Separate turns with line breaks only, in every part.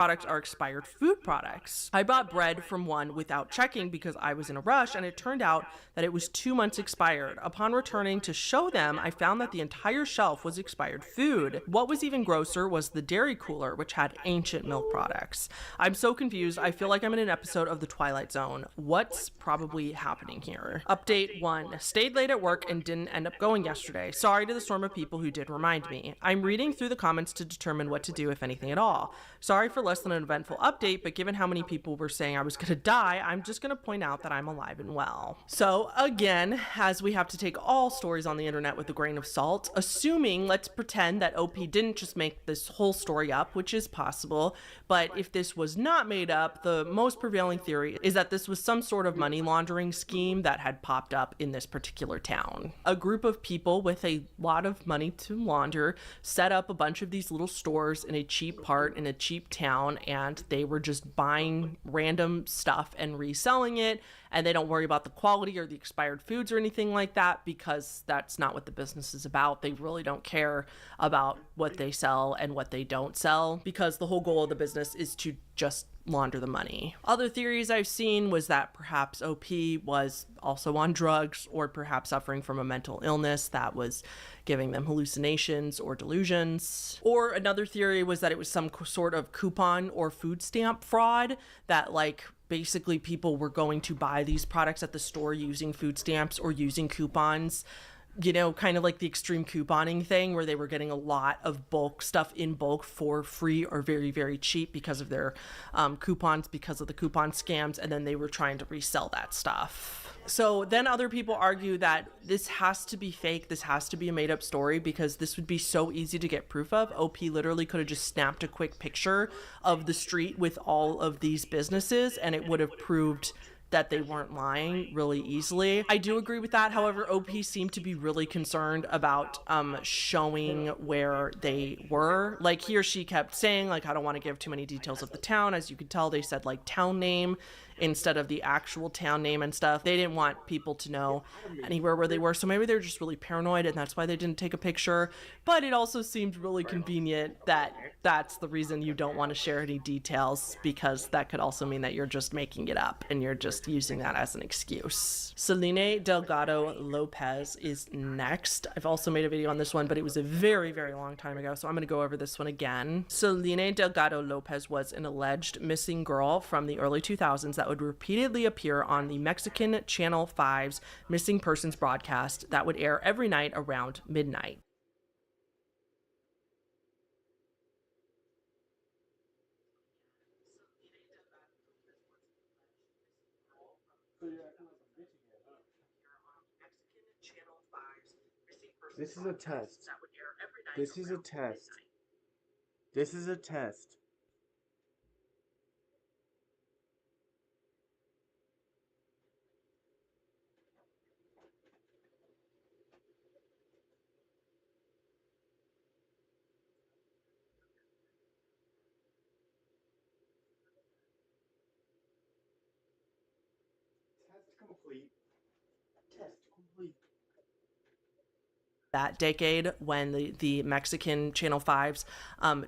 products are expired food products. I bought bread from one without checking because I was in a rush, and it turned out that it was 2 months expired. Upon returning to show them, I found that the entire shelf was expired food. What was even grosser was the dairy cooler, which had ancient milk products. I'm so confused. I feel like I'm in an episode of The Twilight Zone. What's probably happening here? Update 1. Stayed late at work and didn't end up going yesterday. Sorry to the storm of people who did remind me. I'm reading through the comments to determine what to do, if anything at all. Sorry for less than an eventful update, but given how many people were saying I was gonna die, I'm just gonna point out that I'm alive and well. So again, as we have to take all stories on the internet with a grain of salt, assuming, let's pretend that OP didn't just make this whole story up, which is possible, but if this was not made up, the most prevailing theory is that this was some sort of money laundering scheme that had popped up in this particular town. A group of people with a lot of money to launder set up a bunch of these little stores in a cheap part in a cheap town, and they were just buying random stuff and reselling it, and they don't worry about the quality or the expired foods or anything like that because that's not what the business is about. They really don't care about what they sell and what they don't sell because the whole goal of the business is to just launder the money. Other theories I've seen was that perhaps OP was also on drugs or perhaps suffering from a mental illness that was giving them hallucinations or delusions. Or another theory was that it was some sort of coupon or food stamp fraud that basically people were going to buy these products at the store using food stamps or using coupons, kind of like the extreme couponing thing where they were getting a lot of bulk stuff in bulk for free or very, very cheap because of their coupons, because of the coupon scams, and then they were trying to resell that stuff. So then other people argue that this has to be fake, this has to be a made up story because this would be so easy to get proof of. OP literally could have just snapped a quick picture of the street with all of these businesses and it would have proved that they weren't lying really easily. I do agree with that. However, OP seemed to be really concerned about showing where they were. He or she kept saying, I don't want to give too many details of the town. As you could tell, they said town name instead of the actual town name and stuff. They didn't want people to know anywhere where they were. So maybe they're just really paranoid and that's why they didn't take a picture. But it also seemed really convenient that that's the reason you don't want to share any details because that could also mean that you're just making it up and you're just using that as an excuse. Selene Delgado Lopez is next. I've also made a video on this one, but it was a very, very long time ago. So I'm going to go over this one again. Selene Delgado Lopez was an alleged missing girl from the early 2000s that would repeatedly appear on the Mexican Channel 5's Missing Persons broadcast that would air every night around midnight.
This is a test. This is a test. This is a test. Test complete. Test complete.
That decade when the Mexican Channel 5's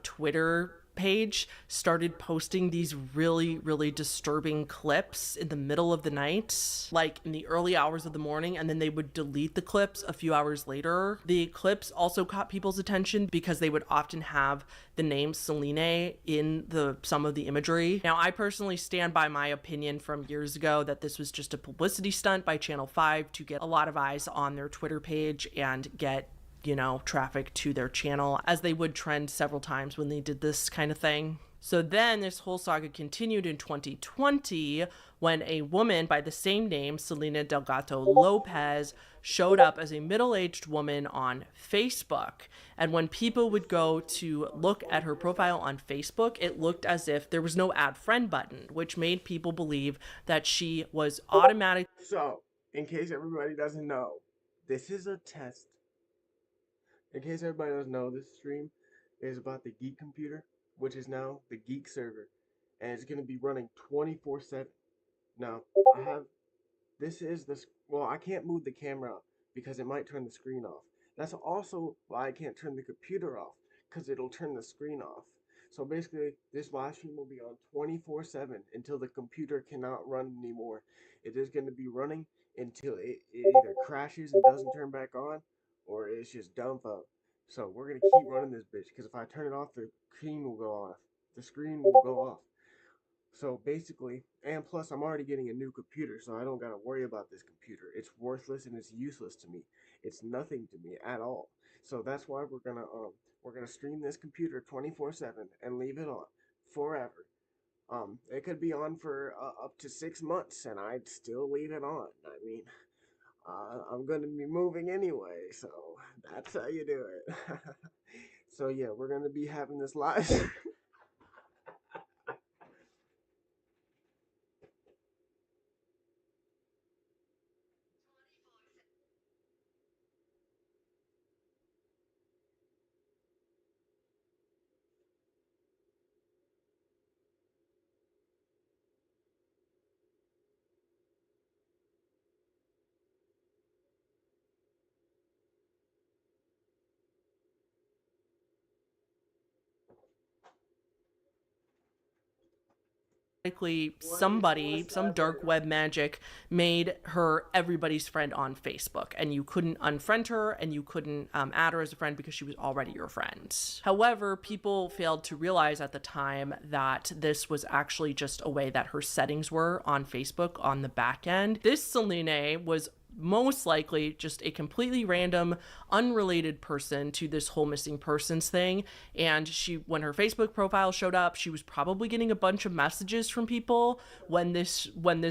Twitter page started posting these really, really disturbing clips in the middle of the night, in the early hours of the morning, and then they would delete the clips a few hours later. The clips also caught people's attention because they would often have the name Selene in some of the imagery. Now, I personally stand by my opinion from years ago that this was just a publicity stunt by Channel 5 to get a lot of eyes on their Twitter page and get traffic to their channel, as they would trend several times when they did this kind of thing. So then this whole saga continued in 2020 when a woman by the same name, Selena Delgado Lopez, showed up as a middle-aged woman on Facebook. And when people would go to look at her profile on Facebook, it looked as if there was no add friend button, which made people believe that she was automatic.
So, in case everybody doesn't know, this is a test. In case everybody doesn't know, this stream is about the Geek computer, which is now the Geek server. And it's going to be running 24/7. Now, well, I can't move the camera because it might turn the screen off. That's also why I can't turn the computer off, because it'll turn the screen off. So basically, this live stream will be on 24/7 until the computer cannot run anymore. It is going to be running until it either crashes and doesn't turn back on, or it's just dumb up. So we're going to keep running this bitch, because if I turn it off, the screen will go off. The screen will go off. So basically, and plus I'm already getting a new computer, so I don't gotta worry about this computer. It's worthless and it's useless to me. It's nothing to me at all. So that's why we're gonna stream this computer 24/7 and leave it on forever. It could be on for up to 6 months, and I'd still leave it on. I mean, I'm gonna be moving anyway, so that's how you do it. So yeah, we're gonna be having this live.
Likely somebody, some dark web magic made her everybody's friend on Facebook, and you couldn't unfriend her and you couldn't add her as a friend because she was already your friend. However, people failed to realize at the time that this was actually just a way that her settings were on Facebook on the back end. This Selene was most likely just a completely random, unrelated person to this whole missing persons thing. And when her Facebook profile showed up, she was probably getting a bunch of messages from people when this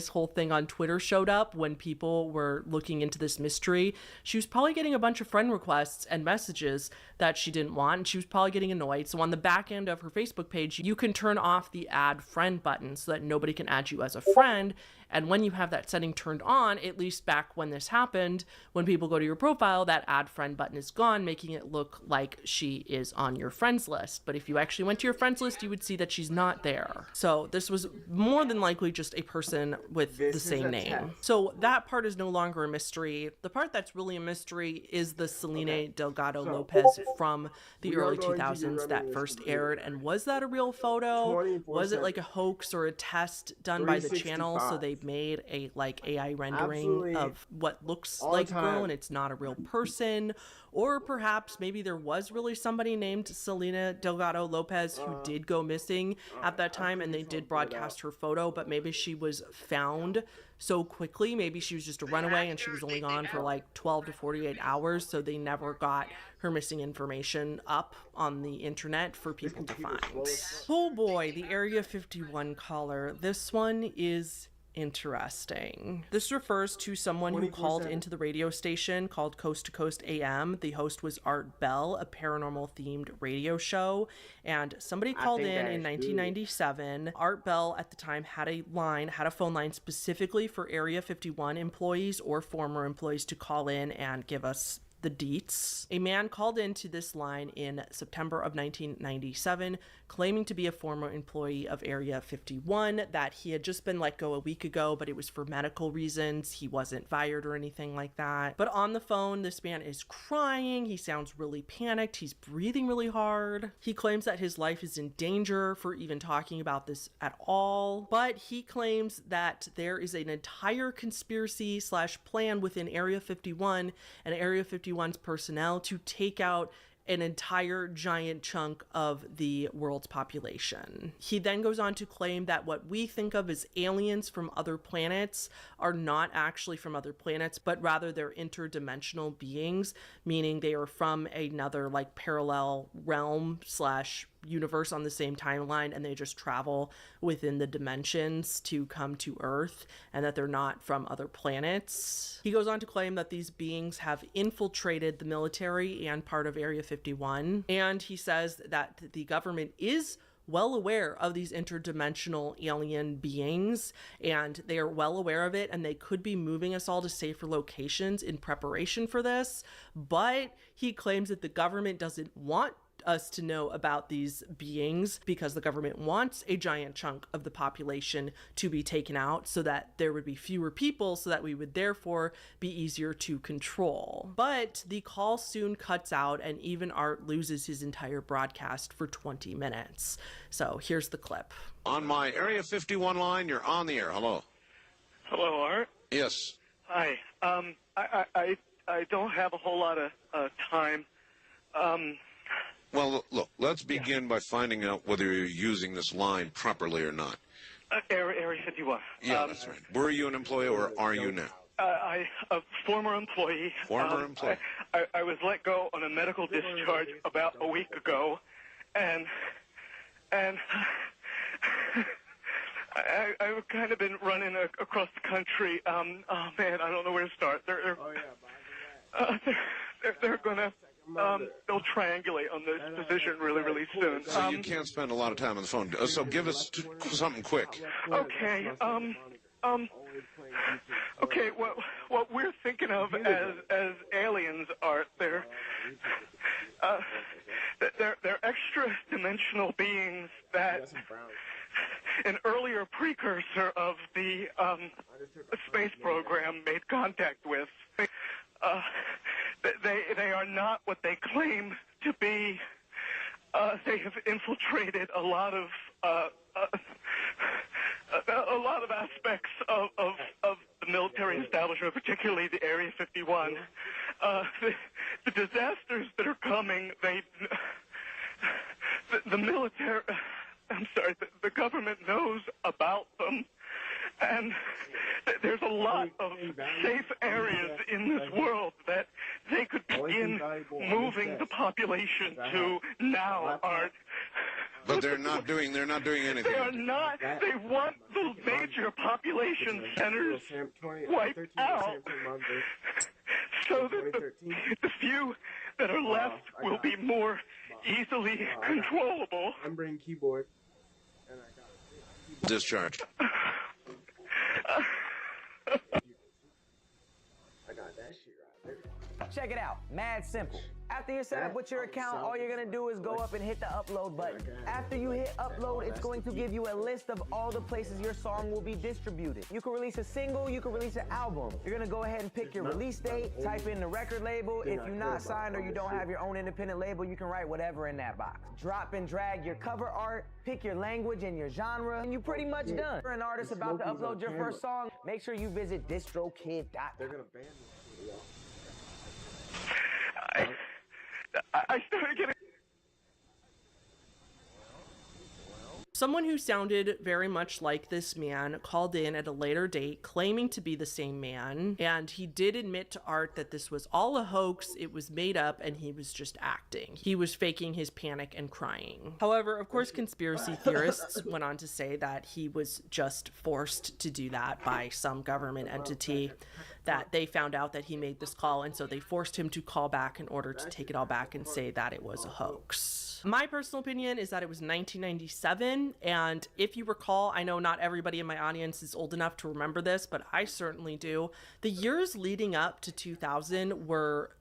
whole thing on Twitter showed up, when people were looking into this mystery. She was probably getting a bunch of friend requests and messages that she didn't want, and she was probably getting annoyed. So on the back end of her Facebook page, you can turn off the add friend button so that nobody can add you as a friend. And when you have that setting turned on, at least back when this happened, when people go to your profile, that add friend button is gone, making it look like she is on your friends list. But if you actually went to your friends list, you would see that she's not there. So this was more than likely just a person with the same name. So that part is no longer a mystery. The part that's really a mystery is the Selene Delgado Lopez from the early 2000s that first aired. And was that a real photo? Was it like a hoax or a test done by the channel so they made a like AI rendering of what looks like a girl and it's not a real person? Or perhaps maybe there was really somebody named Selena Delgado Lopez who did go missing at that time, and they did broadcast her photo, but maybe she was found so quickly. Maybe she was just a runaway and she was only gone for like 12 to 48 hours, so they never got her missing information up on the internet for people to find. Oh boy, the Area 51 caller. This one is interesting. This refers to someone who called into the radio station called Coast to Coast AM. The host was Art Bell, a paranormal themed radio show, and somebody called in 1997. Art Bell at the time had a phone line specifically for Area 51 employees or former employees to call in and give us the deets. A man called into this line in September of 1997, claiming to be a former employee of Area 51, that he had just been let go a week ago, but it was for medical reasons. He wasn't fired or anything like that. But on the phone, this man is crying. He sounds really panicked. He's breathing really hard. He claims that his life is in danger for even talking about this at all. But he claims that there is an entire conspiracy / plan within Area 51 and Area 51's personnel to take out an entire giant chunk of the world's population. He then goes on to claim that what we think of as aliens from other planets are not actually from other planets, but rather they're interdimensional beings, meaning they are from another like parallel realm / universe on the same timeline, and they just travel within the dimensions to come to Earth, and that they're not from other planets. He goes on to claim that these beings have infiltrated the military and part of Area 51, and he says that the government is well aware of these interdimensional alien beings, and they are well aware of it, and they could be moving us all to safer locations in preparation for this. But he claims that the government doesn't want us to know about these beings because the government wants a giant chunk of the population to be taken out so that there would be fewer people, so that we would therefore be easier to control. But the call soon cuts out, and even Art loses his entire broadcast for 20 minutes. So here's the clip.
On my Area 51 line, you're on the air. Hello.
Hello, Art.
Yes.
Hi. I don't have a whole lot of time.
Well, look, let's begin by finding out whether you're using this line properly or not.
Area 51.
Yeah, that's right. Were you an employee or are you now?
A former employee.
Former employee.
I was let go on a medical discharge about a week ago, and I've kind of been running across the country. Oh man, I don't know where to start. They're gonna they'll triangulate on this position really soon.
So you can't spend a lot of time on the phone. So give us something quick.
Okay. Okay. What we're thinking of as aliens are they're extra-dimensional beings that an earlier precursor of the space program made contact with. They are not what they claim to be. They have infiltrated a lot of aspects of the military establishment, particularly the Area 51. The disasters that are coming, the military. I'm sorry, the government knows about them, and there's a lot of safe areas in this world that they could begin moving the population to now, Art.
But they're not doing anything.
They are not. They want the major population centers wiped out so that the few that are left will be more easily controllable.
I'm bringing keyboard.
Discharged.
I got that shit right there.
Check it out, mad simple. After you're set up with your account, all you're gonna do is go up and hit the upload button. After you hit upload, it's going to give you a list of all the places your song will be distributed. You can release a single, you can release an album. You're gonna go ahead and pick your release date, type in the record label. If you're not signed or you don't have your own independent label, you can write whatever in that box. Drop and drag your cover art, pick your language and your genre, and you're pretty much done. If you're an artist about to upload your first song, make sure you visit distrokid.com.
They're gonna ban this shit, y'all.
I started getting...
Someone who sounded very much like this man called in at a later date claiming to be the same man, and he did admit to Art that this was all a hoax, it was made up, and he was just acting. He was faking his panic and crying. However, of course, conspiracy theorists went on to say that he was just forced to do that by some government entity, that they found out that he made this call, and so they forced him to call back in order to take it all back and say that it was a hoax. My personal opinion is that it was 1997, and if you recall, I know not everybody in my audience is old enough to remember this, but I certainly do. The years leading up to 2000 were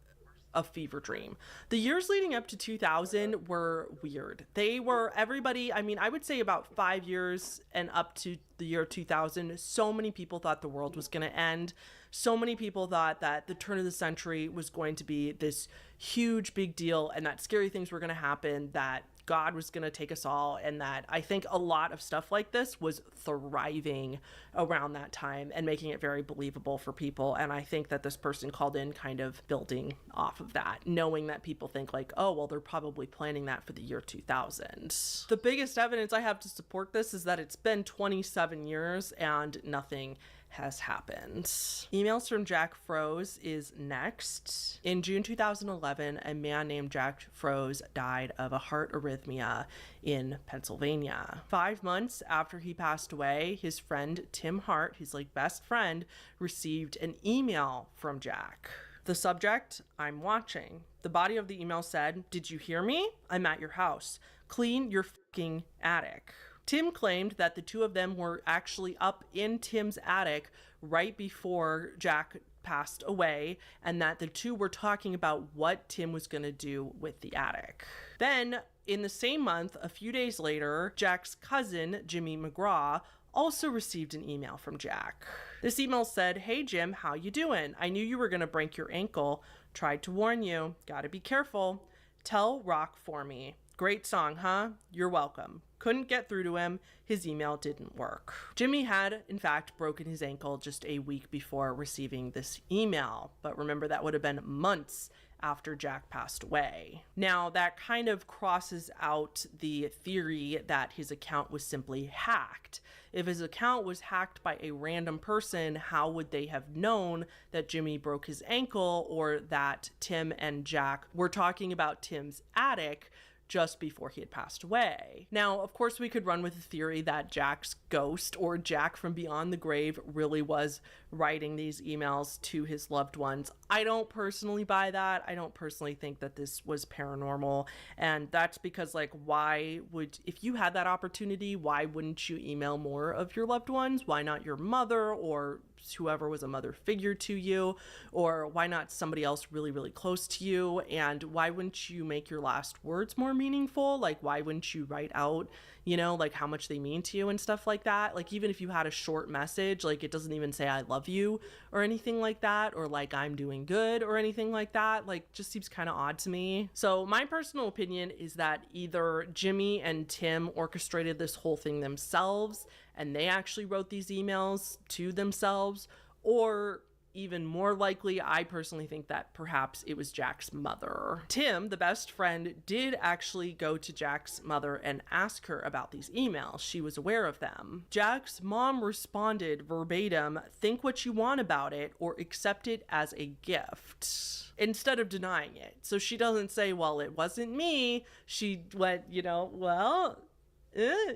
a fever dream. The years leading up to 2000 were weird. They were everybody, I mean, I would say about 5 years and up to the year 2000, so many people thought the world was going to end. So many people thought that the turn of the century was going to be this huge big deal and that scary things were going to happen, that God was going to take us all, and that I think a lot of stuff like this was thriving around that time and making it very believable for people. And I think that this person called in kind of building off of that, knowing that people think like, oh, well, they're probably planning that for the year 2000. The biggest evidence I have to support this is that it's been 27 years and nothing has happened. Emails from Jack Froese is next. In June 2011, a man named Jack Froese died of a heart arrhythmia in Pennsylvania. 5 months after he passed away, his friend Tim Hart, his best friend, received an email from Jack. The subject, I'm watching. The body of the email said, "Did you hear me? I'm at your house. Clean your fucking attic." Tim claimed that the two of them were actually up in Tim's attic right before Jack passed away and that the two were talking about what Tim was going to do with the attic. Then, in the same month, a few days later, Jack's cousin, Jimmy McGraw, also received an email from Jack. This email said, "Hey Jim, how you doing? I knew you were going to break your ankle. Tried to warn you. Gotta be careful. Tell Rock for me. Great song, huh? You're welcome." Couldn't get through to him. His email didn't work. Jimmy had, in fact, broken his ankle just a week before receiving this email. But remember, that would have been months after Jack passed away. Now, that kind of crosses out the theory that his account was simply hacked. If his account was hacked by a random person, how would they have known that Jimmy broke his ankle or that Tim and Jack were talking about Tim's attic just before he had passed away? Now, of course, we could run with the theory that Jack's ghost or Jack from beyond the grave really was writing these emails to his loved ones. I don't personally buy that. I don't personally think that this was paranormal. And that's because, like, if you had that opportunity, why wouldn't you email more of your loved ones? Why not your mother or whoever was a mother figure to you? Or why not somebody else really, really close to you? And why wouldn't you make your last words more meaningful? Like, why wouldn't you write out, like how much they mean to you and stuff like that? Like, even if you had a short message, like it doesn't even say I love you or anything like that, or like I'm doing good or anything like that, like just seems kind of odd to me. So my personal opinion is that either Jimmy and Tim orchestrated this whole thing themselves and they actually wrote these emails to themselves, or even more likely, I personally think that perhaps it was Jack's mother. Tim, the best friend, did actually go to Jack's mother and ask her about these emails. She was aware of them. Jack's mom responded verbatim, "Think what you want about it or accept it as a gift," instead of denying it. So she doesn't say, "Well, it wasn't me." She went,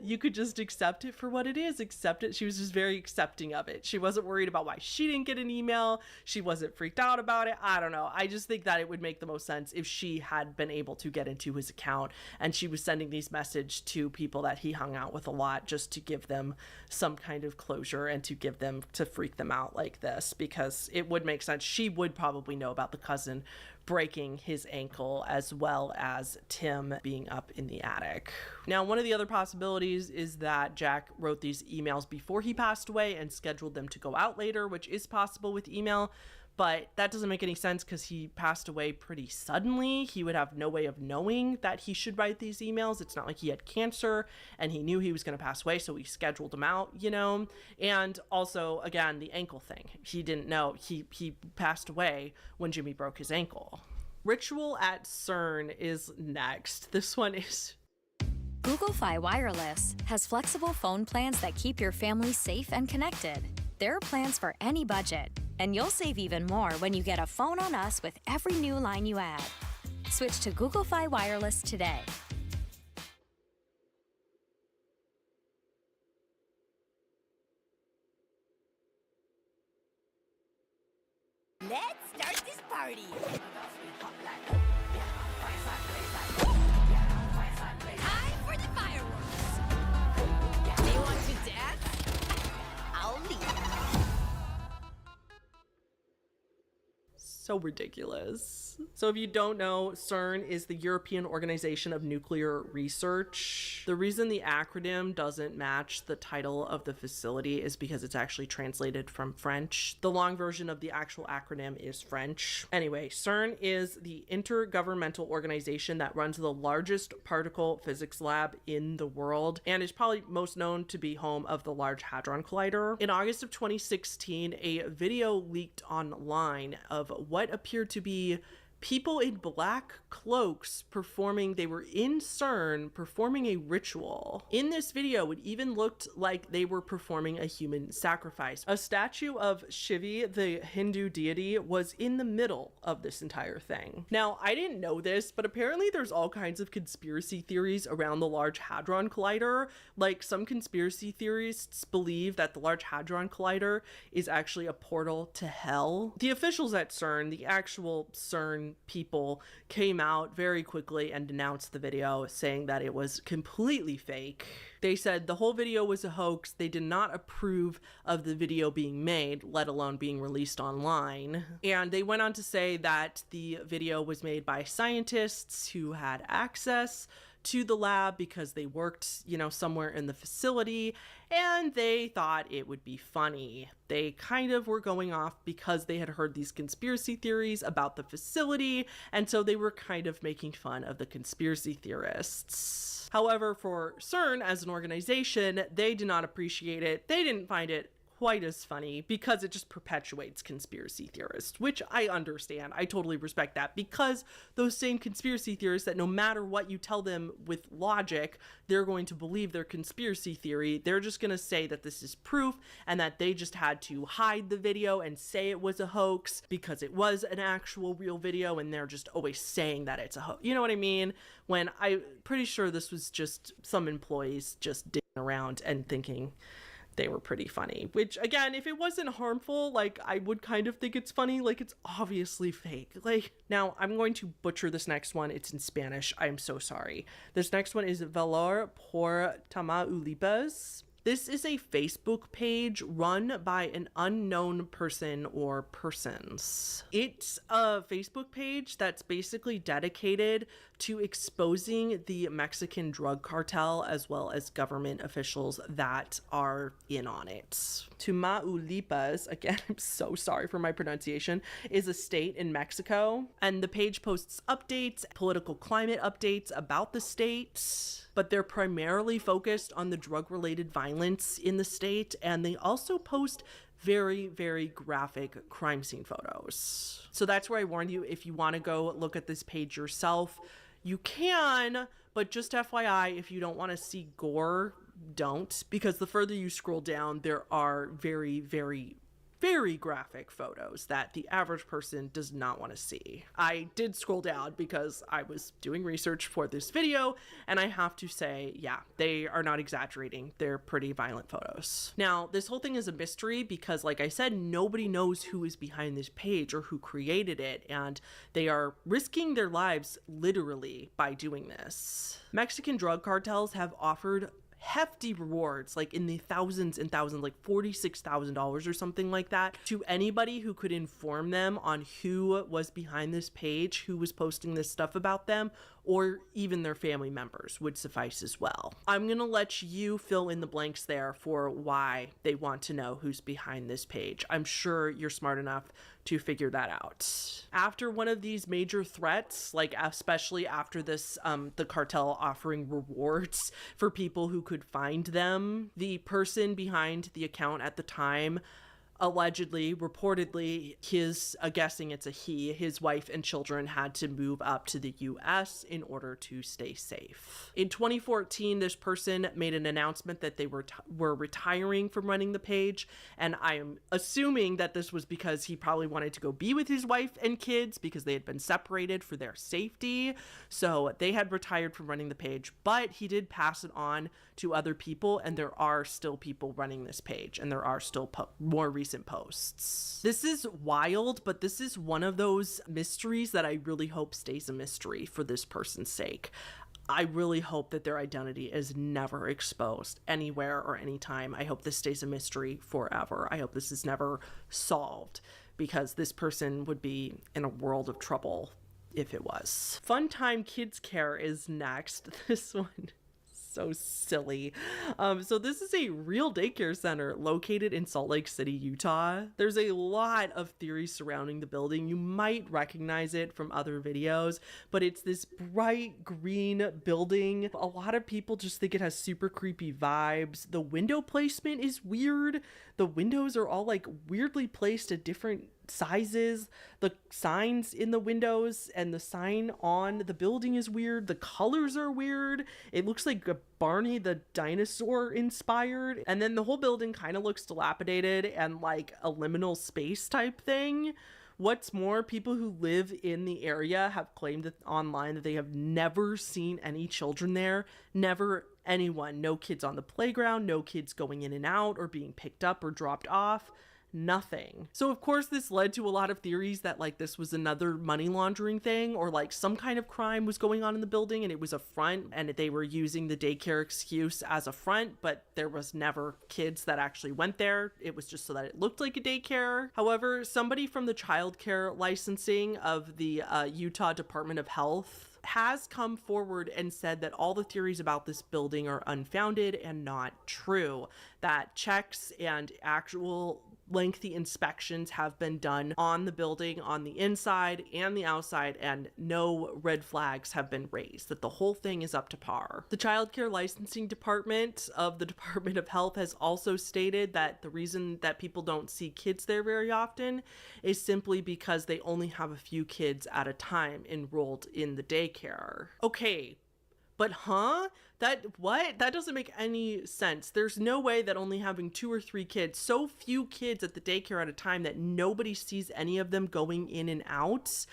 you could just accept it for what it is. Accept it. She was just very accepting of it. She wasn't worried about why she didn't get an email. She wasn't freaked out about it. I don't know. I just think that it would make the most sense if she had been able to get into his account and she was sending these messages to people that he hung out with a lot just to give them some kind of closure and to freak them out like this, because it would make sense. She would probably know about the cousin breaking his ankle as well as Tim being up in the attic. Now, one of the other possibilities is that Jack wrote these emails before he passed away and scheduled them to go out later, which is possible with email, but that doesn't make any sense because he passed away pretty suddenly. He would have no way of knowing that he should write these emails. It's not like he had cancer and he knew he was going to pass away, so he scheduled them out, And also, again, the ankle thing. He didn't know. He passed away when Jimmy broke his ankle. Ritual at CERN is next. This one is...
Google Fi Wireless has flexible phone plans that keep your family safe and connected. There are plans for any budget, and you'll save even more when you get a phone on us with every new line you add. Switch to Google Fi Wireless today.
Let's start this party. Time for the fireworks. You want to dance? I'll lead.
So ridiculous. So if you don't know, CERN is the European Organization of Nuclear Research. The reason the acronym doesn't match the title of the facility is because it's actually translated from French. The long version of the actual acronym is French. Anyway, CERN is the intergovernmental organization that runs the largest particle physics lab in the world and is probably most known to be home of the Large Hadron Collider. In August of 2016, a video leaked online of what appeared to be people in black cloaks they were in CERN performing a ritual. In this video, it even looked like they were performing a human sacrifice. A statue of Shiva, the Hindu deity, was in the middle of this entire thing. Now, I didn't know this, but apparently there's all kinds of conspiracy theories around the Large Hadron Collider. Like, some conspiracy theorists believe that the Large Hadron Collider is actually a portal to hell. The officials at CERN, the actual CERN mainstream people came out very quickly and denounced the video, saying that it was completely fake. They said the whole video was a hoax. They did not approve of the video being made, let alone being released online. And they went on to say that the video was made by scientists who had access to the lab because they worked, somewhere in the facility, and they thought it would be funny. They kind of were going off because they had heard these conspiracy theories about the facility, and so they were kind of making fun of the conspiracy theorists. However, for CERN as an organization, they did not appreciate it. They didn't find it quite as funny because it just perpetuates conspiracy theorists, which I understand. I totally respect that, because those same conspiracy theorists that no matter what you tell them with logic, they're going to believe their conspiracy theory. They're just going to say that this is proof and that they just had to hide the video and say it was a hoax because it was an actual real video, and they're just always saying that it's a hoax. You know what I mean? When I'm pretty sure this was just some employees just digging around and thinking they were pretty funny, which again, if it wasn't harmful, like, I would kind of think it's funny. Like, it's obviously fake. Like, now I'm going to butcher this next one. It's in Spanish. I'm so sorry. This next one is Valor por Tamaulipas. This is a Facebook page run by an unknown person or persons. It's a Facebook page that's basically dedicated to exposing the Mexican drug cartel as well as government officials that are in on it. Tamaulipas, again, I'm so sorry for my pronunciation, is a state in Mexico, and the page posts updates, political climate updates about the state, but they're primarily focused on the drug-related violence in the state, and they also post very, very graphic crime scene photos. So that's where I warned you, if you want to go look at this page yourself, you can, but just FYI, if you don't want to see gore, don't, because the further you scroll down, there are very, very, very graphic photos that the average person does not want to see. I did scroll down because I was doing research for this video, and I have to say, yeah, they are not exaggerating. They're pretty violent photos. Now, this whole thing is a mystery because, like I said, nobody knows who is behind this page or who created it, and they are risking their lives literally by doing this. Mexican drug cartels have offered hefty rewards, like in the thousands and thousands, like $46,000 or something like that, to anybody who could inform them on who was behind this page, who was posting this stuff about them, or even their family members would suffice as well. I'm gonna let you fill in the blanks there for why they want to know who's behind this page. I'm sure you're smart enough to figure that out. After one of these major threats, like especially after this, the cartel offering rewards for people who could find them, the person behind the account at the time allegedly, reportedly, guessing it's a he, his wife and children had to move up to the US in order to stay safe. In 2014, this person made an announcement that they were retiring from running the page, and I am assuming that this was because he probably wanted to go be with his wife and kids because they had been separated for their safety. So they had retired from running the page, but he did pass it on to other people, and there are still people running this page, and there are still more recent posts. This is wild, but this is one of those mysteries that I really hope stays a mystery for this person's sake. I really hope that their identity is never exposed anywhere or anytime. I hope this stays a mystery forever. I hope this is never solved, because this person would be in a world of trouble if it was. Fun Time Kids Care is next. This one, so silly. So this is a real daycare center located in Salt Lake City, Utah. There's a lot of theories surrounding the building. You might recognize it from other videos, but it's this bright green building. A lot of people just think it has super creepy vibes. The window placement is weird. The windows are all like weirdly placed at different sizes. The signs in the windows and the sign on the building is weird. The colors are weird. It looks like a Barney the dinosaur inspired, and then the whole building kind of looks dilapidated and like a liminal space type thing. What's more, people who live in the area have claimed that online that they have never seen any children there. Never anyone. No kids on the playground, no kids going in and out or being picked up or dropped off. nothing. So of course this led to a lot of theories that like this was another money laundering thing, or like some kind of crime was going on in the building and it was a front and they were using the daycare excuse as a front, but there was never kids that actually went there. It was just so that it looked like a daycare. However, somebody from the child care licensing of the Utah Department of Health has come forward and said that all the theories about this building are unfounded and not true, that checks and actual lengthy inspections have been done on the building on the inside and the outside, and no red flags have been raised, that the whole thing is up to par. The child care licensing department of the Department of Health has also stated that the reason that people don't see kids there very often is simply because they only have a few kids at a time enrolled in the daycare. Okay, but that doesn't make any sense. There's no way that only having 2 or 3 kids, so few kids at the daycare at a time that nobody sees any of them going in and out,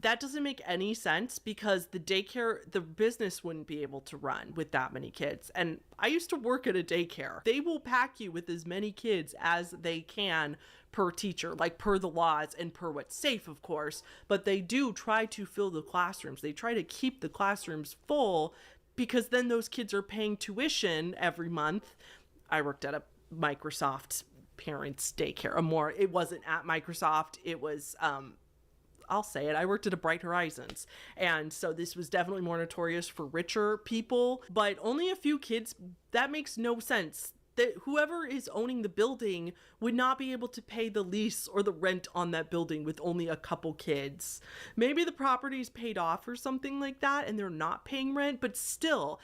that doesn't make any sense, because the business wouldn't be able to run with that many kids. And I used to work at a daycare. They will pack you with as many kids as they can per teacher, like per the laws and per what's safe, of course, but they do try to fill the classrooms. They try to keep the classrooms full, because then those kids are paying tuition every month. I worked at a Microsoft parents daycare, it wasn't at Microsoft, it was, I'll say it, I worked at a Bright Horizons. And so this was definitely more notorious for richer people, but only a few kids, that makes no sense. That whoever is owning the building would not be able to pay the lease or the rent on that building with only a couple kids. Maybe the property's paid off or something like that and they're not paying rent, but still,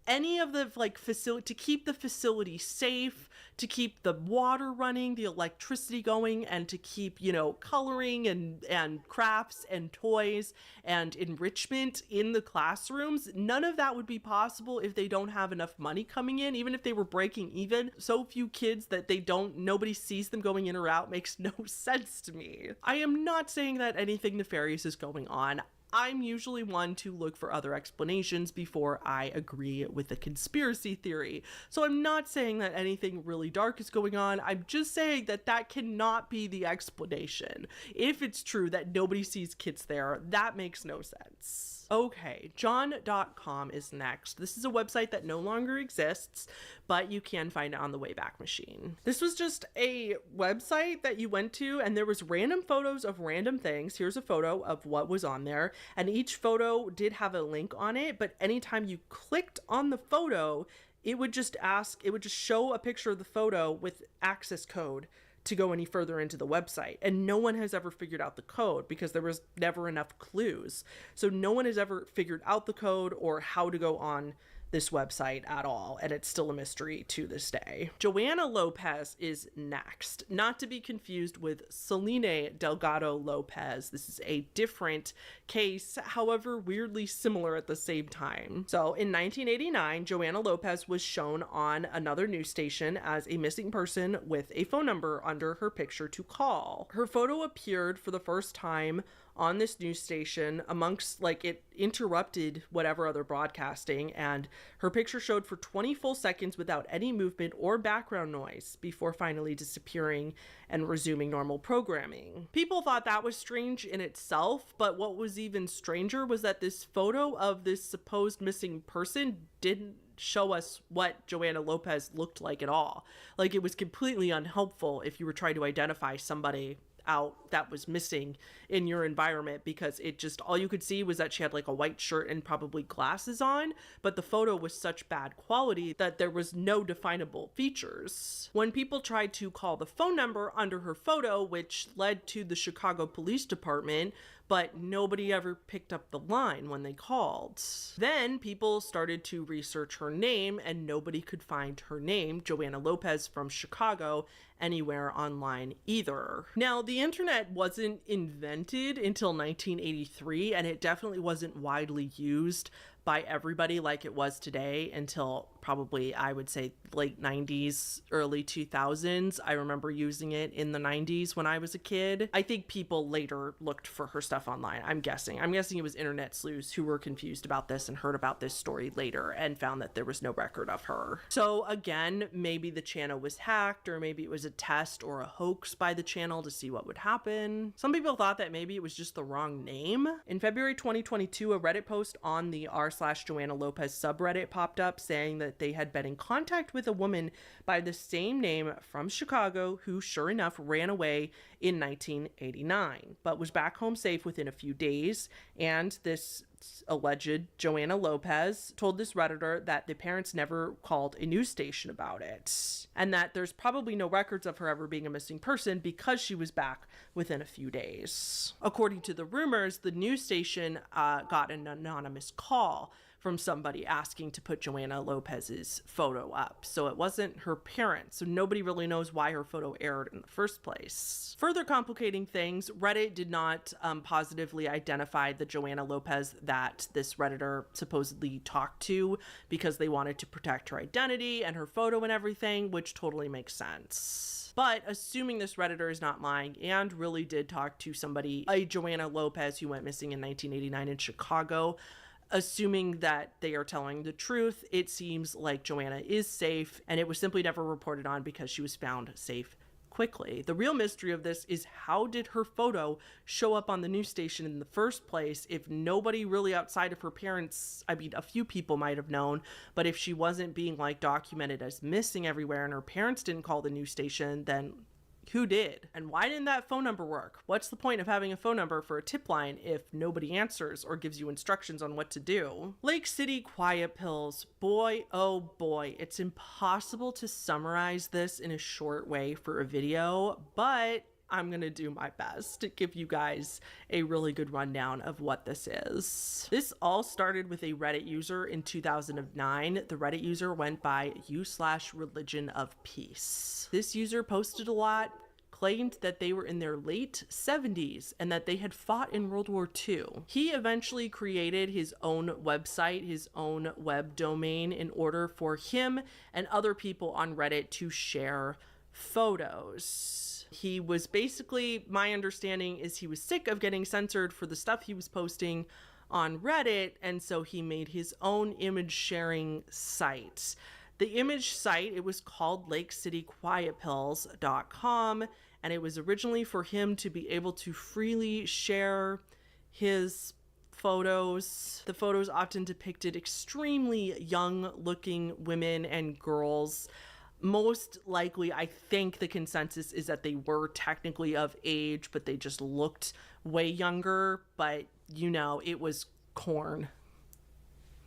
any of the facility, to keep the facility safe, to keep the water running, the electricity going, and to keep, coloring and crafts and toys and enrichment in the classrooms, none of that would be possible if they don't have enough money coming in. Even if they were breaking even, so few kids that nobody sees them going in or out makes no sense to me. I am not saying that anything nefarious is going on. I'm usually one to look for other explanations before I agree with a conspiracy theory. So I'm not saying that anything really dark is going on. I'm just saying that that cannot be the explanation. If it's true that nobody sees kids there, that makes no sense. Okay, John.com is next. This is a website that no longer exists, but you can find it on the Wayback Machine. This was just a website that you went to and there was random photos of random things. Here's a photo of what was on there, and each photo did have a link on it, but anytime you clicked on the photo, it would just show a picture of the photo with access code to go any further into the website. And no one has ever figured out the code because there was never enough clues. So no one has ever figured out the code or how to go on this website at all, and it's still a mystery to this day. Joanna Lopez is next, not to be confused with Celine Delgado Lopez. This is a different case, however weirdly similar at the same time. So in 1989, Joanna Lopez was shown on another news station as a missing person with a phone number under her picture to call. Her photo appeared for the first time on this news station amongst, it interrupted whatever other broadcasting, and her picture showed for 20 full seconds without any movement or background noise before finally disappearing and resuming normal programming. People thought that was strange in itself, but what was even stranger was that this photo of this supposed missing person didn't show us what Joanna Lopez looked like at all. It was completely unhelpful if you were trying to identify somebody out that was missing in your environment, because all you could see was that she had a white shirt and probably glasses on, but the photo was such bad quality that there was no definable features. When people tried to call the phone number under her photo, which led to the Chicago Police Department, but nobody ever picked up the line when they called. Then people started to research her name and nobody could find her name, Joanna Lopez from Chicago, anywhere online either. Now, the internet wasn't invented until 1983, and it definitely wasn't widely used by everybody like it was today until probably, I would say, late 90s, early 2000s. I remember using it in the 90s when I was a kid. I think people later looked for her stuff online. I'm guessing it was internet sleuths who were confused about this and heard about this story later and found that there was no record of her. So again, maybe the channel was hacked, or maybe it was a test or a hoax by the channel to see what would happen. Some people thought that maybe it was just the wrong name. In February 2022, a Reddit post on the r/Joanna Lopez subreddit popped up saying that they had been in contact with a woman by the same name from Chicago who, sure enough, ran away in 1989, but was back home safe within a few days. And this alleged Joanna Lopez told this Redditor that the parents never called a news station about it, and that there's probably no records of her ever being a missing person because she was back within a few days. According to the rumors, the news station got an anonymous call from somebody asking to put Joanna Lopez's photo up. So it wasn't her parents, so nobody really knows why her photo aired in the first place. Further complicating things, Reddit did not positively identify the Joanna Lopez that this Redditor supposedly talked to because they wanted to protect her identity and her photo and everything, which totally makes sense. But assuming this Redditor is not lying and really did talk to somebody, a Joanna Lopez who went missing in 1989 in Chicago, assuming that they are telling the truth, it seems like Joanna is safe, and it was simply never reported on because she was found safe quickly. The real mystery of this is, how did her photo show up on the news station in the first place if nobody really outside of her parents, I mean, a few people might have known, but if she wasn't being like documented as missing everywhere and her parents didn't call the news station, then who did? And why didn't that phone number work? What's the point of having a phone number for a tip line if nobody answers or gives you instructions on what to do? Lake City quiet pills. Boy, oh boy, it's impossible to summarize this in a short way for a video, but I'm going to do my best to give you guys a really good rundown of what this is. This all started with a Reddit user in 2009. The Reddit user went by u/religion of peace. This user posted a lot, claimed that they were in their late 70s and that they had fought in World War II. He eventually created his own website, his own web domain, in order for him and other people on Reddit to share photos. He was basically, my understanding is he was sick of getting censored for the stuff he was posting on Reddit, and so he made his own image sharing site. The image site, it was called LakeCityQuietPills.com, and it was originally for him to be able to freely share his photos. The photos often depicted extremely young looking women and girls. Most likely, I think the consensus is that they were technically of age, but they just looked way younger. But, you know, it was corn.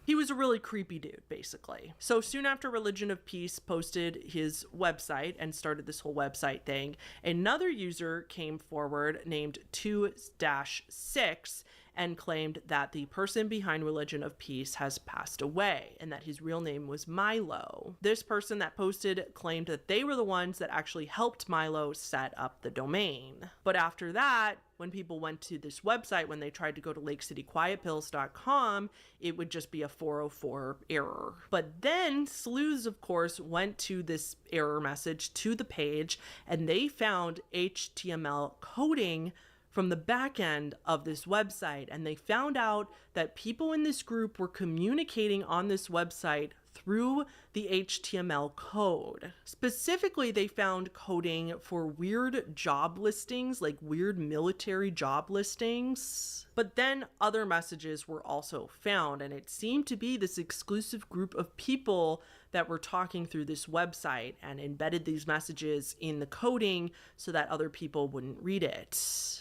He was a really creepy dude, basically. So soon after Religion of Peace posted his website and started this whole website thing, another user came forward named 2-6 and claimed that the person behind Religion of Peace has passed away and that his real name was Milo. This person that posted claimed that they were the ones that actually helped Milo set up the domain. But after that, when people went to this website, when they tried to go to LakeCityQuietPills.com, it would just be a 404 error. But then sleuths, of course, went to this error message to the page, and they found HTML coding from the back end of this website, and they found out that people in this group were communicating on this website through the HTML code. Specifically, they found coding for weird job listings, like weird military job listings. But then other messages were also found, and it seemed to be this exclusive group of people that were talking through this website and embedded these messages in the coding so that other people wouldn't read it.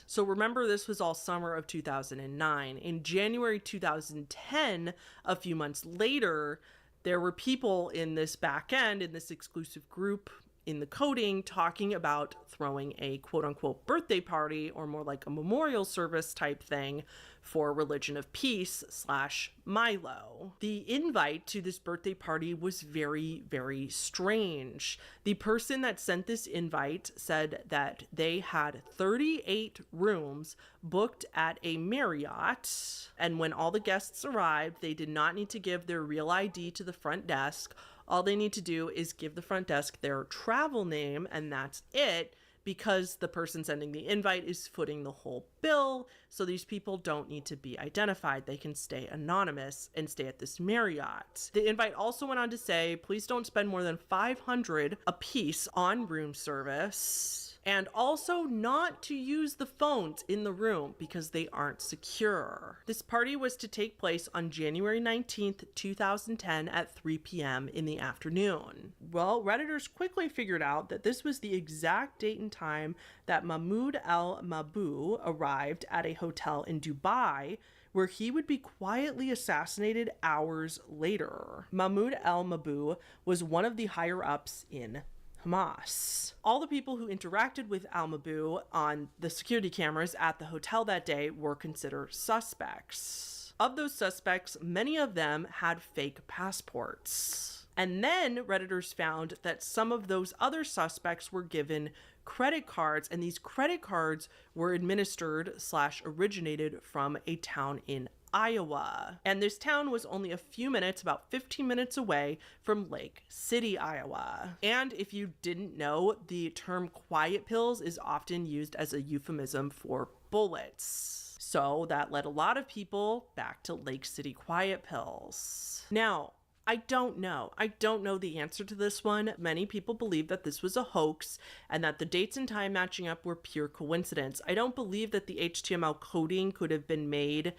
So remember, this was all summer of 2009. In January 2010, a few months later, there were people in this back end, in this exclusive group in the coding talking about throwing a quote-unquote birthday party, or more like a memorial service type thing, for Religion of Peace / Milo. The invite to this birthday party was very, very strange. The person that sent this invite said that they had 38 rooms booked at a Marriott, and when all the guests arrived, they did not need to give their real ID to the front desk. All they need to do is give the front desk their travel name, and that's it, because the person sending the invite is footing the whole bill, so these people don't need to be identified. They can stay anonymous and stay at this Marriott. The invite also went on to say, please don't spend more than $500 a piece on room service, and also not to use the phones in the room because they aren't secure. This party was to take place on January 19th, 2010 at 3 p.m. in the afternoon. Well, Redditors quickly figured out that this was the exact date and time that Mahmoud al-Mabhouh arrived at a hotel in Dubai, where he would be quietly assassinated hours later. Mahmoud al-Mabhouh was one of the higher-ups in Hamas. All the people who interacted with al-Mabhouh on the security cameras at the hotel that day were considered suspects. Of those suspects, many of them had fake passports. And then Redditors found that some of those other suspects were given credit cards, and these credit cards were administered / originated from a town in Iowa. And this town was only a few minutes, about 15 minutes away from Lake City, Iowa. And if you didn't know, the term quiet pills is often used as a euphemism for bullets. So that led a lot of people back to Lake City quiet pills. Now, I don't know. I don't know the answer to this one. Many people believe that this was a hoax and that the dates and time matching up were pure coincidence. I don't believe that the HTML coding could have been made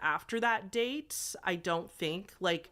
after that date. I don't think, like,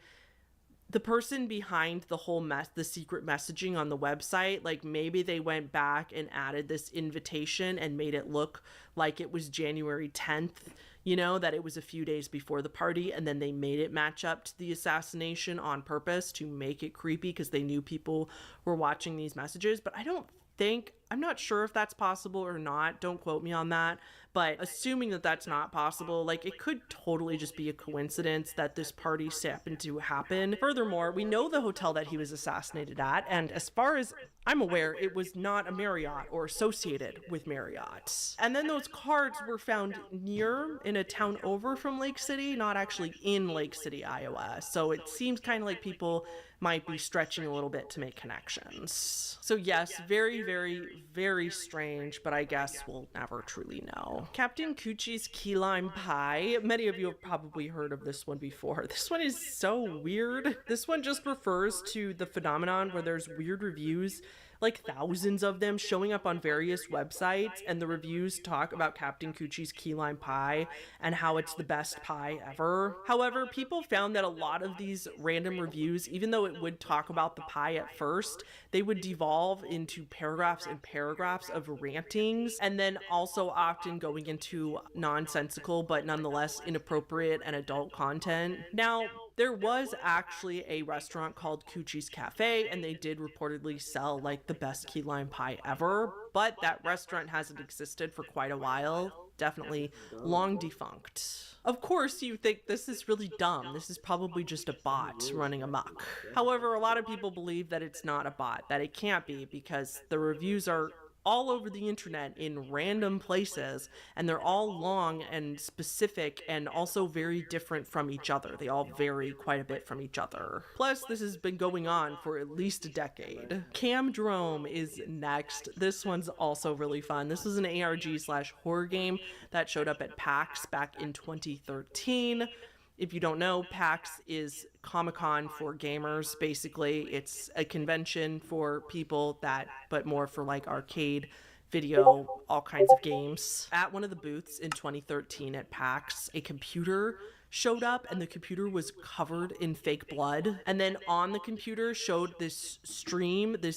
the person behind the whole the secret messaging on the website, like, maybe they went back and added this invitation and made it look like it was January 10th, you know, that it was a few days before the party, and then they made it match up to the assassination on purpose to make it creepy because they knew people were watching these messages. But I'm not sure if that's possible or not. Don't quote me on that. But assuming that that's not possible, like, it could totally just be a coincidence that this party happened to happen. Furthermore, we know the hotel that he was assassinated at, and as far as I'm aware, it was not a Marriott or associated with Marriott. And then those cards were found in a town over from Lake City, not actually in Lake City, Iowa. So it seems kind of like people might be stretching a little bit to make connections. So yes, very, very, very strange, but I guess we'll never truly know. Captain Coochie's Key Lime Pie. Many of you have probably heard of this one before. This one is so weird. This one just refers to the phenomenon where there's weird reviews, like thousands of them, showing up on various websites, and the reviews talk about Captain Coochie's Key Lime Pie and how it's the best pie ever. However, people found that a lot of these random reviews, even though it would talk about the pie at first, they would devolve into paragraphs and paragraphs of rantings, and then also often going into nonsensical but nonetheless inappropriate and adult content. Now, there was actually a restaurant called Coochie's Cafe, and they did reportedly sell like the best key lime pie ever, but that restaurant hasn't existed for quite a while. Definitely long defunct. Of course, you think this is really dumb. This is probably just a bot running amok. However, a lot of people believe that it's not a bot, that it can't be, because the reviews are all over the internet in random places, and they're all long and specific and also very different from each other. They all vary quite a bit from each other. Plus, this has been going on for at least a decade. Camdrome is next. This one's also really fun. This was an ARG/horror game that showed up at PAX back in 2013. If you don't know, PAX is Comic-Con for gamers, basically. It's a convention for people but more for like arcade, video, all kinds of games. At one of the booths in 2013 at PAX, a computer showed up and the computer was covered in fake blood. And then on the computer showed this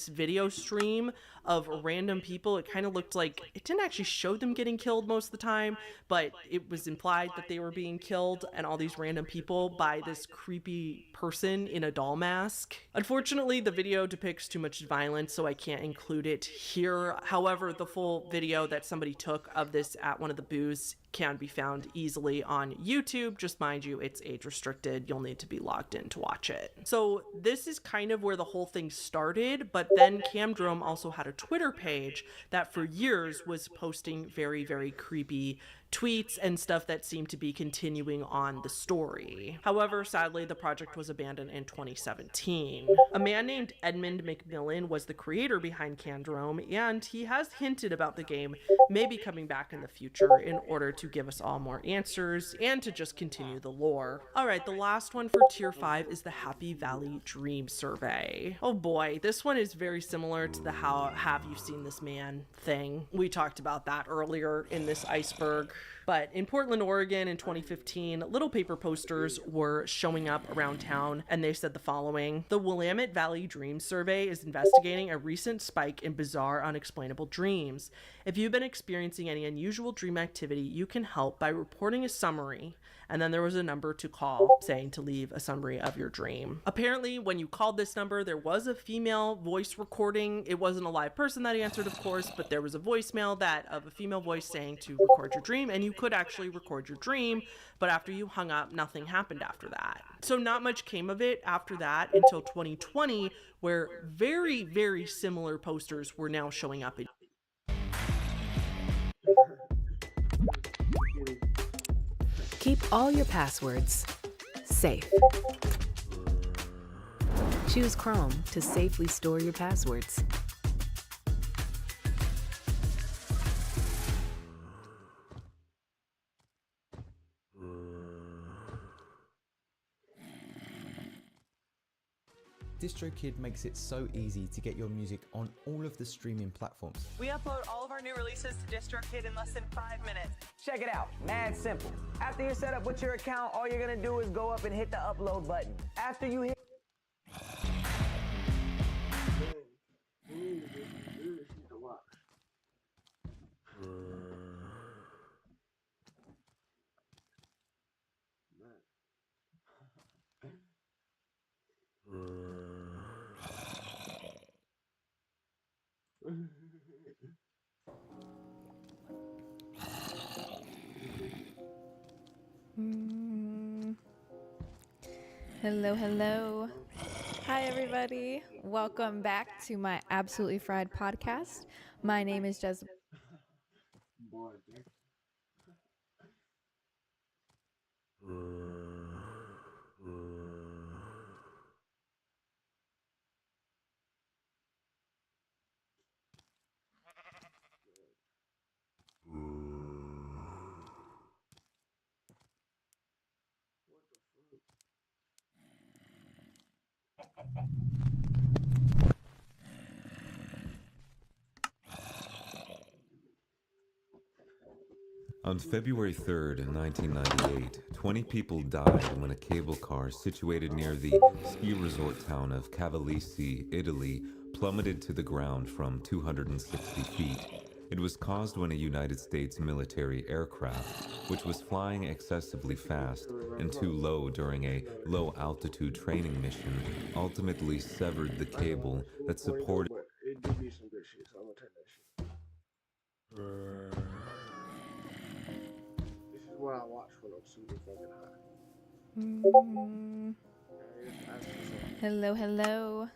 video stream of random people. It kind of looked like, it didn't actually show them getting killed most of the time, but it was implied that they were being killed, and all these random people, by this creepy person in a doll mask. Unfortunately, the video depicts too much violence, so I can't include it here. However, the full video that somebody took of this at one of the booths can be found easily on YouTube. Just mind you, it's age restricted. You'll need to be logged in to watch it. So this is kind of where the whole thing started, but then Camdrome also had a Twitter page that for years was posting very, very creepy tweets and stuff that seemed to be continuing on the story. However, sadly, the project was abandoned in 2017. A man named Edmund McMillan was the creator behind Camdrome, and he has hinted about the game maybe coming back in the future in order to give us all more answers and to just continue the lore. All right, the last one for Tier 5 is the Happy Valley Dream Survey. Oh boy, this one is very similar to the How Have You Seen This Man thing. We talked about that earlier in this iceberg. But in Portland, Oregon in 2015, little paper posters were showing up around town, and they said the following: the Willamette Valley Dream Survey is investigating a recent spike in bizarre, unexplainable dreams. If you've been experiencing any unusual dream activity, you can help by reporting a summary. And then there was a number to call saying to leave a summary of your dream. Apparently, when you called this number, there was a female voice recording. It wasn't a live person that answered, of course, but there was a voicemail of a female voice saying to record your dream, and you could actually record your dream, but after you hung up, nothing happened after that. So not much came of it after that until 2020, where very, very similar posters were now showing up.
Keep all your passwords safe. Choose Chrome to safely store your passwords.
DistroKid makes it so easy to get your music on all of the streaming platforms.
We upload all of our new releases to DistroKid in less than 5 minutes. Check it out, mad simple. After you're set up with your account, all you're gonna do is go up and hit the upload button. After you hit
Hello. Hi, everybody. Welcome back to my Absolutely Fried podcast. My name is Jez.
On February 3rd, 1998, 20 people died when a cable car situated near the ski resort town of Cavallisi, Italy, plummeted to the ground from 260 feet. It was caused when a United States military aircraft, which was flying excessively fast and too low during a low-altitude training mission, ultimately severed the cable that supported...
It did be some good shit, so I'm gonna turn that shit. This is what I watch when I'm super fucking high.
Hello.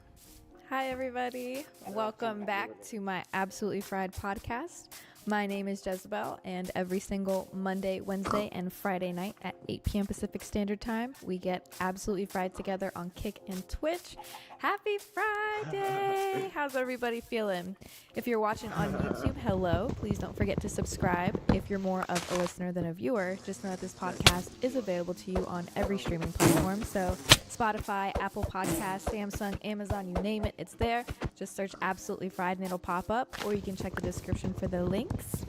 Hi, everybody. Welcome back to my Absolutely Fried podcast. My name is Jezebel, and every single Monday, Wednesday, and Friday night at 8 p.m. Pacific Standard Time, we get Absolutely Fried together on Kick and Twitch. Happy Friday! How's everybody feeling? If you're watching on YouTube, hello. Please don't forget to subscribe. If you're more of a listener than a viewer, just know that this podcast is available to you on every streaming platform. So Spotify, Apple Podcasts, Samsung, Amazon, you name it, it's there. Just search Absolutely Fried and it'll pop up, or you can check the description for the links.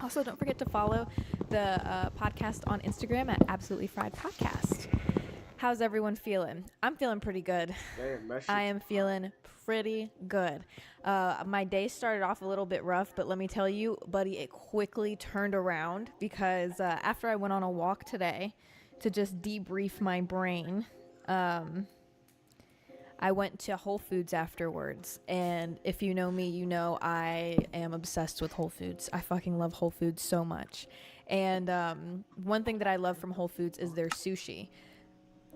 Also, don't forget to follow the podcast on Instagram at Absolutely Fried Podcast. How's everyone feeling? I'm feeling pretty good.
Damn,
I am feeling pretty good. My day started off a little bit rough, but let me tell you, buddy, it quickly turned around because after I went on a walk today to just debrief my brain, I went to Whole Foods afterwards, and if you know me, you know I am obsessed with Whole Foods. I fucking love Whole Foods so much. And one thing that I love from Whole Foods is their sushi.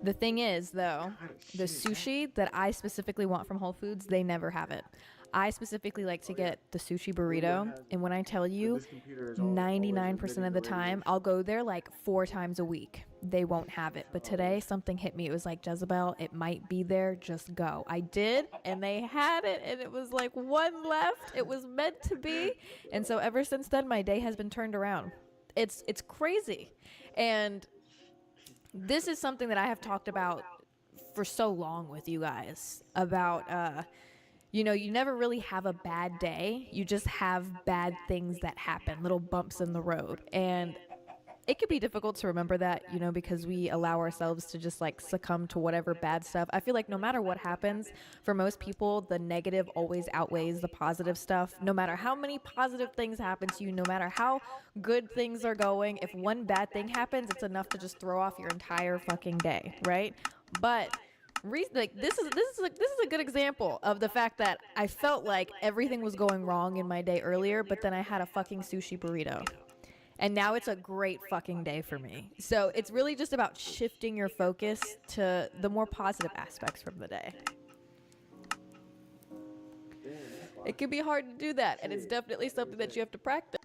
The thing is, though, the sushi that I specifically want from Whole Foods, they never have it. I specifically like to get the sushi burrito, and when I tell you, 99% of the time, I'll go there like 4 times a week. They won't have it. But today, something hit me. It was like, Jezebel, it might be there. Just go. I did, and they had it, and it was like one left. It was meant to be. And so ever since then, my day has been turned around. It's crazy. And this is something that I have talked about for so long with you guys about, you know, you never really have a bad day. You just have bad things that happen, little bumps in the road. And it could be difficult to remember that, you know, because we allow ourselves to just like succumb to whatever bad stuff. I feel like no matter what happens, for most people, the negative always outweighs the positive stuff. No matter how many positive things happen to you, no matter how good things are going, if one bad thing happens, it's enough to just throw off your entire fucking day, right? But like this is a good example of the fact that I felt like everything was going wrong in my day earlier, but then I had a fucking sushi burrito. And now it's a great fucking day for me. So it's really just about shifting your focus to the more positive aspects from the day. It can be hard to do that, and it's definitely something that you have to practice.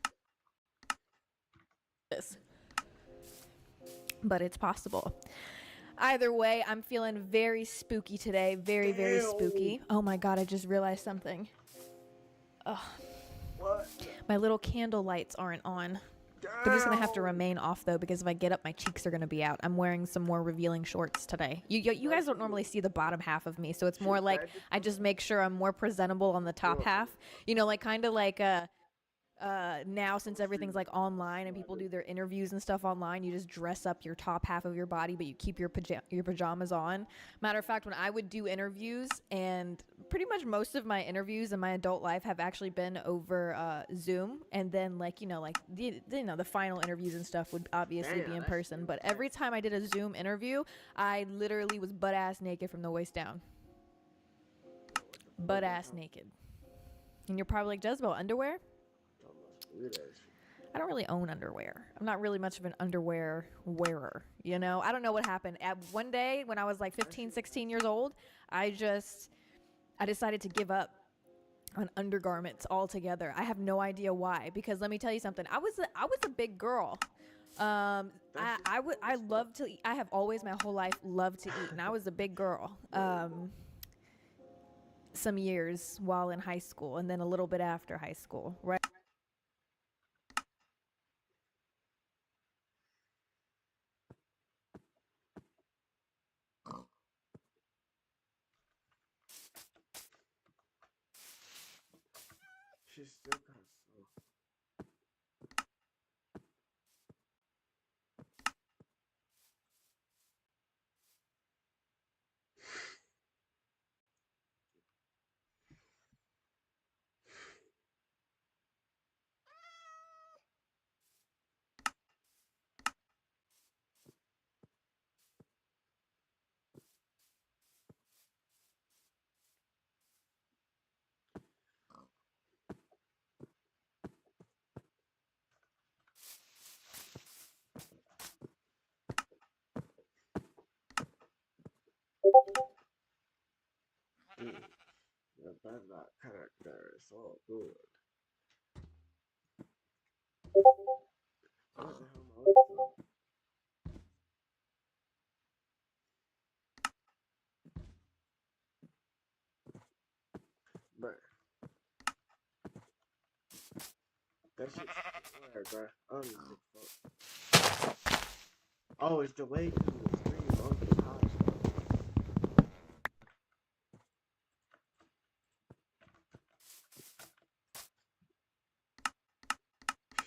But it's possible. Either way, I'm feeling very spooky today. Very, very spooky. Oh my god, I just realized something. Ugh.
What?
My little candle lights aren't on. They're just gonna have to remain off though, because if I get up, my cheeks are gonna be out. I'm wearing some more revealing shorts today. You guys don't normally see the bottom half of me, so it's more like I just make sure I'm more presentable on the top half. You know, like kind of like now since everything's like online and people do their interviews and stuff online, you just dress up your top half of your body, but you keep your pajamas on. Matter of fact, when I would do interviews, and pretty much most of my interviews in my adult life have actually been over Zoom, and then like the final interviews and stuff would obviously be in person. But every time I did a Zoom interview, I literally was butt ass naked from the waist down. Butt ass naked. And you're probably like, Jezebel, underwear? I don't really own underwear. I'm not really much of an underwear wearer, you know? I don't know what happened. One day when I was like 15, 16 years old, I decided to give up on undergarments altogether. I have no idea why, because let me tell you something. I was a big girl. I love to eat. I have always my whole life loved to eat, and I was a big girl. Some years while in high school, and then a little bit after high school, right?
She's still kind of slow. Yeah, that's that character is so good. What the hell am I looking for? Bruh. That shit's weird, bruh. I don't even give a fuck. Oh, it's delayed because of the screen. Oh, it's hot.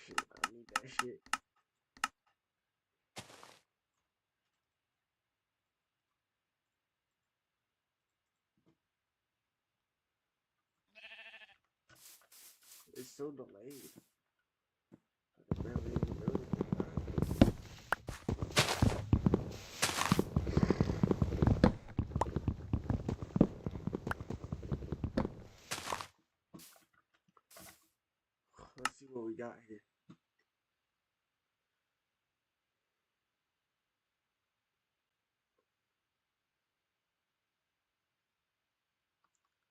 Shit, I need that shit. It's so delayed. I can barely even do anything. Let's see what we got here.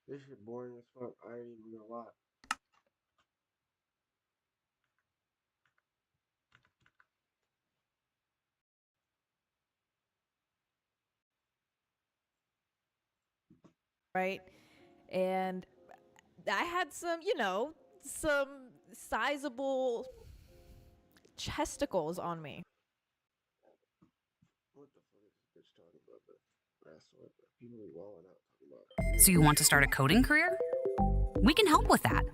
This shit boring as fuck. I ain't even gonna lie.
Right? And I had some, some sizable chesticles on me.
What the fuck is this bitch talking about? That's what people be walling out talking about.
So you want to start a coding career? We can help with that.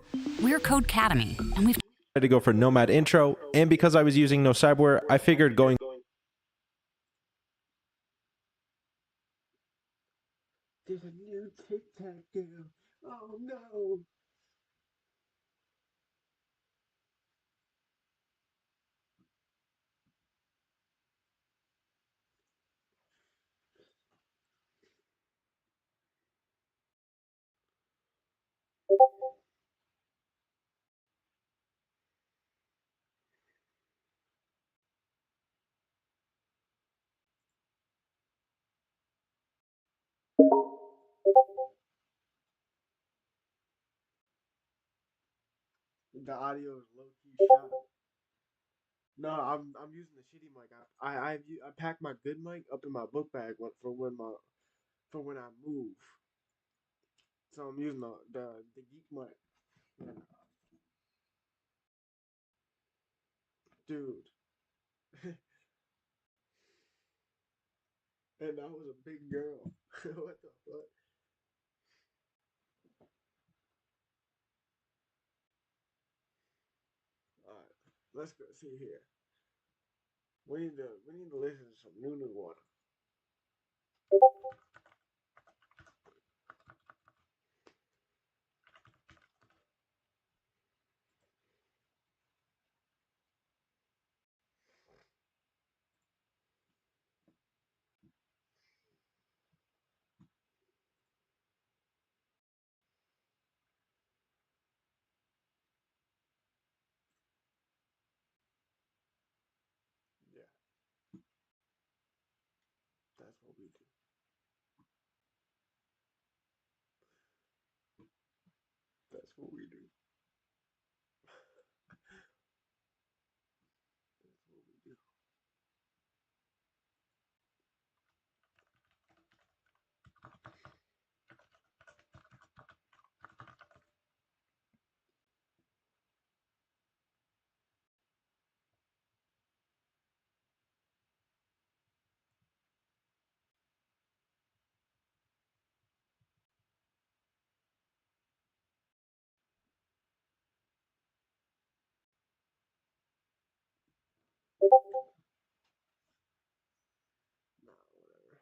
We're Codecademy, and we've
to go for Nomad intro, and because I was using no cyberware, I figured going.
There's a new TikTok girl. Oh no. The audio is low key shot. No, I'm using the shitty mic. I packed my good mic up in my book bag for when I move. So I'm using the Geek mic. Dude. And that was a big girl. What the fuck? Alright, let's go see here. We need to listen to some new one. Yeah. That's what we do. That's what we do. That's what we do. Nah, whatever.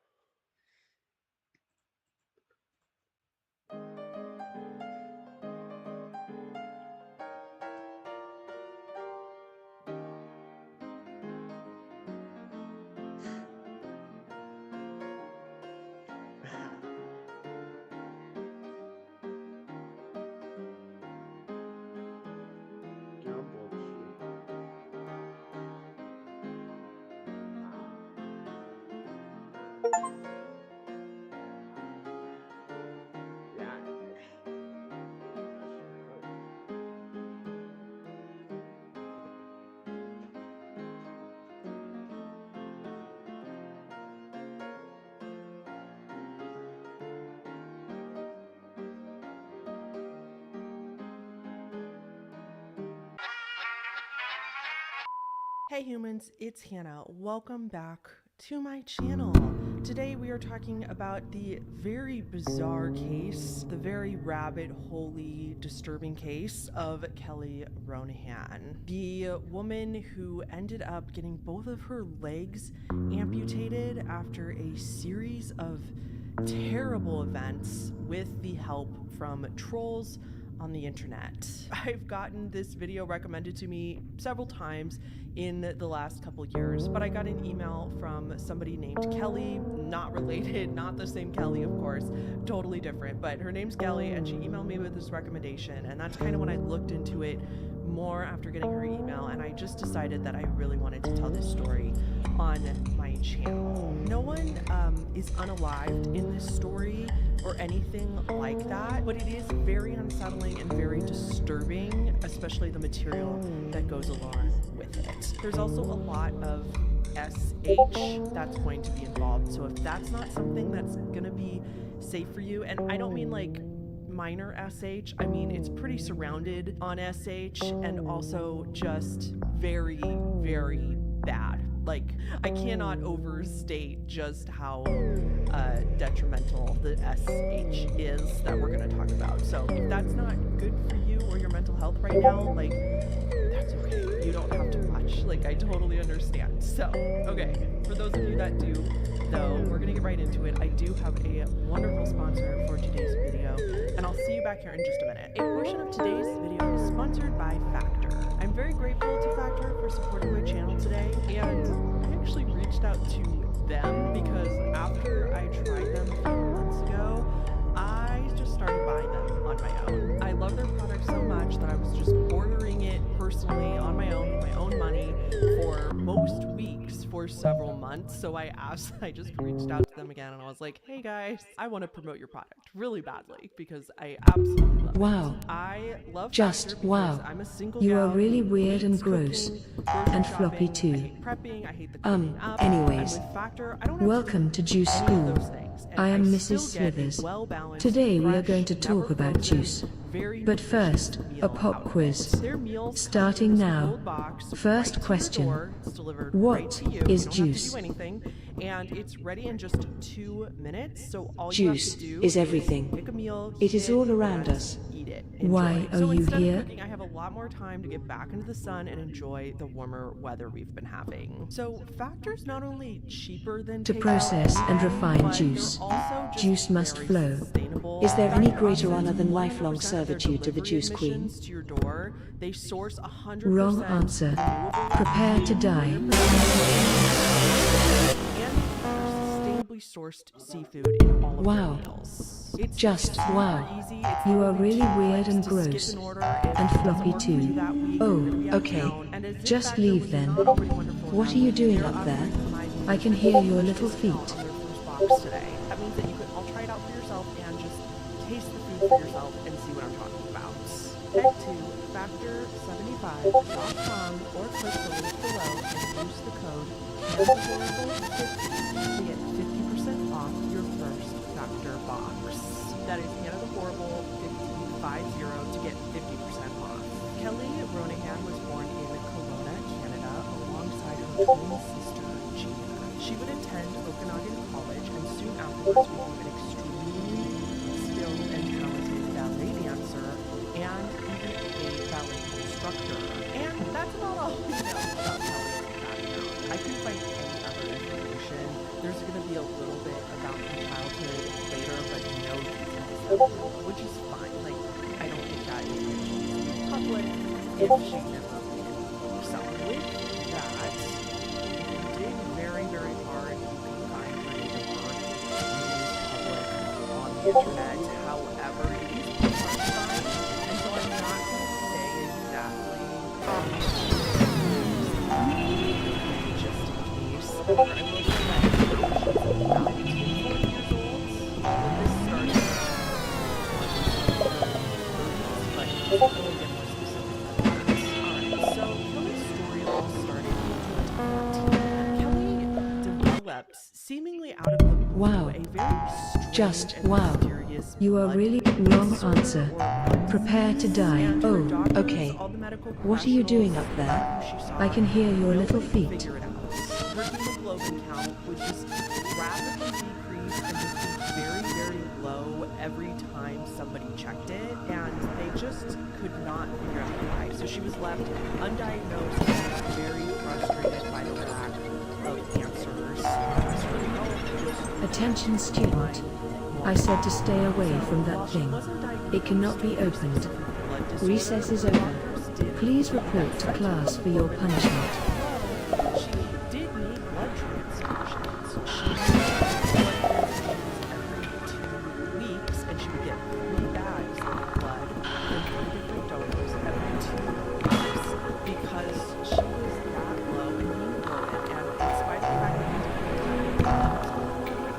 Dude, I'm bored as shit. Yeah.
Hey humans, it's Hannah. Welcome back to my channel. Today we are talking about the very bizarre case, the very rabbit holey disturbing case of Kelly Ronahan, the woman who ended up getting both of her legs amputated after a series of terrible events with the help from trolls on the internet. I've gotten this video recommended to me several times in the last couple years, but I got an email from somebody named Kelly, not related, not the same Kelly, of course, totally different, but her name's Kelly, and she emailed me with this recommendation, and that's kind of when I looked into it more after getting her email, and I just decided that I really wanted to tell this story on my channel. No one is unalived in this story or anything like that, but it is very unsettling and very disturbing, especially the material that goes along with it. There's also a lot of SH that's going to be involved, so if that's not something that's gonna be safe for you, and I don't mean like minor SH, I mean it's pretty surrounded on SH, and also just very, very bad. Like, I cannot overstate just how detrimental the SH is that we're gonna talk about. So if that's not good for you or your mental health right now, like, that's okay. You don't have to watch. Like, I totally understand. So, okay, for those of you that do, though, we're gonna get right into it. I do have a wonderful sponsor for today's video, and I'll see you back here in just a minute. A portion of today's video is sponsored by Factor. I'm very grateful to Factor for supporting my channel today, and I actually reached out to them because after I tried them a few months ago, I just started buying them on my own. I love their product so much that I was just ordering it personally on my own with my own money for most weeks for several months. So I just reached out to them again, and I was like, hey guys, I want to promote your product really badly because I absolutely love
wow.
it. I love
Just
Factor
wow.
because I'm a single
You
gal
are really
who
weird and
hates
gross.
cooking, grocery
And floppy
shopping,
too.
I hate prepping, I hate the cleaning up.
anyways.
And with Factor, I don't have
Welcome to Juice
any of
School.
those things, and
I am
still
Mrs.
get a
Slithers.
well-balanced,
Today we are
fresh,
going to talk
never
about
frozen,
juice.
very
But first,
nutritious
a
meal
pop
out of
quiz.
it. Their meals
Starting
come in this
now.
gold box right
First
to your
question.
door. It's delivered
What
right to you.
is
You don't
juice?
have to do anything, and it's ready in just 2 minutes. So all
Juice
you have to do
is everything.
pick a meal,
It
heat
is all around
and
us.
Eat it.
Why
Enjoy.
are
So
you
instead
here?
of cooking, I have a lot more time to get back into the sun and enjoy the warmer weather we've been having. So Factor's not only cheaper than
To
takeout,
process and refine
but
juice,
they're also just
juice must
very
flow.
sustainable.
Is there any
Factor
greater
offers
honor than lifelong
100% of their
servitude to the
delivery
juice queen?
admissions to your door. They source 100%
Wrong answer.
renewable
Prepare to die.
and sustainably sourced seafood in all of
Wow.
their meals. It's
Just
super
wow.
easy. It's
You
not
are
really
really
too
weird
complex
and
to
gross.
skip an order if
And
it doesn't
floppy
work for you
too.
that week,
Oh,
you're gonna be out of
okay.
town. And as if
Just
Factor
leave
was
then.
not already wonderful
What
enough,
are you doing
they're
up there?
offering providing
I can hear your little feet.
on their first box today. That means that you can all try it out for yourself and just taste the food for yourself and see what I'm talking about. Head to factor75.com or click the link below and use the code CanadaHorrible50 to get 50% off your first Factor box. That is CanadaHorrible50 to get 50% off. Kelly Ronahan was born in Kelowna, Canada, alongside her twin sister, Gina. She would attend Okanagan College and soon afterwards became an extremely skilled and talented ballet dancer and even a ballet instructor. And that's not all we know about Kelly's background. I can find any other information. There's going to be a little bit about her childhood later, but no details, which is fine. Like, I don't think that information needs to be public if she never made it. So with that, dig very, very hard. You can find her date of birth public on the internet. However, it is pretty hard to find, and so I'm not going to say exactly just in case. However, I will say that she's about 18 years old. All of this started but I will get more specific about this. Alright, so Kelly's story all started in 2014. Kelly developed, seemingly out of the blue,
Wow.
a very strange
Just
and
wow.
mysterious
You are
blood
really wrong
disorder
answer.
or
Prepare to die.
and her
Oh,
doctors,
okay.
all the medical
What are you doing up
professionals,
there?
who she saw,
I can hear your little
nobody could
feet.
figure it out. Her hemoglobin count would just rapidly decrease and just be very, very low every time somebody checked it, and they just could not figure out why. So she was left undiagnosed and very frustrated by the lack of answers.
Attention student. I said to stay away from that thing. It cannot be opened. Recess is over. Please report to class for your punishment.
She did need blood transfusions. She needed blood transfusions every 2 weeks, and she would get 3 bags of blood from 3 different donors every 2 weeks because she was that low in hemoglobin. And despite the fact that we didn't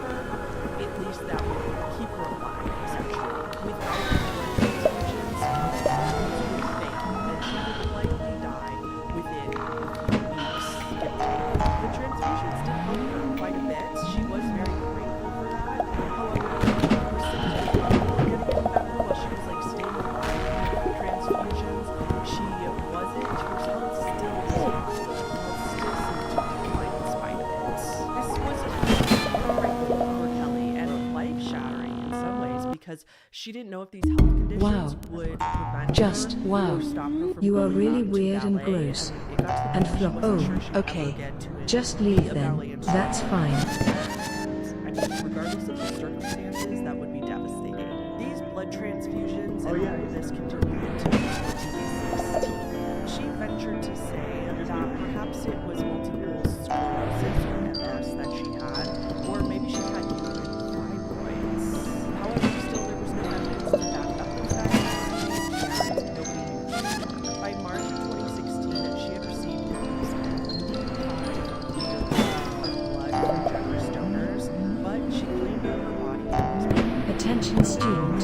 at least that would keep her alive, essentially. Without the blood transfusions, would faint, and she would likely die within a few weeks. The transfusions did help her quite a bit. She was very grateful for that. However, her symptoms were getting better while she was staying alive with the transfusions. She wasn't. Her health still seemed to decline in spite of it. This was heartbreaking for Kelly and life-shattering in some ways because she didn't know if these health conditions
Wow.
would prevent
Just
her
wow.
or stop her from
You are
going
really
back to
weird and
ballet,
gross.
and it got to the
And
point she
flop.
wasn't
Oh,
sure she'd ever
okay.
get to
Just
be
leave
a
then.
ballet instructor.
That's fine.
I mean, regardless of the circumstances, that would be devastating. These blood transfusions and this continued into 2016. She ventured to say that perhaps it was multiple sclerosis or MS that she had, or maybe she had uterine fibroids. However, still there was no evidence to back up those diagnoses, and nobody knew for sure. By March of 2016, she had received at least 5 blood from generous donors, but she claimed that her body was
Attention student.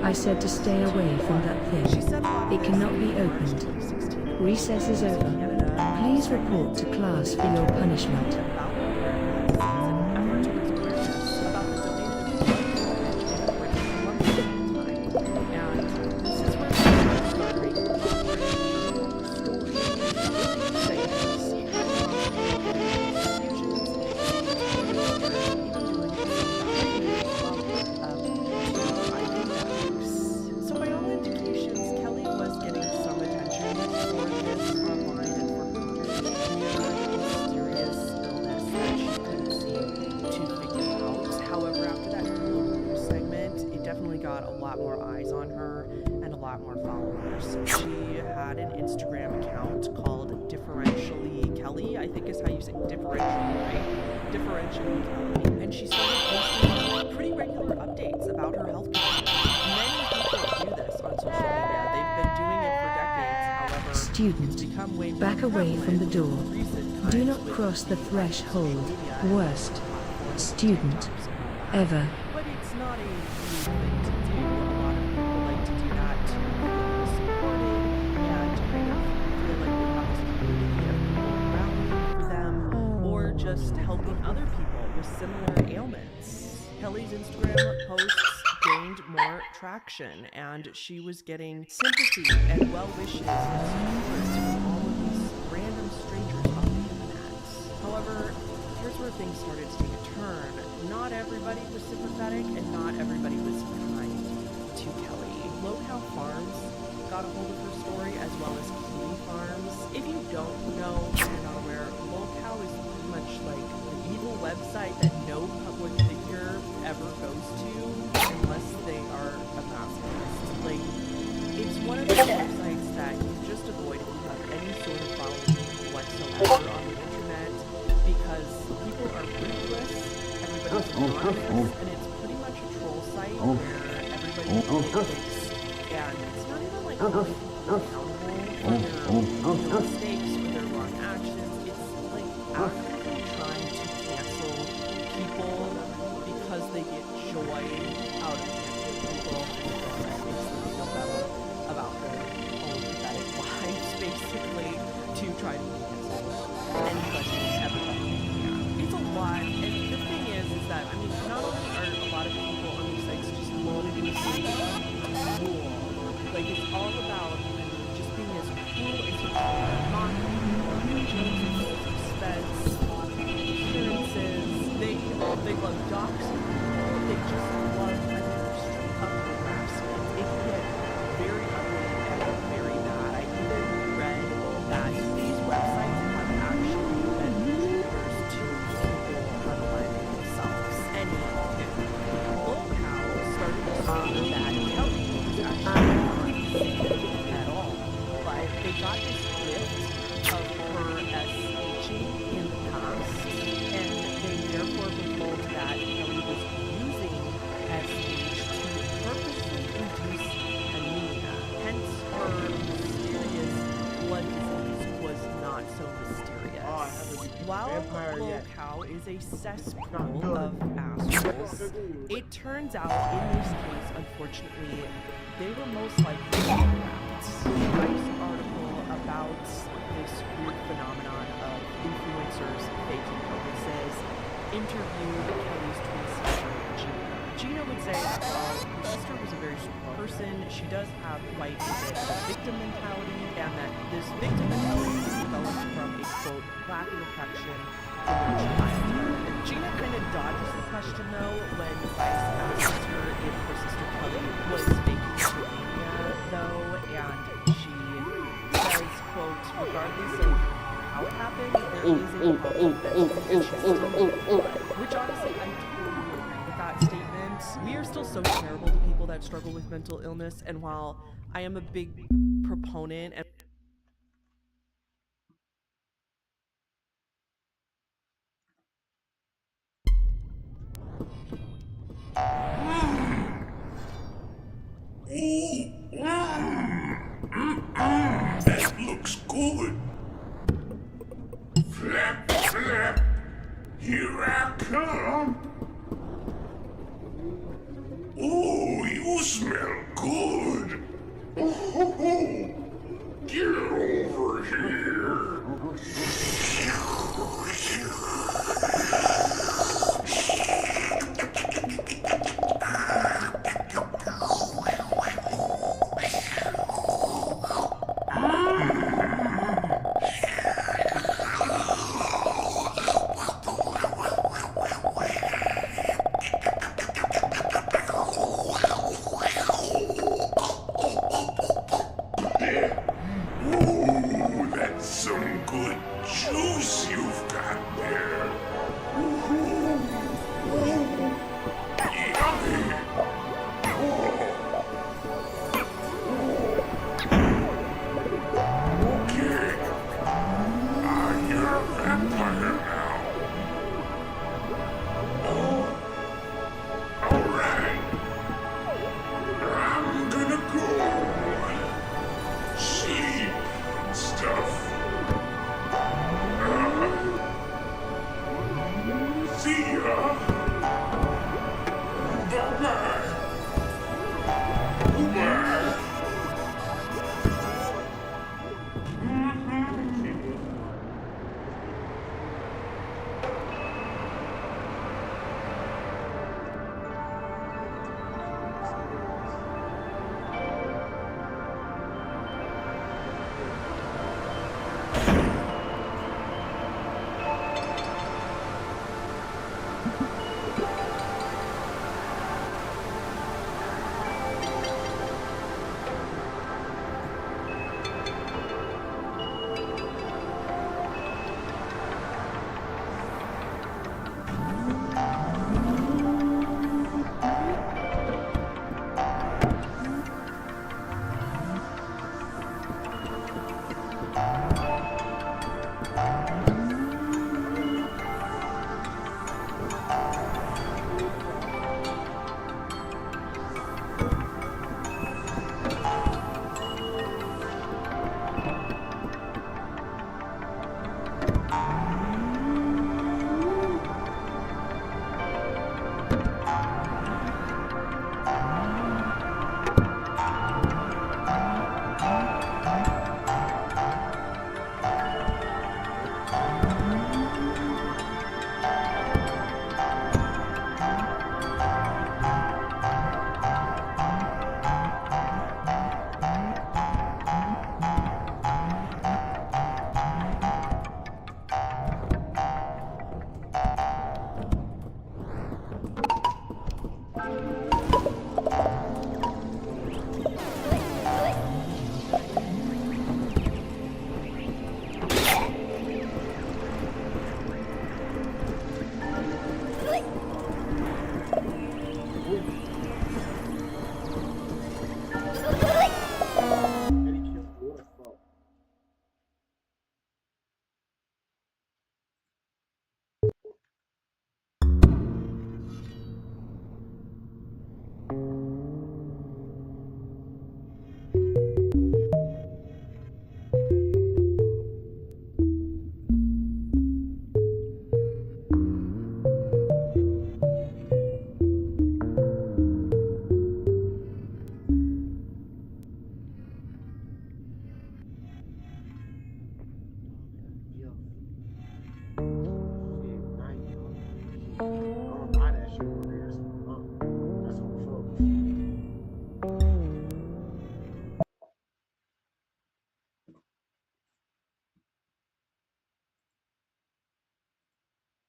I said to stay away from that thing. It cannot be opened. Recess is over. Please report to class for your punishment.
So by all indications, Kelly was getting some attention for this online and for her mysterious illness that she couldn't seem to figure out. However, after that Hulu segment, it definitely got a lot more eyes on her and a lot more followers. She had an Instagram account called Differentially Kelly, I think is how you say differentially, right? Differentially Kelly. And she started posting pretty regular updates about her health condition. Many people do this on social media. They've been doing it for decades. However, it's
Student,
become way more
back away from the
prevalent
door.
in recent times
Do not
with
cross the
social
threshold.
media and
Worst
platforms
student ever.
but it's not a new thing to do. A lot of people like to do that to feel supported and to kind of feel like they have this community of people rallying for them or just helping other people with similar ailments. Kelly's Instagram posts gained more traction and she was getting sympathy and well wishes and support from all of these random strangers on the internet. However, here's where things started to take a turn. Not everybody was sympathetic and not everybody was kind to Kelly. Locale Farms got a hold of her story as well as Kiwi Farms. If you don't know, if you're not aware, Locale is pretty much like an evil website that no public figure ever goes to unless they are a masochist. Like, it's one of those websites that you just avoid if you have any sort of following whatsoever on the internet because people are ruthless, everybody's anonymous, and it's pretty much a troll site where everybody thinks, and it's not even like holding people accountable for their mistakes or their wrong actions. It's like actively trying to cancel people because they get joy out of canceling people and it makes them feel better about their own pathetic lives, basically, to try to cancel anybody and everybody they can. It's a lot, and the thing is that, I mean, not only are a lot of people on these sites just ludicrously cruel, like, it's all about, I mean, just being as cruel as you can, mocking people, jokes at people's expense, appearances, they love doxing people, they just love kind of straight up harassment. It can get very ugly and got this gift of her SHing in the past, and they therefore been told that Kelly was using SH to purposely induce anemia. Hence, her mysterious blood disease was not so mysterious. While the locale is a cesspool of assholes, it turns out in this case, unfortunately, they were most likely rats. Nice article about this weird phenomenon of influencers faking illnesses interviewed Kelly's twin sister, Gina. Gina would say that while her sister was a very sweet person, she does have quite a bit of a victim mentality, and that this victim mentality developed from a, quote, lack of affection in her childhood. And Gina kind of dodges the question, though, when Vice asks her if her sister Kelly was faking anemia, though, and she says, quote, regardless of how it happened, there is a possibility that she's still blood. Which honestly, I totally agree with that statement. We are still so terrible to people that struggle with mental illness, and while I am a big proponent and
that looks good. Flap, flap, here I come. Oh, you smell good. Oh, get over here.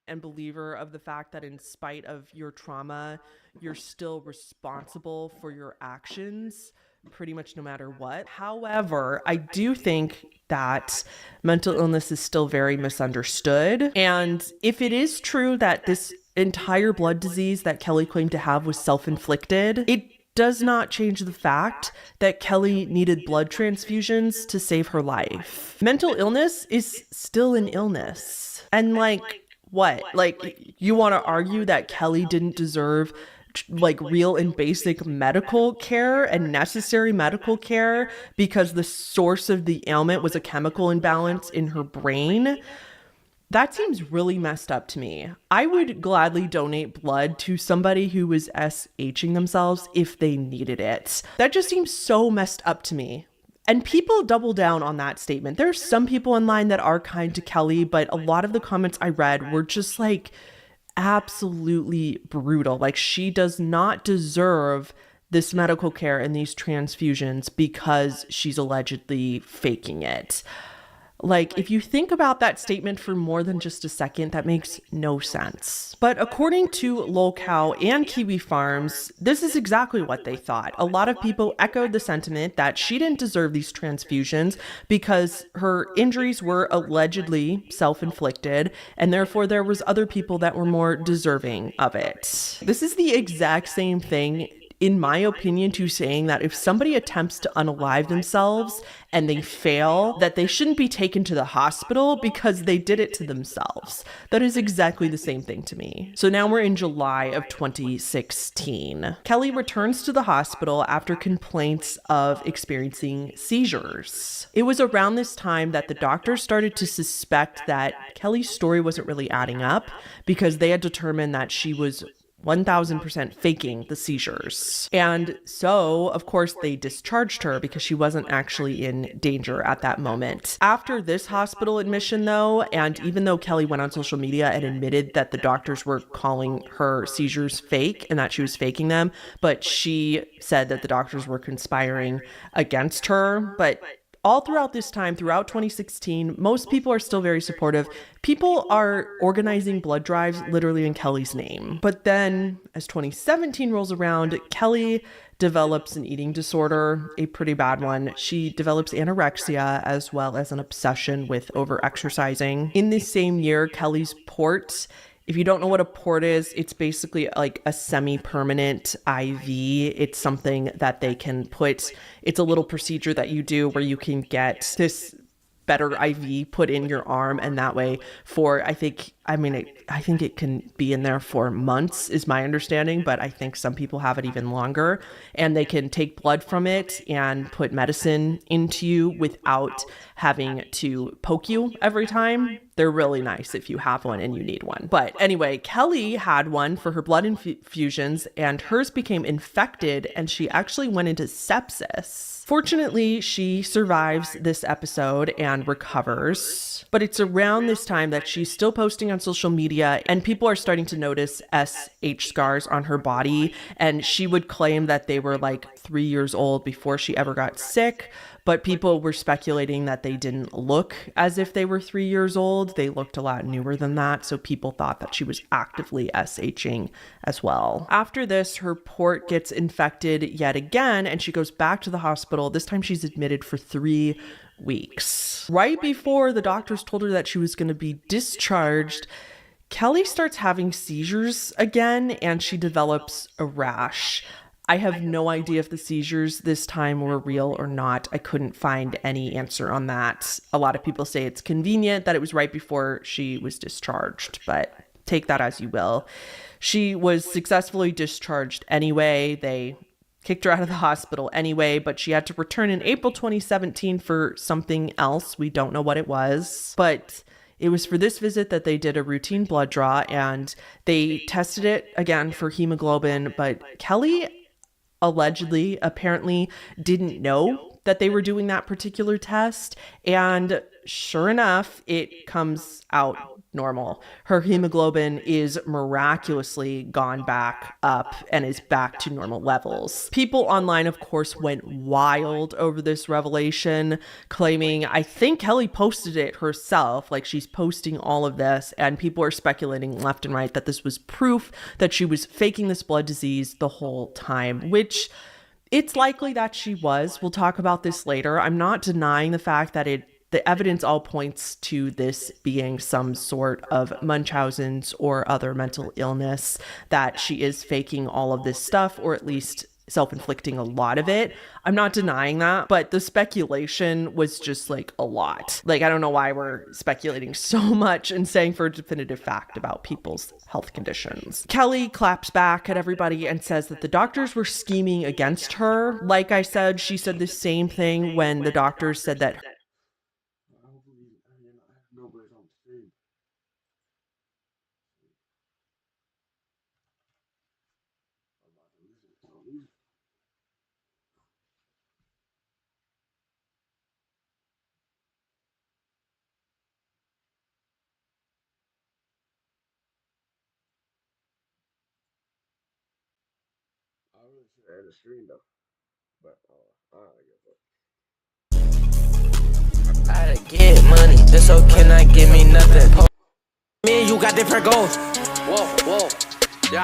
and believer of the fact that in spite of your trauma, you're still responsible for your actions, pretty much no matter what. However, I do think that mental illness is still very misunderstood. And if it is true that this entire blood disease that Kelly claimed to have was self-inflicted, it does not change the fact that Kelly needed blood transfusions to save her life. Mental illness is still an illness. And like, what? Like, you want to argue that Kelly didn't deserve like real and basic medical care and necessary medical care because the source of the ailment was a chemical imbalance in her brain? That seems really messed up to me. I would gladly donate blood to somebody who was SHing themselves if they needed it. That just seems so messed up to me. And people double down on that statement. There's some people online that are kind to Kelly, but a lot of the comments I read were just like absolutely brutal. Like, she does not deserve this medical care and these transfusions because she's allegedly faking it. Like, if you think about that statement for more than just a second, that makes no sense. But according to Lolcow and Kiwi Farms, this is exactly what they thought. A lot of people echoed the sentiment that she didn't deserve these transfusions because her injuries were allegedly self-inflicted, and therefore there was other people that were more deserving of it. This is the exact same thing, in my opinion, to saying that if somebody attempts to unalive themselves and they fail, that they shouldn't be taken to the hospital because they did it to themselves. That is exactly the same thing to me. So now we're in July of 2016. Kelly returns to the hospital after complaints of experiencing seizures. It was around this time that the doctors started to suspect that Kelly's story wasn't really adding up because they had determined that she was 1000% faking the seizures. And so, of course, they discharged her because she wasn't actually in danger at that moment. After this hospital admission, though, and even though Kelly went on social media and admitted that the doctors were calling her seizures fake and that she was faking them, but she said that the doctors were conspiring against her. But all throughout this time, throughout 2016, most people are still very supportive. People are organizing blood drives literally in Kelly's name. But then as 2017 rolls around, Kelly develops an eating disorder, a pretty bad one. She develops anorexia as well as an obsession with over-exercising. In this same year, Kelly's port, if you don't know what a port is, it's basically like a semi-permanent IV. It's something that they can put, it's a little procedure that you do where you can get this better IV put in your arm, and that way for, I think it can be in there for months is my understanding, but I think some people have it even longer, and they can take blood from it and put medicine into you without having to poke you every time. They're really nice if you have one and you need one. But anyway, Kelly had one for her blood infusions and hers became infected and she actually went into sepsis. Fortunately, she survives this episode and recovers, but it's around this time that she's still posting on social media and people are starting to notice SH scars on her body, and she would claim that they were like 3 years old before she ever got sick, but people were speculating that they didn't look as if they were 3 years old. They looked a lot newer than that, so people thought that she was actively SHing as well. After this, her port gets infected yet again, and she goes back to the hospital. This time she's admitted for 3 weeks. Right before the doctors told her that she was going to be discharged, Kelly starts having seizures again, and she develops a rash. I have no idea if the seizures this time were real or not. I couldn't find any answer on that. A lot of people say it's convenient that it was right before she was discharged, but take that as you will. She was successfully discharged anyway. They kicked her out of the hospital anyway, but she had to return in April 2017 for something else. We don't know what it was, but it was for this visit that they did a routine blood draw and they tested it again for hemoglobin, but Kelly apparently didn't know that they were doing that particular test, and sure enough, it comes out normal. Her hemoglobin is miraculously gone back up and is back to normal levels. People online, of course, went wild over this revelation, claiming, I think Kelly posted it herself, like she's posting all of this, and people are speculating left and right that this was proof that she was faking this blood disease the whole time, which it's likely that she was. We'll talk about this later. I'm not denying the fact that the evidence all points to this being some sort of Munchausen's or other mental illness, that she is faking all of this stuff, or at least self-inflicting a lot of it. I'm not denying that, but the speculation was just like a lot. Like, I don't know why we're speculating so much and saying for a definitive fact about people's health conditions. Kelly claps back at everybody and says that the doctors were scheming against her. Like I said, she said the same thing when the doctors said that
the stream though, but
I get money, just so can I give me nothing? Me, you got different goals. Whoa, yeah.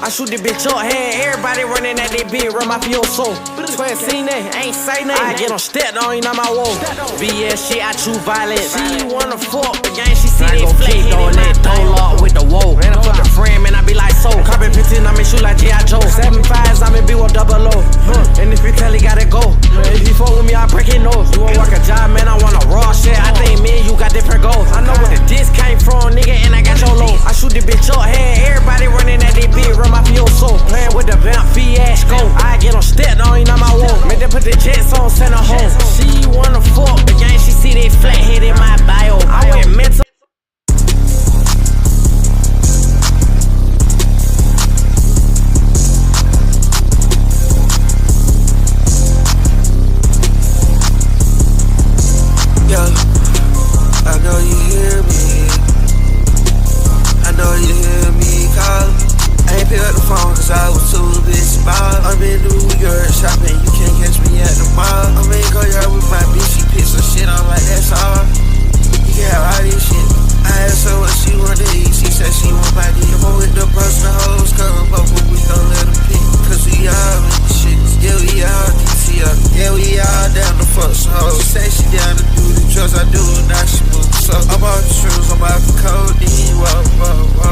I shoot the bitch up, hey, everybody running at that bitch, run my fuel soul. Twin seen that, ain't say nothing. I get on step, on you, not my wall. BS shit, I choose violence. She wanna fuck, but gang, she see that flat hit on that door lock with the woe. Man, I fuck a friend, man, I be like so. Carbon 15, I make shoot like G.I. Joe. 7 5s, I make B with double O. And if you tell he gotta go, if you fuck with me, I break his nose. You wanna work a job, man, I wanna raw shit. I think me and you got different goals. I know where the disc came from, nigga, and I got your low. I shoot the bitch up, hey, everybody running at that bitch, run my fuel soul. Playing with the vamp fiasco. I get on step, on you, not my wall. Make them put the jets on, send her home. She wanna fuck, but gang, she see that flat hit in my bio. I went mental.
Yeah, I know you hear me. I know you hear me calling. I ain't pick up the phone cause I was too busy ball. I'm in New York shopping, you can't catch me at the mall. I'm in Go-Yard with my bitch, she picked some shit on like that's all. You can have all this shit. I asked her what she wanted to eat, she said she want my dick. I'm with the personal hoes, come up, but we gon' let them pick. Cause we all in the shit, yeah we all DTR. Yeah we all down to fuck some hoes. She say she down to do the drugs, I do it, now she move. So I'm off the shrooms, I'm off the codeine, whoa.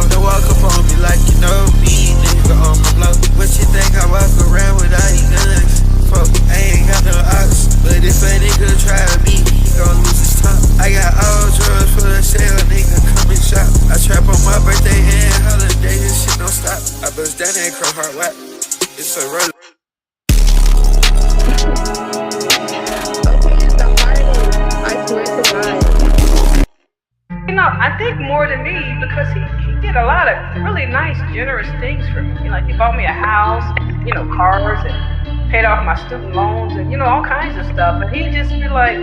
Don't walk up on me like you know me, nigga on my blow. What you think I walk around with all these guns? Fuck, I ain't got no ox, but if a nigga try me, he gon' lose his top. I got all drugs for the sale, nigga come and shop. I trap on my birthday and holiday, this shit don't stop. I bust down that crow hard whack, it's a roll.
I swear to God. You know, I think more than me because he did a lot of really nice, generous things for me. Like he bought me a house, you know, cars, and paid off my student loans, and you know, all kinds of stuff. And he'd just be like,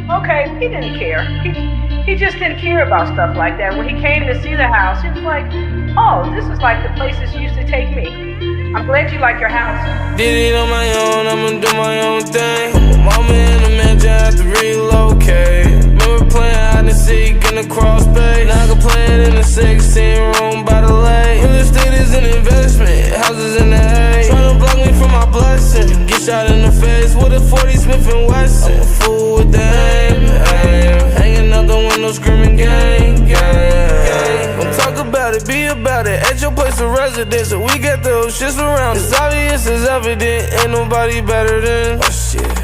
okay, he didn't care. He just didn't care about stuff like that. When he came to see the house, he was like, oh, this is like the places you used to take me. I'm glad you like your house.
Did it on my own, I'ma do my own thing. Mama in the mansion, have to relocate. Remember playing hide and seek in the cross bay. Now I can play it in the 16-room by the lake. Real estate is an investment, houses in the hay. Tryna block me from my blessing. Get shot in the face with a 40 Smith & Wesson. I'm a fool with the aim. Hanging out the window screaming gang. Don't talk about it, be about it. At your place of residence, we got those shits around. It's obvious, it's evident. Ain't nobody better than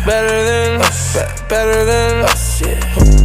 better than better than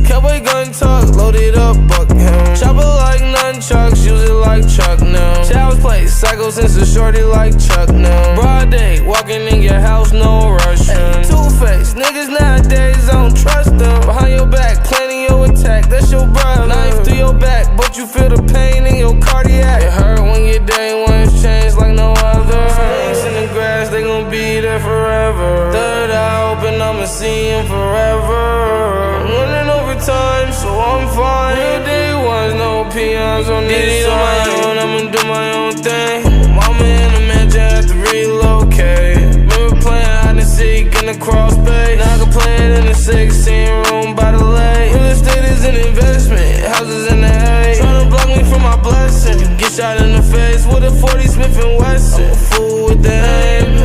Cowboy gun talk, loaded up, buck him. Chopper like nunchucks, use it like Chuck now. Child's play, psycho since a shorty like Chuck now. Broad day, walking in your house, no rushing. Two-faced, niggas nowadays, I don't trust them. Behind your back, planning your attack, that's your brother. Knife through your back, but you feel the pain in your cardiac. It hurt when your day one's changed like no other. Snakes in the grass, they gon' be there forever. Third eye open up. I'ma see him forever. I'm running overtime, so I'm fine. Real day ones, no peons on this side. I'ma do my own thing. Mama in the mansion, have to relocate. Remember playing hide and seek in the cross bay. Now I can play it in the 16 room by the lake. Real estate is an investment, houses in the hay. Tryna block me from my blessing. Get shot in the face with a 40 Smith & Wesson. I'm a fool with the aim.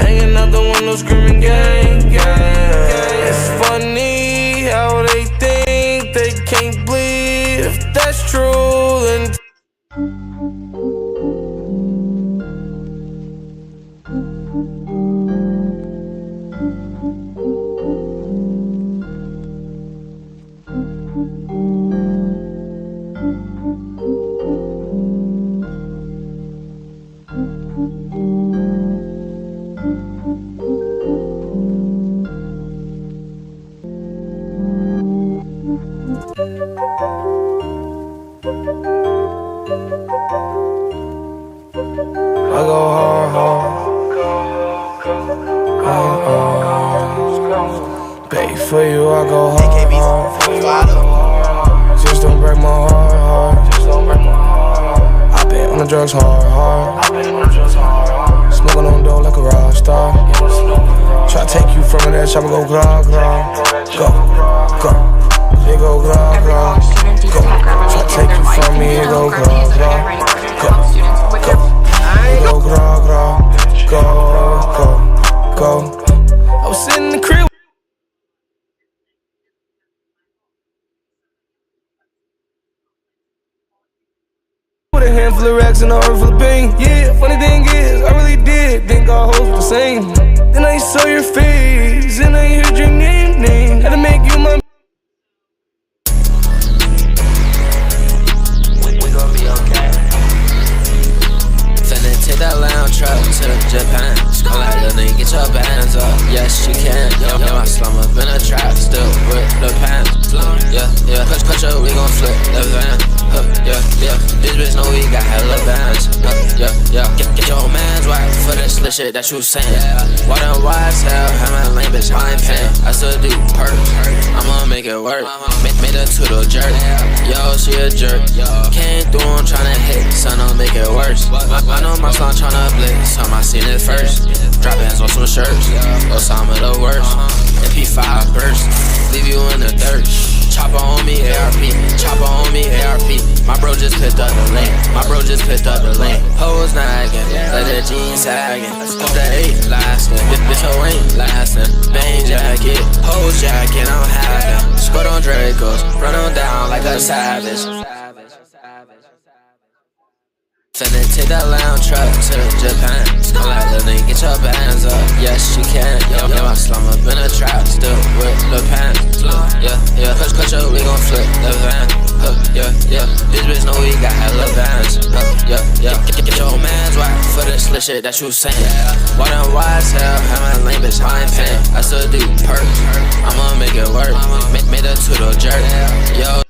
Hanging out the window screaming gang, gang. It's funny how they think they can't bleed. If that's true, then I go hard, hard. Pay for you, I go hard, hard. Just don't break my heart, hard. I been on the drugs hard, hard. Smoking on dough like a rock star. Try to take you from that shop and go grah, grah. Go, go. They go grah, grah. Go. Try to take you from me and go grah, grah. Go, go. Go, grah, grah. Go, go, go. I was sitting in the crib with a handful of racks and a heart full of pain. Yeah, funny thing is, I really did think our hoes were the same. Then I saw your face, and I heard your name. Had to make you my. We gon' be okay. Finna take that lounge truck to Japan. Skull like the nigga, get your bands up. Yes, you can. Yo, I slum up in a trap, still with the pants. Yeah, yeah. Push up, we gon' flip the van. Yeah, yeah. This bitch know we got hella bands. Yeah, yeah. Get your man's wife for that slit shit that you saying. Why them wise hell, have my lame bitch, I ain't paying. I still do perks, I'ma make it work. Made a toodle jerk. Yo, she a jerk. Came through, I'm tryna hit, son, I'll make it worse. I know my son tryna blitz, I seen it first. Drop hands on some shirts, Osama the worst. MP5 burst, leave you in the dirt. Chopper on me, ARP, chopper on me, ARP. My bro just picked up the lane, my bro just picked up the lane. Hoes nagging, let the jeans sagging. Hope that ain't lasting, bitch, hoe ain't lasting. Bang jacket, hoes jacket, I'm having. Squirt on Dracos, run them down like a savage. Finna take that lounge truck to Japan. Skull like the nigga, get your bands up. Yes, you can. Yo, I slum up in a trap, still with the pants. Yeah, yeah. Push up, we gon' flip the van. Yeah, yeah. This bitch know we got hella bands. Yeah, yeah. Get your man's wife for the slit shit that you saying. Why them wise hell, have my lame bitch, I ain't paying. I still do perks, I'ma make it work. Made a toodle jerk. Yo.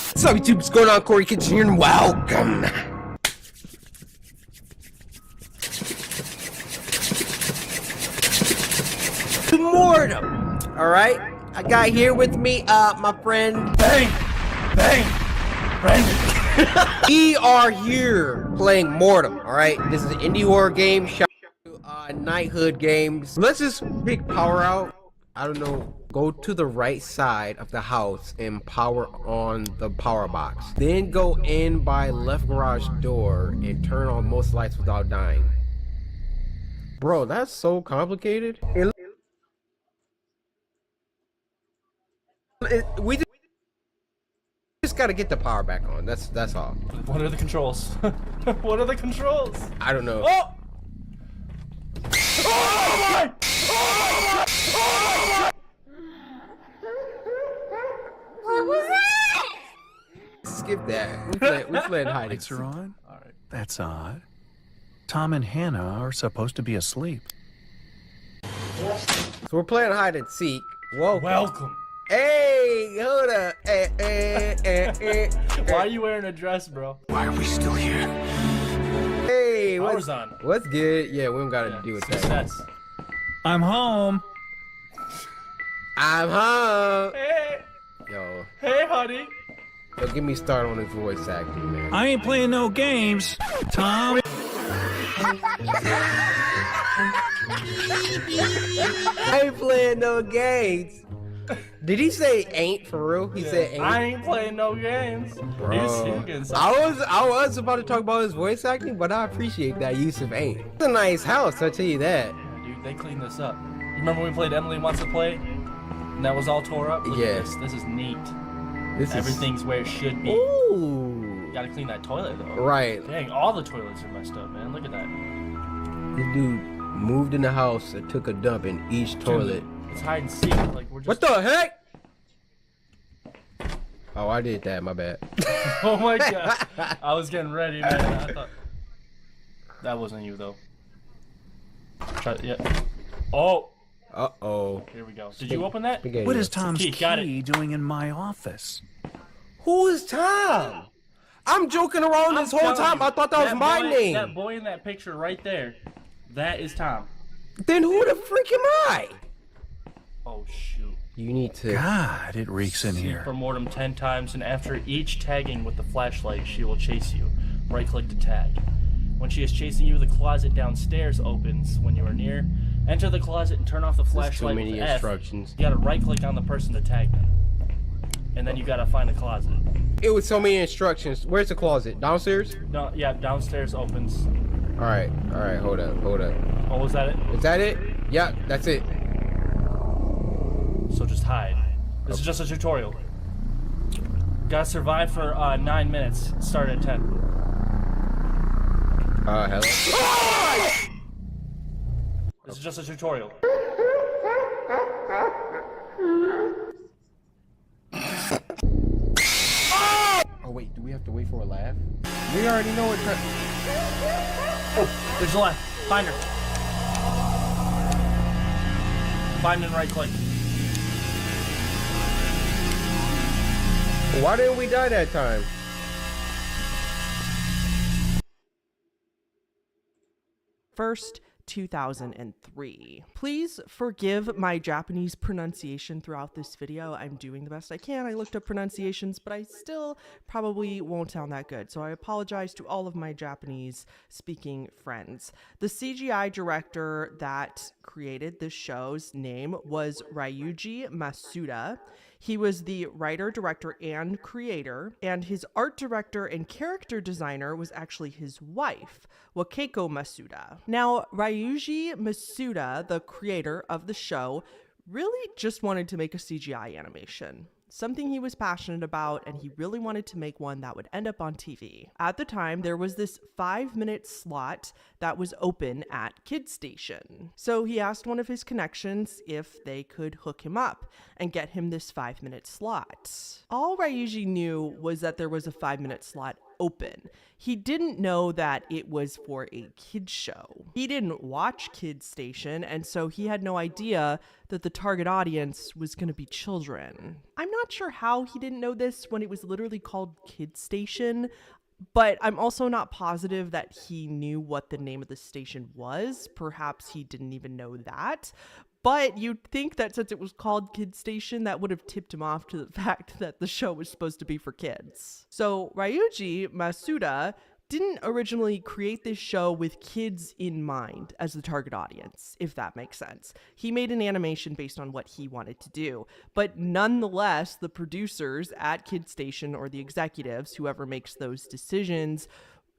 What's up, YouTube? What's going on? Corey Kitchen here, and welcome to Mortem. All right, I got here with me, my friend Bang, Brandon. We are here playing Mortem. All right, this is an indie horror game. Shout out to Knighthood Games. Let's just pick power out. I don't know. Go to the right side of the house and power on the power box. Then go in by left garage door and turn on most lights without dying. Bro, that's so complicated. We just gotta get the power back on. That's all.
What are the controls? What are the controls?
I don't know.
Oh! Oh my! Oh my! Oh my!
What was that?
Skip that. We played hide and
Lights
seek.
are on? All right. That's odd. Tom and Hannah are supposed to be asleep.
So we're playing hide and seek. Welcome. Hey, hold up.
Why are you wearing a dress, bro?
Why are we still here?
Hey,
Power's on.
What's good? Yeah, we don't gotta deal with that.
Success.
I'm home.
I'm home.
Hey.
Yo.
Hey, honey.
Yo, get me started on his voice acting, man.
I ain't playing no games, Tom.
I ain't playing no games. Did he say ain't for real? He said ain't.
I ain't playing no games.
Bro, I was about to talk about his voice acting, but I appreciate that use of ain't. It's a nice house, I'll tell you that.
Dude, they cleaned this up. You remember when we played Emily Wants to Play? And that was all tore up? Look at this is neat. Everything's where it should be.
Ooh.
You gotta clean that toilet though.
Right.
Dang, all the toilets are messed up, man. Look at that.
This dude moved in the house and took a dump in each toilet.
It's hide and seek. Like we're just.
What the heck? Oh, I did that. My bad.
Oh my god. I was getting ready, man. I thought that wasn't you though. Yeah. Oh.
Uh-oh.
Here we go. Did you open that?
What is Tom's
Geek, got
key doing in my office?
Who is Tom? I'm joking around this whole time. I thought that was my name.
That boy in that picture right there, that is Tom.
Then who the freak am I?
Oh shoot.
You need to.
God, it reeks in here.
For mortem 10 times, and after each tagging with the flashlight, she will chase you. Right-click to tag. When she is chasing you, the closet downstairs opens when you are near. Enter the closet and turn off the flashlight.
Too many
with F.
instructions.
You gotta right-click on the person to tag them, and then you gotta find a closet.
It was so many instructions. Where's the closet? Downstairs?
No, yeah, downstairs opens.
All right, hold up.
Oh, was that it?
Is that it? Yeah, that's it.
So just hide. This is just a tutorial. Gotta survive for 9 minutes. Start at 10.
Hello?
This is just a tutorial.
Oh wait, do we have to wait for a laugh? We already know what.
Oh, there's a laugh. Find her. Find and right click.
Why didn't we die that time?
First, 2003. Please forgive my Japanese pronunciation throughout this video. I'm doing the best I can. I looked up pronunciations, but I still probably won't sound that good. So I apologize to all of my Japanese speaking friends. The CGI director that created this show's name was Ryuji Masuda. He was the writer, director, and creator, and his art director and character designer was actually his wife, Wakeko Masuda. Now, Ryuji Masuda, the creator of the show, really just wanted to make a CGI animation. Something he was passionate about, and he really wanted to make one that would end up on TV. At the time, there was this 5-minute slot that was open at Kid Station. So he asked one of his connections if they could hook him up and get him this 5-minute slot. All Ryuji knew was that there was a 5-minute slot open. He didn't know that it was for a kid show. He didn't watch Kid Station, and so he had no idea that the target audience was going to be children. I'm not sure how he didn't know this when it was literally called Kid Station, but I'm also not positive that he knew what the name of the station was. Perhaps he didn't even know that. But you'd think that since it was called Kid Station, that would have tipped him off to the fact that the show was supposed to be for kids. So Ryuji Masuda didn't originally create this show with kids in mind as the target audience, if that makes sense. He made an animation based on what he wanted to do. But nonetheless, the producers at Kid Station, or the executives, whoever makes those decisions,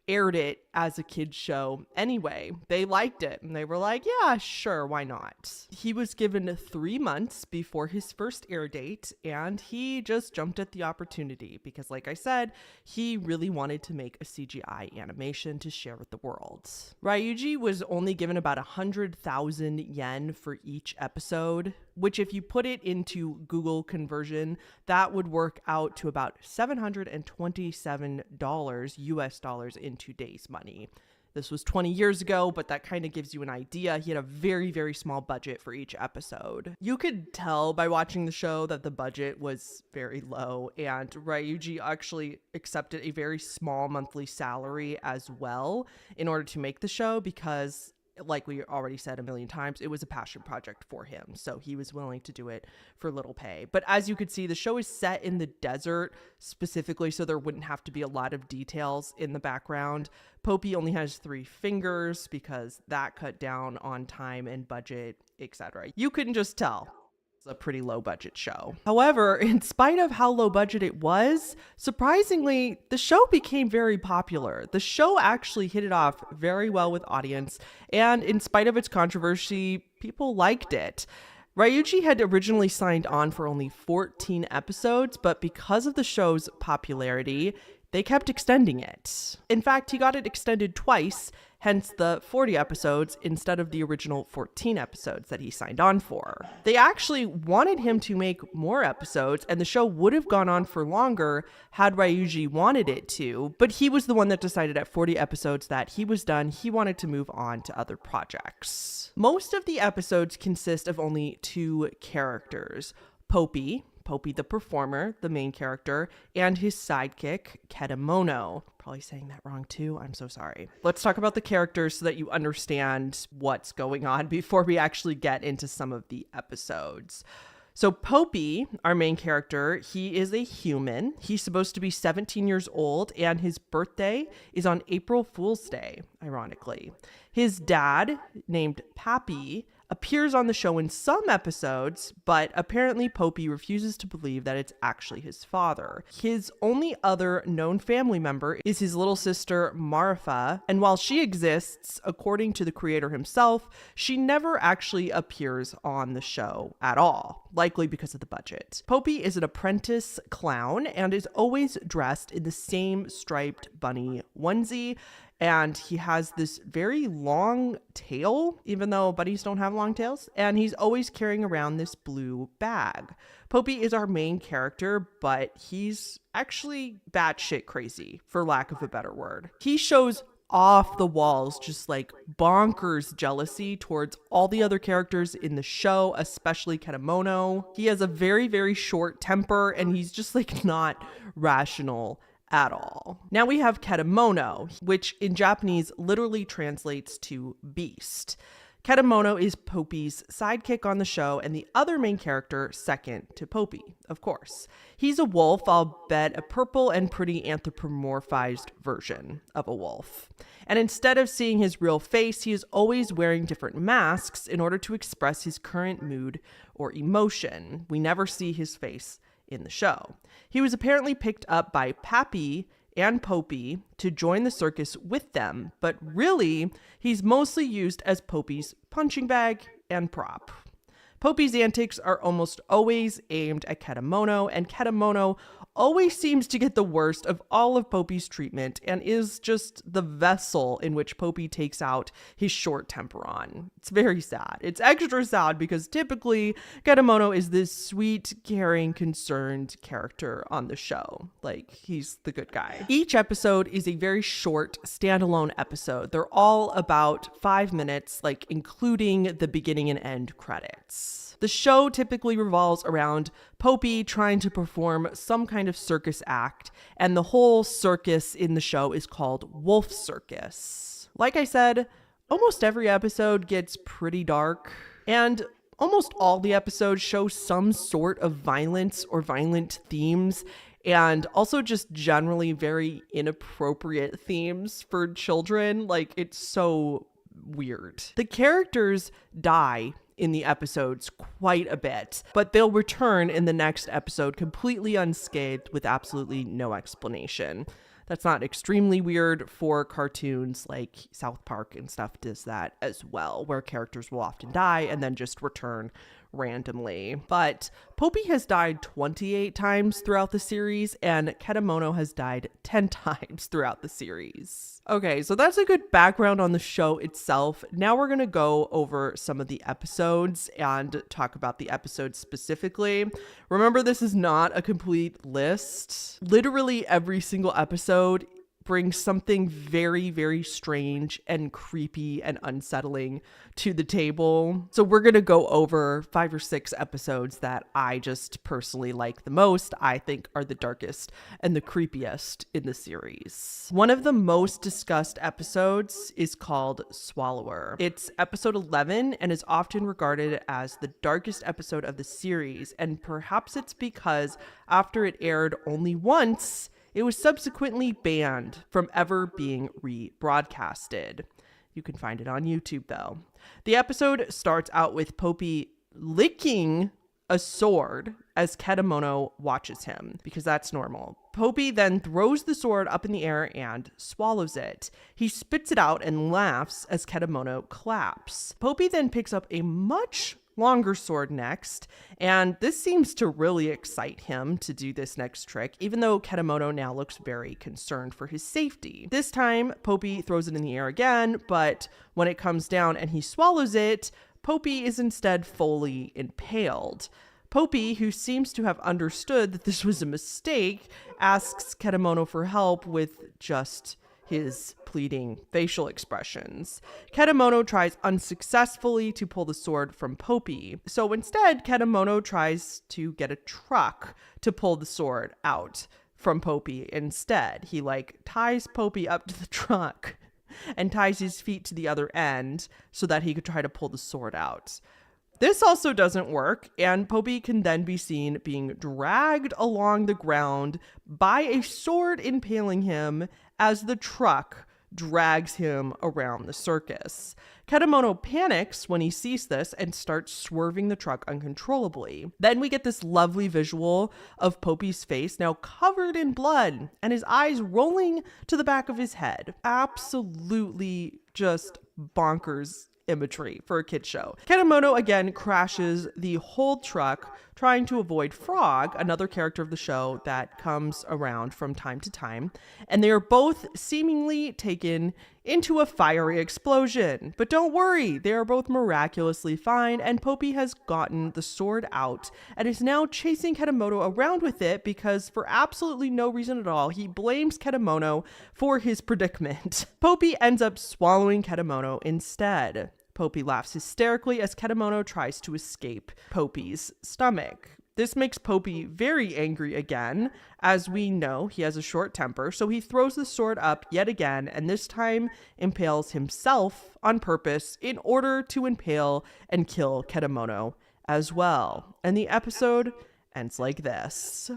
aired it as a kid's show anyway. They liked it and they were like, yeah, sure, why not? He was given 3 months before his first air date and he just jumped at the opportunity because, like I said, he really wanted to make a CGI animation to share with the world. Ryuji was only given about 100,000 yen for each episode, which if you put it into Google conversion, that would work out to about $727 US dollars in today's money. This was 20 years ago, but that kind of gives you an idea. He had a very, very small budget for each episode. You could tell by watching the show that the budget was very low, and Ryuji actually accepted a very small monthly salary as well in order to make the show because, like we already said a million times, it was a passion project for him. So he was willing to do it for little pay. But as you could see, the show is set in the desert specifically, so there wouldn't have to be a lot of details in the background. Popey only has 3 fingers because that cut down on time and budget, etc. You couldn't just tell. A pretty low budget show. However, in spite of how low budget it was, surprisingly, the show became very popular. The show actually hit it off very well with audience, and in spite of its controversy, people liked it. Ryuji had originally signed on for only 14 episodes, but because of the show's popularity, they kept extending it. In fact, he got it extended twice, hence the 40 episodes instead of the original 14 episodes that he signed on for. They actually wanted him to make more episodes, and the show would have gone on for longer had Ryuji wanted it to, but he was the one that decided at 40 episodes that he was done. He wanted to move on to other projects. Most of the episodes consist of only 2 characters, Popey the performer, the main character, and his sidekick, Kedamono. Probably saying that wrong too. I'm so sorry. Let's talk about the characters so that you understand what's going on before we actually get into some of the episodes. So Popey, our main character, he is a human. He's supposed to be 17 years old, and his birthday is on April Fool's Day, ironically. His dad, named Pappy, appears on the show in some episodes, but apparently Popey refuses to believe that it's actually his father. His only other known family member is his little sister, Marfa, and while she exists, according to the creator himself, she never actually appears on the show at all, likely because of the budget. Popey is an apprentice clown and is always dressed in the same striped bunny onesie, and he has this very long tail, even though bunnies don't have long tails, and he's always carrying around this blue bag. Popey is our main character, but he's actually batshit crazy, for lack of a better word. He shows off the walls, just like bonkers jealousy towards all the other characters in the show, especially Kedamono. He has a very, very short temper, and he's just like not rational at all. Now we have Kedamono, which in Japanese literally translates to beast. Kedamono is Popey's sidekick on the show and the other main character second to Popey, of course. He's a wolf, I'll bet a purple and pretty anthropomorphized version of a wolf. And instead of seeing his real face, he is always wearing different masks in order to express his current mood or emotion. We never see his face in the show. He was apparently picked up by Pappy and Popey to join the circus with them, but really, he's mostly used as Popey's punching bag and prop. Popey's antics are almost always aimed at Kedamono, and Kedamono always seems to get the worst of all of Popey's treatment and is just the vessel in which Popey takes out his short temper on. It's very sad. It's extra sad because typically Kedamono is this sweet, caring, concerned character on the show. Like, he's the good guy. Each episode is a very short, standalone episode. They're all about 5 minutes, like including the beginning and end credits. The show typically revolves around Popey trying to perform some kind of circus act, and the whole circus in the show is called Wolf Circus. Like I said, almost every episode gets pretty dark, and almost all the episodes show some sort of violence or violent themes, and also just generally very inappropriate themes for children. Like, it's so weird. The characters die in the episodes quite a bit, but they'll return in the next episode completely unscathed with absolutely no explanation. That's not extremely weird for cartoons like South Park and stuff does that as well, where characters will often die and then just return randomly. But Popey has died 28 times throughout the series, and Kedamono has died 10 times throughout the series. Okay, so that's a good background on the show itself. Now we're going to go over some of the episodes and talk about the episodes specifically. Remember, this is not a complete list. Literally every single episode brings something very, very strange and creepy and unsettling to the table. So we're going to go over 5 or 6 episodes that I just personally like the most, I think are the darkest and the creepiest in the series. One of the most discussed episodes is called Swallower. It's episode 11 and is often regarded as the darkest episode of the series, and perhaps it's because after it aired only once, it was subsequently banned from ever being rebroadcasted. You can find it on YouTube though. The episode starts out with Popey licking a sword as Kedamono watches him, because that's normal. Popey then throws the sword up in the air and swallows it. He spits it out and laughs as Kedamono claps. Popey then picks up a much longer sword next, and this seems to really excite him to do this next trick, even though Kedamono now looks very concerned for his safety. This time, Popey throws it in the air again, but when it comes down and he swallows it, Popey is instead fully impaled. Popey, who seems to have understood that this was a mistake, asks Kedamono for help with just his pleading facial expressions. Kedamono tries unsuccessfully to pull the sword from Popey. So instead, Kedamono tries to get a truck to pull the sword out from Popey instead. He ties Popey up to the truck and ties his feet to the other end so that he could try to pull the sword out. This also doesn't work, and Popey can then be seen being dragged along the ground by a sword impaling him as the truck drags him around the circus. Kedamono panics when he sees this and starts swerving the truck uncontrollably. Then we get this lovely visual of Popey's face now covered in blood and his eyes rolling to the back of his head. Absolutely just bonkers imagery for a kid's show. Kedamono again crashes the whole truck, trying to avoid Frog, another character of the show that comes around from time to time, and they are both seemingly taken into a fiery explosion. But don't worry, they are both miraculously fine, and Popey has gotten the sword out and is now chasing Kedamono around with it because for absolutely no reason at all, he blames Kedamono for his predicament. Popey ends up swallowing Kedamono instead. Popey laughs hysterically as Kedamono tries to escape Popey's stomach. This makes Popey very angry again. As we know, he has a short temper, so he throws the sword up yet again, and this time impales himself on purpose in order to impale and kill Kedamono as well. And the episode ends like this.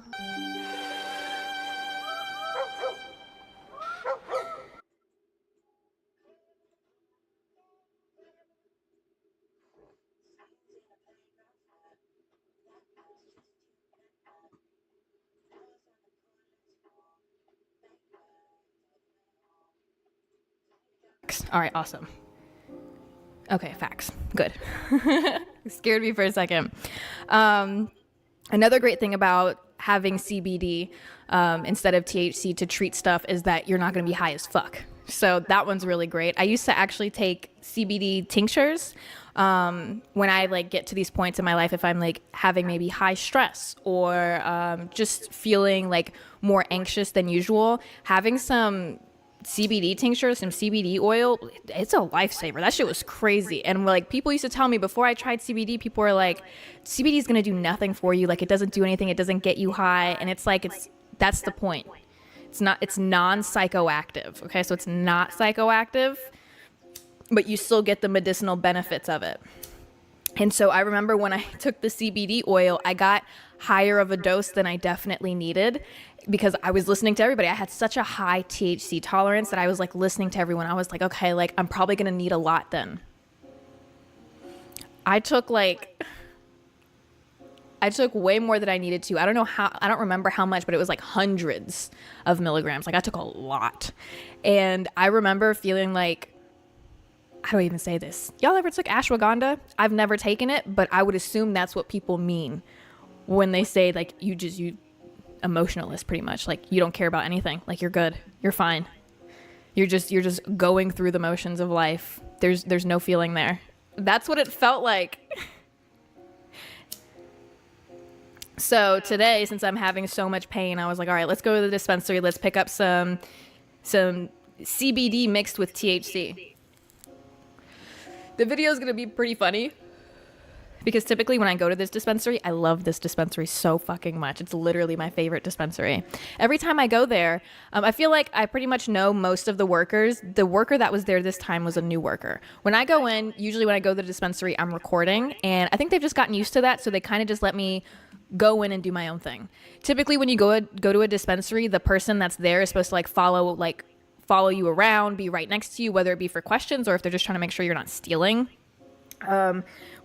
All right, awesome. Okay, facts. Good. Scared me for a second. Another great thing about having CBD instead of THC to treat stuff is that you're not going to be high as fuck. So that one's really great. I used to actually take CBD tinctures when I get to these points in my life, if I'm having maybe high stress or just feeling more anxious than usual, having some CBD tincture, some CBD oil, it's a lifesaver. That shit was crazy. And people used to tell me before I tried CBD, people were like, CBD is going to do nothing for you. It doesn't do anything. It doesn't get you high. And that's the point. It's non-psychoactive. Okay. So it's not psychoactive, but you still get the medicinal benefits of it. And so I remember when I took the CBD oil, I got higher of a dose than I definitely needed because I was listening to everybody. I had such a high THC tolerance that I was listening to everyone. I was like, okay, I'm probably going to need a lot then. I took way more than I needed to. I don't remember how much, but it was hundreds of milligrams. I took a lot. And I remember feeling how do I even say this? Y'all ever took ashwagandha? I've never taken it, but I would assume that's what people mean when they say you emotionalist pretty much. You don't care about anything. You're good. You're fine. You're just going through the motions of life. There's no feeling there. That's what it felt like. So today, since I'm having so much pain, I was like, all right, let's go to the dispensary. Let's pick up some CBD mixed with THC. The video is going to be pretty funny because typically when I go to this dispensary, I love this dispensary so fucking much. It's literally my favorite dispensary. Every time I go there, I feel like I pretty much know most of the workers. The worker that was there this time was a new worker. When I go in, usually when I go to the dispensary, I'm recording, and I think they've just gotten used to that, so they kind of just let me go in and do my own thing. Typically when you go to a dispensary, the person that's there is supposed to follow you around, be right next to you, whether it be for questions or if they're just trying to make sure you're not stealing.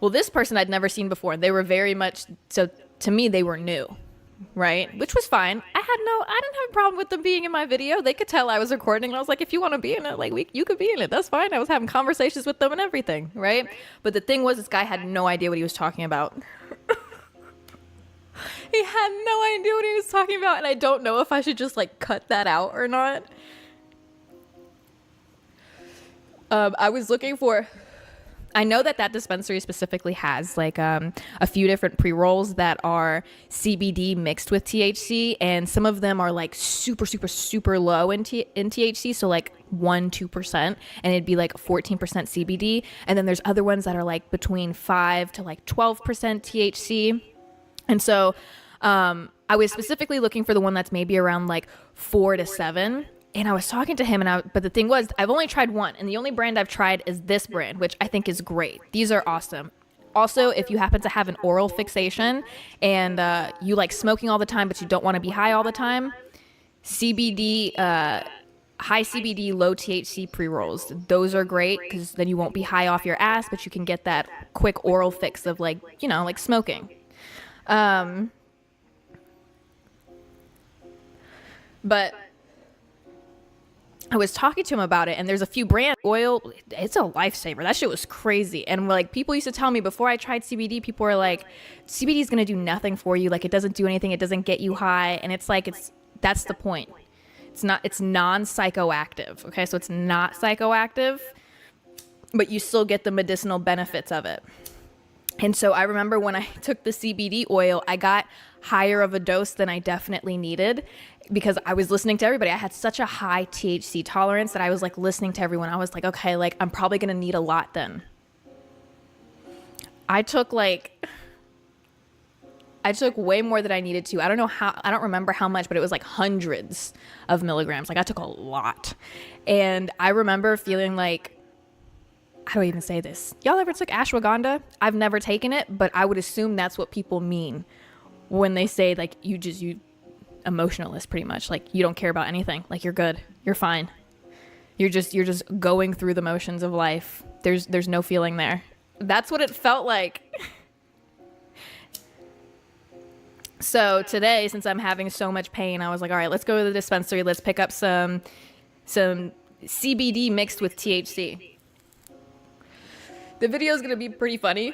Well, this person I'd never seen before. They were very much, so to me, they were new, right? Which was fine. I didn't have a problem with them being in my video. They could tell I was recording, and I was like, if you want to be in it, you could be in it. That's fine. I was having conversations with them and everything, right? But the thing was, this guy had no idea what he was talking about. He had no idea what he was talking about, and I don't know if I should just, cut that out or not. I was looking for... I know that dispensary specifically has a few different pre-rolls that are CBD mixed with THC, and some of them are super, super, super low in THC, so 1-2%, and it'd be 14% CBD. And then there's other ones that are between 5 to 12% THC. And so I was specifically looking for the one that's maybe around 4 to 7. And I was talking to him, but the thing was, I've only tried one, and the only brand I've tried is this brand, which I think is great. These are awesome. Also, if you happen to have an oral fixation and you like smoking all the time, but you don't want to be high all the time, CBD, high CBD, low THC pre-rolls, those are great because then you won't be high off your ass, but you can get that quick oral fix of smoking. But I was talking to him about it, and there's a few brand oil. It's a lifesaver. That shit was crazy. And people used to tell me before I tried CBD, people were like, CBD is going to do nothing for you. It doesn't do anything. It doesn't get you high. And that's the point. It's non-psychoactive. Okay. So it's not psychoactive, but you still get the medicinal benefits of it. And so I remember when I took the CBD oil, I got higher of a dose than I definitely needed because I was listening to everybody. I had such a high THC tolerance that I was listening to everyone. I was like, okay, I'm probably going to need a lot then. I took way more than I needed to. I don't remember how much, but it was hundreds of milligrams. I took a lot. And I remember feeling how do I even say this? Y'all ever took ashwagandha? I've never taken it, but I would assume that's what people mean when they say you emotionalist pretty much. You don't care about anything. You're good. You're fine. You're just going through the motions of life. There's no feeling there. That's what it felt like. So today, since I'm having so much pain, I was like, all right, let's go to the dispensary. Let's pick up some CBD mixed with THC. The video is going to be pretty funny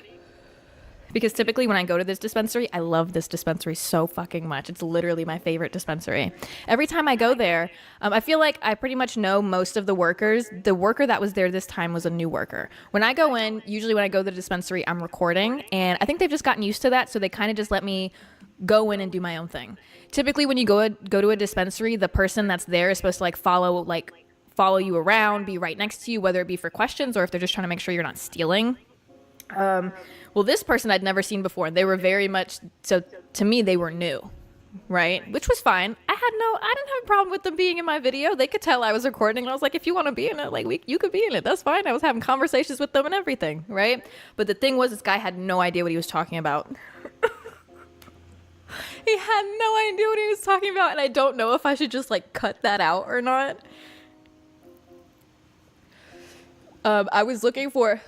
because typically when I go to this dispensary, I love this dispensary so fucking much. It's literally my favorite dispensary. Every time I go there, I feel like I pretty much know most of the workers. The worker that was there this time was a new worker. When I go in, usually when I go to the dispensary, I'm recording, and I think they've just gotten used to that, so they kind of just let me go in and do my own thing. Typically when you go to a dispensary, the person that's there is supposed to follow you around, be right next to you, whether it be for questions or if they're just trying to make sure you're not stealing. Well, this person I'd never seen before. They were very much, so to me, they were new, right? Which was fine. I didn't have a problem with them being in my video. They could tell I was recording, and I was like, if you want to be in it, you could be in it. That's fine. I was having conversations with them and everything, right? But the thing was, this guy had no idea what he was talking about. He had no idea what he was talking about, and I don't know if I should just cut that out or not. I was looking for...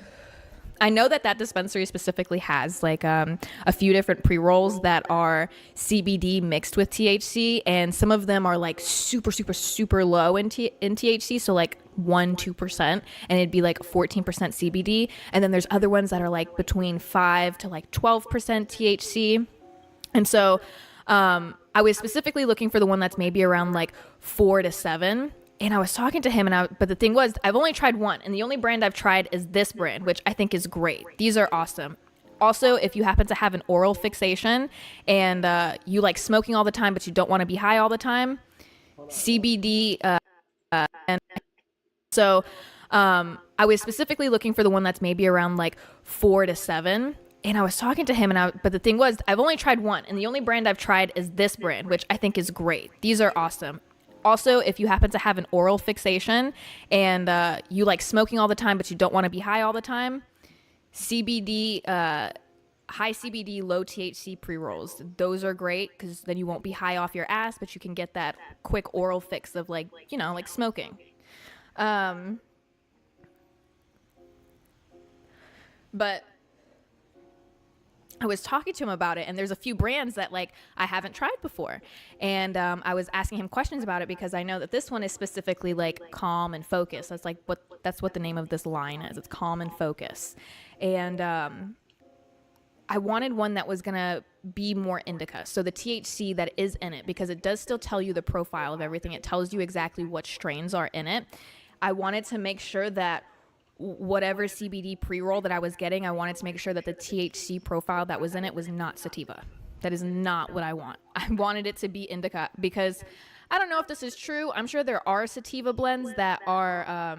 I know that dispensary specifically has a few different pre-rolls that are CBD mixed with THC, and some of them are super, super, super low in THC, so 1-2%, and it'd be 14% CBD. And then there's other ones that are between 5 to 12% THC. And so I was specifically looking for the one that's maybe around 4 to 7. And I was talking to him, but the thing was, I've only tried one, and the only brand I've tried is this brand, which I think is great. These are awesome. Also, if you happen to have an oral fixation and you like smoking all the time, but you don't want to be high all the time, CBD, And so I was specifically looking for the one that's maybe around like 4 to 7. And I was talking to him, but the thing was, I've only tried one, and the only brand I've tried is this brand, which I think is great. These are awesome. Also, if you happen to have an oral fixation and you like smoking all the time, but you don't want to be high all the time, CBD, high CBD, low THC pre-rolls. Those are great because then you won't be high off your ass, but you can get that quick oral fix of like, you know, like smoking. But I was talking to him about it, and there's a few brands that like I haven't tried before, and I was asking him questions about it because I know that this one is specifically like calm and focus. That's what the name of this line is. It's calm and focus, and I wanted one that was gonna be more indica, so the THC that is in it, because it does still tell you the profile of everything. It tells you exactly what strains are in it. I wanted to make sure that whatever CBD pre-roll that I was getting, I wanted to make sure that the THC profile that was in it was not sativa. That is not what I want. I wanted it to be indica because I don't know if this is true. I'm sure there are sativa blends that are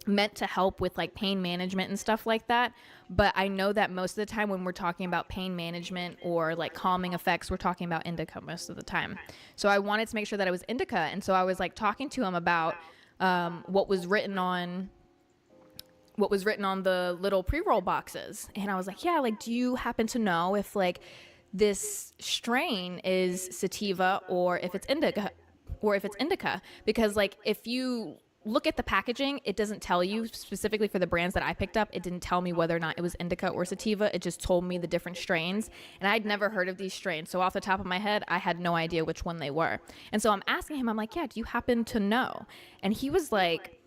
meant to help with like pain management and stuff like that. But I know that most of the time when we're talking about pain management or like calming effects, we're talking about indica most of the time. So I wanted to make sure that it was indica. And so I was like talking to him about what was written on the little pre-roll boxes. And I was like, yeah, like, do you happen to know if like this strain is sativa or if it's indica? Because like, if you look at the packaging, it doesn't tell you specifically for the brands that I picked up. It didn't tell me whether or not it was indica or sativa. It just told me the different strains. And I'd never heard of these strains. So off the top of my head, I had no idea which one they were. And so I'm asking him, I'm like, yeah, do you happen to know? And he was like,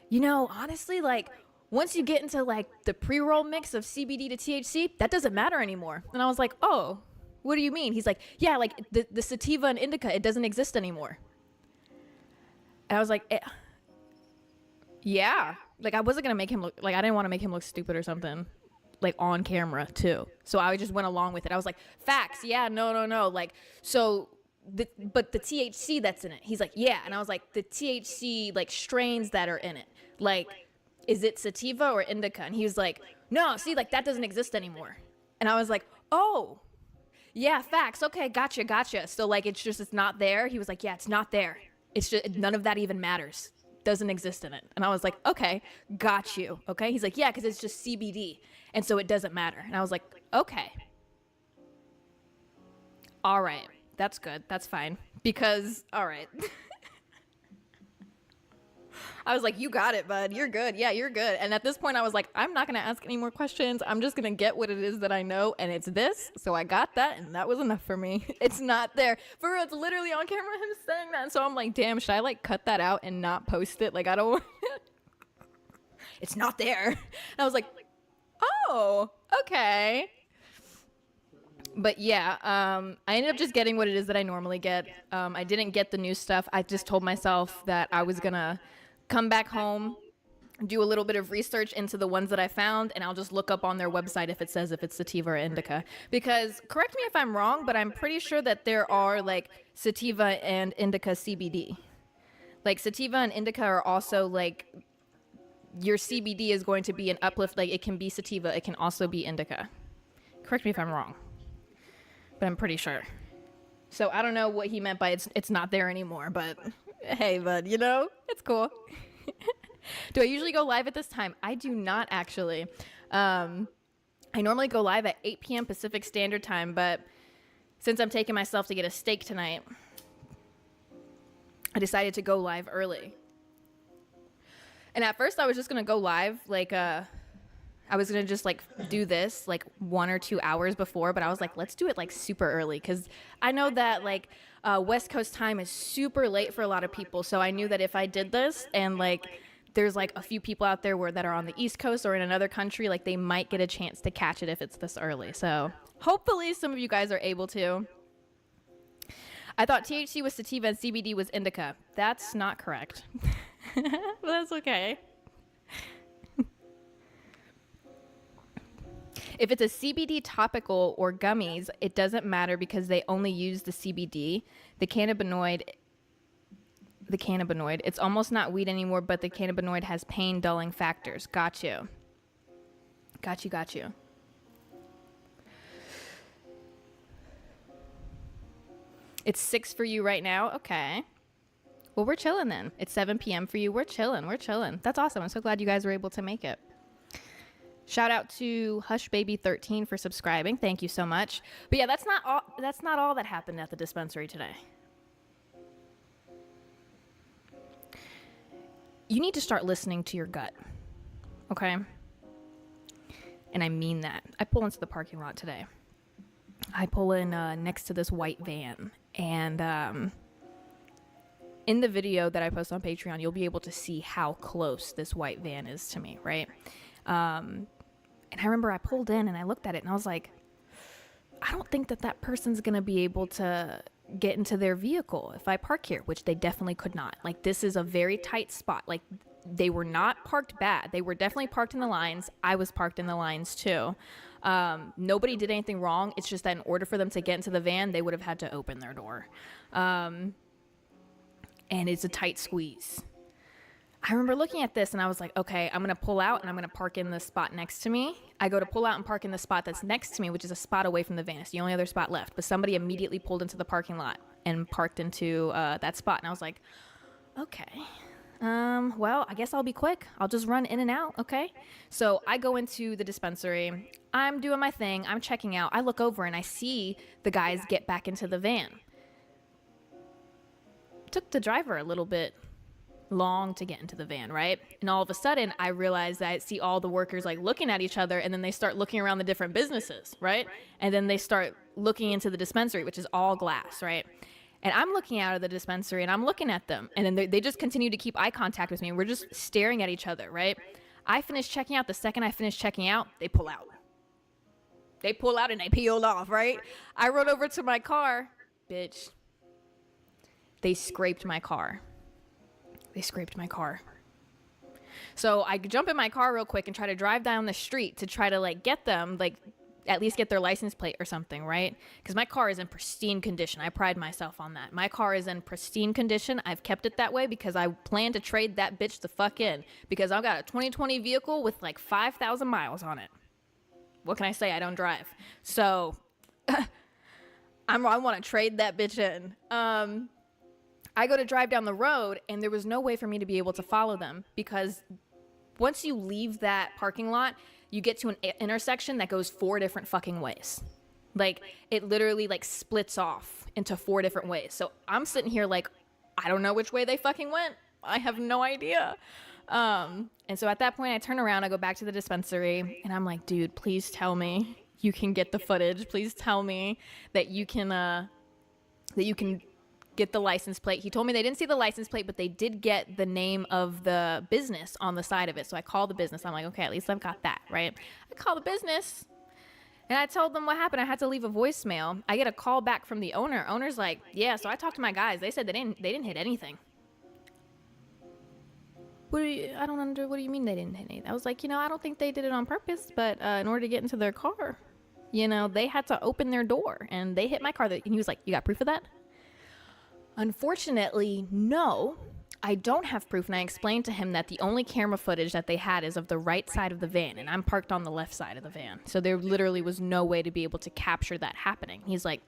you know, honestly, like, once you get into like the pre-roll mix of CBD to THC, that doesn't matter anymore. And I was like, oh, what do you mean? He's like, yeah, like the sativa and indica, it doesn't exist anymore. And I was like, yeah. Like I wasn't going to make him look, like I didn't want to make him look stupid or something, like on camera too. So I just went along with it. I was like, facts. Yeah, no. Like, so, but the THC that's in it. He's like, yeah. And I was like, the THC like strains that are in it, like, is it sativa or indica? And he was like, no, see, like that doesn't exist anymore. And I was like, oh, yeah, facts. Okay, gotcha. So like, it's not there. He was like, yeah, it's not there. It's just, none of that even matters. Doesn't exist in it. And I was like, okay, got you. Okay. He's like, yeah, because it's just CBD. And so it doesn't matter. And I was like, okay. All right. That's good. That's fine. Because, all right. I was like, you got it, bud. You're good. Yeah, you're good. And at this point, I was like, I'm not going to ask any more questions. I'm just going to get what it is that I know, and it's this. So I got that, and that was enough for me. It's not there. For real, it's literally on camera, him saying that. And so I'm like, damn, should I, like, cut that out and not post it? Like, I don't... It's not there. And I was like, oh, okay. But yeah, I ended up just getting what it is that I normally get. I didn't get the new stuff. I just told myself that I was going to come back home, do a little bit of research into the ones that I found, and I'll just look up on their website if it says if it's sativa or indica. Because, correct me if I'm wrong, but I'm pretty sure that there are, like, sativa and indica CBD. Like, sativa and indica are also, like, your CBD is going to be an uplift. Like, it can be sativa. It can also be indica. Correct me if I'm wrong, but I'm pretty sure. So I don't know what he meant by it's not there anymore, but... Hey, bud, you know, it's cool. Do I usually go live at this time? I do not, actually. I normally go live at 8 p.m. Pacific Standard Time, but since I'm taking myself to get a steak tonight, I decided to go live early. And at first, I was just going to go live, like, I was going to just, like, do this, like, 1 or 2 hours before, but I was like, let's do it, like, super early, because I know that, like, West Coast time is super late for a lot of people, so I knew that if I did this, and, like, there's, like, a few people out there that are on the East Coast or in another country, like, they might get a chance to catch it if it's this early, so hopefully some of you guys are able to. I thought THC was sativa and CBD was indica. That's not correct. But that's okay. If it's a CBD topical or gummies, it doesn't matter because they only use the CBD. The cannabinoid The cannabinoid. It's almost not weed anymore, but the cannabinoid has pain dulling factors. Got you. Got you. It's 6 for you right now? Okay. Well, we're chilling then. It's 7 p.m. for you. We're chilling. That's awesome. I'm so glad you guys were able to make it. Shout out to Hush Baby 13 for subscribing. Thank you so much. But yeah, that's not all that happened at the dispensary today. You need to start listening to your gut. Okay? And I mean that. I pull into the parking lot today. I pull in next to this white van. And in the video that I post on Patreon, you'll be able to see how close this white van is to me, right? And I remember I pulled in and I looked at it and I was like, I don't think that person's going to be able to get into their vehicle if I park here, which they definitely could not. Like, this is a very tight spot. Like, they were not parked bad. They were definitely parked in the lines. I was parked in the lines too. Nobody did anything wrong. It's just that in order for them to get into the van, they would have had to open their door. And it's a tight squeeze. I remember looking at this and I was like, okay, I'm going to pull out and I'm going to park in the spot next to me. I go to pull out and park in the spot that's next to me, which is a spot away from the van. It's the only other spot left. But somebody immediately pulled into the parking lot and parked into that spot. And I was like, okay, well, I guess I'll be quick. I'll just run in and out, okay? So I go into the dispensary. I'm doing my thing. I'm checking out. I look over and I see the guys get back into the van. Took the driver a little bit long to get into the van, right? And all of a sudden I realize that I see all the workers like looking at each other, and then they start looking around the different businesses, right? And then they start looking into the dispensary, which is all glass, right? And I'm looking out of the dispensary and I'm looking at them, and then they just continue to keep eye contact with me, and we're just staring at each other, right? I finish checking out. The second I finish checking out, they pull out. They pull out and they peeled off, right? I rode over to my car. Bitch. They scraped my car. So I jump in my car real quick and try to drive down the street to try to like get them, like at least get their license plate or something, right? Because my car is in pristine condition. I pride myself on that. My car is in pristine condition. I've kept it that way because I plan to trade that bitch the fuck in, because I've got a 2020 vehicle with like 5,000 miles on it. What can I say? I don't drive. So I want to trade that bitch in. I go to drive down the road, and there was no way for me to be able to follow them, because once you leave that parking lot, you get to an intersection that goes 4 different fucking ways. Like, it literally like splits off into 4 different ways. So I'm sitting here like, I don't know which way they fucking went. I have no idea. And so at that point I turn around, I go back to the dispensary, and I'm like, dude, please tell me you can get the footage. Please tell me that you can get the license plate. He told me they didn't see the license plate, but they did get the name of the business on the side of it. So I called the business. I'm like, okay, at least I've got that, right? I call the business and I told them what happened. I had to leave a voicemail. I get a call back from the owner. Owner's like, yeah, so I talked to my guys. They said they didn't hit anything. What do you mean they didn't hit anything? I was like, I don't think they did it on purpose, but in order to get into their car, they had to open their door and they hit my car. And he was like, you got proof of that? Unfortunately, no, I don't have proof. And I explained to him that the only camera footage that they had is of the right side of the van, and I'm parked on the left side of the van. So there literally was no way to be able to capture that happening. He's like,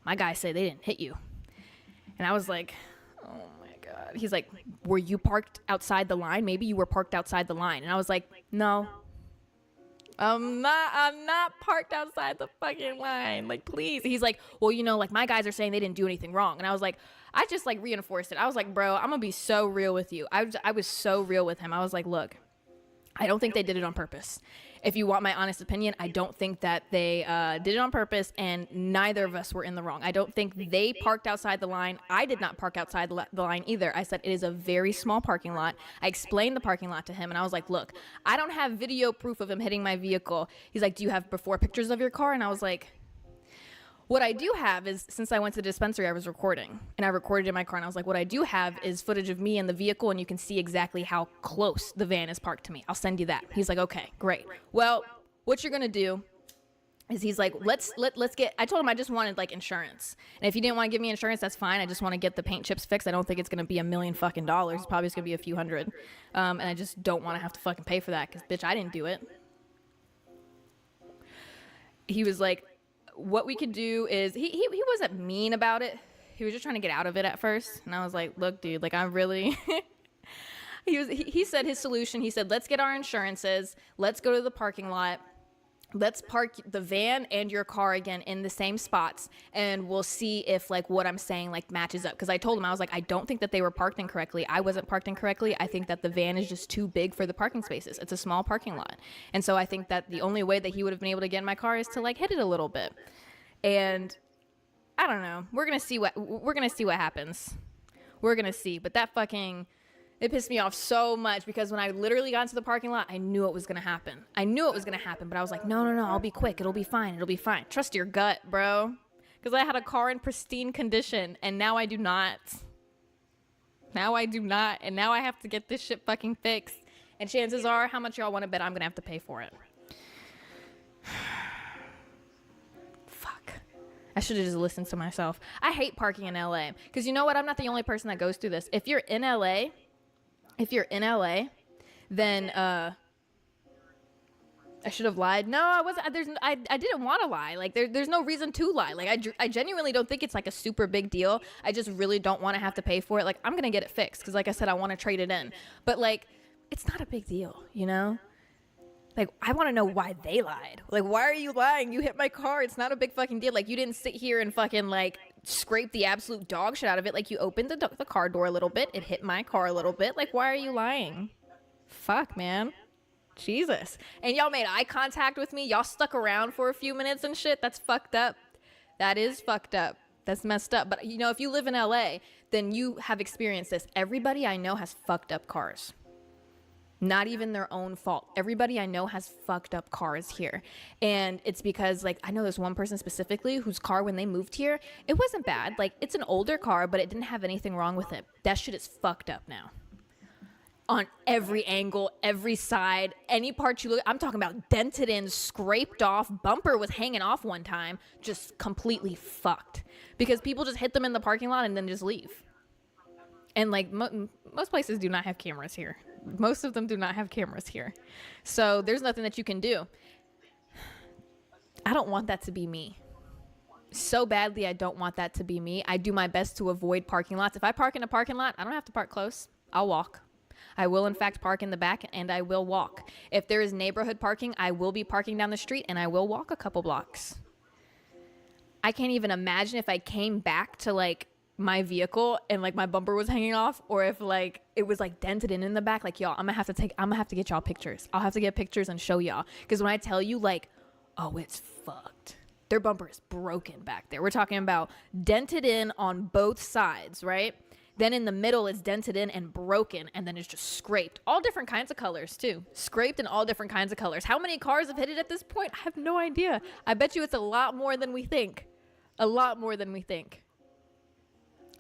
my guys say they didn't hit you. And I was like, oh my God. He's like, were you parked outside the line? Maybe you were parked outside the line. And I was like, no. I'm not parked outside the fucking line. Like, please. He's like, well, like my guys are saying they didn't do anything wrong. And I was like, I just like reinforced it. I was like, bro, I'm gonna be so real with you. I was so real with him. I was like, look, I don't think they did it on purpose. If you want my honest opinion, I don't think that they did it on purpose, and neither of us were in the wrong. I don't think they parked outside the line. I did not park outside the line either. I said it is a very small parking lot. I explained the parking lot to him, and I was like, look, I don't have video proof of him hitting my vehicle. He's like, do you have before pictures of your car? And I was like, what I do have is, since I went to the dispensary, I was recording, and I recorded in my car, and I was like, what I do have is footage of me in the vehicle, and you can see exactly how close the van is parked to me. I'll send you that. He's like, okay, great. Well, what you're going to do is he's like, let's get, I told him I just wanted like insurance. And if you didn't want to give me insurance, that's fine. I just want to get the paint chips fixed. I don't think it's going to be $1 million fucking dollars. It's probably just going to be a few hundred. And I just don't want to have to fucking pay for that because bitch, I didn't do it. He was like, what we could do is, he wasn't mean about it. He was just trying to get out of it at first. And I was like, look, dude, like I'm really, he said his solution, he said, let's get our insurances. Let's go to the parking lot. Let's park the van and your car again in the same spots, and we'll see if like what I'm saying like matches up. Because I told him, I was like, I don't think that they were parked incorrectly. I wasn't parked incorrectly. I think that the van is just too big for the parking spaces. It's a small parking lot. And so I think that the only way that he would have been able to get in my car is to like hit it a little bit. And I don't know. We're gonna see what happens. We're gonna see. But that fucking, it pissed me off so much because when I literally got into the parking lot, I knew it was going to happen. But I was like, no, I'll be quick. It'll be fine. Trust your gut, bro. Because I had a car in pristine condition, and now I do not. And now I have to get this shit fucking fixed. And chances are, how much y'all want to bet I'm going to have to pay for it? Fuck. I should have just listened to myself. I hate parking in LA. Because you know what? I'm not the only person that goes through this. If you're in LA, then I should have lied. No, I wasn't. I didn't want to lie. Like there's no reason to lie. Like I genuinely don't think it's like a super big deal. I just really don't want to have to pay for it. Like I'm gonna get it fixed because like I said, I want to trade it in. But like it's not a big deal, you know. Like I want to know why they lied. Like why are you lying? You hit my car. It's not a big fucking deal. Like you didn't sit here and fucking like scrape the absolute dog shit out of it. Like you opened the car door a little bit. It hit my car a little bit. Like why are you lying? Fuck, man. Jesus. And y'all made eye contact with me. Y'all stuck around for a few minutes and shit. That's fucked up. That is fucked up. That's messed up. But you know, if you live in LA, then you have experienced this. Everybody I know has fucked up cars. Not even their own fault. Everybody I know has fucked up cars here. And it's because, like, I know there's one person specifically whose car, when they moved here, it wasn't bad. Like, it's an older car, but it didn't have anything wrong with it. That shit is fucked up now. On every angle, every side, any part you look, I'm talking about dented in, scraped off, bumper was hanging off one time, just completely fucked. Because people just hit them in the parking lot and then just leave. And, like, most places do not have cameras here. Most of them do not have cameras here. So there's nothing that you can do. I don't want that to be me. So badly, I don't want that to be me. I do my best to avoid parking lots. If I park in a parking lot, I don't have to park close. I'll walk. I will, in fact, park in the back, and I will walk. If there is neighborhood parking, I will be parking down the street, and I will walk a couple blocks. I can't even imagine if I came back to, like, my vehicle and like my bumper was hanging off, or if like it was like dented in the back. Like y'all, I'm gonna have to get y'all pictures. I'll have to get pictures and show y'all, because when I tell you like, oh, it's fucked, their bumper is broken back there. We're talking about dented in on both sides, right? Then in the middle it's dented in and broken, and then it's just scraped, all different kinds of colors too, scraped in all different kinds of colors. How many cars have hit it at this point? I have no idea. I bet you it's a lot more than we think.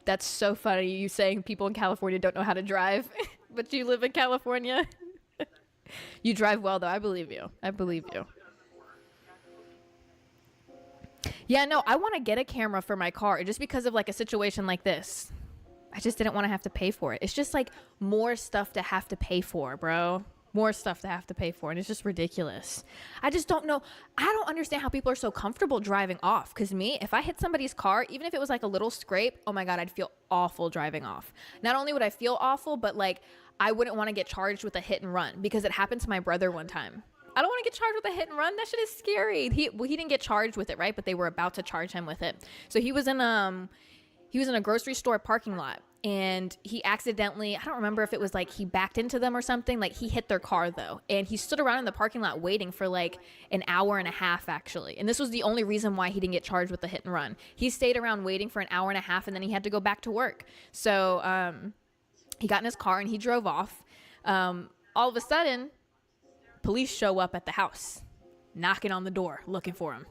That's so funny, you saying people in California don't know how to drive, but you live in California. You drive well, though. I believe you. Yeah, no, I want to get a camera for my car just because of like a situation like this. I just didn't want to have to pay for it. It's just like more stuff to have to pay for, bro. More stuff to have to pay for, and it's just ridiculous. I just don't know. I don't understand how people are so comfortable driving off. Because me, if I hit somebody's car, even if it was like a little scrape, oh my God, I'd feel awful driving off. Not only would I feel awful, but like I wouldn't want to get charged with a hit and run, because it happened to my brother one time. I don't want to get charged with a hit and run. That shit is scary. He didn't get charged with it, right? But they were about to charge him with it. So he was in a grocery store parking lot. And he accidentally, I don't remember if it was like he backed into them or something, like he hit their car though. And he stood around in the parking lot waiting for like an hour and a half actually. And this was the only reason why he didn't get charged with the hit and run. He stayed around waiting for an hour and a half, and then he had to go back to work. So he got in his car and he drove off. All of a sudden, police show up at the house, knocking on the door, looking for him.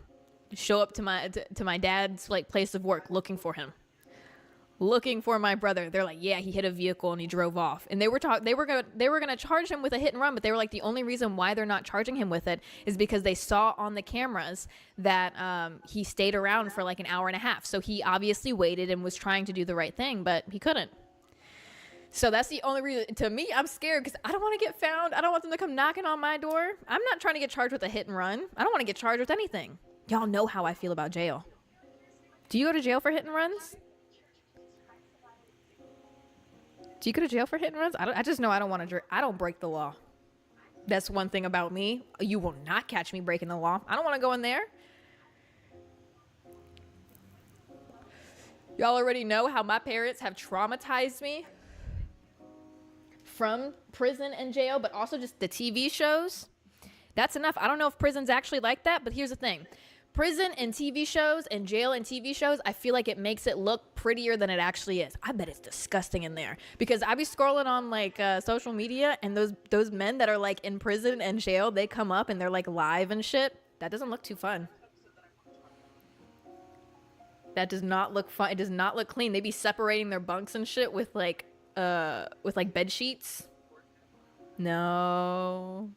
Show up to my dad's like place of work, looking for him. looking for my brother. They're like, yeah, he hit a vehicle and he drove off. And they were gonna charge him with a hit and run, but they were like, the only reason why they're not charging him with it is because they saw on the cameras that he stayed around for like an hour and a half. So he obviously waited and was trying to do the right thing, but he couldn't. So that's the only reason. To me, I'm scared because I don't want to get found. I don't want them to come knocking on my door. I'm not trying to get charged with a hit and run. I don't want to get charged with anything. Y'all know how I feel about jail. Do you go to jail for hit and runs? Do you go to jail for hit and runs? I just know I don't want to. I don't break the law. That's one thing about me. You will not catch me breaking the law. I don't want to go in there. Y'all already know how my parents have traumatized me from prison and jail, but also just the TV shows. That's enough. I don't know if prison's actually like that, but here's the thing. Prison and TV shows and jail and TV shows, I feel like it makes it look prettier than it actually is. I bet it's disgusting in there because I be scrolling on like social media, and those men that are like in prison and jail, they come up and they're like live and shit. That doesn't look too fun. That does not look fun. It does not look clean. They be separating their bunks and shit with like bed sheets. No.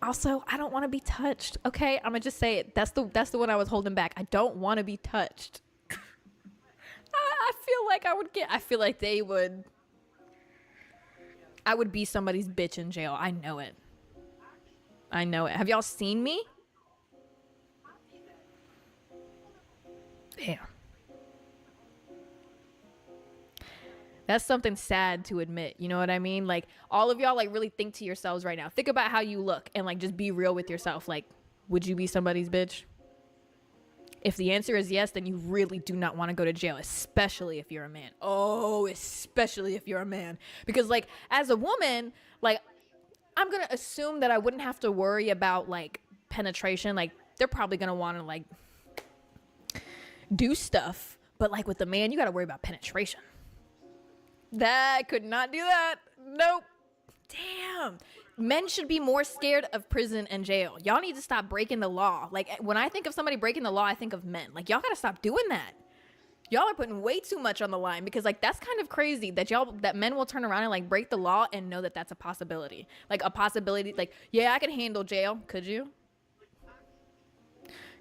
Also, I don't want to be touched. Okay, I'm gonna just say it. That's the one I was holding back. I don't want to be touched. I feel like I feel like they would. I would be somebody's bitch in jail. I know it. I know it. Have y'all seen me? Damn. That's something sad to admit. You know what I mean? Like, all of y'all, like, really think to yourselves right now. Think about how you look and, like, just be real with yourself. Like, would you be somebody's bitch? If the answer is yes, then you really do not want to go to jail, especially if you're a man. Oh, especially if you're a man. Because, like, as a woman, like, I'm going to assume that I wouldn't have to worry about, like, penetration. Like, they're probably going to want to, like, do stuff. But, like, with the man, you got to worry about penetration. That could not do that. Nope. Damn. Men should be more scared of prison and jail. Y'all need to stop breaking the law. Like, when I think of somebody breaking the law, I think of men. Like, y'all gotta stop doing that. Y'all are putting way too much on the line because, like, that's kind of crazy that men will turn around and, like, break the law and know that that's a possibility. Like, a possibility, like, yeah, I could handle jail. Could you?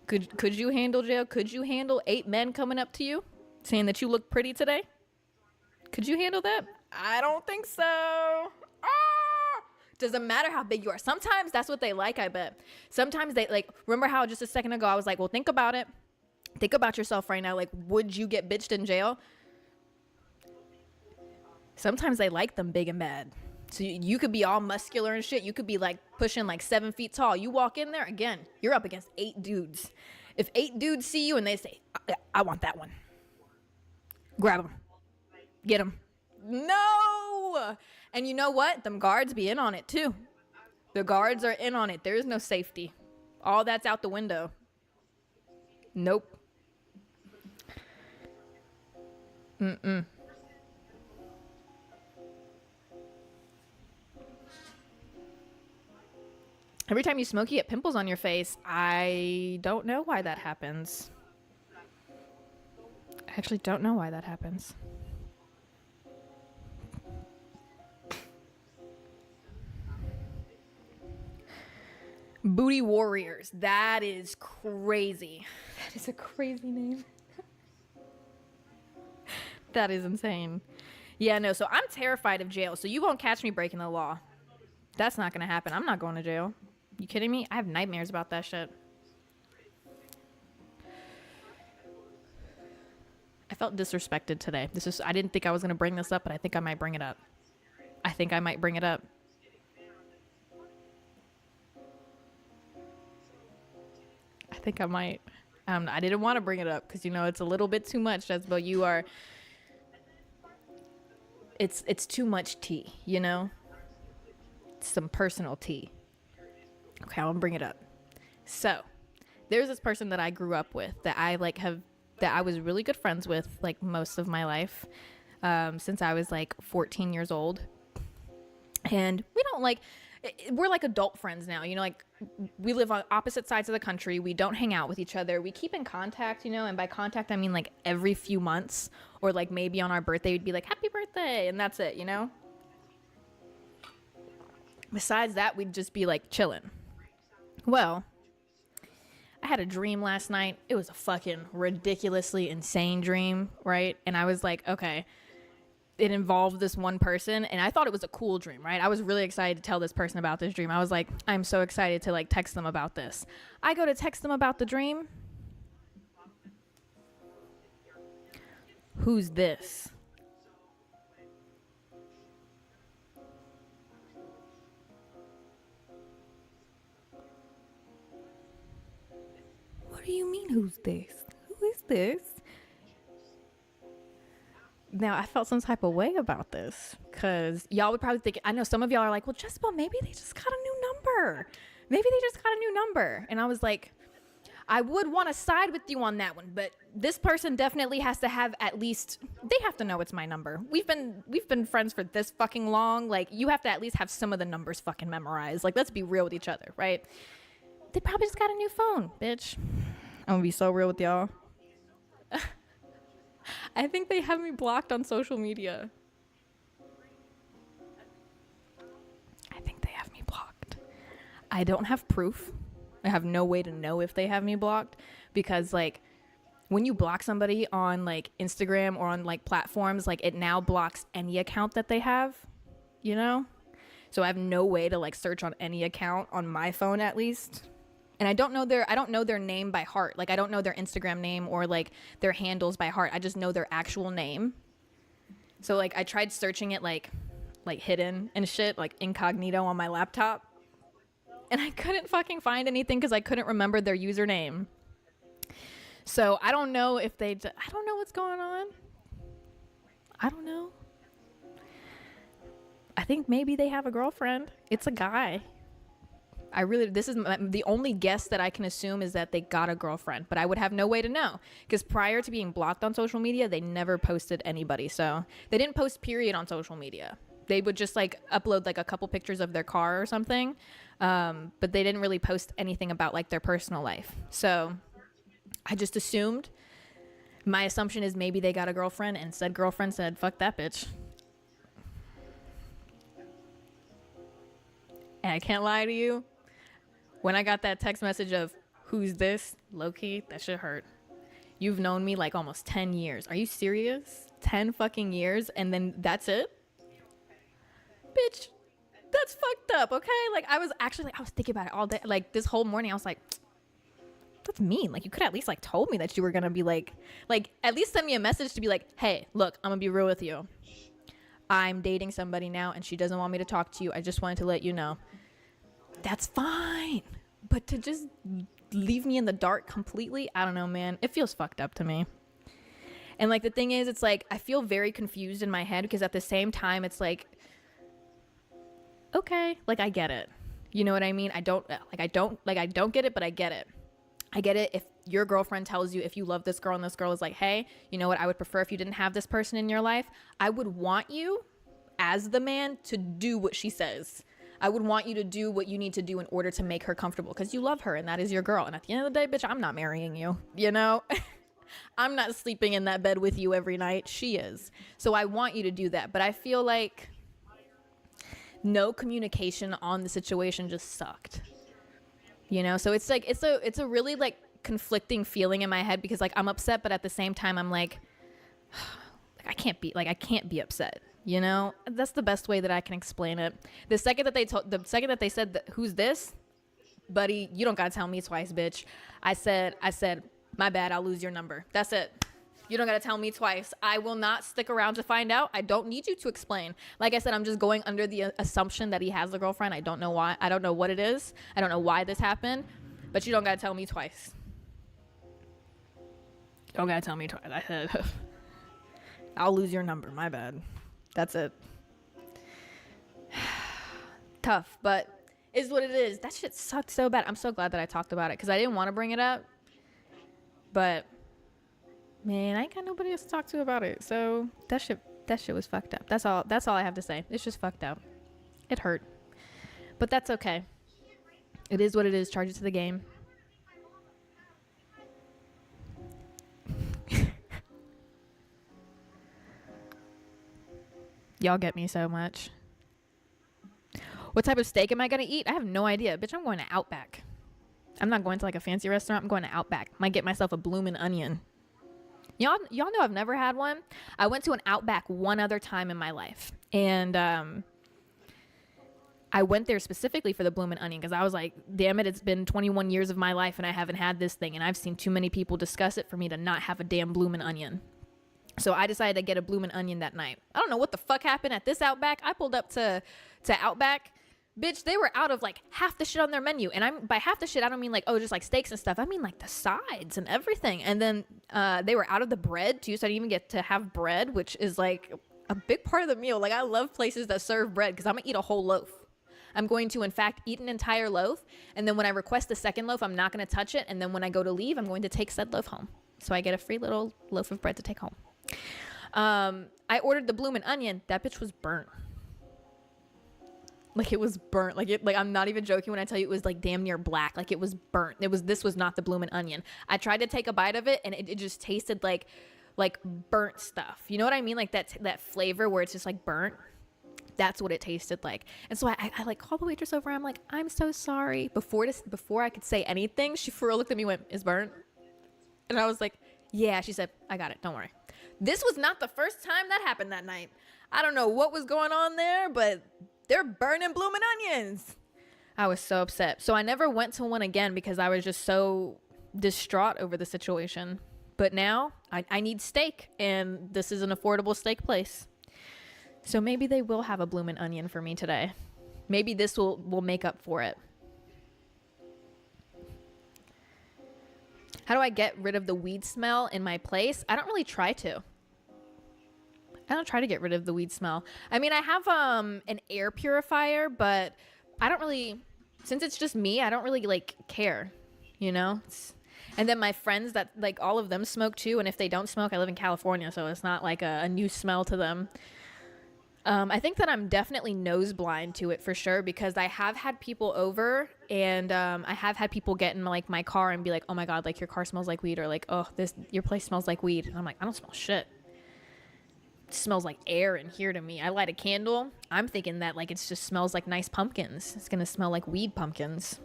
Could you handle jail? Could you handle 8 men coming up to you saying that you look pretty today? Could you handle that? I don't think so. Doesn't matter how big you are. Sometimes that's what they like, I bet. Sometimes they, like, remember how just a second ago I was like, well, think about it. Think about yourself right now. Like, would you get bitched in jail? Sometimes they like them big and bad. So you could be all muscular and shit. You could be, like, pushing, like, 7 feet tall. You walk in there, again, you're up against 8 dudes. If 8 dudes see you and they say, I want that one. Grab them. Get him. No! And you know what? Them guards be in on it, too. The guards are in on it. There is no safety. All that's out the window. Nope. Every time you smoke, you get pimples on your face. I don't know why that happens. I actually don't know why that happens. Booty Warriors. That is crazy. That is a crazy name. That is insane. Yeah, no, so I'm terrified of jail, so you won't catch me breaking the law. That's not going to happen. I'm not going to jail. You kidding me? I have nightmares about that shit. I felt disrespected today. I didn't think I was going to bring this up, but I think I might bring it up. I think I might. I didn't want to bring it up because, you know, it's a little bit too much. Jezebel, you are. It's too much tea, you know? It's some personal tea. Okay, I'll bring it up. So, there's this person that I grew up with that I was really good friends with, like, most of my life, since I was like 14 years old. And we don't, like, we're like adult friends now, you know, like we live on opposite sides of the country. We don't hang out with each other. We keep in contact, you know, and by contact, I mean like every few months, or like maybe on our birthday, we'd be like, happy birthday. And that's it, you know? Besides that, we'd just be like chilling. Well, I had a dream last night. It was a fucking ridiculously insane dream, right? And I was like, okay, it involved this one person, and I thought it was a cool dream, right? I was really excited to tell this person about this dream. I was like, I'm so excited to like text them about this. I go to text them about the dream. Who's this? What do you mean, who's this? Who is this? Now, I felt some type of way about this because y'all would probably think, I know some of y'all are like, well, Jessica, maybe they just got a new number. Maybe they just got a new number. And I was like, I would want to side with you on that one, but this person definitely has to have at least, they have to know it's my number. We've been friends for this fucking long. Like, you have to at least have some of the numbers fucking memorized. Like, let's be real with each other, right? They probably just got a new phone, bitch. I'm gonna be so real with y'all. I think they have me blocked on social media. I think they have me blocked. I don't have proof. I have no way to know if they have me blocked because like when you block somebody on like Instagram or on like platforms, like it now blocks any account that they have, you know? So I have no way to like search on any account on my phone at least. And I don't know their name by heart. Like I don't know their Instagram name or like their handles by heart. I just know their actual name. So like I tried searching it like hidden and shit, like incognito on my laptop. And I couldn't fucking find anything because I couldn't remember their username. So I don't know if I don't know what's going on. I don't know. I think maybe they have a girlfriend. It's a guy. This is the only guess that I can assume is that they got a girlfriend, but I would have no way to know because prior to being blocked on social media, they never posted anybody. So they didn't post period on social media. They would just like upload like a couple pictures of their car or something. But they didn't really post anything about like their personal life. So I just assumed, my assumption is maybe they got a girlfriend and said girlfriend said, fuck that bitch. And I can't lie to you. When I got that text message of who's this, low-key, that shit hurt. You've known me like almost 10 years. Are you serious? 10 fucking years and then that's it? Bitch, that's fucked up, okay? Like I was thinking about it all day. Like this whole morning I was like, that's mean. Like you could at least like told me that you were gonna be like at least send me a message to be like, hey, look, I'm gonna be real with you. I'm dating somebody now and she doesn't want me to talk to you. I just wanted to let you know. That's fine. But to just leave me in the dark completely, I don't know, man. It feels fucked up to me. And like the thing is, it's like I feel very confused in my head because at the same time it's like, okay, like I get it. You know what I mean? I don't get it, but I get it. I get it if your girlfriend tells you if you love this girl and this girl is like, hey, you know what? I would prefer if you didn't have this person in your life. I would want you as the man to do what she says. I would want you to do what you need to do in order to make her comfortable because you love her and that is your girl. And at the end of the day, bitch, I'm not marrying you, you know? I'm not sleeping in that bed with you every night. She is. So I want you to do that. But I feel like no communication on the situation just sucked. You know? So it's like, it's a really like conflicting feeling in my head because like I'm upset, but at the same time, I'm like I can't be upset. You know, that's the best way that I can explain it. The second that they said that, who's this, buddy, you don't gotta tell me twice, bitch. I said, my bad, I'll lose your number. That's it. You don't gotta tell me twice. I will not stick around to find out. I don't need you to explain. Like I said, I'm just going under the assumption that he has a girlfriend. I don't know why. I don't know what it is. I don't know why this happened, but you don't gotta tell me twice. Don't gotta tell me twice. I said, I'll lose your number. My bad. That's it. Tough, but is what it is. That shit sucked so bad. I'm so glad that I talked about it because I didn't want to bring it up. But man, I ain't got nobody else to talk to about it. So that shit was fucked up. That's all I have to say. It's just fucked up. It hurt. But that's okay. It is what it is. Charge it to the game. Y'all get me so much. What type of steak am I going to eat? I have no idea. Bitch, I'm going to Outback. I'm not going to like a fancy restaurant. I'm going to Outback. Might get myself a bloomin' onion. Y'all know I've never had one. I went to an Outback one other time in my life. And I went there specifically for the bloomin' onion because I was like, damn it, it's been 21 years of my life and I haven't had this thing. And I've seen too many people discuss it for me to not have a damn bloomin' onion. So I decided to get a bloomin' onion that night. I don't know what the fuck happened at this Outback. I pulled up to Outback. Bitch, they were out of like half the shit on their menu. And by half the shit, I don't mean like, oh, just like steaks and stuff. I mean like the sides and everything. And then they were out of the bread too. So I didn't even get to have bread, which is like a big part of the meal. Like I love places that serve bread because I'm going to eat a whole loaf. I'm going to, in fact, eat an entire loaf. And then when I request the second loaf, I'm not going to touch it. And then when I go to leave, I'm going to take said loaf home. So I get a free little loaf of bread to take home. I ordered the bloomin' onion. That bitch was burnt. Like it was burnt. Like I'm not even joking when I tell you it was like damn near black. Like it was burnt. This was not the bloomin' onion. I tried to take a bite of it and it just tasted like burnt stuff. You know what I mean? Like that flavor where it's just like burnt. That's what it tasted like. And so I like called the waitress over. I'm like, I'm so sorry. Before I could say anything, she for real looked at me and went, "Is burnt?" And I was like, yeah. She said, "I got it. Don't worry." This was not the first time that happened that night. I don't know what was going on there, but they're burning bloomin' onions. I was so upset. So I never went to one again because I was just so distraught over the situation. But now I need steak, and this is an affordable steak place. So maybe they will have a bloomin' onion for me today. Maybe this will make up for it. How do I get rid of the weed smell in my place? I don't really try to. I don't try to get rid of the weed smell. I mean, I have an air purifier, but I don't really, since it's just me, I don't really like care, you know? And then my friends that like all of them smoke too. And if they don't smoke, I live in California, so it's not like a new smell to them. I think that I'm definitely nose blind to it for sure because I have had people over and I have had people get in like my car and be like, "Oh my God, like your car smells like weed," or like, "Oh, your place smells like weed." And I'm like, I don't smell shit. It smells like air in here to me. I light a candle. I'm thinking that like it just smells like nice pumpkins. It's gonna smell like weed pumpkins.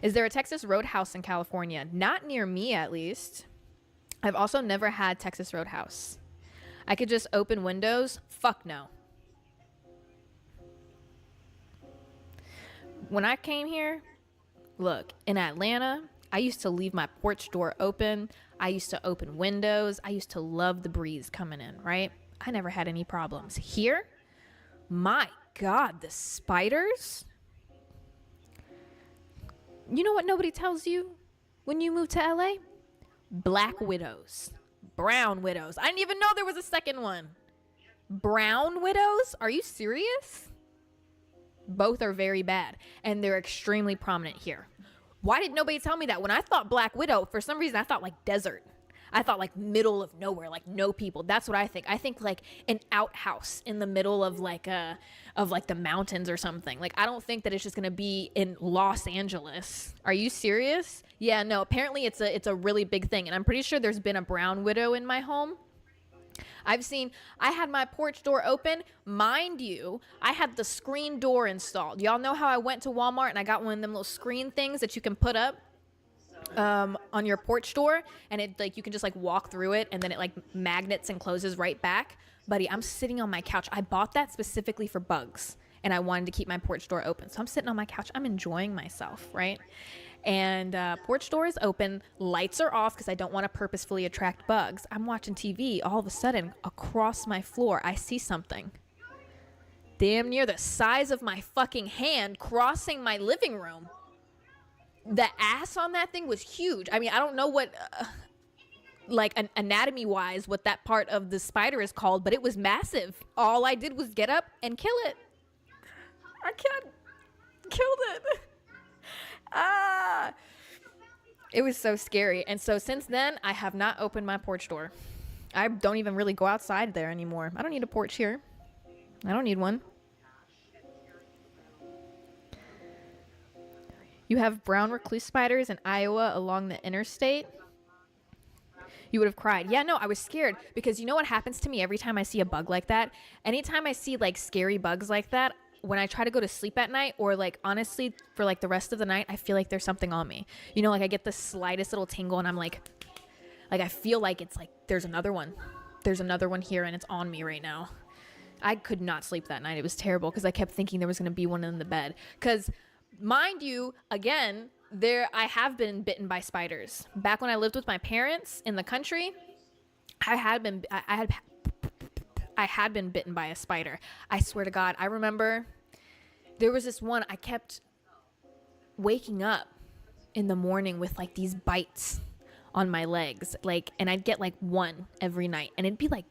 Is there a Texas Roadhouse in California? Not near me, at least. I've also never had Texas Roadhouse. I could just open windows. Fuck no. When I came here, look, in Atlanta, I used to leave my porch door open. I used to open windows. I used to love the breeze coming in, right? I never had any problems. Here, my God, the spiders. You know what nobody tells you when you move to LA? Black widows. Brown widows. I didn't even know there was a second one. Brown widows? Are you serious? Both are very bad, and they're extremely prominent here. Why did nobody tell me that? When I thought black widow, for some reason I thought like desert. I thought like middle of nowhere, like no people. That's what I think. I think like an outhouse in the middle of like the mountains or something. Like I don't think that it's just gonna be in Los Angeles. Are you serious? Yeah, no. Apparently it's a really big thing, and I'm pretty sure there's been a brown widow in my home. I had my porch door open. Mind you, I had the screen door installed. Y'all know how I went to Walmart and I got one of them little screen things that you can put up on your porch door, and it like you can just like walk through it and then it like magnets and closes right back. Buddy, I'm sitting on my couch. I bought that specifically for bugs, and I wanted to keep my porch door open. So I'm sitting on my couch. I'm enjoying myself, right? And porch door is open, lights are off because I don't want to purposefully attract bugs. I'm watching TV. All of a sudden, across my floor, I see something damn near the size of my fucking hand crossing my living room. The ass on that thing was huge. I mean, I don't know what, like anatomy-wise, what that part of the spider is called, but it was massive. All I did was get up and kill it. I can't. Killed it. It was so scary. And so since then, I have not opened my porch door. I don't even really go outside there anymore. I don't need a porch here. I don't need one. You have brown recluse spiders in Iowa along the interstate. You would have cried. Yeah, no, I was scared because you know what happens to me every time I see a bug like that? Anytime I see like scary bugs like that, when I try to go to sleep at night or like honestly for like the rest of the night, I feel like there's something on me. You know, like I get the slightest little tingle and I'm like I feel like it's like there's another one. There's another one here and it's on me right now. I could not sleep that night. It was terrible because I kept thinking there was going to be one in the bed. Because mind you, again, I have been bitten by spiders. Back when I lived with my parents in the country, I had been bitten by a spider. I swear to God, I remember there was this one. I kept waking up in the morning with like these bites on my legs, and I'd get like one every night, and it'd be like,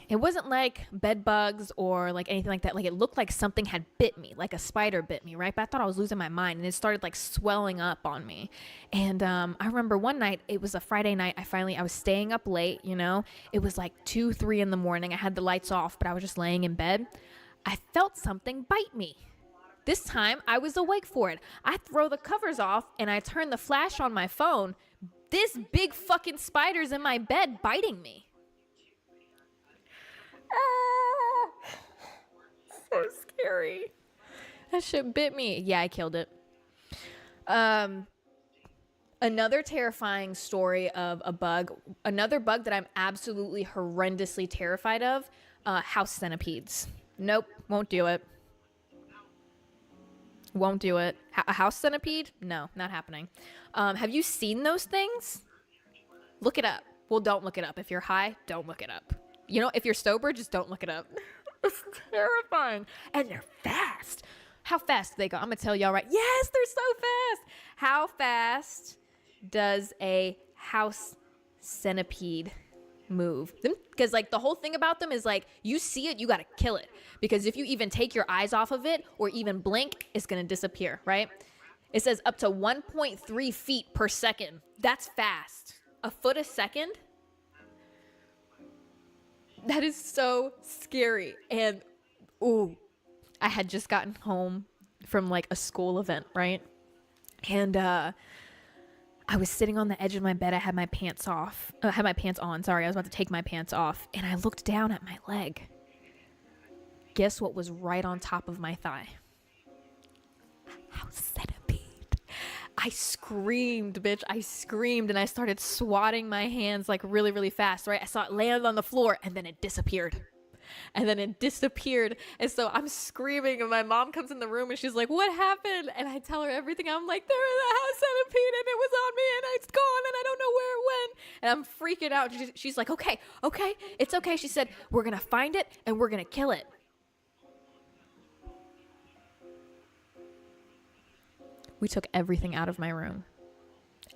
it wasn't like bed bugs or like anything like that. Like it looked like something had bit me, like a spider bit me, right? But I thought I was losing my mind, and it started like swelling up on me. And I remember one night, it was a Friday night. I was staying up late, you know, it was like 2, 3 in the morning. I had the lights off, but I was just laying in bed. I felt something bite me. This time I was awake for it. I throw the covers off and I turn the flash on my phone. This big fucking spider's in my bed biting me. So scary. That shit bit me. Yeah, I killed it. Another terrifying story of a bug. Another bug that I'm absolutely horrendously terrified of. House centipedes. Nope, won't do it. Won't do it. A house centipede? No, not happening. Have you seen those things? Look it up. Well, don't look it up. If you're high, don't look it up. You know, if you're sober, just don't look it up. It's terrifying. And they're fast. How fast do they go? I'm going to tell y'all right. Yes, they're so fast. How fast does a house centipede move? Because like the whole thing about them is like, you see it, you got to kill it. Because if you even take your eyes off of it or even blink, it's going to disappear, right? It says up to 1.3 feet per second. That's fast. A foot a second? That is so scary. And, ooh, I had just gotten home from like a school event, right? And I was sitting on the edge of my bed. I had my pants off. I had my pants on. Sorry, I was about to take my pants off. And I looked down at my leg. Guess what was right on top of my thigh? House centipede. I screamed, bitch. I screamed and I started swatting my hands like really, really fast, right? I saw it land on the floor and then it disappeared. And then it disappeared. And so I'm screaming and my mom comes in the room and she's like, what happened? And I tell her everything. I'm like, there was a house centipede and it was on me and it's gone and I don't know where it went. And I'm freaking out. She's like, okay, it's okay. She said, we're going to find it and we're going to kill it. We took everything out of my room.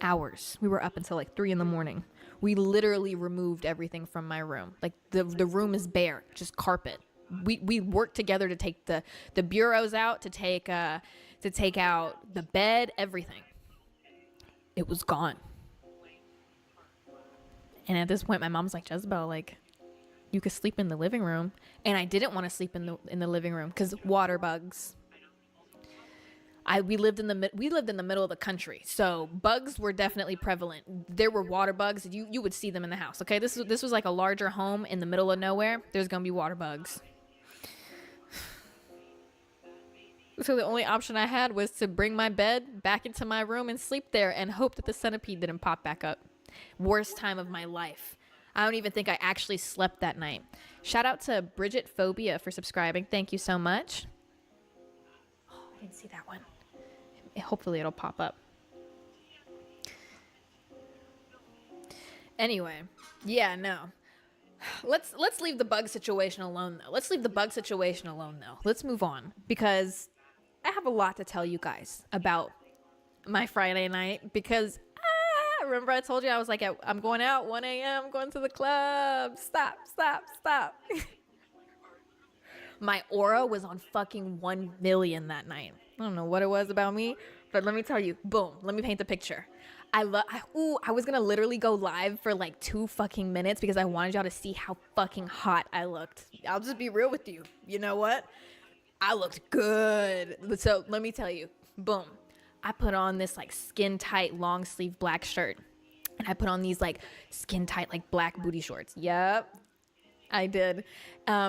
Hours. We were up until like 3 in the morning. We literally removed everything from my room. Like the room is bare, just carpet. We worked together to take the bureaus out, to take out the bed, everything. It was gone. And at this point, my mom's like, Jezebel, like, you could sleep in the living room. And I didn't want to sleep in the living room because water bugs. We lived in the middle of the country, so bugs were definitely prevalent. There were water bugs. You would see them in the house. Okay, this was like a larger home in the middle of nowhere. There's gonna be water bugs. So the only option I had was to bring my bed back into my room and sleep there and hope that the centipede didn't pop back up. Worst time of my life. I don't even think I actually slept that night. Shout out to Bridget Phobia for subscribing. Thank you so much. Oh, I didn't see that one. Hopefully it'll pop up. Anyway, yeah, no. Let's leave the bug situation alone though. Let's move on because I have a lot to tell you guys about my Friday night because remember I told you I was like, I'm going out 1 a.m. going to the club. Stop. My aura was on fucking 1 million that night. I don't know what it was about me, but let me tell you, boom, let me paint the picture. I was gonna literally go live for like 2 fucking minutes because I wanted y'all to see how fucking hot I looked. I'll just be real with you. You know what? I looked good. So let me tell you, boom. I put on this like skin tight long sleeve black shirt. And I put on these like skin tight like black booty shorts. Yep, I did.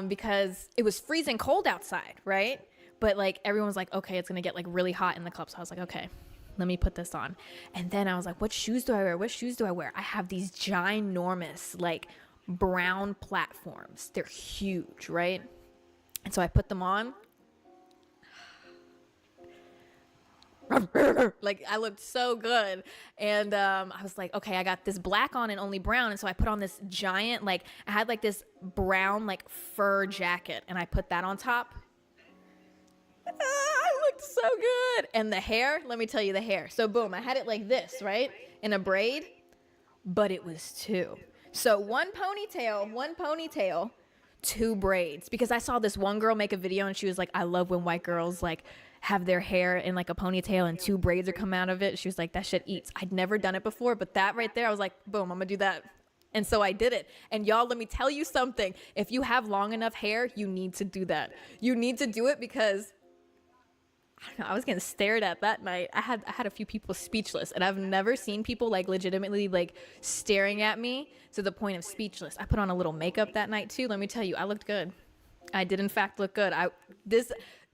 Because it was freezing cold outside, right? But like everyone was like, okay, it's gonna get like really hot in the club. So I was like, okay, let me put this on. And then I was like, what shoes do I wear? What shoes do I wear? I have these ginormous like brown platforms. They're huge, right? And so I put them on. Like I looked so good. And I was like, okay, I got this black on and only brown. And so I put on this giant, like I had like this brown like fur jacket and I put that on top. I looked so good. And the hair, let me tell you the hair. So boom, I had it like this, right? In a braid, but it was two. So one ponytail, two braids. Because I saw this one girl make a video and she was like, I love when white girls like have their hair in like a ponytail and two braids are come out of it. She was like, that shit eats. I'd never done it before, but that right there, I was like, boom, I'm gonna do that. And so I did it. And y'all, let me tell you something. If you have long enough hair, you need to do that. You need to do it because I don't know, I was getting stared at that night. I had a few people speechless, and I've never seen people like legitimately like staring at me to the point of speechless. I put on a little makeup that night too. Let me tell you, I looked good. I did in fact look good.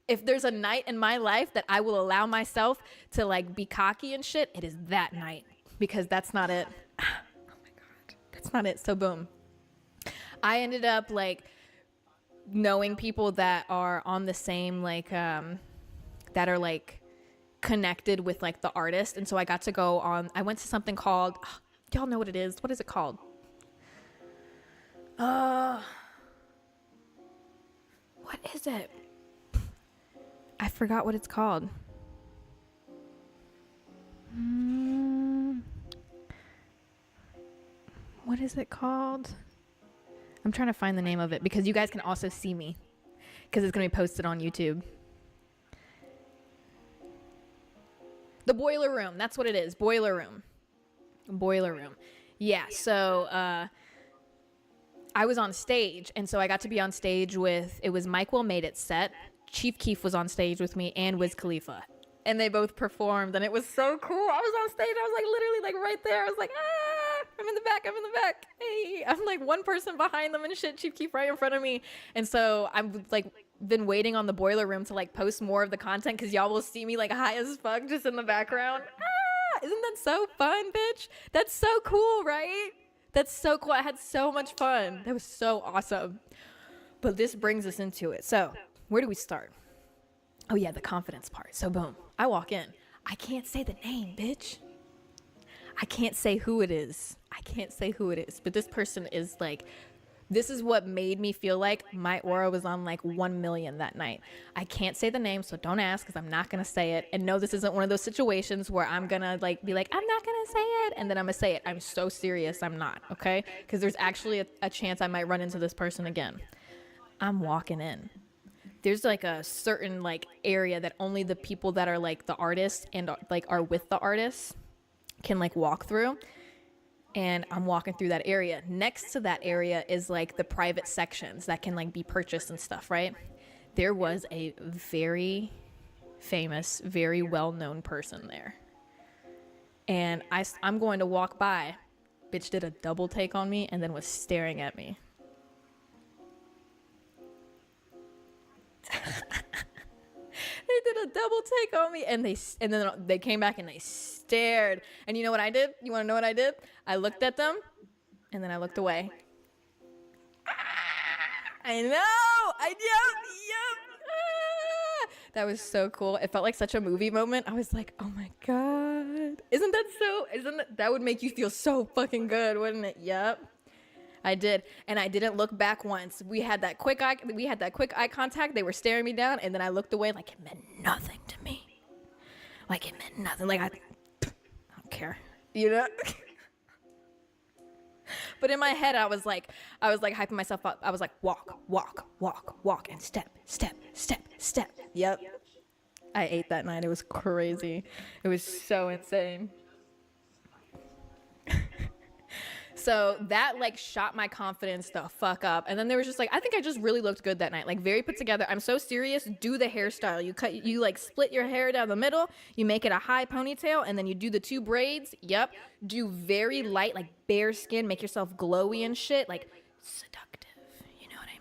If there's a night in my life that I will allow myself to like be cocky and shit, it is that night, because that's not it. Oh my God, that's not it. So boom, I ended up like knowing people that are on the same like that are like connected with like the artist. And so I got to go on, I went to something called, y'all know what it is. What is it called? What is it? I forgot what it's called. What is it called? I'm trying to find the name of it because you guys can also see me because it's going to be posted on YouTube. The boiler room. That's what it is. Boiler room. Yeah. So I was on stage. And so I got to be on stage with, it was Mike Will Made It set. Chief Keef was on stage with me and Wiz Khalifa. And they both performed. And it was so cool. I was on stage. I was like literally like right there. I was like, I'm in the back. Hey, I'm like one person behind them and shit. Chief Keef right in front of me. And so I'm like, been waiting on the boiler room to like post more of the content because y'all will see me like high as fuck just in the background. Isn't that so fun, bitch? That's so cool, right? That's so cool. I had so much fun. That was so awesome. But this brings us into it. So where do we start? Oh yeah, the confidence part. So boom, I walk in. I can't say the name, bitch. I can't say who it is. But this person is like, this is what made me feel like my aura was on like 1 million that night. I can't say the name, so don't ask because I'm not going to say it. And no, this isn't one of those situations where I'm going to like be like, I'm not going to say it. And then I'm going to say it. I'm so serious. I'm not. Okay. Because there's actually a chance I might run into this person again. I'm walking in. There's like a certain like area that only the people that are like the artists and like are with the artists can like walk through. And I'm walking through that area. Next to that area is like the private sections that can like be purchased and stuff, right? There was a very famous, very well-known person there. And I'm going to walk by. Bitch did a double take on me and then was staring at me. They did a double take on me and then they came back and they stared. And you know what I did? You want to know what I did? I looked at them and then I looked away. I know. Yep. That was so cool. It felt like such a movie moment. I was like, oh my God. That would make you feel so fucking good, wouldn't it? Yep. I did, and I didn't look back once. We had that quick eye contact. They were staring me down, and then I looked away like it meant nothing to me. Like it meant nothing. Like I don't care, you know. But in my head, I was like hyping myself up. I was like, walk, and step. Yep. I ate that night. It was crazy. It was so insane. So that like shot my confidence the fuck up. And then there was just like, I think I just really looked good that night. Like very put together. I'm so serious. Do the hairstyle. You like split your hair down the middle. You make it a high ponytail and then you do the 2 braids. Yep. Do very light, like bare skin. Make yourself glowy and shit. Like seductive. You know what I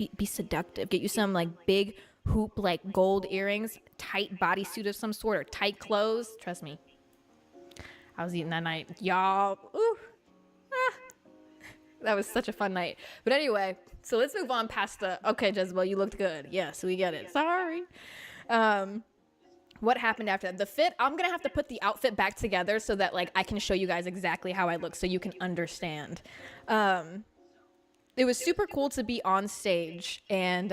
mean? Be seductive. Get you some like big hoop, like gold earrings, tight bodysuit of some sort or tight clothes. Trust me. I was eating that night. Y'all. Ooh. That was such a fun night. But anyway, so let's move on past the, okay, Jezebel, you looked good. Yes, we get it. Sorry. What happened after that? The fit, I'm going to have to put the outfit back together so that like I can show you guys exactly how I look so you can understand. It was super cool to be on stage. And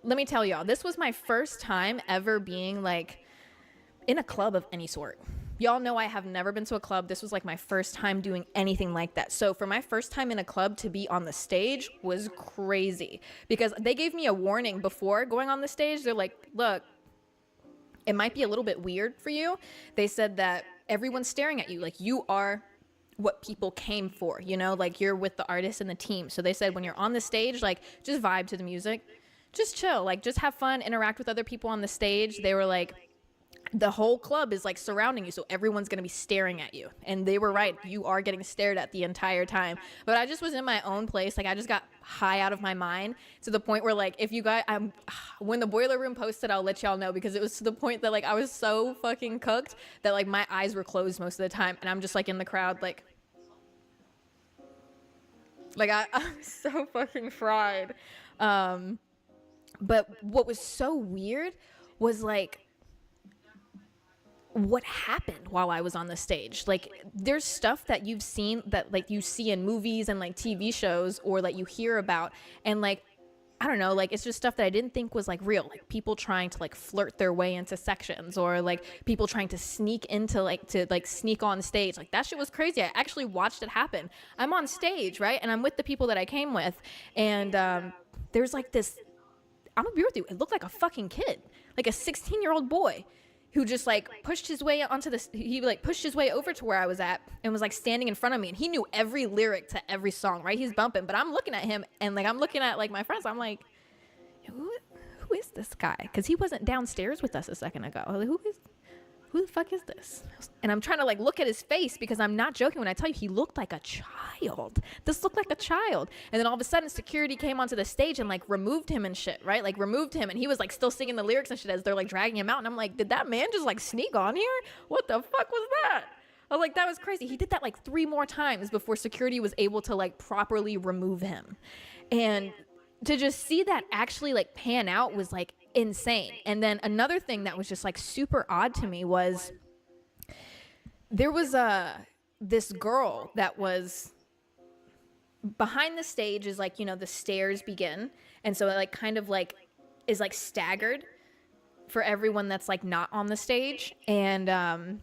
let me tell y'all, this was my first time ever being like in a club of any sort. Y'all know I have never been to a club. This was like my first time doing anything like that. So for my first time in a club to be on the stage was crazy because they gave me a warning before going on the stage. They're like, look, it might be a little bit weird for you. They said that everyone's staring at you. Like you are what people came for, you know, like you're with the artist and the team. So they said when you're on the stage, like just vibe to the music, just chill, like just have fun, interact with other people on the stage. They were like, the whole club is like surrounding you, so everyone's gonna be staring at you. And they were right, you are getting stared at the entire time. But I just was in my own place, like I just got high out of my mind to the point where like if you guys, when the Boiler Room posted, I'll let y'all know because it was to the point that like I was so fucking cooked that like my eyes were closed most of the time and I'm just like in the crowd like I'm so fucking fried. But what was so weird was like what happened while I was on the stage. Like there's stuff that you've seen that like you see in movies and like TV shows or that you hear about and like I don't know, like it's just stuff that I didn't think was like real, like people trying to like flirt their way into sections or like people trying to sneak into like to like sneak on stage. Like that shit was crazy. I actually watched it happen. I'm on stage, right? And I'm with the people that I came with and there's like this, I'm gonna be with you, it looked like a fucking kid, like a 16-year-old boy who just like pushed his way onto this, he like pushed his way over to where I was at and was like standing in front of me and he knew every lyric to every song, right? He's bumping, but I'm looking at him and like I'm looking at like my friends, I'm like, who is this guy? Because he wasn't downstairs with us a second ago. I was like, who the fuck is this? And I'm trying to like look at his face because I'm not joking when I tell you he looked like a child. This looked like a child. And then all of a sudden security came onto the stage and like removed him and shit, right? Like removed him and he was like still singing the lyrics and shit as they're like dragging him out. And I'm like, did that man just like sneak on here? What the fuck was that? I was like, that was crazy. He did that like 3 more times before security was able to like properly remove him. And to just see that actually like pan out was like insane. And then another thing that was just like super odd to me was there was this girl that was behind the stage is like, you know, the stairs begin. And so it like kind of like is like staggered for everyone that's like not on the stage. And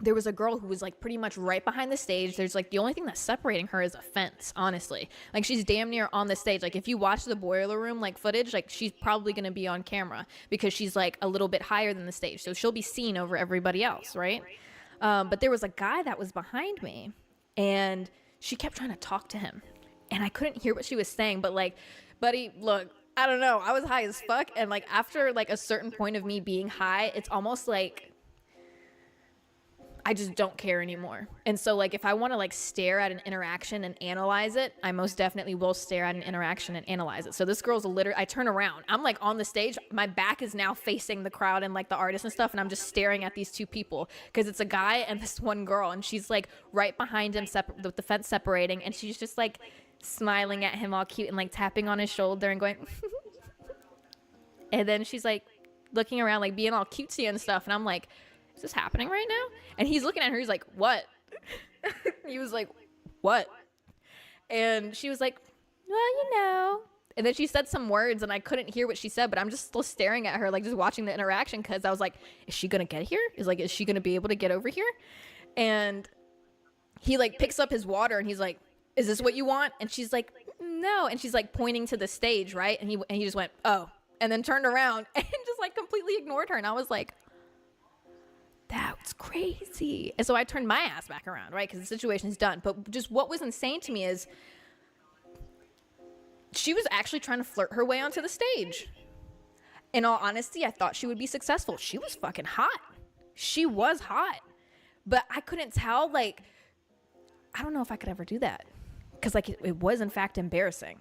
there was a girl who was like pretty much right behind the stage. There's like the only thing that's separating her is a fence, honestly. Like she's damn near on the stage. Like if you watch the Boiler Room like footage, like she's probably going to be on camera because she's like a little bit higher than the stage. So she'll be seen over everybody else, right? But there was a guy that was behind me and she kept trying to talk to him. And I couldn't hear what she was saying, but like, buddy, look, I don't know. I was high as fuck. And like after like a certain point of me being high, it's almost like I just don't care anymore. And so like if I want to like stare at an interaction and analyze it, I most definitely will stare at an interaction and analyze it. So this girl's I turn around. I'm like on the stage. My back is now facing the crowd and like the artists and stuff. And I'm just staring at these 2 people because it's a guy and this one girl. And she's like right behind him with the fence separating. And she's just like smiling at him all cute and like tapping on his shoulder and going, and then she's like looking around like being all cutesy and stuff. And I'm like, is this happening right now? And he's looking at her, he's like, what? He was like, what? And she was like, well, you know. And then she said some words and I couldn't hear what she said, but I'm just still staring at her, like just watching the interaction because I was like, is she gonna get here? Is she gonna be able to get over here? And he like picks up his water and he's like, is this what you want? And she's like, no. And she's like pointing to the stage, right? And he just went, oh, and then turned around and just like completely ignored her. And I was like, That's crazy. And so I turned my ass back around, right? Because the situation's done. But just what was insane to me is she was actually trying to flirt her way onto the stage. In all honesty, I thought she would be successful. She was fucking hot. She was hot. But I couldn't tell, like, I don't know if I could ever do that. Because, like, it was, in fact, embarrassing.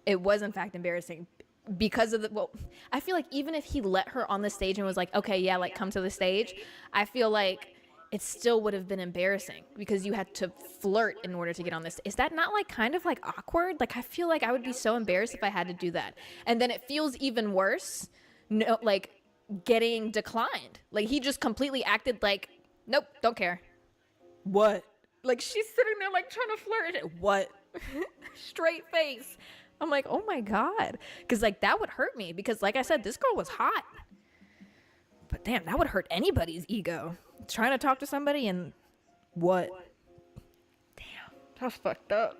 It was, in fact, embarrassing. Because of the, well, I feel like even if he let her on the stage and was like, okay, yeah, like, come to the stage, I feel like it still would have been embarrassing because you had to flirt in order to get on this. Is that not, like, kind of, like, awkward? Like, I feel like I would be so embarrassed if I had to do that. And then it feels even worse, no, like, getting declined. Like, he just completely acted like, nope, don't care. What? Like, she's sitting there, like, trying to flirt. What? Straight face. I'm like, oh my God. Because, like, that would hurt me. Because, like I said, this girl was hot. But damn, that would hurt anybody's ego. Trying to talk to somebody and what? Damn, that's fucked up.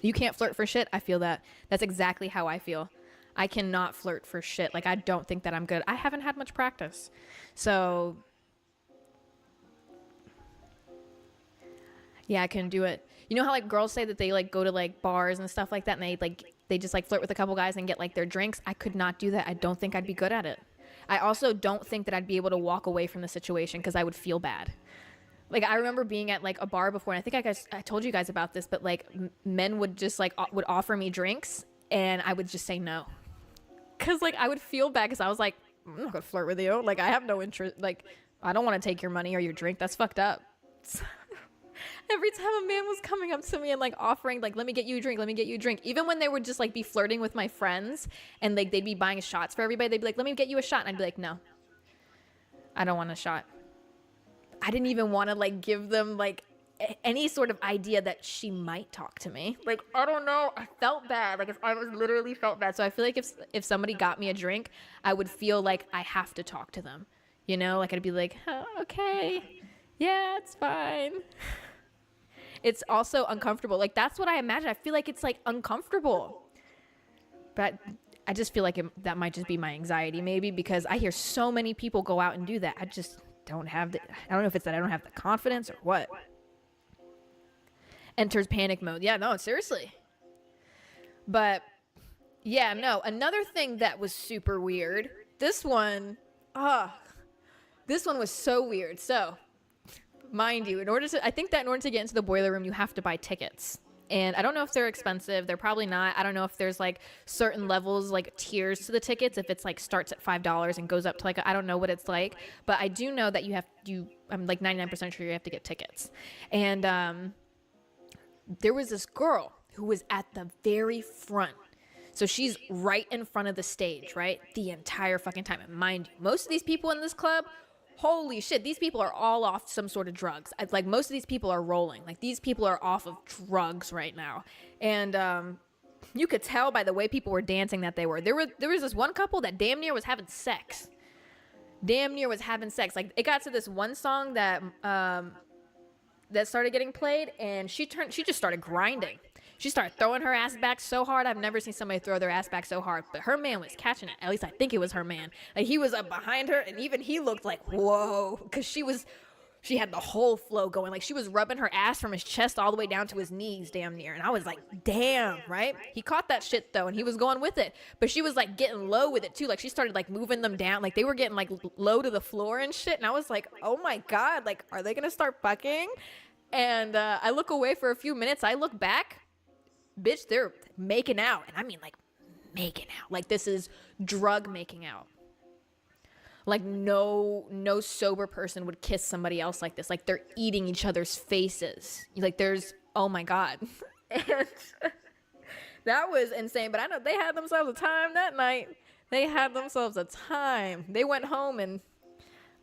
You can't flirt for shit. I feel that. That's exactly how I feel. I cannot flirt for shit. Like, I don't think that I'm good. I haven't had much practice. So, yeah, I couldn't do it. You know how, like, girls say that they, like, go to, like, bars and stuff like that, and they just, like, flirt with a couple guys and get, like, their drinks? I could not do that. I don't think I'd be good at it. I also don't think that I'd be able to walk away from the situation because I would feel bad. Like, I remember being at, like, a bar before, and I think I told you guys about this, but, like, men would just, like, would offer me drinks, and I would just say no. Because, like, I would feel bad because I was like, I'm not going to flirt with you. Like, I have no interest. Like, I don't want to take your money or your drink. That's fucked up. Every time a man was coming up to me and, like, offering, like, let me get you a drink, let me get you a drink. Even when they would just, like, be flirting with my friends and, like, they'd be buying shots for everybody, they'd be like, let me get you a shot. And I'd be like, no, I don't want a shot. I didn't even want to, like, give them, like, any sort of idea that she might talk to me. Like, I don't know. I felt bad. Like, I was literally felt bad. So I feel like if somebody got me a drink, I would feel like I have to talk to them. You know? Like, I'd be like, oh, okay. Yeah, it's fine. It's also uncomfortable. Like, that's what I imagine. I feel like it's, like, uncomfortable. But I just feel like that might just be my anxiety, maybe, because I hear so many people go out and do that. I just don't have I don't know if it's that I don't have the confidence or what. Enters panic mode. Yeah, no, seriously. But, yeah, no. Another thing that was super weird. This one was so weird. So, mind you, I think that in order to get into the boiler room, you have to buy tickets. And I don't know if they're expensive. They're probably not. I don't know if there's, like, certain levels, like, tiers to the tickets. If it's, like, starts at $5 and goes up to, like, I don't know what it's like. But I do know that I'm, like, 99% sure you have to get tickets. And, there was this girl who was at the very front. So she's right in front of the stage, right? The entire fucking time. And mind you, most of these people in this club, holy shit, these people are all off some sort of drugs. Like, most of these people are rolling. Like, these people are off of drugs right now. And you could tell by the way people were dancing that they were. There was this one couple that damn near was having sex. Like, it got to this one song that started getting played, and she just started grinding. She started throwing her ass back so hard. I've never seen somebody throw their ass back so hard. But her man was catching it. At least I think it was her man. Like, he was up behind her, and even he looked like, whoa. Because she had the whole flow going. Like, she was rubbing her ass from his chest all the way down to his knees damn near. And I was like, damn, right? He caught that shit, though, and he was going with it. But she was, like, getting low with it, too. Like, she started, like, moving them down. Like, they were getting, like, low to the floor and shit. And I was like, oh, my God. Like, are they going to start fucking? And I look away for a few minutes. I look back. Bitch, they're making out. And I mean, like, making out. Like, this is drug making out. Like, no sober person would kiss somebody else like this. Like, they're eating each other's faces. Like, oh my God. And that was insane. But I know they had themselves a time that night. They went home and,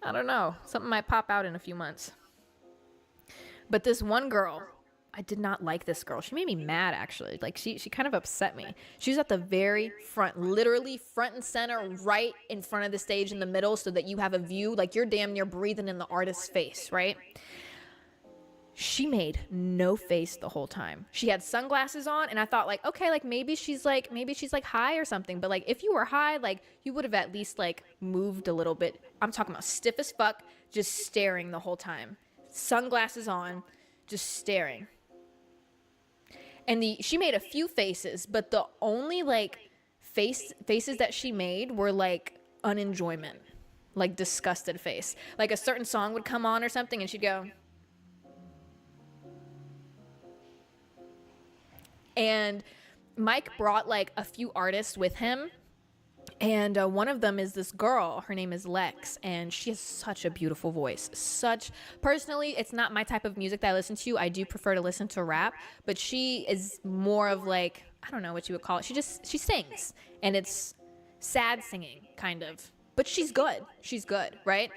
I don't know, something might pop out in a few months. But this one girl, I did not like this girl. She made me mad, actually. Like, she kind of upset me. She was at the very front, literally front and center, right in front of the stage in the middle, so that you have a view. Like, you're damn near breathing in the artist's face, right? She made no face the whole time. She had sunglasses on, and I thought, like, okay, like, maybe she's like high or something. But, like, if you were high, like, you would have at least, like, moved a little bit. I'm talking about stiff as fuck, just staring the whole time. Sunglasses on, just staring. And she made a few faces, but the only like faces that she made were like unenjoyment, like disgusted face. Like a certain song would come on or something and she'd go. And Mike brought like a few artists with him. And one of them is this girl. Her name is Lex, and she has such a beautiful voice. Personally, it's not my type of music that I listen to. I do prefer to listen to rap, but she is more of like, I don't know what you would call it. She sings, and it's sad singing, kind of. But she's good. She's good, right?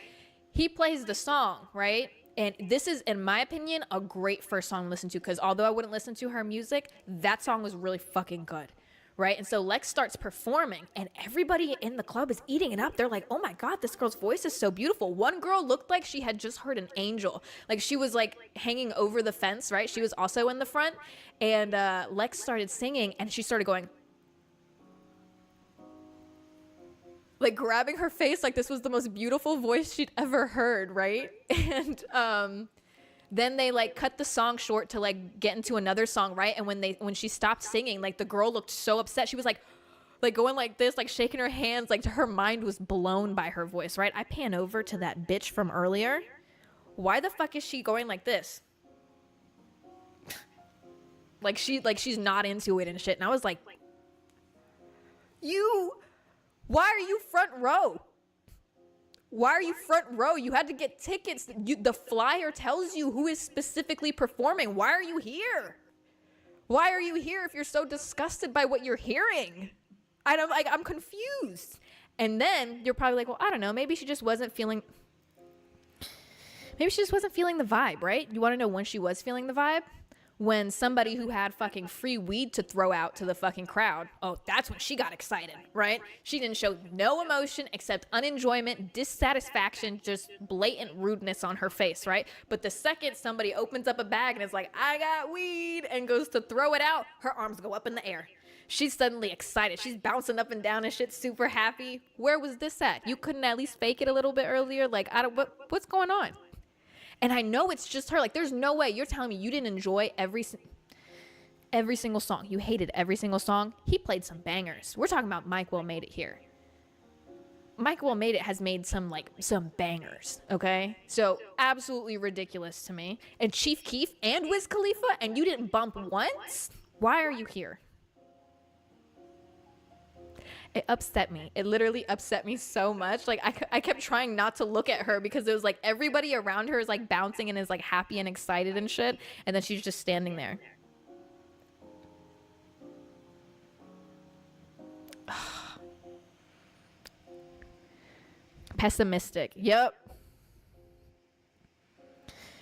He plays the song, right? And this is, in my opinion, a great first song to listen to, because although I wouldn't listen to her music, that song was really fucking good. Right? And so Lex starts performing and everybody in the club is eating it up. They're like, oh my God, this girl's voice is so beautiful. One girl looked like she had just heard an angel. Like she was like hanging over the fence, right? She was also in the front. And Lex started singing and she started going, like grabbing her face like this was the most beautiful voice she'd ever heard, right? And then they like cut the song short to like get into another song, right? And when she stopped singing, like the girl looked so upset. She was like going like this, like shaking her hands, like her mind was blown by her voice, right? I pan over to that bitch from earlier. Why the fuck is she going like this? she's not into it and shit. And I was like, why are you front row? Why are you front row? You had to get tickets. The flyer tells you who is specifically performing. Why are you here? Why are you here if you're so disgusted by what you're hearing? I'm confused. And then you're probably like, well, I don't know. Maybe she just wasn't feeling the vibe, right? You want to know when she was feeling the vibe? When somebody who had fucking free weed to throw out to the fucking crowd, oh, that's when she got excited, right? She didn't show no emotion except unenjoyment, dissatisfaction, just blatant rudeness on her face, right? But the second somebody opens up a bag and is like, I got weed, and goes to throw it out, her arms go up in the air. She's suddenly excited. She's bouncing up and down and shit, super happy. Where was this at? You couldn't at least fake it a little bit earlier? Like, what's going on? And I know it's just her. Like, there's no way you're telling me you didn't enjoy every single song. You hated every single song. He played some bangers. We're talking about Mike Will Made It here. Mike Will Made It has made some bangers, okay? So absolutely ridiculous to me. And Chief Keef and Wiz Khalifa, and you didn't bump once? Why are you here? It upset me. It literally upset me so much. Like I kept trying not to look at her because it was like everybody around her is like bouncing and is like happy and excited and shit. And then she's just standing there. Pessimistic. Yep.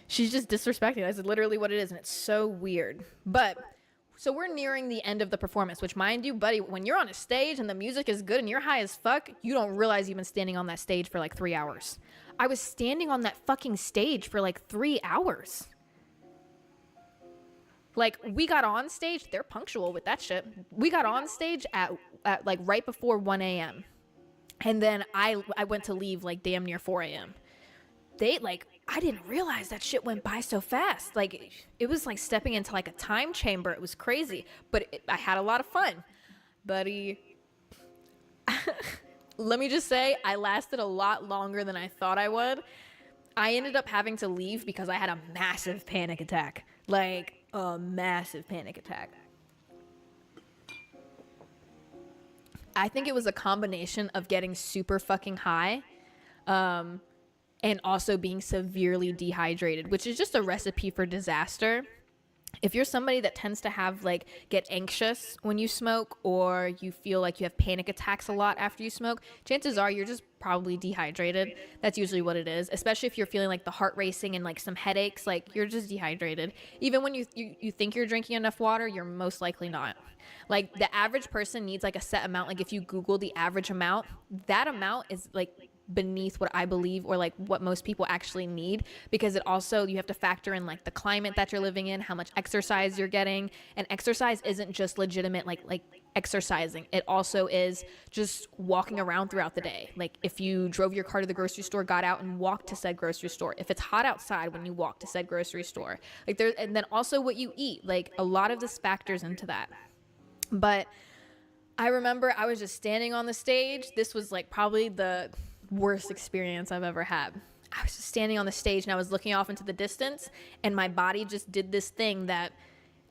She's just disrespecting. That's literally what it is. And it's so weird. But so we're nearing the end of the performance, which, mind you, buddy, when you're on a stage and the music is good and you're high as fuck, you don't realize you've been standing on that stage for like 3 hours. I was standing on that fucking stage for like 3 hours. Like, we got on stage. They're punctual with that shit. We got on stage at like right before 1 a.m. And then I went to leave like damn near 4 a.m. I didn't realize that shit went by so fast. Like, it was like stepping into like a time chamber. It was crazy, but I had a lot of fun. Buddy, let me just say, I lasted a lot longer than I thought I would. I ended up having to leave because I had a massive panic attack. Like, a massive panic attack. I think it was a combination of getting super fucking high, and also being severely dehydrated, which is just a recipe for disaster. If you're somebody that tends to have get anxious when you smoke, or you feel like you have panic attacks a lot after you smoke, chances are you're just probably dehydrated. That's usually what it is, especially if you're feeling like the heart racing and like some headaches. Like, you're just dehydrated. Even when you think you're drinking enough water, you're most likely not. Like, the average person needs like a set amount. Like, if you Google the average amount, that amount is like beneath what I believe or like what most people actually need, because it also, you have to factor in like the climate that you're living in, how much exercise you're getting. And exercise isn't just legitimate like exercising. It also is just walking around throughout the day. Like if you drove your car to the grocery store, got out and walked to said grocery store. If it's hot outside when you walk to said grocery store, like there, and then also what you eat, like a lot of this factors into that. But I remember I was just standing on the stage. This was like probably the worst experience I've ever had. I was just standing on the stage and I was looking off into the distance, and my body just did this thing that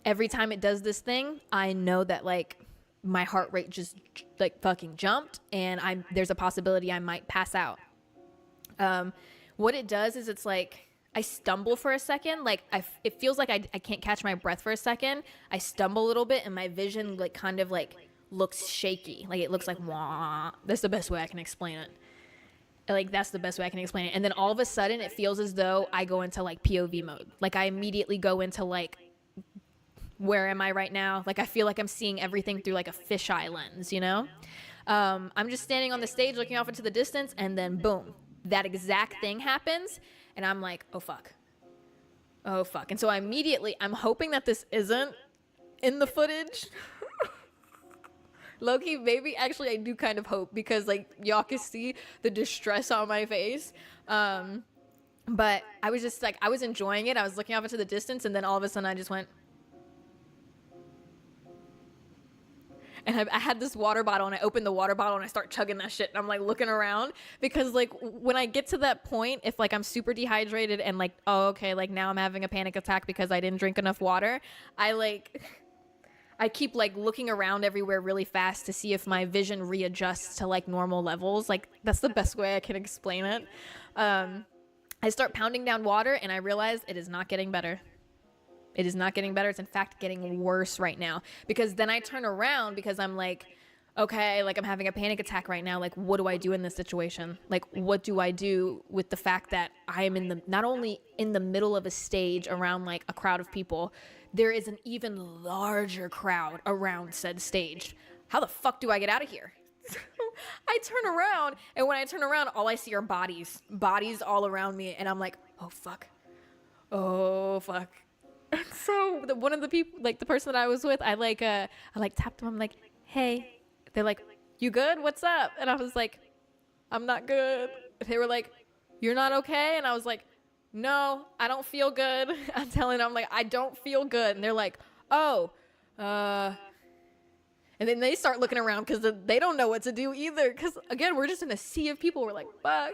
every time it does this thing, I know that like my heart rate just like fucking jumped, and there's a possibility I might pass out. What it does is it's like I stumble for a second, like it feels like I can't catch my breath for a second. I stumble a little bit and my vision like kind of like looks shaky, like it looks like wah. That's the best way I can explain it. Like that's the best way I can explain it. And then all of a sudden it feels as though I go into like POV mode. Like I immediately go into like, where am I right now? Like I feel like I'm seeing everything through like a fisheye lens, you know? I'm just standing on the stage looking off into the distance, and then boom, that exact thing happens, and I'm like, oh fuck. And so I'm hoping that this isn't in the footage. Low-key, maybe actually I do kind of hope, because like y'all can see the distress on my face. But I was just like, I was enjoying it. I was looking off into the distance, and then all of a sudden I just went. And I had this water bottle, and I opened the water bottle and I start chugging that shit. And I'm like looking around, because like when I get to that point, if like I'm super dehydrated and like, oh, okay, like now I'm having a panic attack because I didn't drink enough water, I keep like looking around everywhere really fast to see if my vision readjusts to like normal levels. Like that's the best way I can explain it. I start pounding down water, and I realize it is not getting better. It is not getting better. It's in fact getting worse right now, because then I turn around because I'm like, okay, like I'm having a panic attack right now. Like, what do I do in this situation? Like, what do I do with the fact that I am not only in the middle of a stage around like a crowd of people, there is an even larger crowd around said stage. How the fuck do I get out of here? I turn around, and when I turn around, all I see are bodies all around me. And I'm like, oh fuck. And so one of the people, like the person that I was with, I tapped them. I'm like, hey. They're like, you good? What's up? And I was like, I'm not good. They were like, you're not okay? And I was like, no, I don't feel good. I'm telling them, I'm like, I don't feel good. And they're like, oh, and then they start looking around because they don't know what to do either. Because again, we're just in a sea of people. We're like, fuck.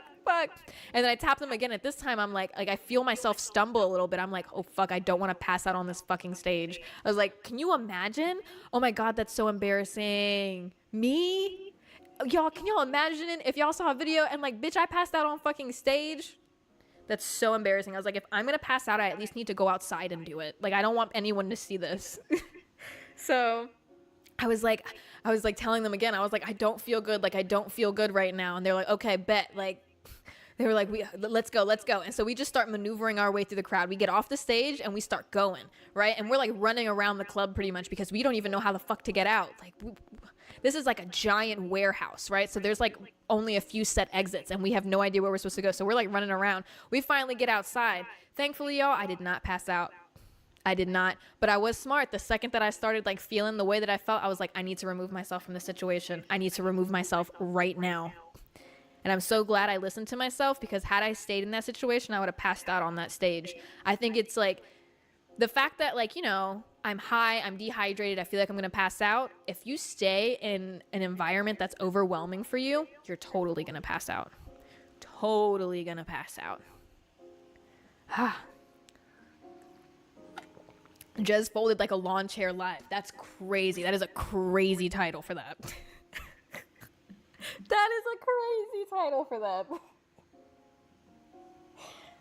And then I tap them again. At this time, I'm like I feel myself stumble a little bit. I'm like, oh fuck, I don't want to pass out on this fucking stage. I was like, can you imagine? Oh my God, that's so embarrassing. Me? Y'all, can y'all imagine if y'all saw a video and like, bitch, I passed out on fucking stage? That's so embarrassing. I was like, if I'm going to pass out, I at least need to go outside and do it. Like, I don't want anyone to see this. So I was like telling them again, I was like, I don't feel good. Like, I don't feel good right now. And they're like, okay, bet. Like, they were like, let's go. And so we just start maneuvering our way through the crowd. We get off the stage and we start going, right? And we're like running around the club pretty much because we don't even know how the fuck to get out. Like, this is like a giant warehouse, right? So there's like only a few set exits and we have no idea where we're supposed to go. So we're like running around. We finally get outside. Thankfully, y'all, I did not pass out. I did not, but I was smart. The second that I started like feeling the way that I felt, I was like, I need to remove myself from the situation. I need to remove myself right now. And I'm so glad I listened to myself, because had I stayed in that situation, I would have passed out on that stage. I think it's like the fact that, like, you know, I'm high, I'm dehydrated, I feel like I'm going to pass out. If you stay in an environment that's overwhelming for you, you're totally going to pass out. Totally going to pass out. Jez folded like a lawn chair live. That's crazy. That is a crazy title for that. That is a crazy title for that.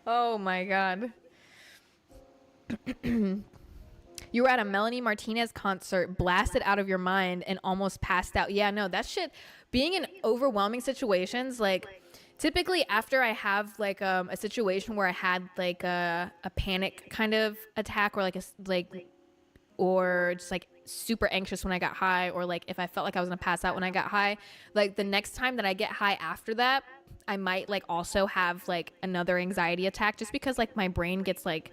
Oh my God. You were at a Melanie Martinez concert, blasted out of your mind, and almost passed out. Yeah, no, that shit, being in overwhelming situations, like, typically after I have like a situation where I had like a panic kind of attack, or like or just like super anxious when I got high, or like if I felt like I was gonna pass out when I got high, like the next time that I get high after that, I might like also have like another anxiety attack, just because like my brain gets like,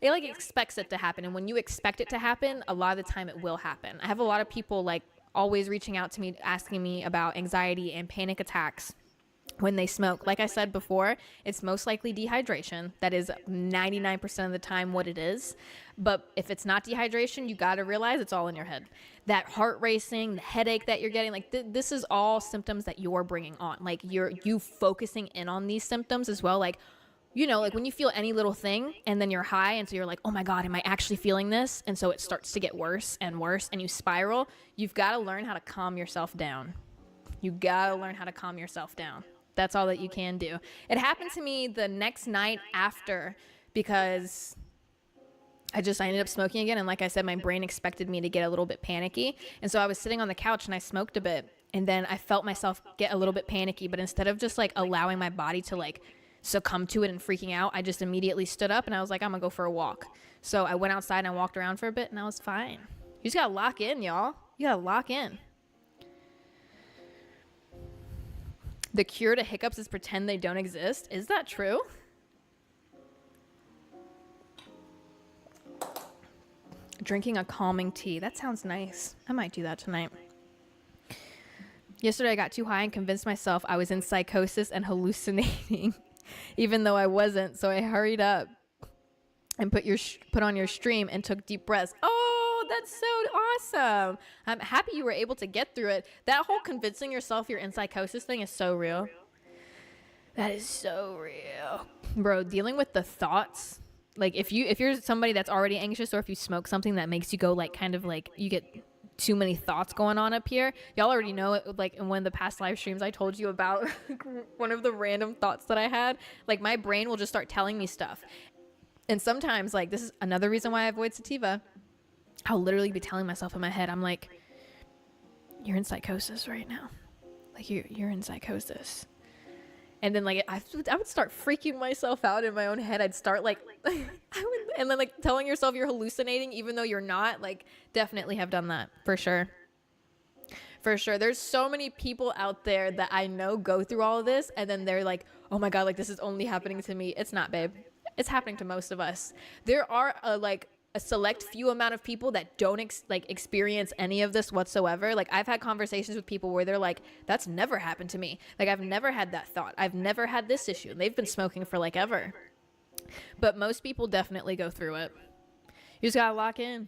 it like expects it to happen. And when you expect it to happen, a lot of the time it will happen. I have a lot of people like always reaching out to me, asking me about anxiety and panic attacks when they smoke. Like I said before, it's most likely dehydration. That is 99% of the time what it is. But if it's not dehydration, you got to realize it's all in your head. That heart racing, the headache that you're getting, like this is all symptoms that you're bringing on. Like you focusing in on these symptoms as well. Like, you know, like when you feel any little thing and then you're high, and so you're like, oh my God, am I actually feeling this? And so it starts to get worse and worse and you spiral. You've got to learn how to calm yourself down. You got to learn how to calm yourself down. That's all that you can do. It happened to me the next night after, because I ended up smoking again. And like I said, my brain expected me to get a little bit panicky. And so I was sitting on the couch and I smoked a bit. And then I felt myself get a little bit panicky. But instead of just like allowing my body to like succumb to it and freaking out, I just immediately stood up and I was like, I'm gonna go for a walk. So I went outside and I walked around for a bit and I was fine. You just gotta lock in, y'all. You gotta lock in. The cure to hiccups is pretend they don't exist. Is that true? Drinking a calming tea. That sounds nice. I might do that tonight. Yesterday I got too high and convinced myself I was in psychosis and hallucinating, even though I wasn't. So I hurried up and put on your stream and took deep breaths. Oh, that's so awesome. I'm happy you were able to get through it. That whole convincing yourself you're in psychosis thing is so real. That is so real. Bro, dealing with the thoughts, like if you're somebody that's already anxious, or if you smoke something that makes you go like kind of like you get too many thoughts going on up here. Y'all already know it. Like in one of the past live streams I told you about one of the random thoughts that I had. Like my brain will just start telling me stuff. And sometimes, like, this is another reason why I avoid sativa. I'll literally be telling myself in my head, I'm like, you're in psychosis right now. Like, you're in psychosis. And then, like, I would start freaking myself out in my own head. I'd start, like, and then, like, telling yourself you're hallucinating even though you're not. Like, definitely have done that, for sure. For sure. There's so many people out there that I know go through all of this, and then they're like, oh my God, like, this is only happening to me. It's not, babe. It's happening to most of us. There are a select few amount of people that don't experience any of this whatsoever. Like I've had conversations with people where they're like, that's never happened to me. Like I've never had that thought. I've never had this issue. And they've been smoking for like ever. But most people definitely go through it. You just gotta lock in.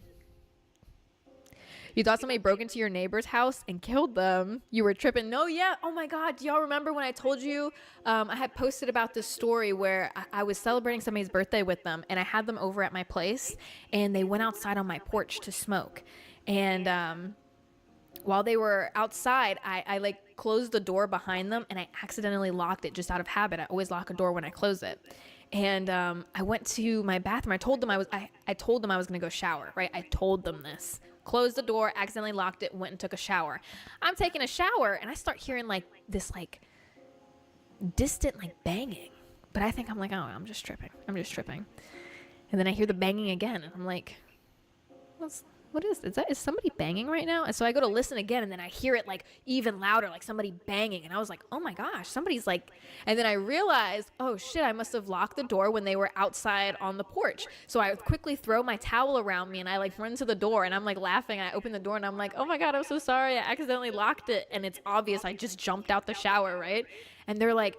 You thought somebody broke into your neighbor's house and killed them. You were tripping. No, yeah. Oh my God. Do y'all remember when I told you I had posted about this story where I was celebrating somebody's birthday with them, and I had them over at my place, and they went outside on my porch to smoke. And while they were outside, I like closed the door behind them, and I accidentally locked it just out of habit. I always lock a door when I close it. And I went to my bathroom. I told them I was going to go shower, right? I told them this. Closed the door, accidentally locked it, went and took a shower. I'm taking a shower and I start hearing like this like distant like banging. But I think I'm like, oh, I'm just tripping. And then I hear the banging again and I'm like, what is that? Is somebody banging right now? And so I go to listen again, and then I hear it like even louder, like somebody banging. And I was like, oh my gosh, somebody's like, and then I realized, oh shit, I must have locked the door when they were outside on the porch. So I quickly throw my towel around me and I like run to the door, and I'm like laughing. I open the door and I'm like, oh my God, I'm so sorry. I accidentally locked it. And it's obvious I just jumped out the shower, right? And they were like,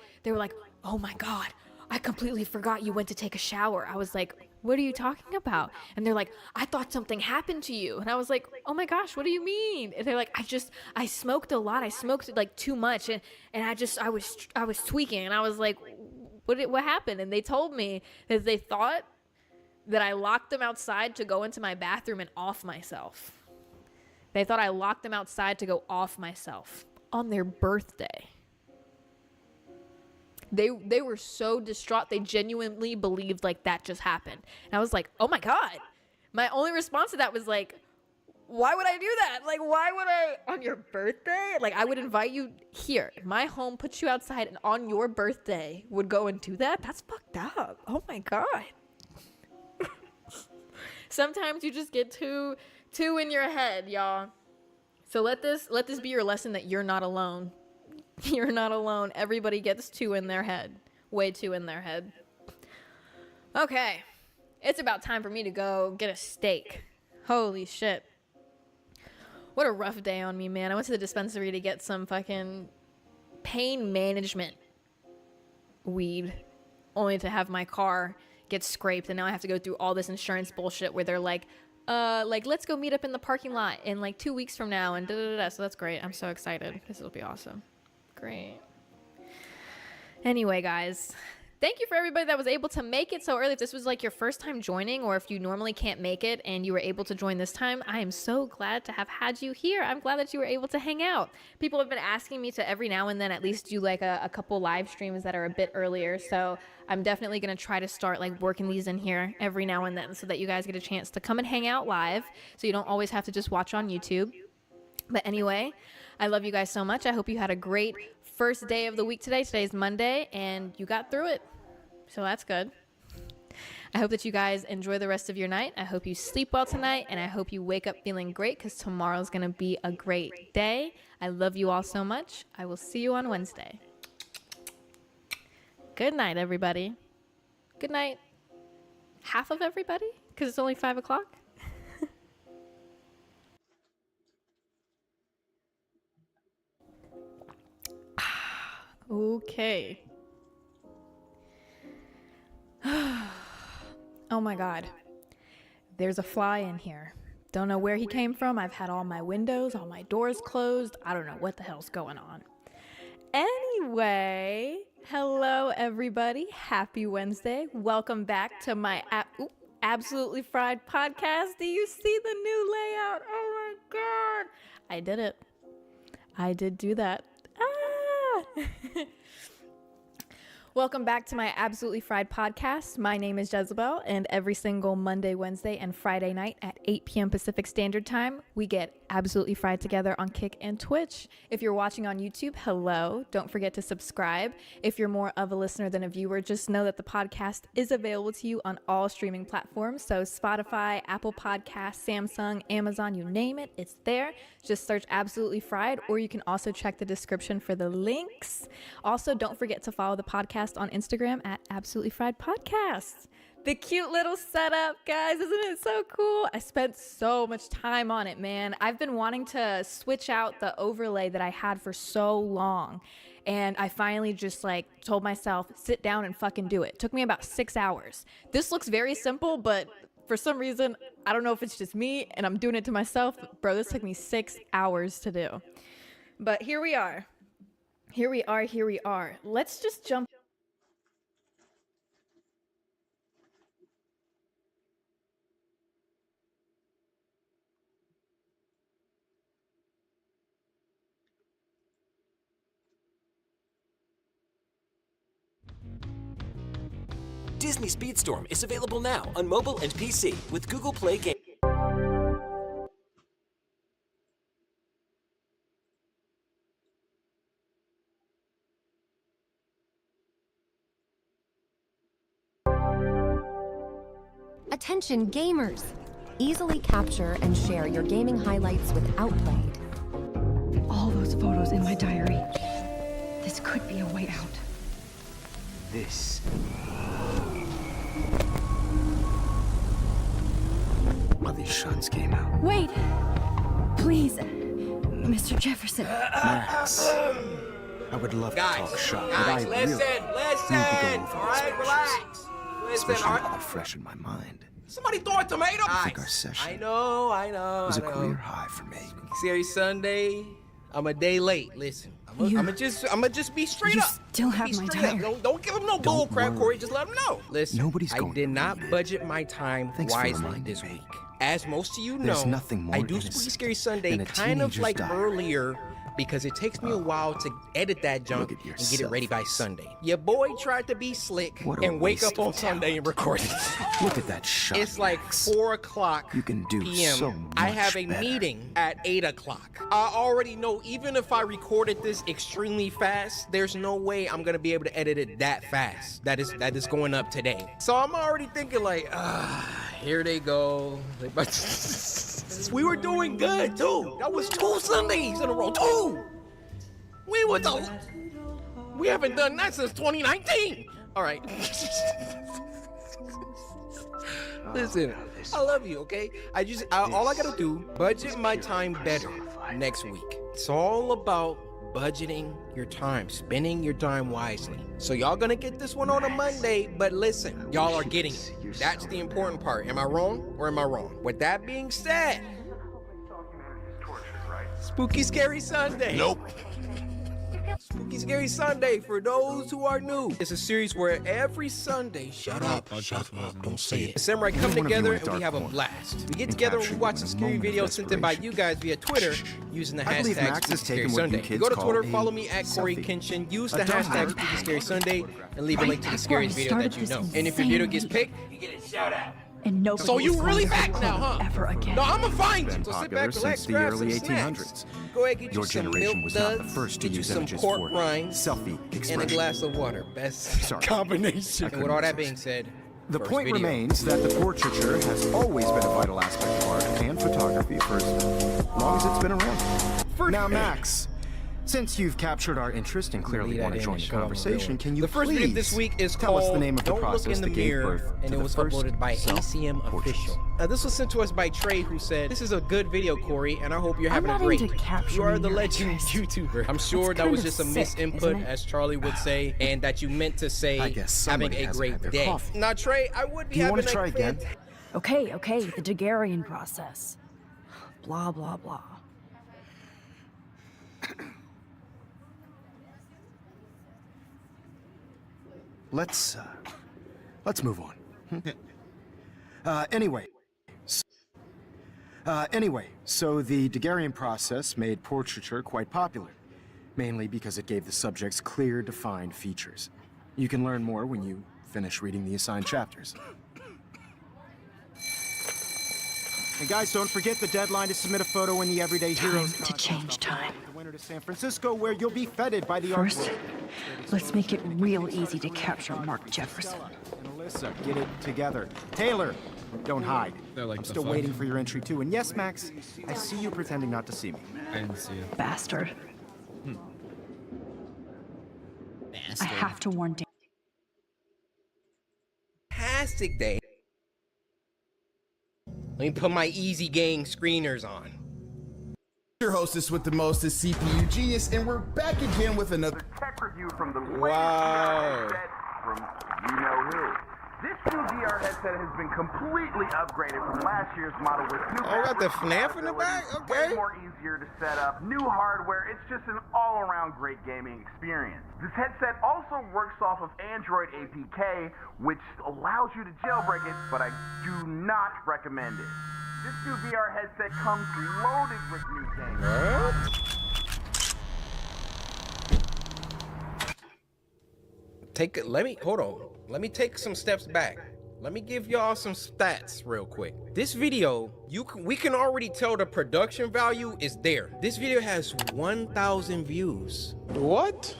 oh my God, I completely forgot you went to take a shower. I was like, what are you talking about? And they're like, I thought something happened to you. And I was like, oh my gosh, what do you mean? And they're like, I smoked a lot. I smoked like too much. And I was tweaking. And I was like, what happened? And they told me that they thought that I locked them outside to go into my bathroom and off myself. They thought I locked them outside to go off myself on their birthday. They were so distraught. They genuinely believed like that just happened. And I was like, oh my God. My only response to that was like, why would I do that? Like, why would I, on your birthday? Like, I would invite you here. My home puts you outside, and on your birthday would go and do that? That's fucked up. Oh my God. Sometimes you just get too 2 in your head, y'all. So let this be your lesson that you're not alone. You're not alone. Everybody gets 2 in their head. Way 2 in their head. Okay. It's about time for me to go get a steak. Holy shit. What a rough day on me, man. I went to the dispensary to get some fucking pain management weed, only to have my car get scraped, and now I have to go through all this insurance bullshit where they're like, let's go meet up in the parking lot in like 2 weeks from now, and da-da-da-da. So that's great. I'm so excited. This will be awesome. Great. Anyway, guys, thank you for everybody that was able to make it so early. If this was like your first time joining, or if you normally can't make it and you were able to join this time, I am so glad to have had you here. I'm glad that you were able to hang out. People have been asking me to every now and then at least do like a couple live streams that are a bit earlier. So I'm definitely going to try to start like working these in here every now and then so that you guys get a chance to come and hang out live, so you don't always have to just watch on YouTube. But anyway, I love you guys so much. I hope you had a great first day of the week today. Today's Monday and you got through it. So that's good. I hope that you guys enjoy the rest of your night. I hope you sleep well tonight, and I hope you wake up feeling great, because tomorrow's going to be a great day. I love you all so much. I will see you on Wednesday. Good night, everybody. Good night. Half of everybody, because it's only 5 o'clock. Okay. Oh my god. There's a fly in here. Don't know where he came from. I've had all my windows, all my doors closed. I don't know what the hell's going on. Anyway, hello everybody. Happy Wednesday. Welcome back to my Absolutely Fried podcast. Do you see the new layout? Oh my god. I did it. I did do that. Welcome back to my Absolutely Fried podcast. My name is Jezebel, and every single Monday, Wednesday, and Friday night at 8 p.m. Pacific Standard Time, we get absolutely fried together on Kick and Twitch. If you're watching on YouTube, hello. Don't forget to subscribe. If you're more of a listener than a viewer, just know that the podcast is available to you on all streaming platforms. So Spotify, Apple Podcasts, Samsung, Amazon, you name it, it's there. Just search Absolutely Fried, or you can also check the description for the links. Also, don't forget to follow the podcast on Instagram at Absolutely Fried Podcast. The cute little setup, guys, isn't it so cool? I spent so much time on it, man. I've been wanting to switch out the overlay that I had for so long, and I finally just like told myself, sit down and fucking do it. It took me about 6 hours. This looks very simple, but for some reason, I don't know if it's just me and I'm doing it to myself. Bro, this took me 6 hours to do. But here we are. Here we are. Let's just jump.
Disney Speedstorm is available now on mobile and PC with Google Play Games.
Attention gamers! Easily capture and share your gaming highlights with Outplayed.
All those photos in my diary. This could be a way out.
This. Well, these shots came out.
Wait! Please, Mr. Jefferson.
Max, I would love to talk shop, but I really
listen,
need to go over
all right,
these
relax. Listen,
especially
all
now
right.
they're fresh in my mind.
Somebody throw a tomato.
I think our session
I know.
was a career high for me.
Series Sunday, I'm a day late. Listen, I'ma just be straight
You
up.
still have
Be
my
straight up.
time.
Don't give them no bull crap, Corey. Just let them know. Listen,
Nobody's
I
going
did
to
not
read it.
budget my time
Thanks for
wisely
reminding
this
me.
week. As most of you know,
There's nothing more
I do
innocent
Spooky Scary Sunday
than a
kind of
teenager's
like
diary.
earlier because it takes me a while to edit that junk
Look at
and get it ready by
yourself.
Sunday. Your boy tried to be slick
What a
and wake
waste
up on
of
Sunday and record it.
Look at that shot.
It's like 4 o'clock
You can do
p.m.
so
I
much
have a
better.
meeting at 8 o'clock. I already know even if I recorded this extremely fast, there's no way I'm gonna be able to edit it that fast. That is going up today. So I'm already thinking like, here they go. We were doing good too. That was 2 Sundays in a row. 2. We haven't done that since 2019. All right. Listen, I love you, okay? All I gotta do, budget my time better next week. It's all about budgeting your time, spending your time wisely. So y'all gonna get this one on a Monday, but listen, y'all are getting it. That's the important part. Am I wrong or am I wrong? With that being said, Spooky Scary Sunday.
Nope.
Spooky Scary Sunday, for those who are new, it's a series where every Sunday, shut up, don't say it. The Samurai come together and we have a blast. We get together and we watch a scary video sent in by you guys via Twitter using the hashtag Spooky Scary Sunday. Go to Twitter, follow me at Corey Kenshin, use the hashtag Spooky Scary Sunday, and leave a link to the scariest video that you know. And if your video gets picked, you get a shout out.
And nobody
so you really
is
back now, huh?
Ever again.
No, I'm gonna find you.
Been
So sit
popular
back, relax,
since the
grab
early
some snacks.
1800s.
Go ahead, get
Your
you some
generation
milk
was not the
duds,
first to
get you
use
some
images
pork
for
rinds,
selfie
and a
expression.
glass of water. Best combination. And with all that being said,
The
first
point
video.
remains that the portraiture has always been a vital aspect of art and photography for as long as it's been around. Now, Max, since you've captured our interest and clearly
Leave
want
that
to
in
join
and
the
show 'em what
conversation,
we're
can you
The first
please
video this week is
tell
called
us the name of the
Don't Look
process
in the
that gave
Mirror,
birth
and
to
it
the
was
first
uploaded by ACM Official. This was sent to us by Trey, who said, "This is a good video, Corey, and I hope you're having a great week. You are the legend YouTuber." I'm sure that was just a misinput, as Charlie would say, and that you meant to say
I guess
having
somebody
a
hasn't
great
had their
day.
coffee.
Now, Trey, I would be
Do you
having
want to try
a
again?
Okay, the Daguerrean process. Blah, blah, blah.
Let's move on. Anyway, so the Daguerrean process made portraiture quite popular, mainly because it gave the subjects clear, defined features. You can learn more when you finish reading the assigned chapters. And guys, don't forget the deadline to submit a photo in the Everyday Heroes
to change time.
The winter to San Francisco, where you'll be feted by the
First,
artwork.
let's make it real easy to capture Mark Jefferson.
And Alyssa, get it together. Taylor, don't hide. I'm still waiting for your entry too. And yes, Max, I see you pretending not to see me.
I didn't see you.
Bastard. I have to warn Dan.
Fantastic day. Let me put my Easy Gang screeners on.
Your hostess with the most is CPU Genius, and we're back again with another
tech review from the
Wow.
headset from you know who. This new VR headset has been completely upgraded from last year's model with new.
Oh, got the FNAF in the back? Okay.
Way more easier to set up, new hardware. It's just an all-around great gaming experience. This headset also works off of Android APK, which allows you to jailbreak it, but I do not recommend it. This new VR headset comes loaded with new games.
Let me take some steps back. Let me give y'all some stats real quick. This video, we can already tell the production value is there. This video has 1,000 views. What?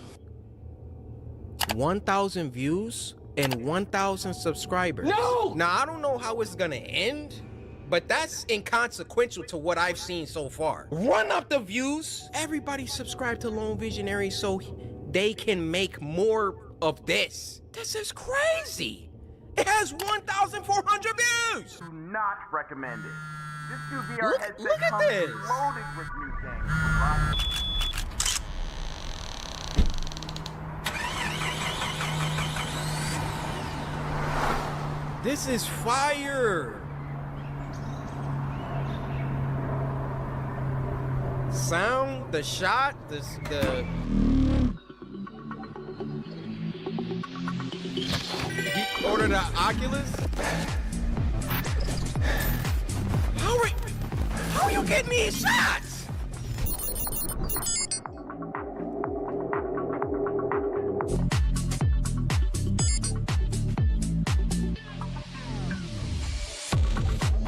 1,000 views and 1,000 subscribers. No! Now, I don't know how it's gonna end, but that's inconsequential to what I've seen so far. Run up the views. Everybody subscribe to Lone Visionary so they can make more of this. This is crazy. It has 1,400 views.
Do not recommend it. This new VR headset
look at
comes
this.
loaded with new games.
This is fire. Sound, the shot, the order the Oculus. How are you getting these shots?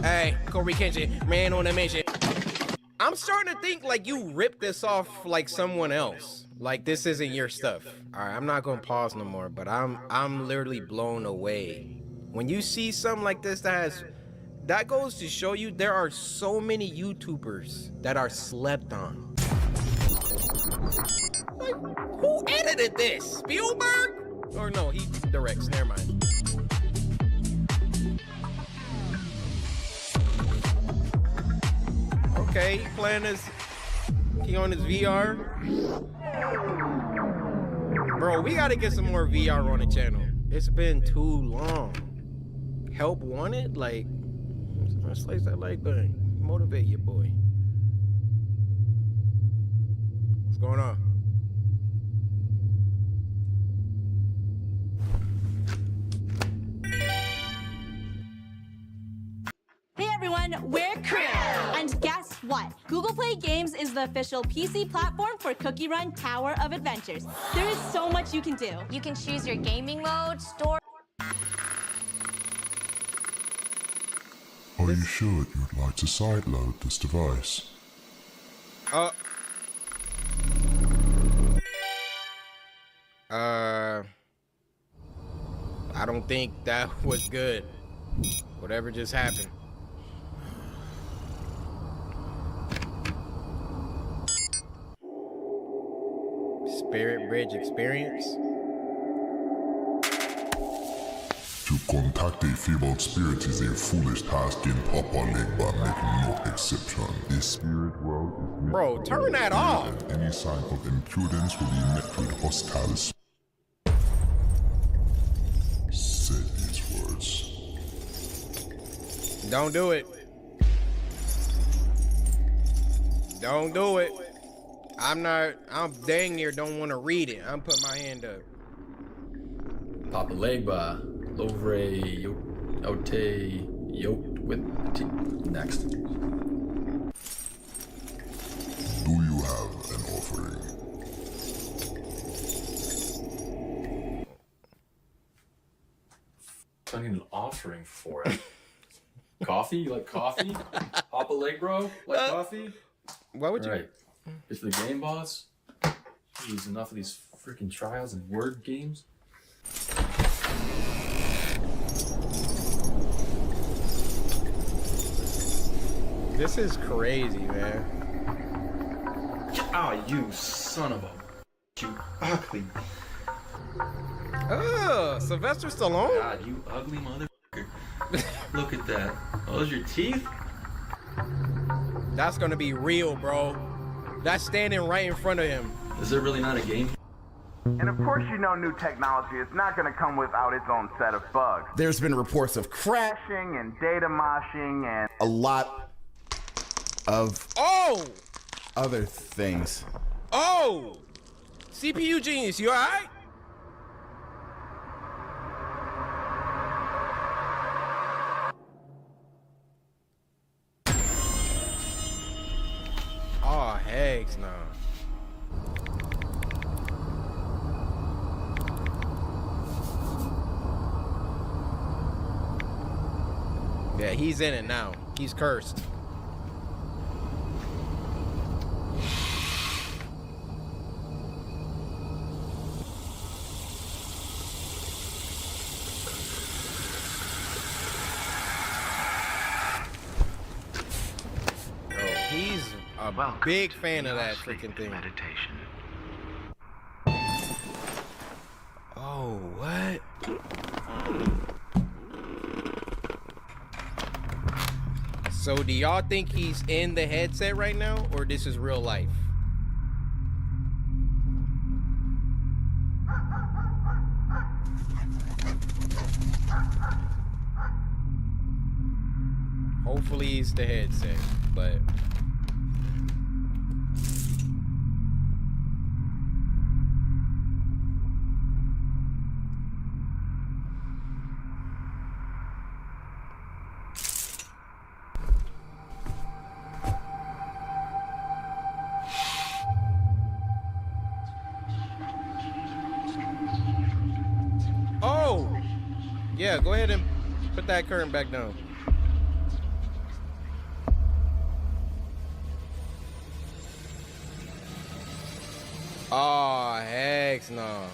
Hey, Corey Kenshin, man on a mission. I'm starting to think like you ripped this off like someone else. Like this isn't your stuff. All right, I'm not gonna pause no more, but I'm literally blown away. When you see something like this that has that goes to show you there are so many YouTubers that are slept on. Like, who edited this? Spielberg? Or no, he directs, never mind. Okay, he on his VR. Bro, we gotta get some more VR on the channel. It's been too long. Help wanted? Like, slice that like thing. Motivate your boy. What's going on?
Hey everyone, we're Crew! And guess what? Google Play Games is the official PC platform for Cookie Run Tower of Adventures. There is so much you can do.
You can choose your gaming mode, store.
Are you sure you'd like to sideload this device?
I don't think that was good. Whatever just happened. Spirit Bridge experience?
To contact a feeble spirit is a foolish task in Papa Legba, making no exception. The spirit world is meant
Bro, turn that off!
and any sign of impudence will be met with hostile spirit. Said these words.
Don't do it. Don't do it. I'm dang near don't want to read it. I'm putting my hand up.
Papa Legba, Lovre, Ote, yoked with T. Next.
Do you have an offering?
I need an offering for it. Coffee? You like coffee? Papa Legba, like coffee?
Why would you?
Right. It's for the game boss. Jeez, enough of these freaking trials and word games.
This is crazy, man.
Ah, you son of a... You ugly...
Sylvester Stallone?
God, you ugly motherfucker. Look at that. Oh, those your teeth?
That's gonna be real, bro. That's standing right in front of him.
Is there really not a game?
And of course you know new technology is not going to come without its own set of bugs.
There's been reports of
Crashing and data moshing and...
a lot of other things.
Oh! CPU genius, you alright? Oh, heck no. Yeah, he's in it now. He's cursed. He's a big fan of that freaking thing.
Meditation.
Oh, what? So do y'all think he's in the headset right now, or this is real life? Hopefully it's the headset, but... Oh! Yeah, go ahead and put that curtain back down. Oh, heck no.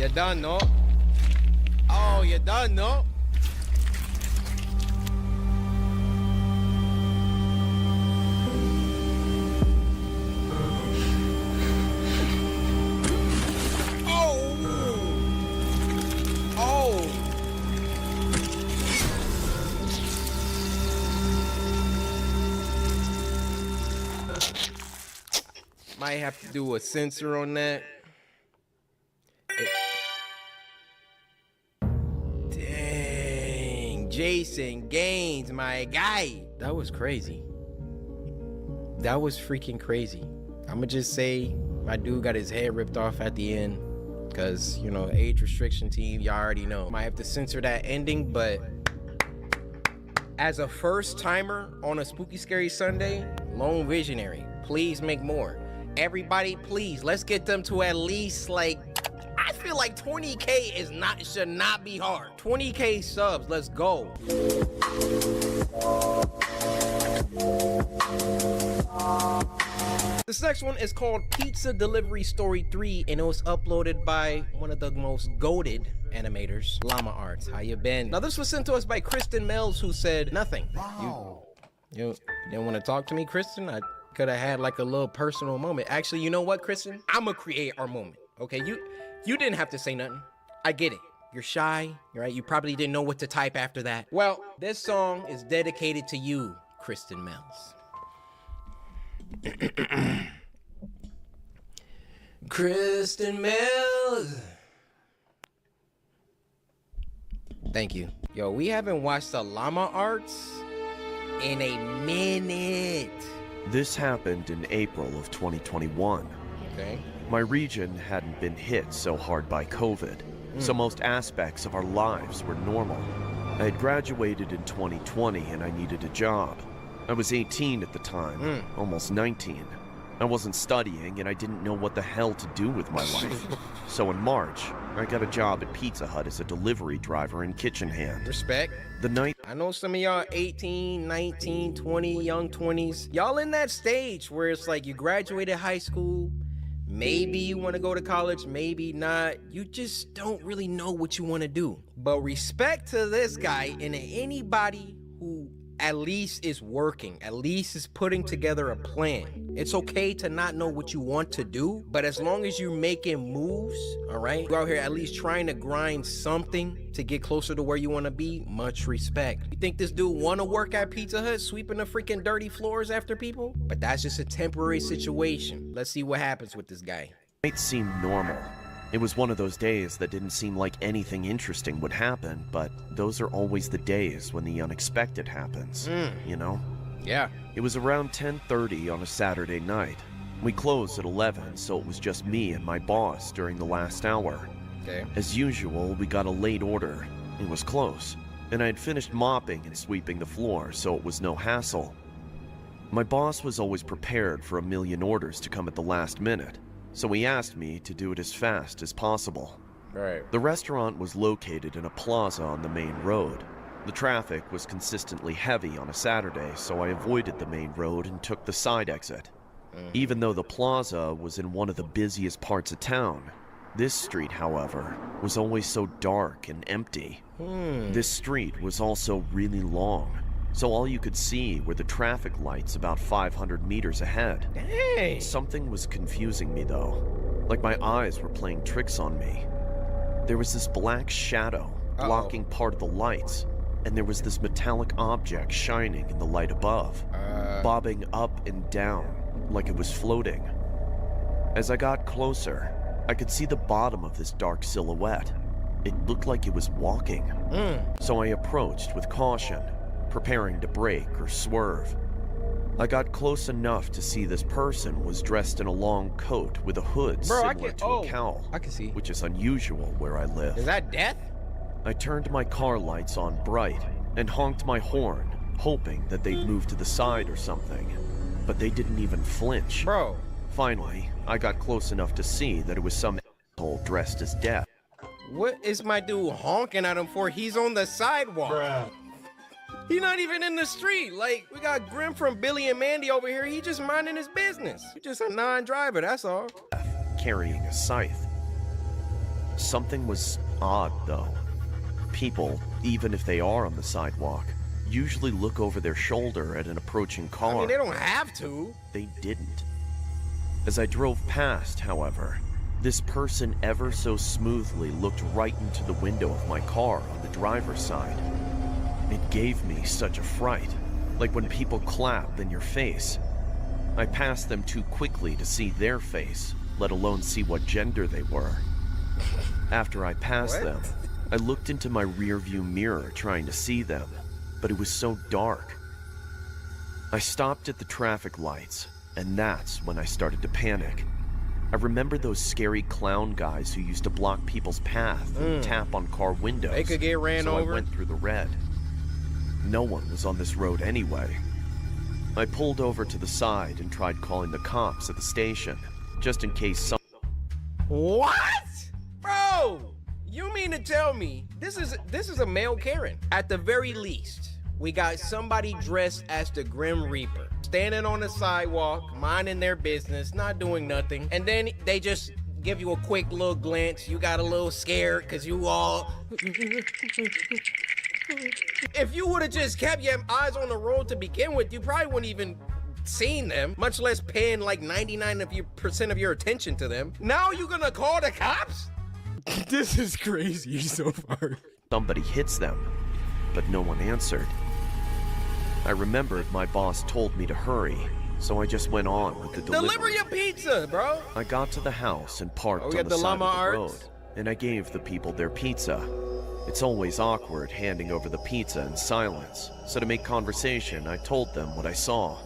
You done, no? Oh, you done, no? Might have to do a sensor on that. Dang, Jason Gaines, my guy. That was crazy. That was freaking crazy. I'ma just say my dude got his head ripped off at the end. Cause, you know, age restriction team, y'all already know. Might have to censor that ending, but as a first timer on a Spooky Scary Sunday, Lone Visionary, please make more. Everybody, please, let's get them to at least, like, I feel like 20K should not be hard. 20K subs, let's go. This next one is called Pizza Delivery Story 3, and it was uploaded by one of the most goated animators, Llama Arts. How you been? Now, this was sent to us by Kristen Mills, who said nothing. Wow. You didn't want to talk to me, Kristen? I could have had like a little personal moment. Actually, you know what, Kristen? I'm gonna create our moment, okay? You didn't have to say nothing. I get it. You're shy, right? You probably didn't know what to type after that. Well, this song is dedicated to you, Kristen Mills. Kristen Mills. Thank you. Yo, we haven't watched the Llama Arts in a minute.
This happened in April of 2021.
Okay.
My region hadn't been hit so hard by COVID, so most aspects of our lives were normal. I had graduated in 2020 and I needed a job. I was 18 at the time, almost 19. I wasn't studying and I didn't know what the hell to do with my life. So in March, I got a job at Pizza Hut as a delivery driver and kitchen hand.
Respect.
The night
I know some of y'all 18, 19, 20, young 20s. Y'all in that stage where it's like you graduated high school, maybe you want to go to college, maybe not. You just don't really know what you want to do. But respect to this guy and anybody who at least is working, at least is putting together a plan. It's okay to not know what you want to do, but as long as you're making moves, all right? You're out here at least trying to grind something to get closer to where you want to be, much respect. You think this dude want to work at Pizza Hut, sweeping the freaking dirty floors after people? But that's just a temporary situation. Let's see what happens with this guy.
It seemed normal. It was one of those days that didn't seem like anything interesting would happen, but those are always the days when the unexpected happens, you know?
Yeah.
It was around 10:30 on a Saturday night. We closed at 11, so it was just me and my boss during the last hour.
Okay.
As usual, we got a late order. It was close, and I had finished mopping and sweeping the floor, so it was no hassle. My boss was always prepared for a million orders to come at the last minute, so he asked me to do it as fast as possible.
Right.
The restaurant was located in a plaza on the main road. The traffic was consistently heavy on a Saturday, so I avoided the main road and took the side exit. Even though the plaza was in one of the busiest parts of town, this street, however, was always so dark and empty. This street was also really long, so all you could see were the traffic lights about 500 meters ahead.
Dang.
Something was confusing me though, like my eyes were playing tricks on me. There was this black shadow blocking part of the lights, and there was this metallic object shining in the light above, bobbing up and down like it was floating. As I got closer, I could see the bottom of this dark silhouette. It looked like it was walking. So I approached with caution, preparing to brake or swerve. I got close enough to see this person was dressed in a long coat with a hood similar to a cowl,
I can see.
which is unusual where I live.
Is that death?
I turned my car lights on bright and honked my horn, hoping that they'd move to the side or something. But they didn't even flinch.
Bro.
Finally, I got close enough to see that it was some asshole dressed as Death.
What is my dude honking at him for? He's on the sidewalk.
Bruh.
He's not even in the street. Like, we got Grim from Billy and Mandy over here. He just minding his business. He's just a non-driver, that's all.
Carrying a scythe. Something was odd, though. People, even if they are on the sidewalk, usually look over their shoulder at an approaching car.
I mean, they don't have to.
They didn't. As I drove past, however, this person ever so smoothly looked right into the window of my car on the driver's side. It gave me such a fright, like when people clap in your face. I passed them too quickly to see their face, let alone see what gender they were. After I passed them, I looked into my rearview mirror trying to see them, but it was so dark. I stopped at the traffic lights, and that's when I started to panic. I remember those scary clown guys who used to block people's path and tap on car windows.
They could get ran
so
over.
I went through the red. No one was on this road anyway. I pulled over to the side and tried calling the cops at the station, just in case some...
What? Bro, you mean to tell me this is a male Karen? At the very least, we got somebody dressed as the Grim Reaper, standing on the sidewalk, minding their business, not doing nothing, and then they just give you a quick little glance. You got a little scared because you all... If you would have just kept your eyes on the road to begin with, you probably wouldn't even seen them, much less paying like 99% of your attention to them. Now you're gonna call the cops? This is crazy so far.
Somebody hits them, but no one answered. I remembered my boss told me to hurry, so I just went on with the delivery.
Deliver your pizza, bro.
I got to the house and parked on
got
the
the
side of
llama
the
arts?
road, and I gave the people their pizza. It's always awkward handing over the pizza in silence, so to make conversation, I told them what I saw.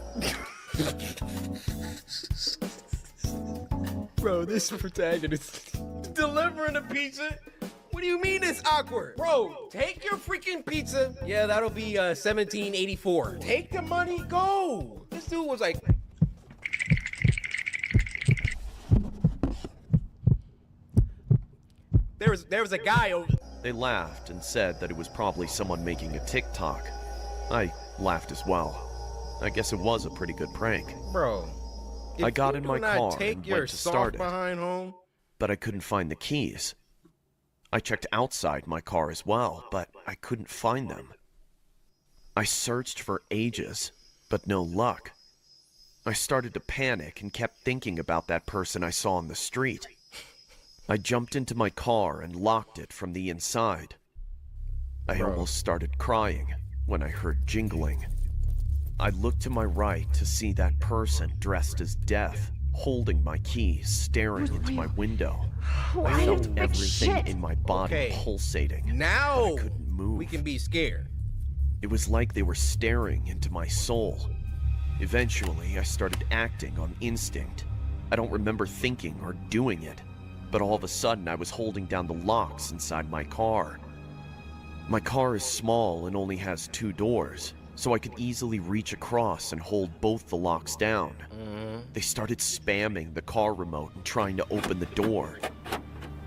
Bro, this protagonist delivering a pizza? What do you mean it's awkward? Bro, take your freaking pizza. Yeah, that'll be $17.84. Take the money, go. This dude was like... There was a guy over...
They laughed and said that it was probably someone making a TikTok. I laughed as well. I guess it was a pretty good prank.
Bro,
I got in my car
take
and
your
went to
soft
start it,
behind home.
but I couldn't find the keys. I checked outside my car as well, but I couldn't find them. I searched for ages, but no luck. I started to panic and kept thinking about that person I saw on the street. I jumped into my car and locked it from the inside. I almost started crying when I heard jingling. I looked to my right to see that person dressed as Death, holding my keys, staring into my window. I felt everything in my body pulsating.
Now
but I couldn't move.
we can be scared.
It was like they were staring into my soul. Eventually, I started acting on instinct. I don't remember thinking or doing it, but all of a sudden I was holding down the locks inside my car. My car is small and only has 2 doors, so I could easily reach across and hold both the locks down. They started spamming the car remote and trying to open the door.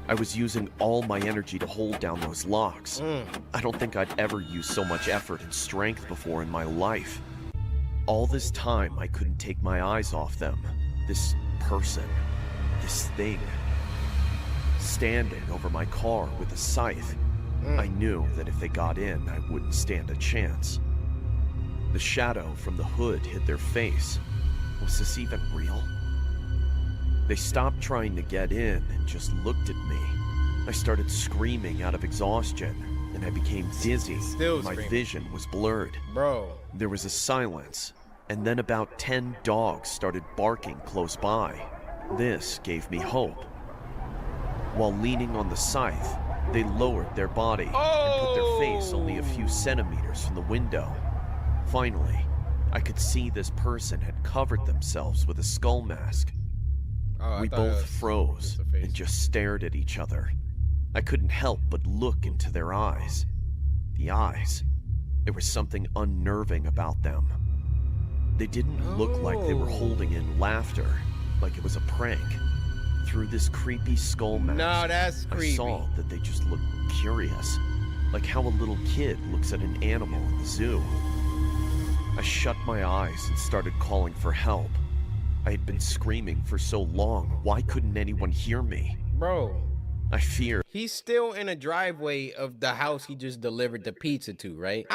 I was using all my energy to hold down those locks. I don't think I'd ever used so much effort and strength before in my life. All this time, I couldn't take my eyes off them. This person, this thing, standing over my car with a scythe. I knew that if they got in, I wouldn't stand a chance. The shadow from the hood hit their face. Was this even real? They stopped trying to get in and just looked at me. I started screaming out of exhaustion, and I became dizzy. My vision was blurred.
Bro.
There was a silence, and then about 10 dogs started barking close by. This gave me hope. While leaning on the scythe, they lowered their body and put their face only a few centimeters from the window. Finally, I could see this person had covered themselves with a skull mask. We both froze and just stared at each other. I couldn't help but look into their eyes. The eyes. There was something unnerving about them. They didn't look like they were holding in laughter, like it was a prank. Through this creepy skull mask,
No, that's creepy.
I saw that they just looked curious, like how a little kid looks at an animal in the zoo. I shut my eyes and started calling for help. I had been screaming for so long, why couldn't anyone hear me?
Bro,
I feared.
He's still in a driveway of the house he just delivered the pizza to, right?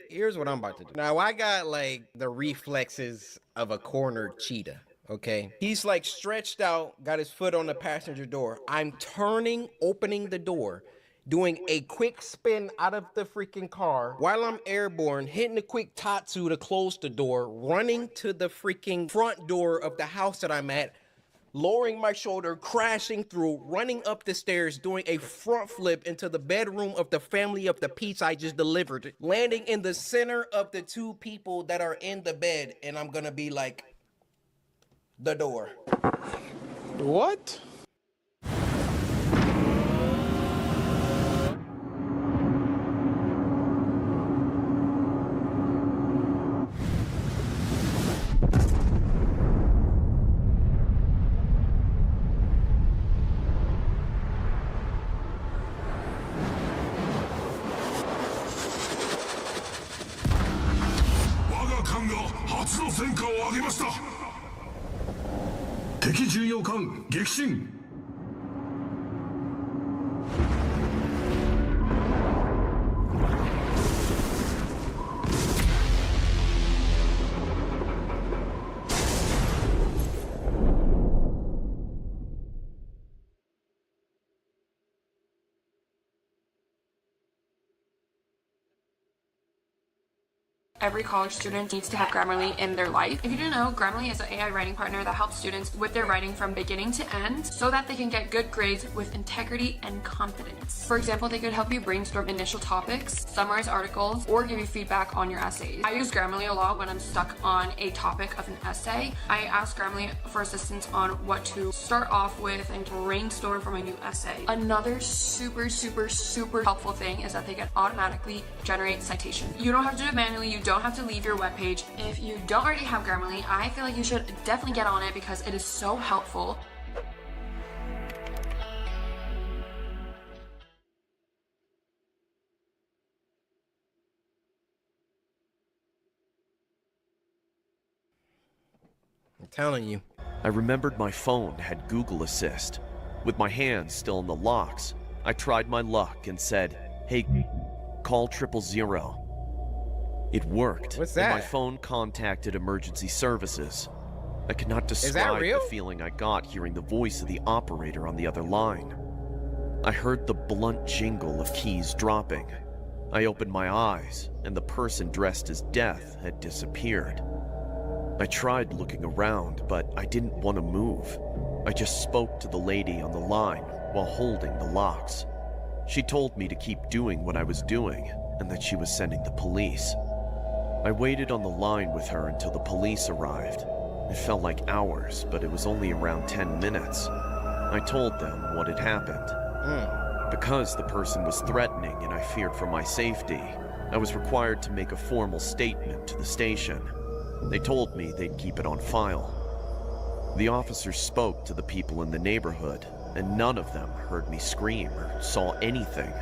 Here's what I'm about to do. Now, I got like the reflexes of a cornered cheetah, okay? He's like stretched out, got his foot on the passenger door. I'm turning, opening the door, doing a quick spin out of the freaking car while I'm airborne, hitting a quick tatsu to close the door, running to the freaking front door of the house that I'm at, lowering my shoulder, crashing through, running up the stairs, doing a front flip into the bedroom of the family of the pizza I just delivered, landing in the center of the two people that are in the bed, and I'm gonna be like, the door.
What?
Every college student needs to have Grammarly in their life. If you didn't know, Grammarly is an AI writing partner that helps students with their writing from beginning to end so that they can get good grades with integrity and confidence. For example, they could help you brainstorm initial topics, summarize articles, or give you feedback on your essays. I use Grammarly a lot when I'm stuck on a topic of an essay. I ask Grammarly for assistance on what to start off with and brainstorm for my new essay. Another super helpful thing is that they can automatically generate citations. You don't have to do it manually. You don't have to leave your webpage. If you don't already have Grammarly, I feel like you should definitely get on it because it is so helpful.
I'm telling you.
I remembered my phone had Google Assist. With my hands still in the locks, I tried my luck and said, "Hey, call 000." It worked.
What's that?
And my phone contacted emergency services. I cannot
Is that
describe
real?
the feeling I got hearing the voice of the operator on the other line. I heard the blunt jingle of keys dropping. I opened my eyes, and the person dressed as Death had disappeared. I tried looking around, but I didn't want to move. I just spoke to the lady on the line while holding the locks. She told me to keep doing what I was doing, and that she was sending the police. I waited on the line with her until the police arrived. It felt like hours, but it was only around 10 minutes. I told them what had happened. Because the person was threatening and I feared for my safety, I was required to make a formal statement to the station. They told me they'd keep it on file. The officers spoke to the people in the neighborhood, and none of them heard me scream or saw anything,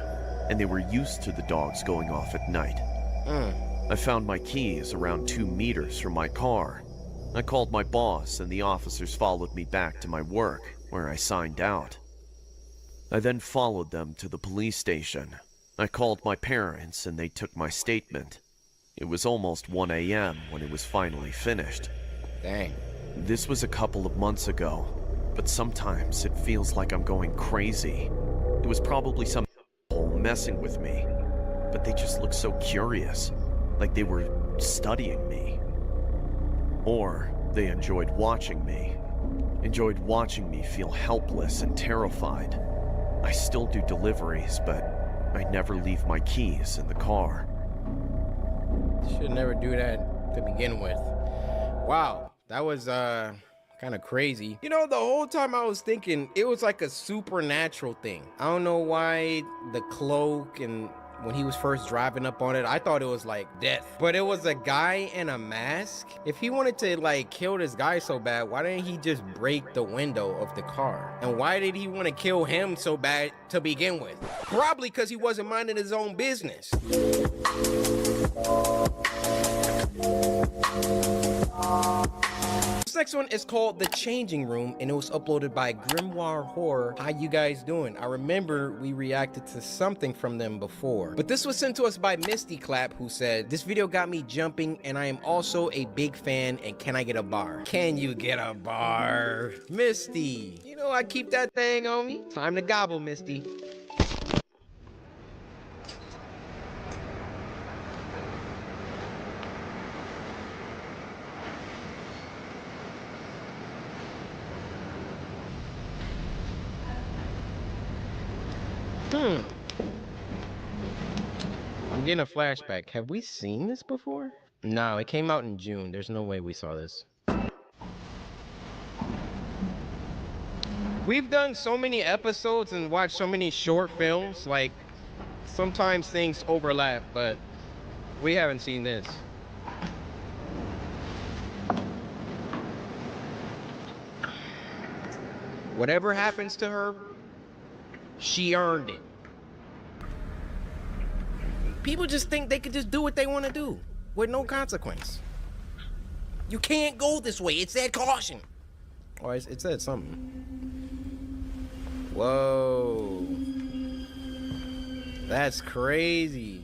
and they were used to the dogs going off at night. I found my keys around 2 meters from my car. I called my boss, and the officers followed me back to my work, where I signed out. I then followed them to the police station. I called my parents, and they took my statement. It was almost 1 a.m. when it was finally finished.
Dang.
This was a couple of months ago, but sometimes it feels like I'm going crazy. It was probably some asshole messing with me, but they just looked so curious, like they were studying me. Or they enjoyed watching me feel helpless and terrified. I still do deliveries, but I never leave my keys in the car.
Should never do that to begin with. Wow, that was kind of crazy. You know, the whole time I was thinking it was like a supernatural thing. I don't know why the cloak, and when he was first driving up on it, I thought it was like death. But it was a guy in a mask. If he wanted to like kill this guy so bad, why didn't he just break the window of the car? And why did he want to kill him so bad to begin with? Probably because he wasn't minding his own business. This next one is called The Changing Room, and it was uploaded by Grimoire Horror. How you guys doing? I remember we reacted to something from them before, but this was sent to us by Misty Clap, who said, this video got me jumping, and I am also a big fan, and can I get a bar? Can you get a bar? Misty, you know I keep that thing on me. Time to gobble, Misty. I'm getting a flashback. Have we seen this before? No, it came out in June. There's no way we saw this. We've done so many episodes and watched so many short films, like, sometimes things overlap, but we haven't seen this. Whatever happens to her, she earned it. People just think they could just do what they want to do with no consequence. You can't go this way. It said caution. Or it said something. Whoa. That's crazy.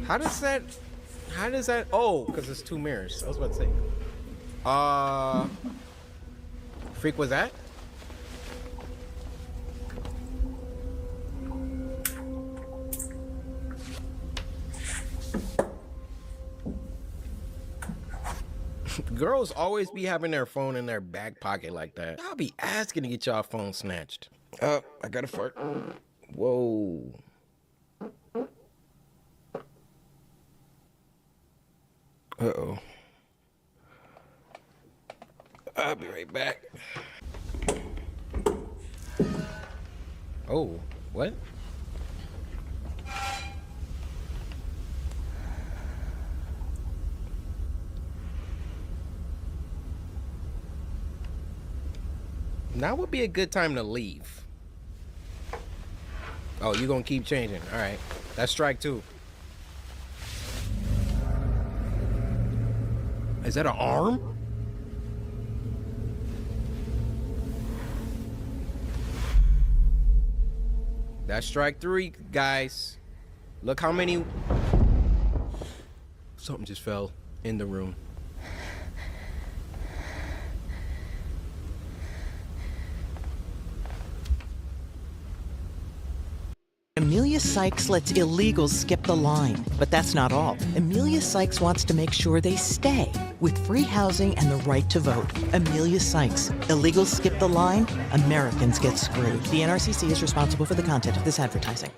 How does that, oh, because it's two mirrors. I was about to say. Freak was that? Girls always be having their phone in their back pocket like that. I'll be asking to get y'all phone snatched. I got a fart. Whoa. Uh-oh. I'll be right back. Oh, what? Now would be a good time to leave. Oh, you gonna keep changing. All right. That's strike two. Is that an arm? That's strike three, guys. Look how many... Something just fell in the room.
Amelia Sykes lets illegals skip the line, but that's not all. Amelia Sykes wants to make sure they stay with free housing and the right to vote. Amelia Sykes. Illegals skip the line, Americans get screwed. The NRCC is responsible for the content of this advertising.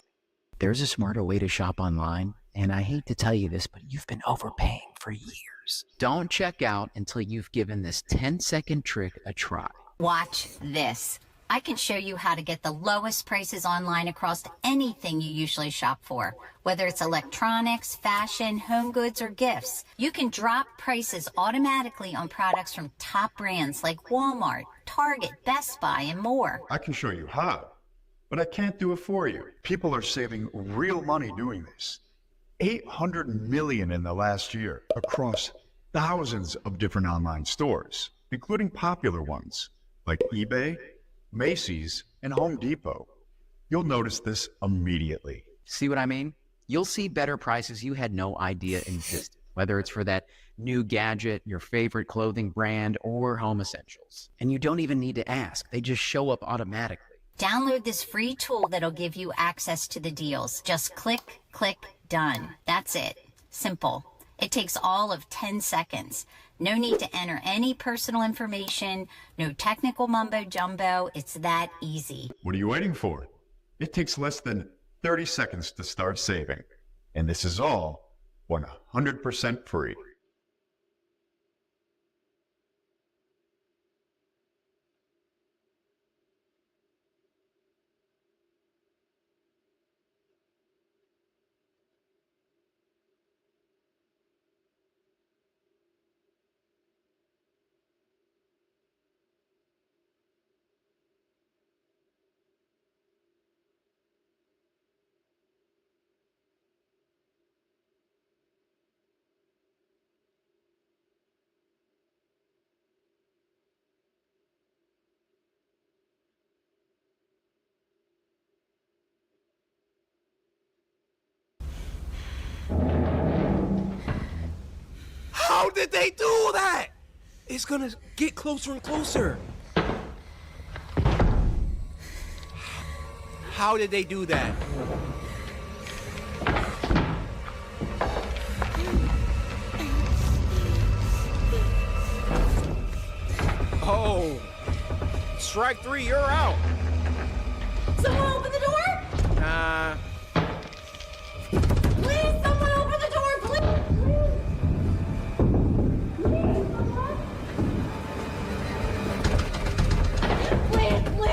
There's a smarter way to shop online, and I hate to tell you this, but you've been overpaying for years. Don't check out until you've given this 10-second trick a try.
Watch this. I can show you how to get the lowest prices online across anything you usually shop for. Whether it's electronics, fashion, home goods, or gifts. You can drop prices automatically on products from top brands like Walmart, Target, Best Buy, and more.
I can show you how, but I can't do it for you. People are saving real money doing this. 800 million in the last year across thousands of different online stores, including popular ones like eBay, Macy's, and Home Depot. You'll notice this immediately.
See what I mean? You'll see better prices you had no idea existed, whether it's for that new gadget, your favorite clothing brand, or home essentials. And you don't even need to ask. They just show up automatically.
Download this free tool that'll give you access to the deals. Just click, click, done. That's it. Simple. It takes all of 10 seconds. No need to enter any personal information, no technical mumbo jumbo. It's that easy.
What are you waiting for? It takes less than 30 seconds to start saving. And this is all 100% free.
did they do that? It's gonna get closer and closer. How did they do that? Oh, strike 3, you're out.
Someone open the door?
Nah.
Please, someone open the door, please!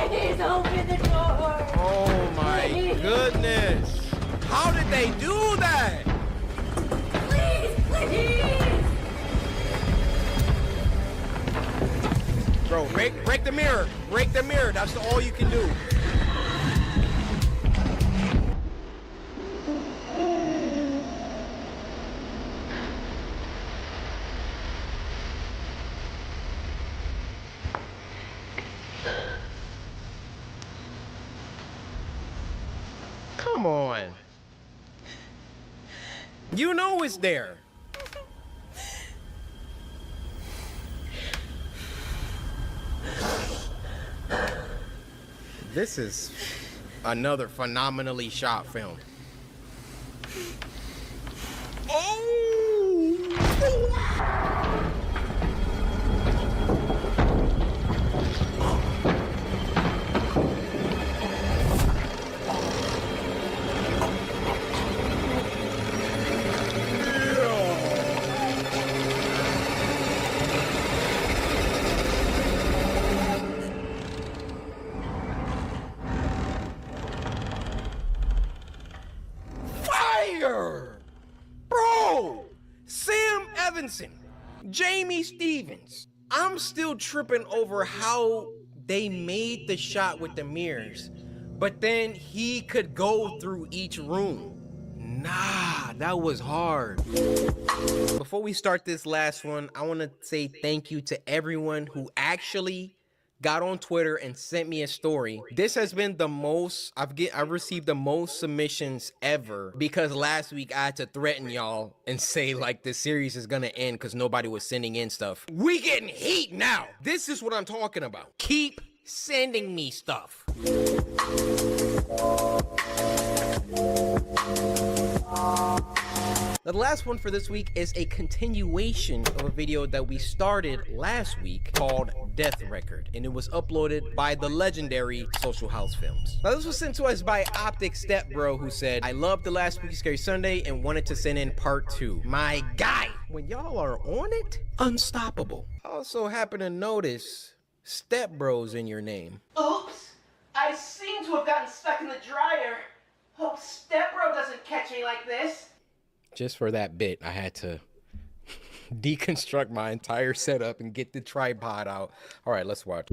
Please open the door!
Oh my goodness. How did they do that?
Please!
Bro, break the mirror. Break the mirror. That's all you can do. Come on. You know it's there. This is another phenomenally shot film. Fire! Bro! Sam Evanson, Jamie Stevens. I'm still tripping over how they made the shot with the mirrors, but then he could go through each room. Nah, that was hard. Before we start this last one, I want to say thank you to everyone who actually got on Twitter and sent me a story. This has been the most, I've received the most submissions ever, because last week I had to threaten y'all and say like the series is gonna end because nobody was sending in stuff. We getting heat now. This is what I'm talking about. Keep sending me stuff. Now, the last one for this week is a continuation of a video that we started last week called Death Record, and it was uploaded by the legendary Social House Films. Now, this was sent to us by Optic Stepbro, who said, I loved the last Spooky Scary Sunday and wanted to send in part 2. My guy, when y'all are on it, unstoppable. I also happen to notice Stepbro's in your name.
Oops, I seem to have gotten stuck in the dryer. Hope Stepbro doesn't catch me like this.
Just for that bit, I had to deconstruct my entire setup and get the tripod out. All right, let's watch.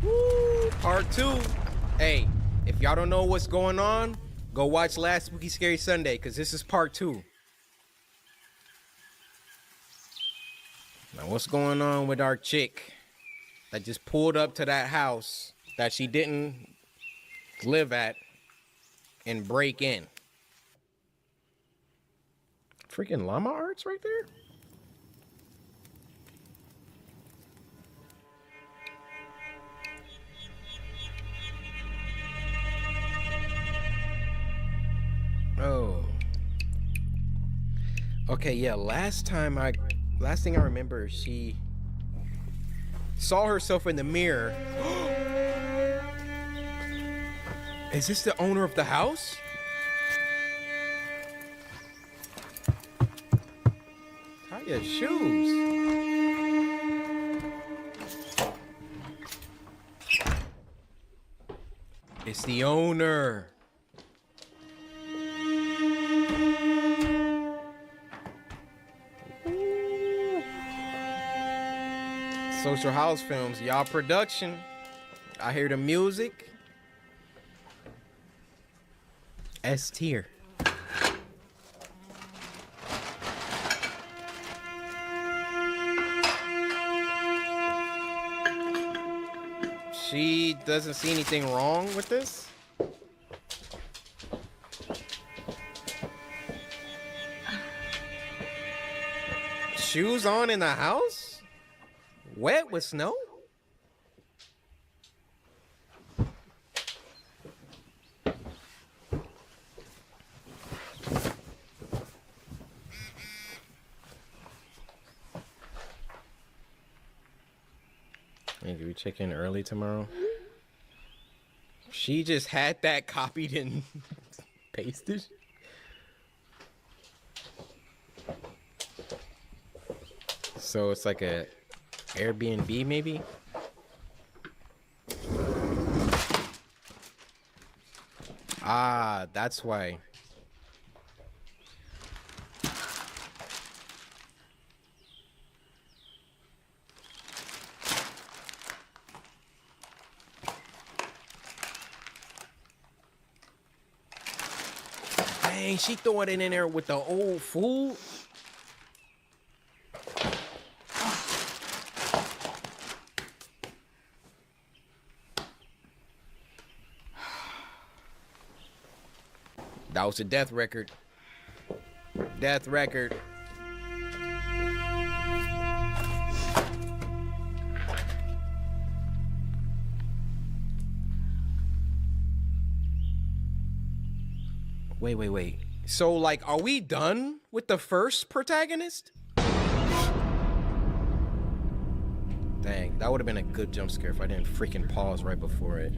Woo, part 2. Hey, if y'all don't know what's going on, go watch last Spooky Scary Sunday, because this is part 2. Now, what's going on with our chick that just pulled up to that house that she didn't live at and break in? Freaking llama arts right there. Oh. Okay, yeah, last thing I remember, she saw herself in the mirror. Is this the owner of the house? Tie your shoes. It's the owner. Social House Films, y'all production. I hear the music. S tier. She doesn't see anything wrong with this? Shoes on in the house? Wet with snow? Hey, do we check in early tomorrow? She just had that copied and pasted? So it's like a Airbnb maybe? Ah, that's why. Dang, she throwing it in there with the old food. That was a death record. Death record. Wait. So, like, are we done with the first protagonist? Dang, that would have been a good jump scare if I didn't freaking pause right before it.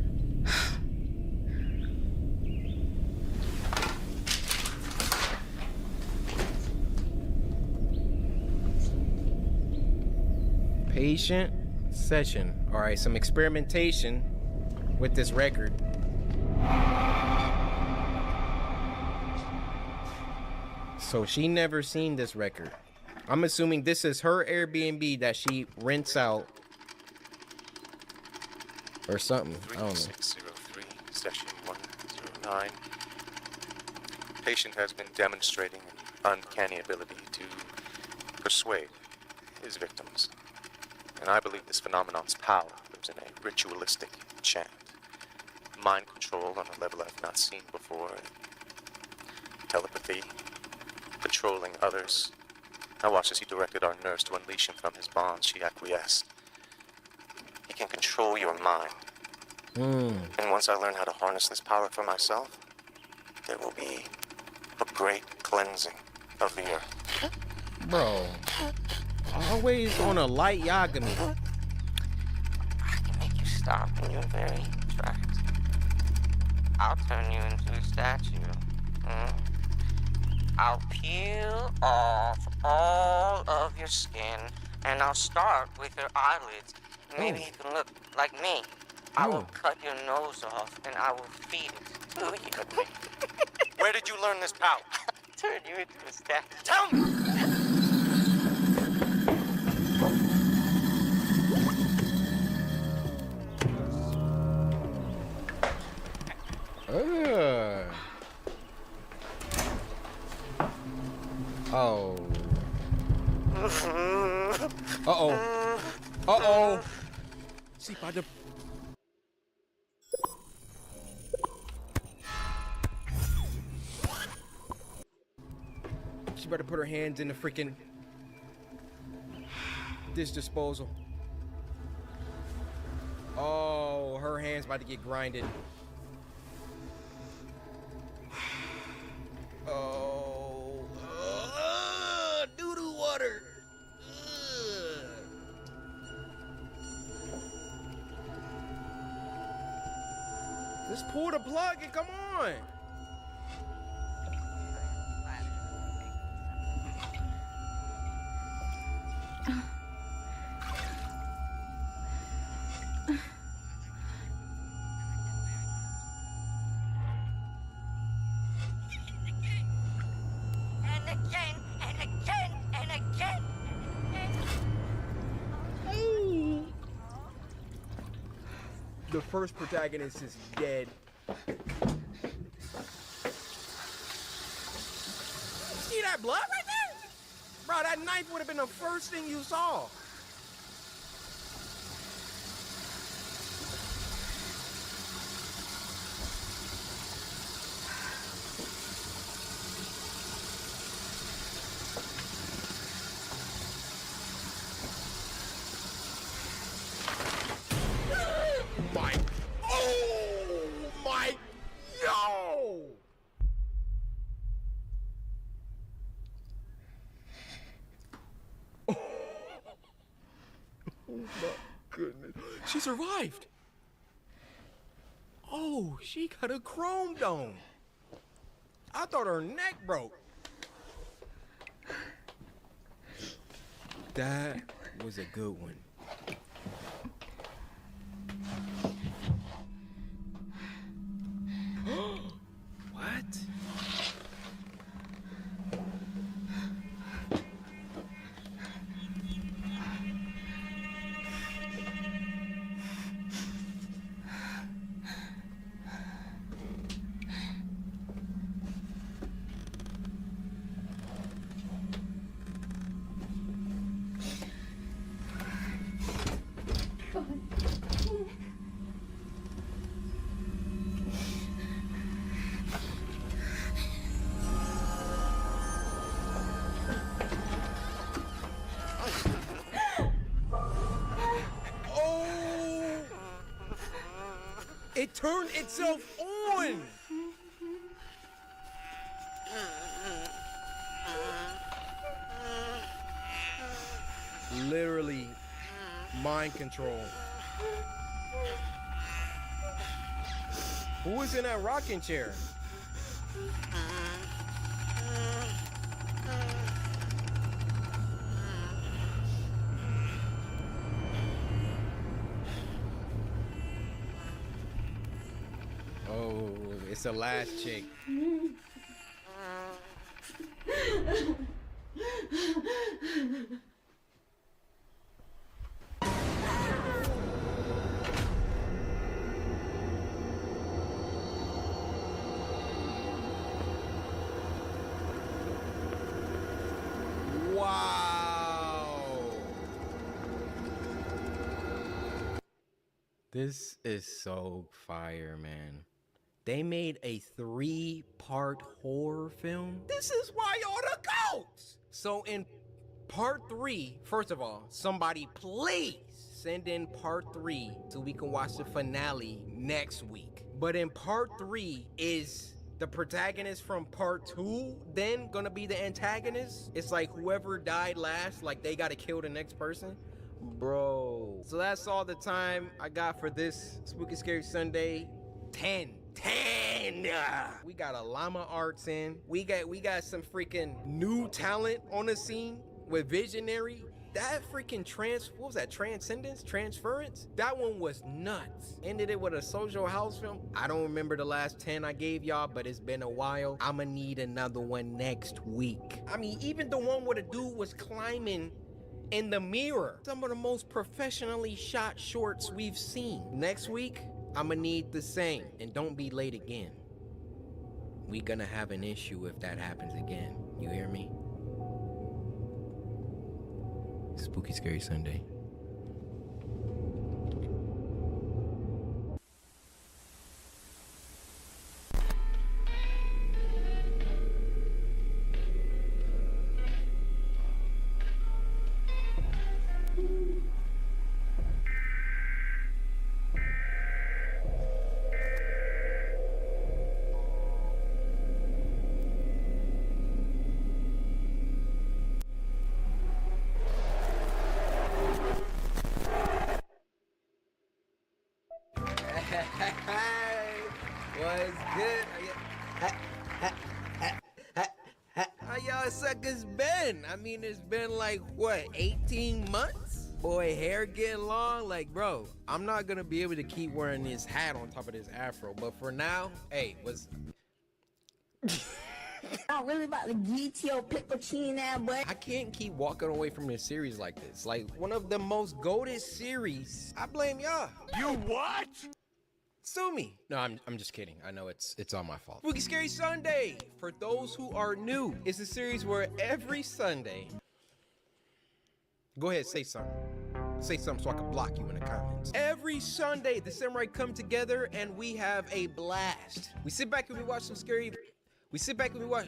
Patient session. All right, some experimentation with this record. So she never seen this record. I'm assuming this is her Airbnb that she rents out or something. I don't know.
3603, session 109. Patient has been demonstrating an uncanny ability to persuade his victims. And I believe this phenomenon's power lives in a ritualistic chant. Mind control on a level I've not seen before. Telepathy. Controlling others. I watched as he directed our nurse to unleash him from his bonds. She acquiesced. He can control your mind. And once I learn how to harness this power for myself, there will be a great cleansing of the earth.
Bro, always on a light Yagami.
I can make you stop in your very tracks. I'll turn you into a statue. I'll peel off all of your skin, and I'll start with your eyelids. Maybe you can look like me. I will cut your nose off, and I will feed it to you.
Where did you learn this power?
Turn you into a statue.
Tell me!
Oh. Uh-oh. See, by the... She better put her hands in the freaking dish disposal. Oh, her hands about to get grinded. Oh, doo-doo water. Just pull the plug and come on. The first protagonist is dead. See that blood right there? Bro, that knife would have been the first thing you saw. Oh my goodness. She survived. Oh, she got a chrome dome. I thought her neck broke. That was a good one. What? It turned itself on! Literally mind control. Who was in that rocking chair? Oh, it's the last chick. Wow. This is so fire, man. They made a 3-part horror film. This is why y'all the goats. So in part 3, first of all, somebody please send in part 3 so we can watch the finale next week. But in part 3, is the protagonist from part 2 then gonna be the antagonist? It's like whoever died last, like they gotta kill the next person? Bro. So that's all the time I got for this Spooky Scary Sunday. 10. We got a Llama Arts in. We got some freaking new talent on the scene with Visionary. That freaking what was that? Transference? That one was nuts. Ended it with a social house film. I don't remember the last 10 I gave y'all, but it's been a while. I'ma need another one next week. I mean, even the one where the dude was climbing in the mirror. Some of the most professionally shot shorts we've seen. Next week, I'ma need the same. And don't be late again. We gonna have an issue if that happens again. You hear me? Spooky Scary Sunday. What's good? How y'all suckers been? I mean, it's been like, what, 18 months? Boy, hair getting long. Like, bro, I'm not gonna be able to keep wearing this hat on top of this afro. But for now, hey, what's...
I'm really about to get your piccochini now, boy.
I can't keep walking away from this series like this. Like, one of the most goated series. I blame y'all. You what? Sue me. No, I'm just kidding. I know it's all my fault. Spooky Scary Sunday, for those who are new, is a series where every Sunday... Go ahead, say something. Say something so I can block you in the comments. Every Sunday, the Samurai come together and we have a blast. We sit back and we watch some scary... We sit back and we watch...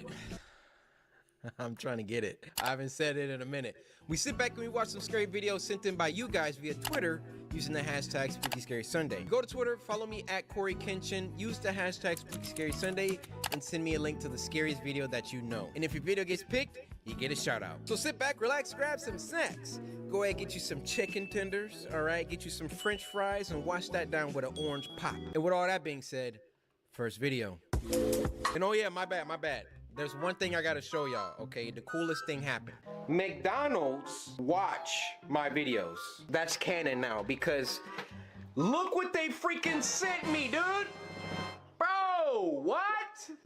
I'm trying to get it. I haven't said it in a minute. We sit back and we watch some scary videos sent in by you guys via Twitter using the hashtag Spooky Scary Sunday. Go to Twitter, follow me at Corey Kenshin, use the hashtag Spooky Scary Sunday, and send me a link to the scariest video that you know. And if your video gets picked, you get a shout out. So sit back, relax, grab some snacks, Go ahead, get you some chicken tenders, all right? Get you some French fries and wash that down with an orange pop. And with all that being said, first video. And oh yeah, my bad. There's one thing I gotta show y'all, okay? The coolest thing happened. McDonald's watch my videos. That's canon now because look what they freaking sent me, dude. Bro, what?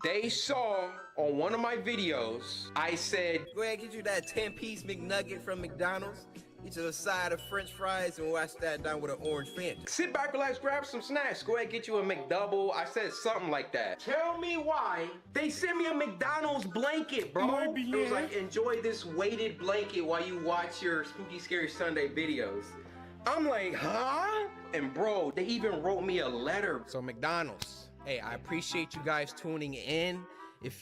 They saw on one of my videos, I said, go ahead, get you that 10-piece McNugget from McDonald's. Get you a side of French fries and wash that down with an orange Fanta. Sit back, relax, grab some snacks. Go ahead, get you a McDouble. I said something like that. Tell me why they sent me a McDonald's blanket, bro. It was like, enjoy this weighted blanket while you watch your Spooky Scary Sunday videos. I'm like, huh? And bro, they even wrote me a letter. So McDonald's, hey, I appreciate you guys tuning in.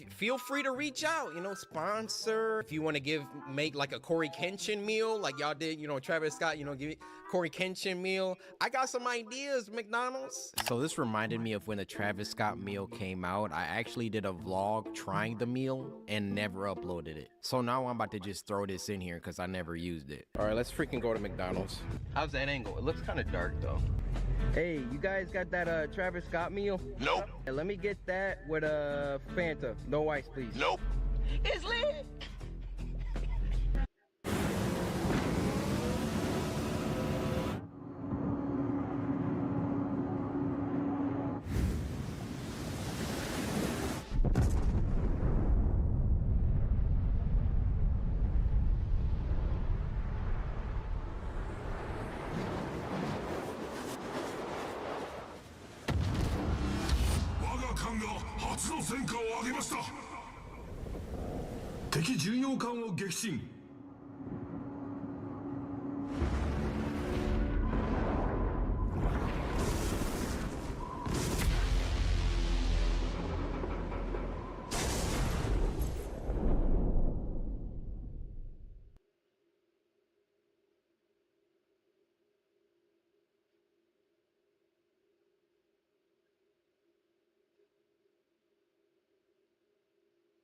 Feel free to reach out, you know, sponsor. If you want to make like a Corey Kenshin meal, like y'all did, you know, Travis Scott, you know, give Corey Kenshin meal. I got some ideas, McDonald's. So this reminded me of when the Travis Scott meal came out. I actually did a vlog trying the meal and never uploaded it. So now I'm about to just throw this in here because I never used it. All right, let's freaking go to McDonald's. How's that angle? It looks kind of dark though. Hey, you guys got that Travis Scott meal? Nope. Hey, let me get that with a Fanta. No ice, please. Nope.
It's lit.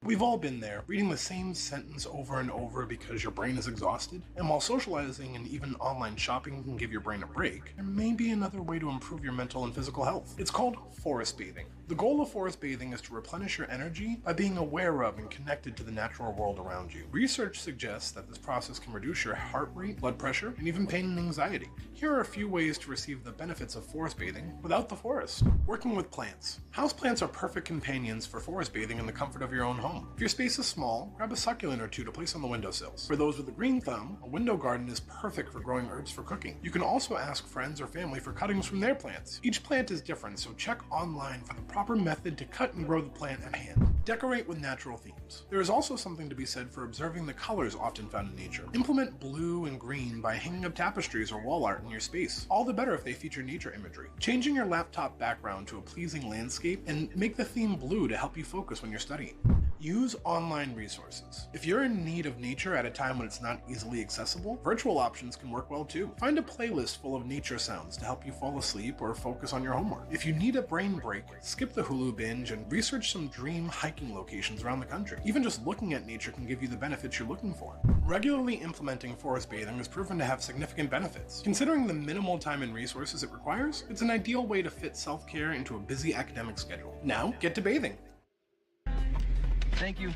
We've all been there, reading the same sentence over and over because your brain is exhausted. And while socializing and even online shopping can give your brain a break, there may be another way to improve your mental and physical health. It's called forest bathing. The goal of forest bathing is to replenish your energy by being aware of and connected to the natural world around you. Research suggests that this process can reduce your heart rate, blood pressure, and even pain and anxiety. Here are a few ways to receive the benefits of forest bathing without the forest. Working with plants. Houseplants are perfect companions for forest bathing in the comfort of your own home. If your space is small, grab a succulent or two to place on the windowsills. For those with a green thumb, a window garden is perfect for growing herbs for cooking. You can also ask friends or family for cuttings from their plants. Each plant is different, so check online for the proper method to cut and grow the plant at hand. Decorate with natural themes. There is also something to be said for observing the colors often found in nature. Implement blue and green by hanging up tapestries or wall art in your space. All the better if they feature nature imagery. Changing your laptop background to a pleasing landscape and make the theme blue to help you focus when you're studying. Use online resources. If you're in need of nature at a time when it's not easily accessible, virtual options can work well too. Find a playlist full of nature sounds to help you fall asleep or focus on your homework. If you need a brain break, skip the Hulu binge and research some dream hiking locations around the country. Even just looking at nature can give you the benefits you're looking for. Regularly implementing forest bathing is proven to have significant benefits. Considering the minimal time and resources it requires, it's an ideal way to fit self-care into a busy academic schedule. Now, get to bathing.
Thank you.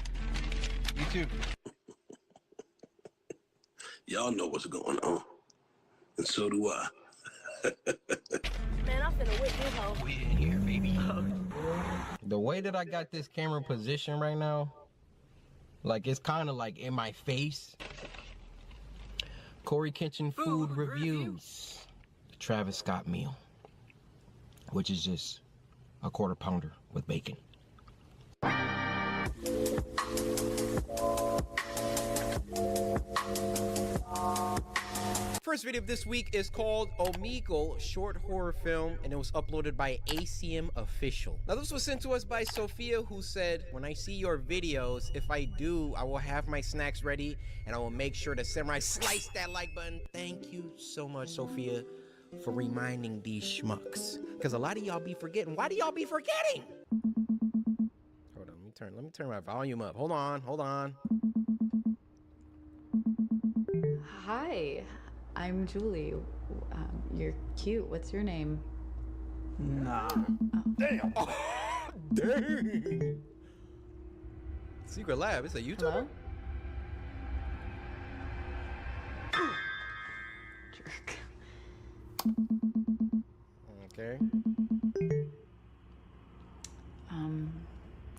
You too.
Y'all know what's going on. And so do I.
Man, I'm finna whip this hoe.
We in here, baby. The way that I got this camera positioned right now, like it's kind of like in my face. Corey Kenshin food reviews. The Travis Scott meal, which is just a quarter pounder with bacon. First video of this week is called Omegle, short horror film, and it was uploaded by ACM Official. Now this was sent to us by Sophia, who said, when I see your videos, if I do, I will have my snacks ready and I will make sure to samurai slice that like button. Thank you so much, Sophia, for reminding these schmucks. Because a lot of y'all be forgetting. Why do y'all be forgetting? Hold on, let me turn my volume up. Hold on.
Hi,
I'm Julie. You're cute. What's your name?
Nah. Damn. Oh, dang. Secret Lab. It's a YouTuber.
Jerk.
Okay.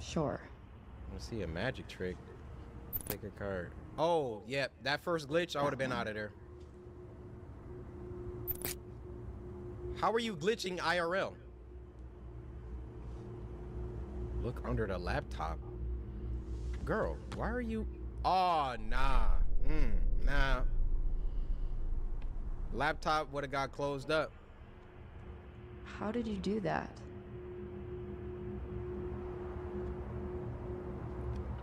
Sure.
Let's see a magic trick. Pick a card. Oh, yep. That first glitch, I would have been out of there. How are you glitching IRL? Look under the laptop. Girl, why are you... Oh, nah. Nah. Laptop would have got closed up.
How did you do that?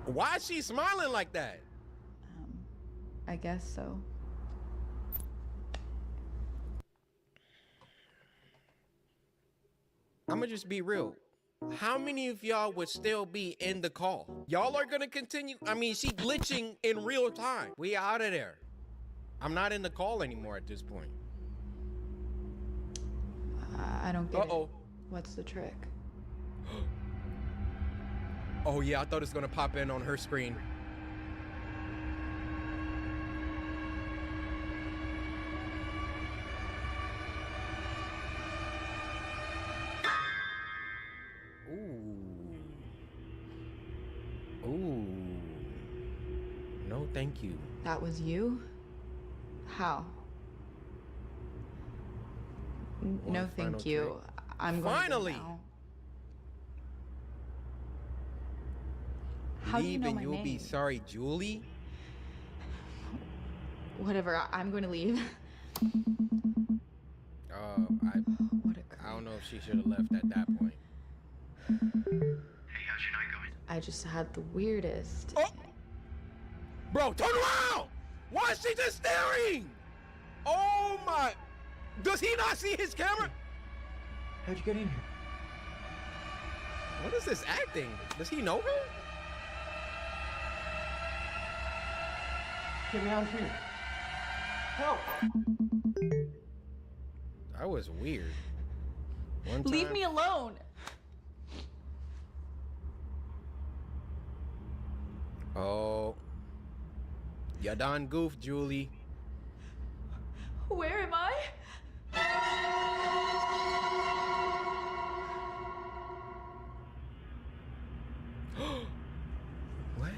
Why is she smiling like that?
I guess so.
I'm gonna just be real. How many of y'all would still be in the call? Y'all are gonna continue? I mean, she glitching in real time. We out of there. I'm not in the call anymore at this point.
I don't get it. What's the trick?
Oh yeah, I thought it's gonna pop in on her screen. Ooh. No, thank you.
That was you? How? No, thank you. I'm going
Finally.
to now. How do you know my
Leave and you'll be
name?
sorry, Julie.
Whatever. I'm going to leave.
I don't know if she should have left at that point.
Hey, how's your night going?
I just had the weirdest.
Oh! Bro, turn around! Why is she just staring? Oh my... Does he not see his camera?
How'd you get in here?
What is this acting? Does he know her?
Get me out of here. Help!
That was weird. One
Leave
time-
me alone.
Oh. You done goof, Julie.
Where am I?
What?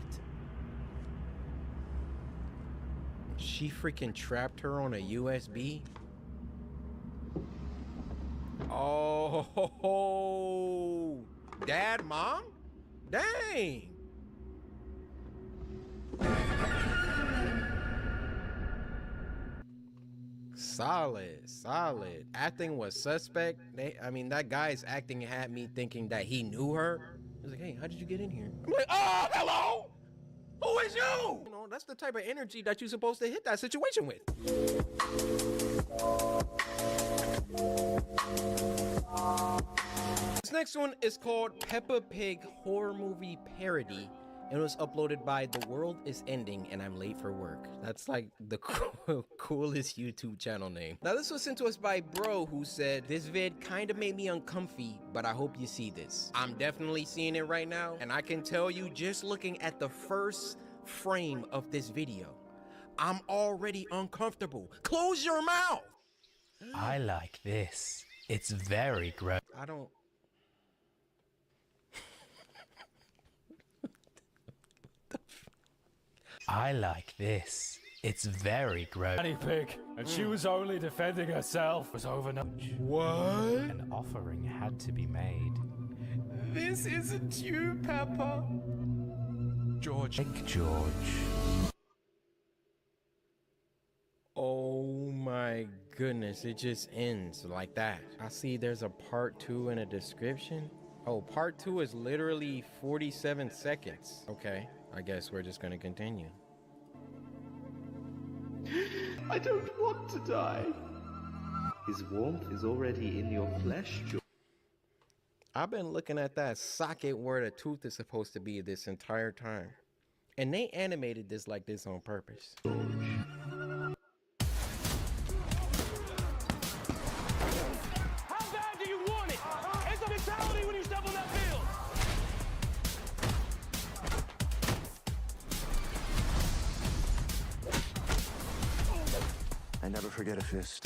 She freaking trapped her on a USB? Oh, Dad, Mom? Dang. Solid. Acting was suspect. I mean, that guy's acting had me thinking that he knew her. He was like, hey, how did you get in here? I'm like, oh, hello? Who is you? You know, that's the type of energy that you're supposed to hit that situation with. This next one is called Peppa Pig Horror Movie Parody. It was uploaded by The World Is Ending and I'm Late for Work. That's like the coolest YouTube channel name. Now this was sent to us by Bro, who said, this vid kind of made me uncomfy, but I hope you see this. I'm definitely seeing it right now, and I can tell you just looking at the first frame of this video, I'm already uncomfortable. Close your mouth!
I like this. It's very gross.
I don't...
I like this. It's very gross.
Granny Pig, and she was only defending herself. Was overnight.
What?
An offering had to be made.
This isn't you, Peppa. George.
Big George.
Oh my goodness, it just ends like that. I see there's a part 2 in a description. Oh, part 2 is literally 47 seconds. Okay, I guess we're just gonna continue.
I don't want to die. His warmth is already in your flesh, George.
I've been looking at that socket where the tooth is supposed to be this entire time. And they animated this like this on purpose.
I never forget a fist.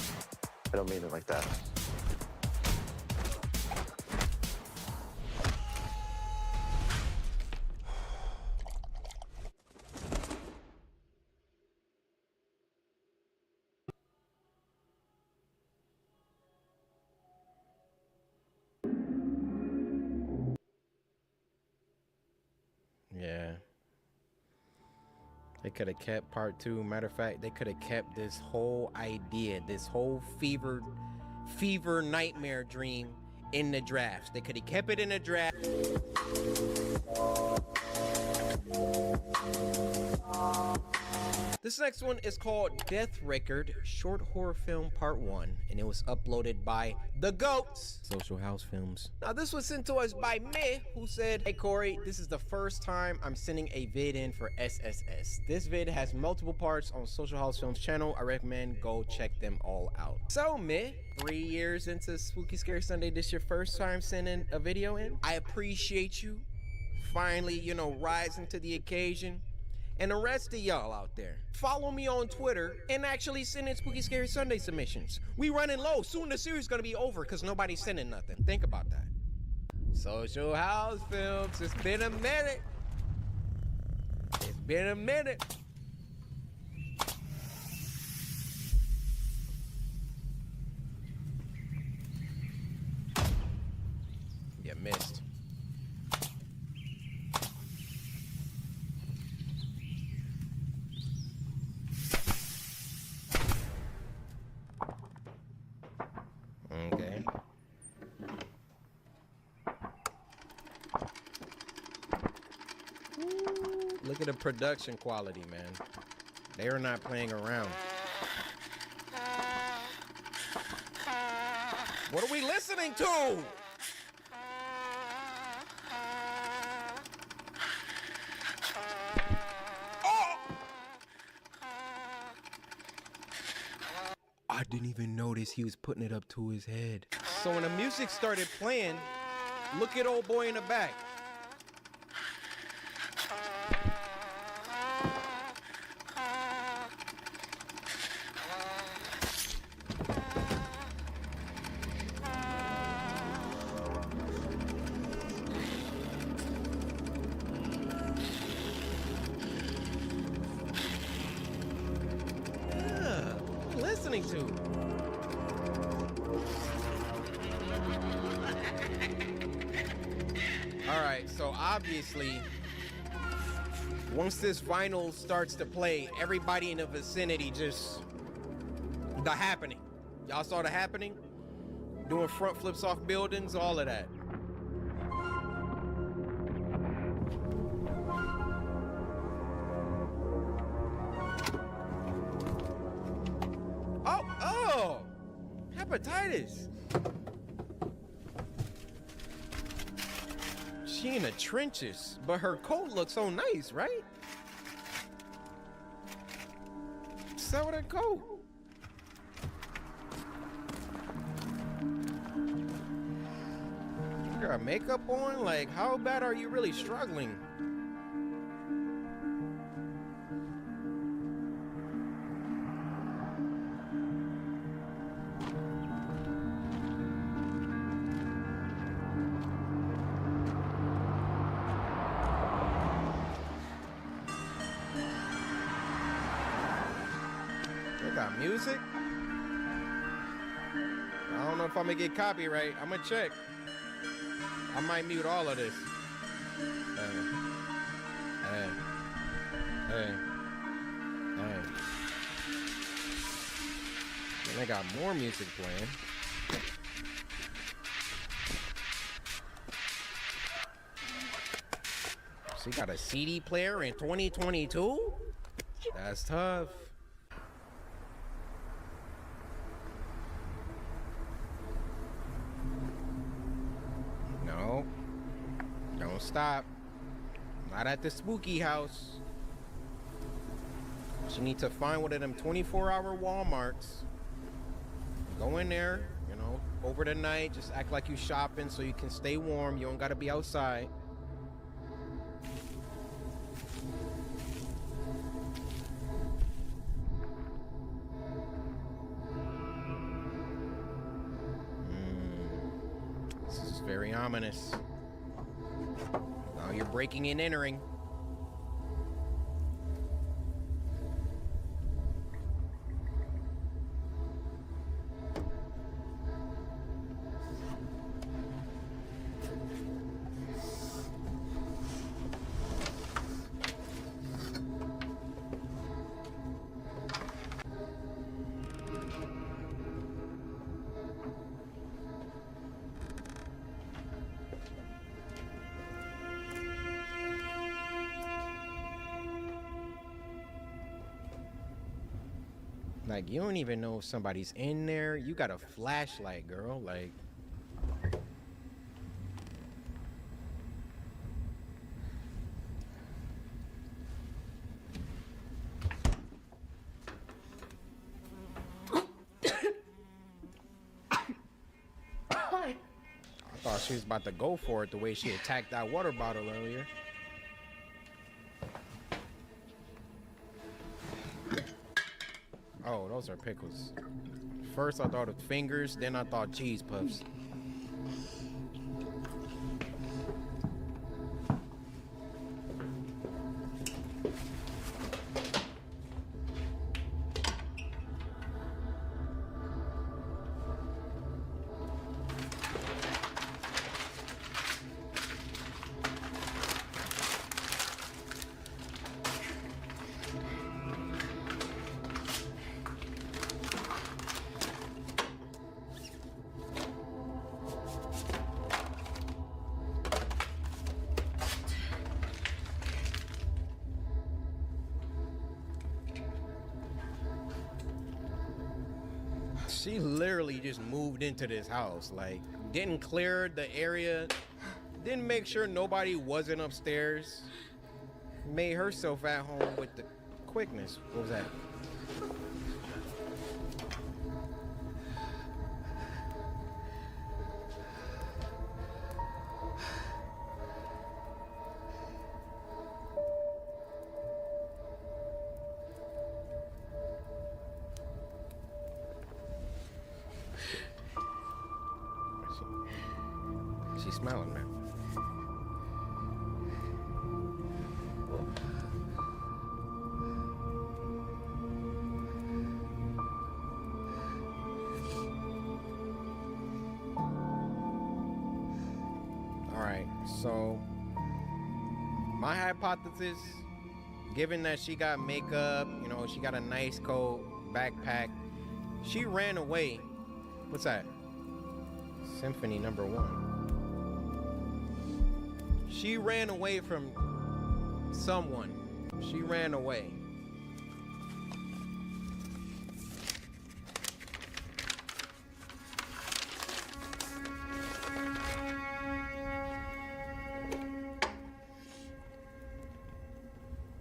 I don't mean it like that.
Yeah. They could have kept part 2. Matter of fact, they could have kept this whole idea, this whole fever nightmare dream in the drafts. They could have kept it in the draft. This next one is called Death Record, short horror film part 1, and it was uploaded by the GOATs, Social House Films. Now this was sent to us by me, who said, "Hey Corey, this is the first time I'm sending a vid in for SSS. This vid has multiple parts on Social House Films channel. I recommend go check them all out." So me, 3 years into Spooky Scary Sunday, this your first time sending a video in? I appreciate you finally, you know, rising to the occasion. And the rest of y'all out there, follow me on Twitter and actually send in Spooky Scary Sunday submissions. We running low. Soon the series is gonna be over because nobody's sending nothing. Think about that. Social House Films, it's been a minute. It's been a minute. You missed. Okay. Ooh, look at the production quality, man. They are not playing around. What are we listening to? I didn't even notice he was putting it up to his head. So when the music started playing, look at old boy in the back. Listening to. All right, so obviously, once this vinyl starts to play, everybody in the vicinity just, The Happening. Y'all saw The Happening? Doing front flips off buildings, all of that. Oh, hepatitis. She in the trenches, but her coat looks so nice, right? So with her coat. You got makeup on? Like, how bad are you really struggling? Got music? I don't know if I'm gonna get copyright. I'm gonna check. I might mute all of this. Hey. And they got more music playing. So you got a CD player in 2022? That's tough. No, don't stop. Not at the spooky house. You need to find one of them 24-hour Walmarts. Go in there, you know, over the night. Just act like you shopping so you can stay warm. You don't gotta be outside. very ominous. Now you're breaking and entering. Like, you don't even know if somebody's in there. You got a flashlight, girl. Like, I thought she was about to go for it the way she attacked that water bottle earlier. Oh, those are pickles. First I thought of fingers, then I thought cheese puffs. She literally just moved into this house, like, didn't clear the area, didn't make sure nobody wasn't upstairs, made herself at home with the quickness. What was that? She's smelling, man. All right, so my hypothesis, given that she got makeup, you know, she got a nice coat, backpack, she ran away. What's that? Symphony number 1. She ran away from someone. She ran away.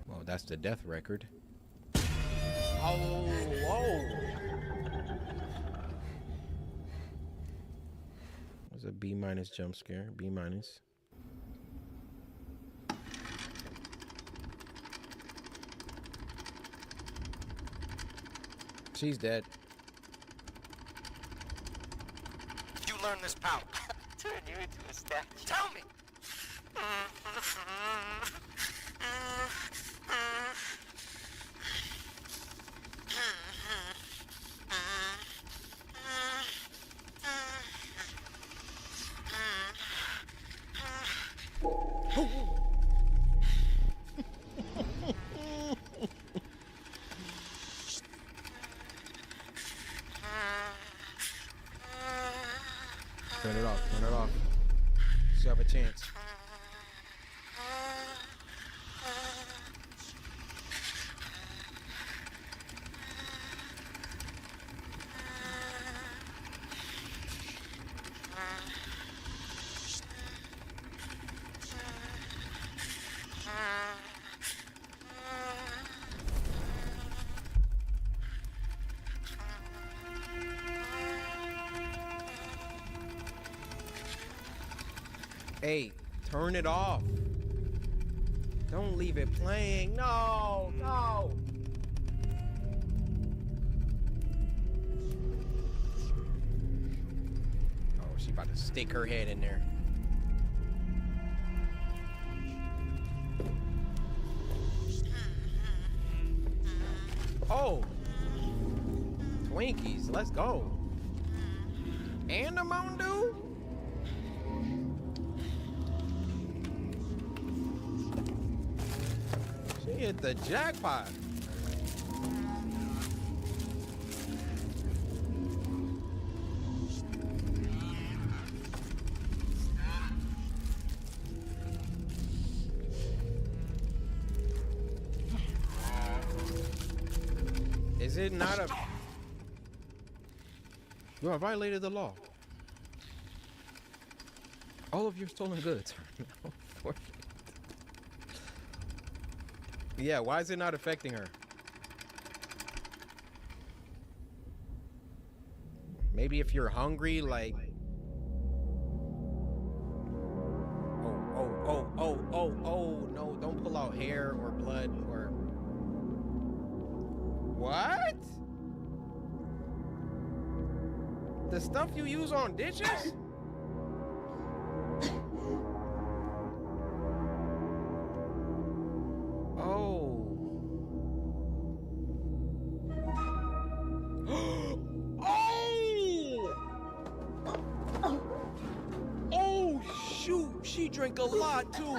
Well, that's the death record. Oh, whoa. It was a B- jump scare. B-. She's dead.
You learn this power. Turn you into a statue. Tell me.
Turn it off, turn it off. You have a chance. Hey, turn it off. Don't leave it playing. No, no. Oh, she about to stick her head in there. Twinkies. Let's go. And a Mountain Dew? She hit the jackpot. Is it not a... You have violated the law. All of your stolen goods are now forfeit. Yeah, why is it not affecting her? Maybe if you're hungry, like... Oh, no, don't pull out hair or blood or... What? The stuff you use on dishes? She drank a lot too.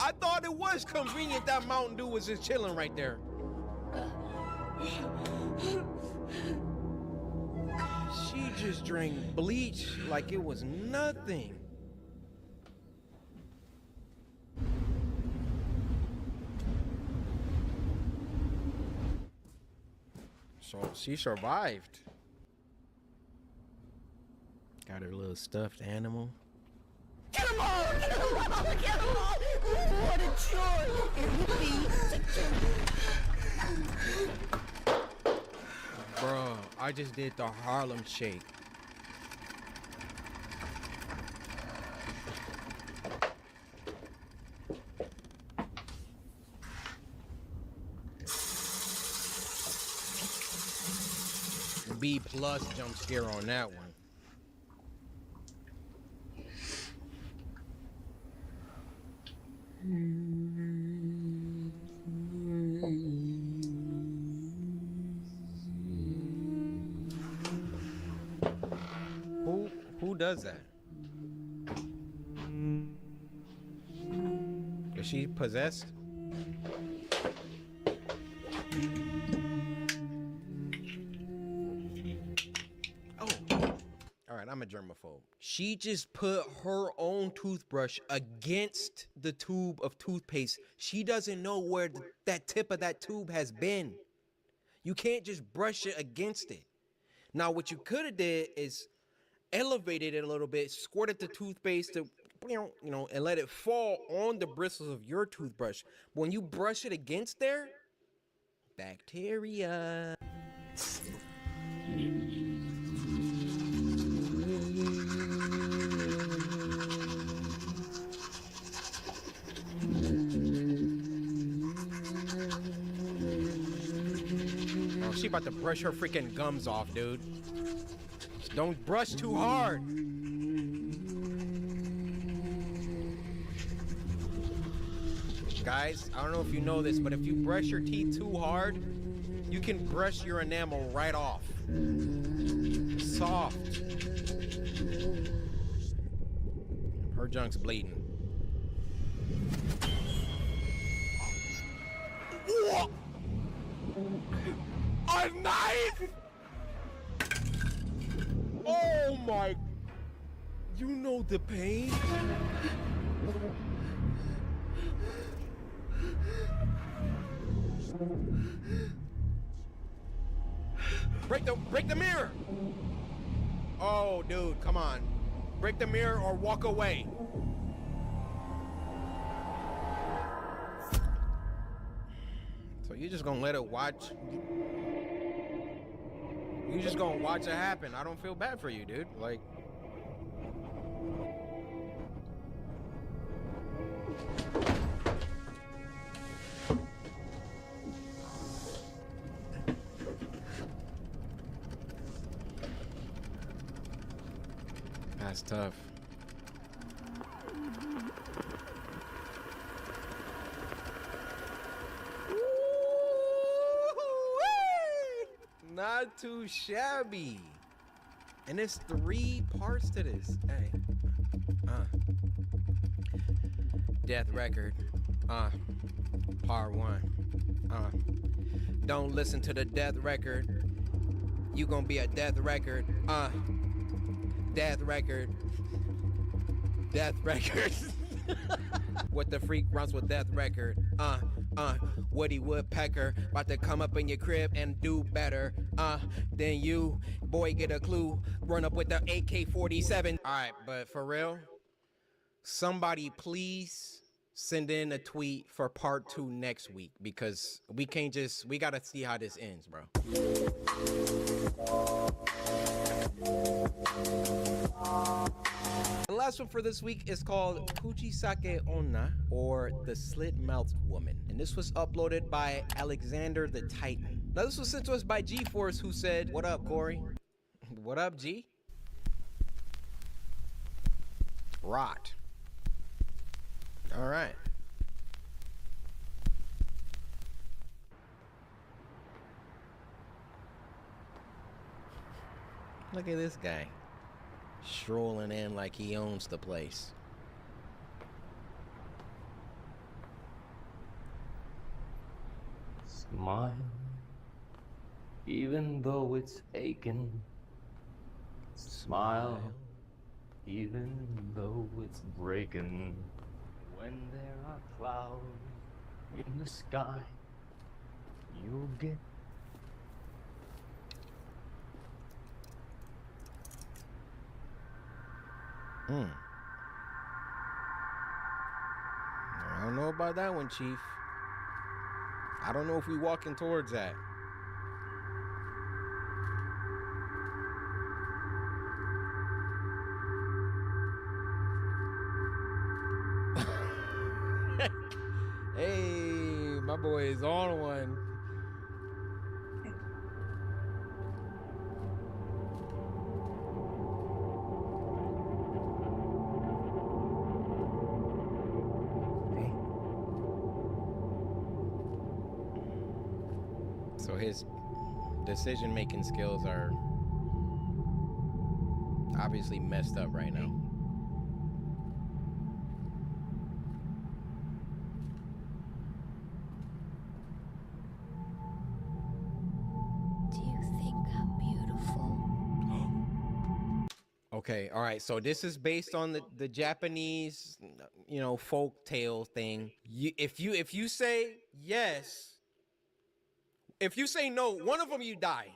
I thought it was convenient that Mountain Dew was just chilling right there. She just drank bleach like it was nothing. So she survived. Got her little stuffed animal.
Get them all! Get them all! Get them all! What a joy it would be to...
Bro, I just did the Harlem Shake. B+ jump scare on that one. Who does that? Is she possessed? I'm a germaphobe. She just put her own toothbrush against the tube of toothpaste. She doesn't know where that tip of that tube has been. You can't just brush it against it. Now, what you could have did is elevated it a little bit, squirted the toothpaste to, and let it fall on the bristles of your toothbrush. When you brush it against there, bacteria. She about to brush her freaking gums off, dude. Don't brush too hard. Guys, I don't know if you know this, but if you brush your teeth too hard, you can brush your enamel right off. Soft. Her junk's bleeding. What? A knife? Oh my. You know the pain? Break the mirror. Oh, dude, come on. Break the mirror or walk away. So you're just gonna let it watch? You just gonna watch it happen? I don't feel bad for you, dude. Like. That's tough. not too shabby. And there's 3 parts to this. Hey. Death Record. Part 1. Don't listen to the Death Record. You gonna be a Death Record. Death Record. Death Record. What the freak runs with Death Record. Woody Woodpecker about to come up in your crib and do better than you. Boy, get a clue. Run up with the AK-47. All right, but for real, somebody please send in a tweet for part 2 next week, because we gotta see how this ends, bro. The last one for this week is called Kuchisake Onna, or the Slit-Mouthed Woman. And this was uploaded by Alexander the Titan. Now this was sent to us by G-Force, who said, "What up, Corey?" What up, G? Rot. All right. Look at this guy. Strolling in like he owns the place.
Smile, even though it's aching. Smile, even though it's breaking. When there are clouds in the sky, you'll get
I don't know about that one, Chief. I don't know if we walking towards that. Hey, my boy is on one. So his decision-making skills are obviously messed up right now.
Do you think I'm beautiful?
Okay, all right. So this is based on the Japanese, folk tale thing. If you say yes. If you say no, one of them you die.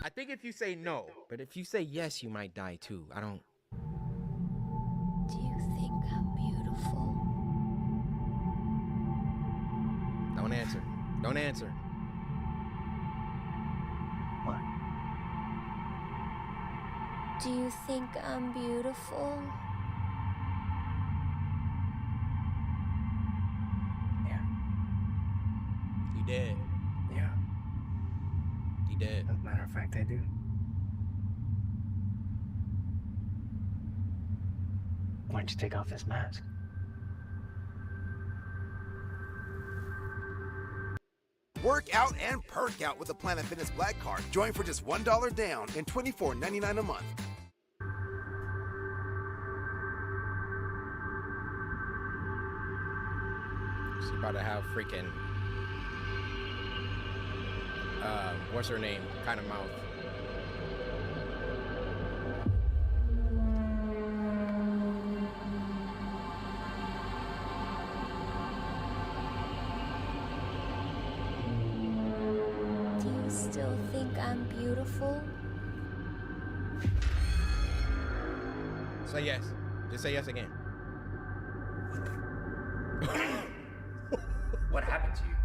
I think if you say no, but if you say yes, you might die too. I don't.
Do you think I'm beautiful?
Don't answer. Don't answer.
What?
Do you think I'm beautiful?
You dead.
Yeah.
You dead.
As a matter of fact, I do. Why don't you take off this mask?
Work out and perk out with the Planet Fitness Black Card. Join for just $1 down and $24.99 a month.
She's about to have freaking what's her name kind of mouth.
Do you still think I'm beautiful?
Say yes. Just say yes again.
What happened to you?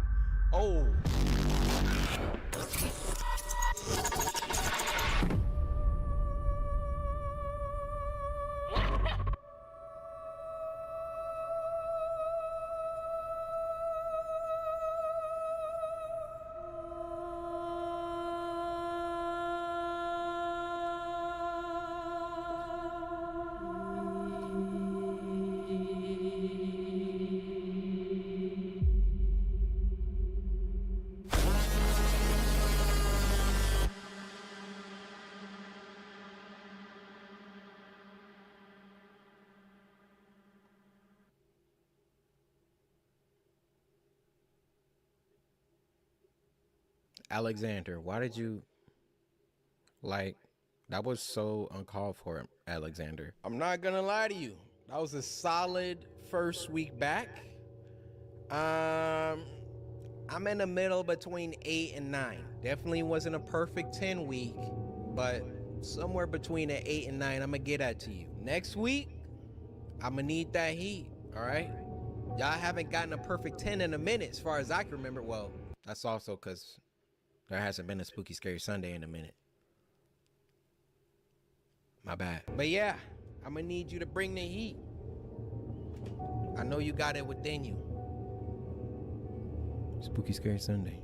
Oh. Alexander, why did you, like, that was so uncalled for, Alexander. I'm not gonna lie to you. That was a solid first week back. I'm in the middle between 8 and 9. Definitely wasn't a perfect 10 week, but somewhere between an 8 and 9, I'm gonna get that to you. Next week, I'm gonna need that heat, all right? Y'all haven't gotten a perfect 10 in a minute, as far as I can remember. Well, that's also because there hasn't been a Spooky Scary Sunday in a minute. My bad. But yeah, I'm gonna need you to bring the heat. I know you got it within you. Spooky Scary Sunday.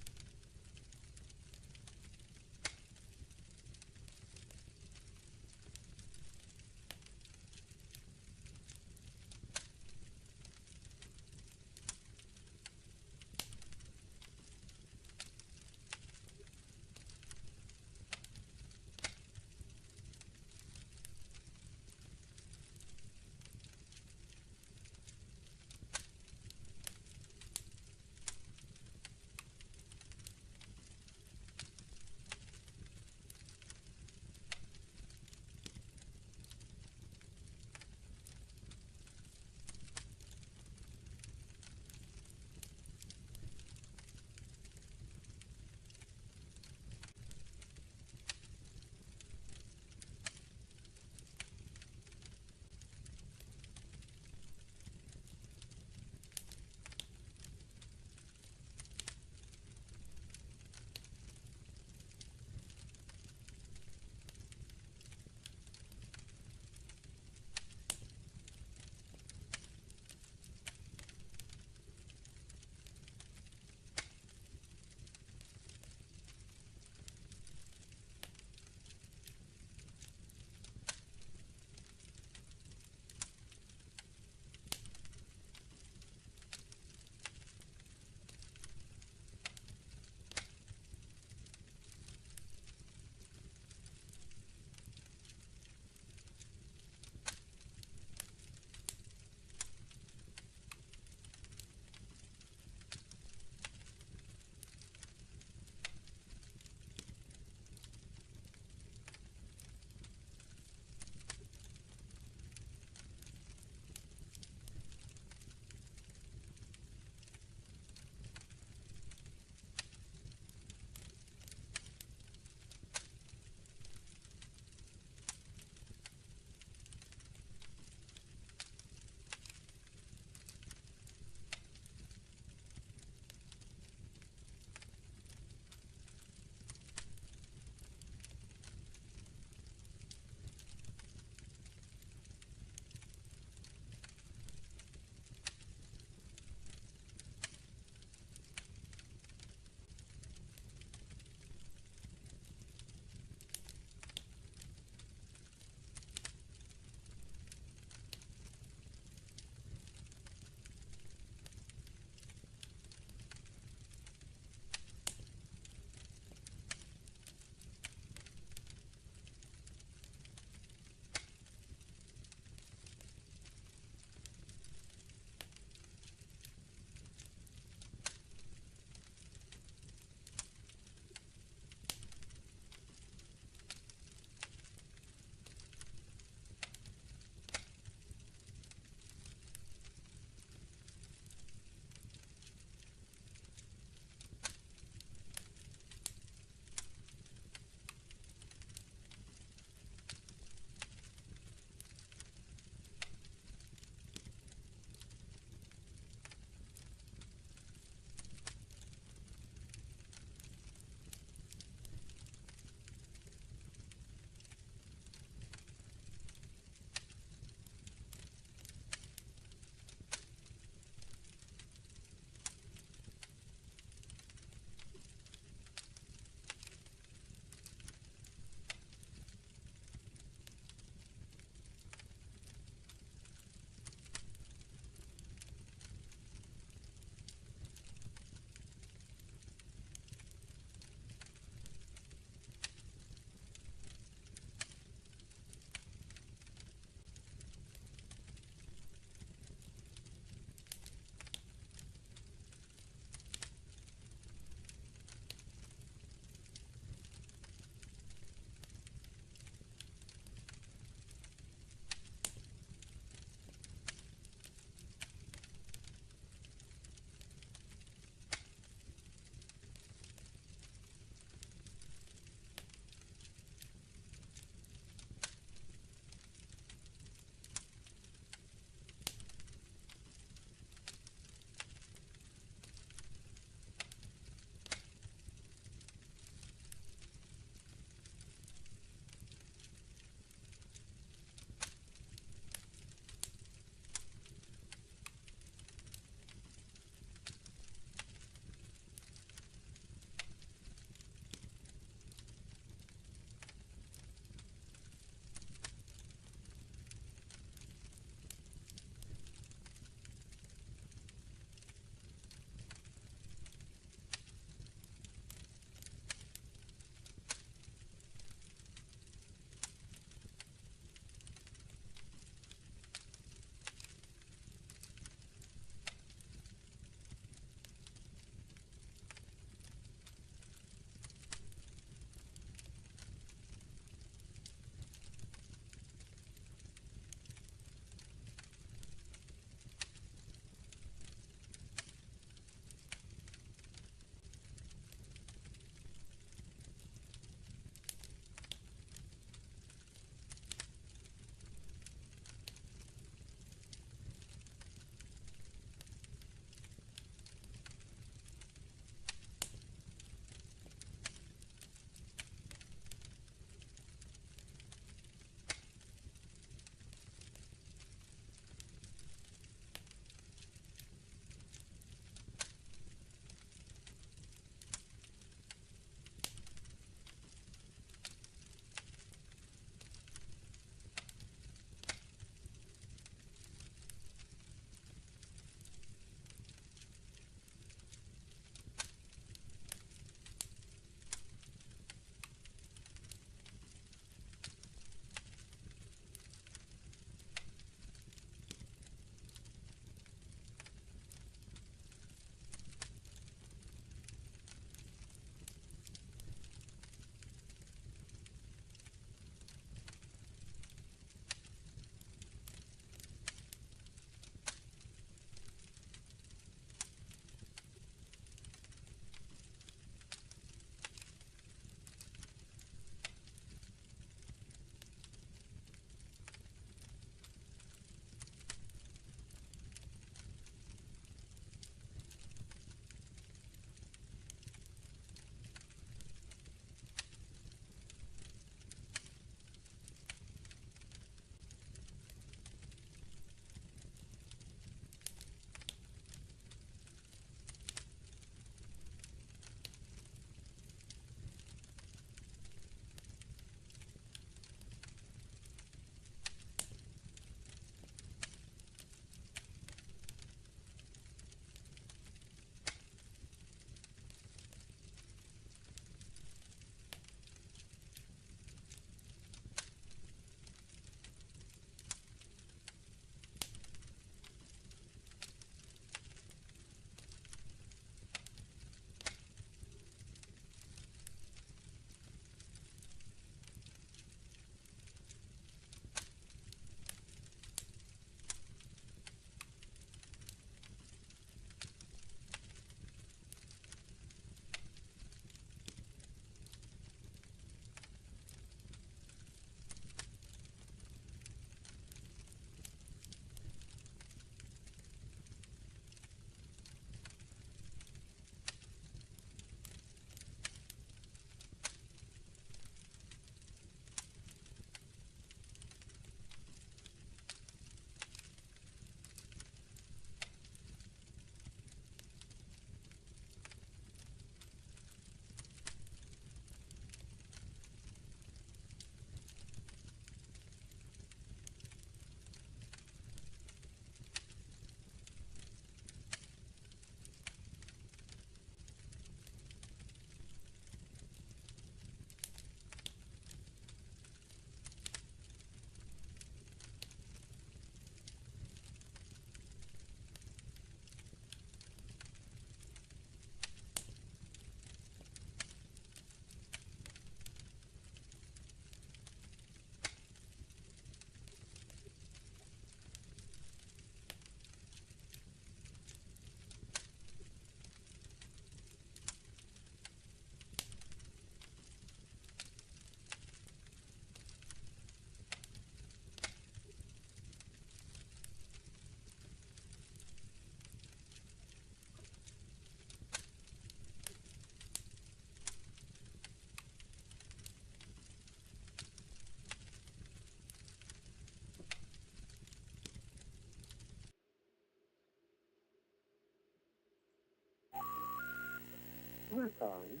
We're sorry.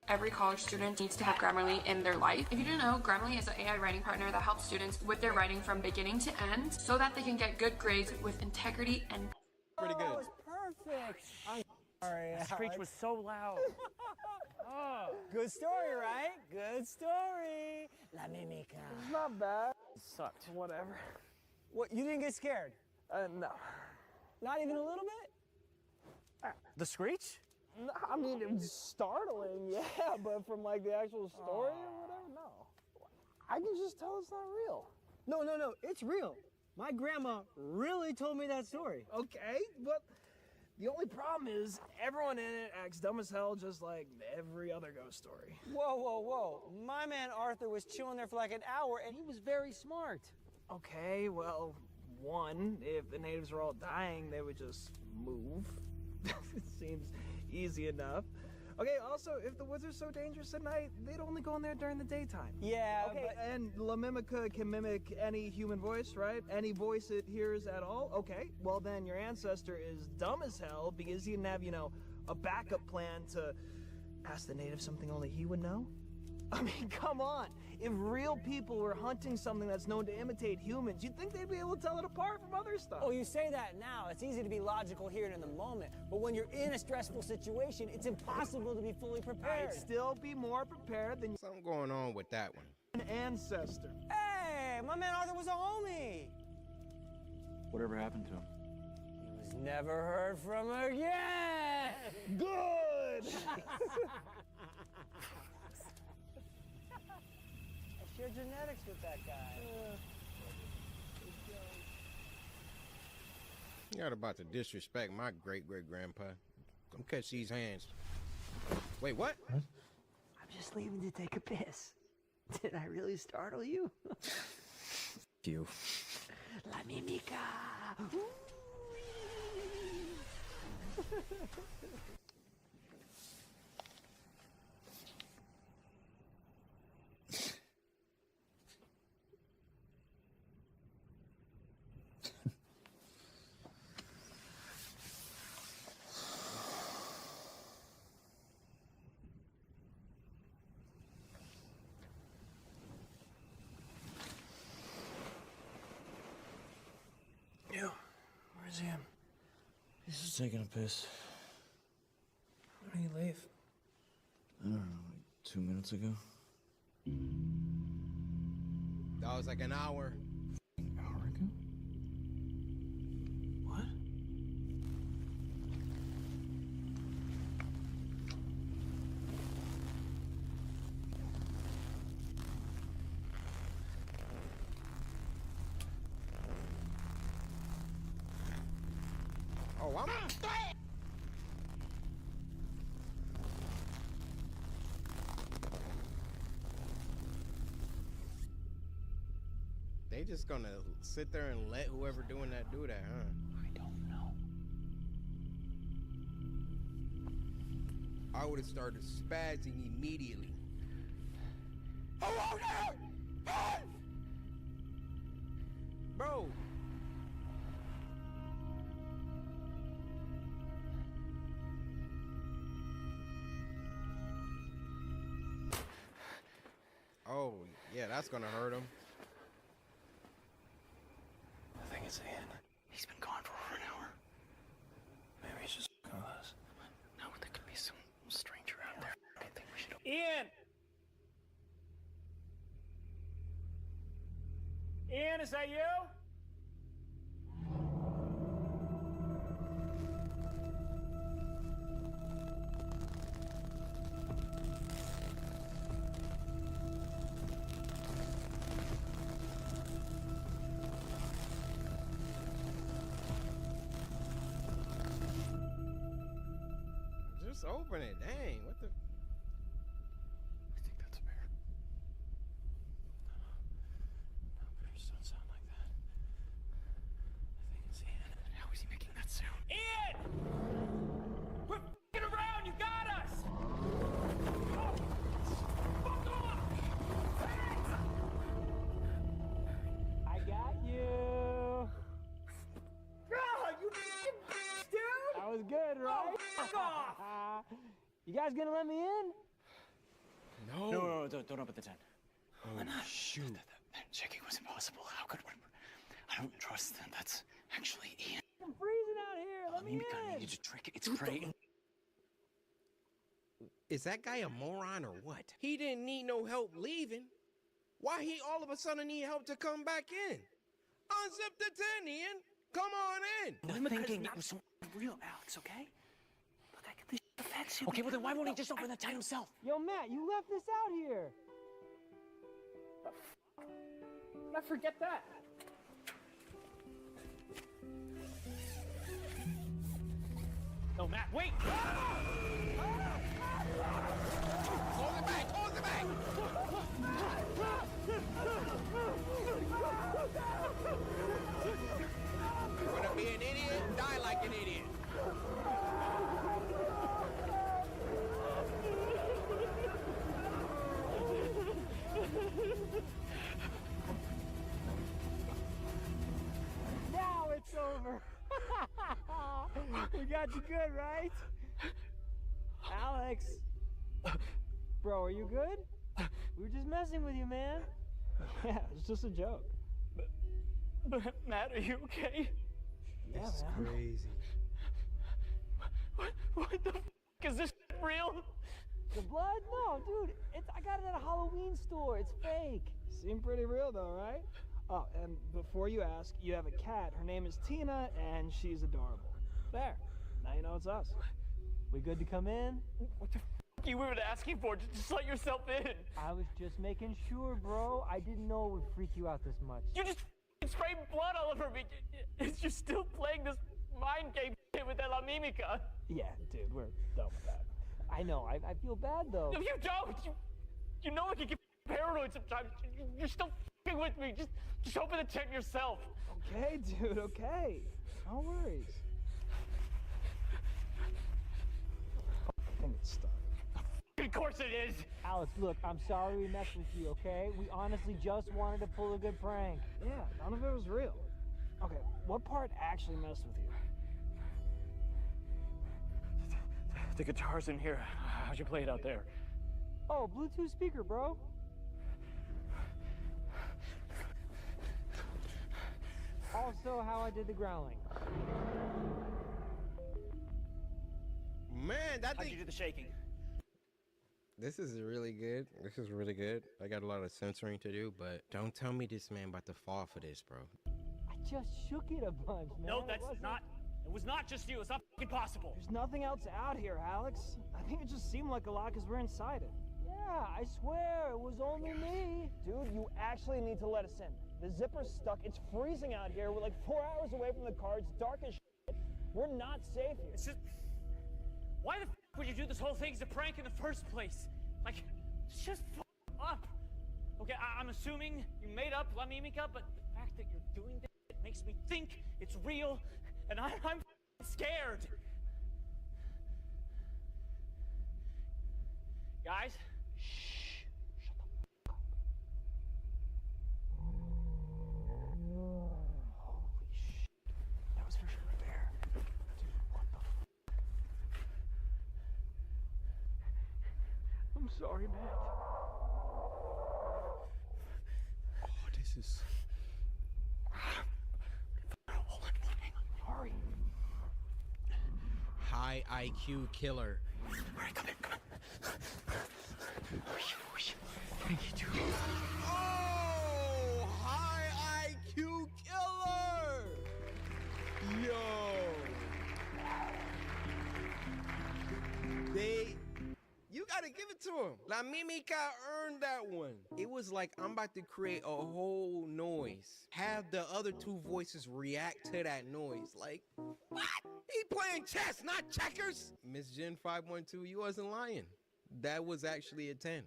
Every college student needs to have Grammarly in their life. If you didn't know, Grammarly is an AI writing partner that helps students with their writing from beginning to end so that they can get good grades with integrity and
pretty good.
That was perfect. I'm sorry.
That screech was so loud.
Oh. Good story, right? Good story. La mimica.
It's not bad. It sucked. Whatever.
What, you didn't get scared?
No.
Not even a little bit?
The screech?
No, I mean, it was startling, yeah, but from like the actual story or whatever, no. I can just tell it's not real. No, it's real. My grandma really told me that story.
Okay, but the only problem is everyone in it acts dumb as hell, just like every other ghost story.
Whoa. My man Arthur was chilling there for like an hour and he was very smart.
Okay, well, one, if the natives were all dying, they would just move. It seems easy enough. Okay, also, if the woods are so dangerous at night, they'd only go in there during the daytime.
Yeah,
okay, and La Mimica can mimic any human voice, right? Any voice it hears at all? Okay, well then your ancestor is dumb as hell because he didn't have, a backup plan to ask the native something only he would know? I mean, come on. If real people were hunting something that's known to imitate humans, you'd think they'd be able to tell it apart from other stuff.
Oh, you say that now. It's easy to be logical here and in the moment. But when you're in a stressful situation, it's impossible to be fully prepared.
I'd still be more prepared than
something going on with that one.
An ancestor.
Hey, my man Arthur was a homie.
Whatever happened to him?
He was never heard from again.
Good.
I share genetics with that guy.
You're not about to disrespect my great-great-grandpa. Come catch these hands. Wait, what?
I'm just leaving to take a piss. Did I really startle you?
You.
La mimica.
Yo, where's he? He's just taking a piss.
When did he leave?
I don't know, like 2 minutes ago.
That was like an hour.
An hour ago? What?
Oh, I'm... They just gonna sit there and let whoever doing that do that, huh?
I don't know.
I would have started spazzing immediately. Bro. Oh, yeah, that's gonna hurt him.
I think it's Ian. He's been gone for over an hour. Maybe he's just with us. No, there could be some stranger out there. I think we should...
Ian! Ian, is that you?
Just open it, dang, what the...
I think that's a bear. No, bears don't sound like that. I think it's Ian. How is he making that sound?
Ian! Quit f***ing around, you got us! Oh, fuck off!
I got you.
God, you f***ing bitch, dude!
That was good. good, right?
Oh, fuck off!
You guys gonna let me in?
No, don't open the tent.
Oh, shoot.
That checking was impossible. How could we? I don't trust them. That's actually Ian.
I'm freezing out here. Let me
Mimika
in.
needed to trick it. It's praying.
Is that guy a moron or what? He didn't need no help leaving. Why he all of a sudden need help to come back in? Unzip the tent, Ian. Come on in.
I'm thinking it was some real, Alex, okay? Look, this affects you. Okay, well then why won't he just open the tent himself?
Yo, Matt, you left this out here.
I forget that.
No, Matt, wait!
Hold it back! Hold it back! You wanna be an idiot? Die like an idiot.
Now it's over. We got you good, right? Alex. Bro, are you good? We were just messing with you, man. Yeah, it's just a joke.
Matt, are you okay?
Yeah,
That's
man.
crazy.
What the f is this real?
The blood? No, dude. I got it at a Halloween store. It's fake. Seemed pretty real, though, right? Oh, and before you ask, you have a cat. Her name is Tina, and she's adorable. There. Now you know it's us. We good to come in?
What the f you were asking for? Just let yourself in.
I was just making sure, bro. I didn't know it would freak you out this much.
You just sprayed blood all over me. You're still playing this mind game with La Mimica.
Yeah, dude, we're done with that. I know. I feel bad, though.
No, you don't. You know I can get paranoid sometimes. You're still f***ing with me. Just open the tent yourself.
Okay, dude, okay. No worries. I think it's stuck.
Of course it is.
Alex, look, I'm sorry we messed with you, okay? We honestly just wanted to pull a good prank. Yeah, none of it was real. Okay, what part actually messed with you?
The guitar's in here. How'd you play it out there?
Oh, Bluetooth speaker, bro. Also, how I did the growling.
Man, that
How'd
thing...
you do the shaking?
This is really good. This is really good. I got a lot of censoring to do, but don't tell me this man about to fall for this, bro.
I just shook it a bunch, man.
No, that's not. It was not just you. It's not f***ing possible.
There's nothing else out here, Alex. I think it just seemed like a lot because we're inside it. Yeah, I swear, it was only me. Dude, you actually need to let us in. The zipper's stuck. It's freezing out here. We're like 4 hours away from the car. It's dark as shit. We're not safe here.
It's just... Why the f*** would you do this whole thing as a prank in the first place? Like, it's just f*** up. Okay, I'm assuming you made up La Mimica, but the fact that you're doing this, it makes me think it's real, and I'm scared. Guys, shh, shut the f*** up. Holy shit, that was for sure a bear. Dude, what the f***? I'm sorry, Matt.
Oh, this is...
Hold on, hang on. Hurry.
High IQ killer.
All right, come in, come in. What are you doing?
Oh, high IQ killer! Yo! You gotta give it to him. La Mimica earned that one. It was like, I'm about to create a whole noise. Have the other two voices react to that noise. Like, what? He playing chess, not checkers. Miss Jen 512, you wasn't lying. That was actually a 10.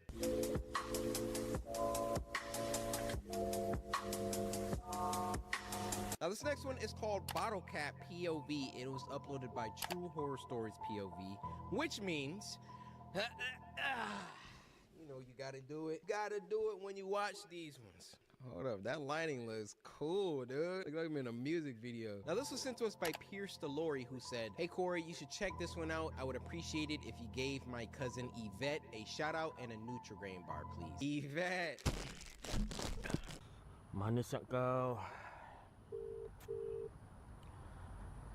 Now this next one is called Bottle Cap POV. It was uploaded by True Horror Stories POV, which means, you know, you gotta do it. You gotta do it when you watch these ones. Hold up, that lighting looks cool, dude. Look like I'm in a music video. Now, this was sent to us by Pierce Delori, who said, "Hey, Corey, you should check this one out. I would appreciate it if you gave my cousin Yvette a shout out and a Nutri-Grain bar, please." Yvette.
Mana siap kau?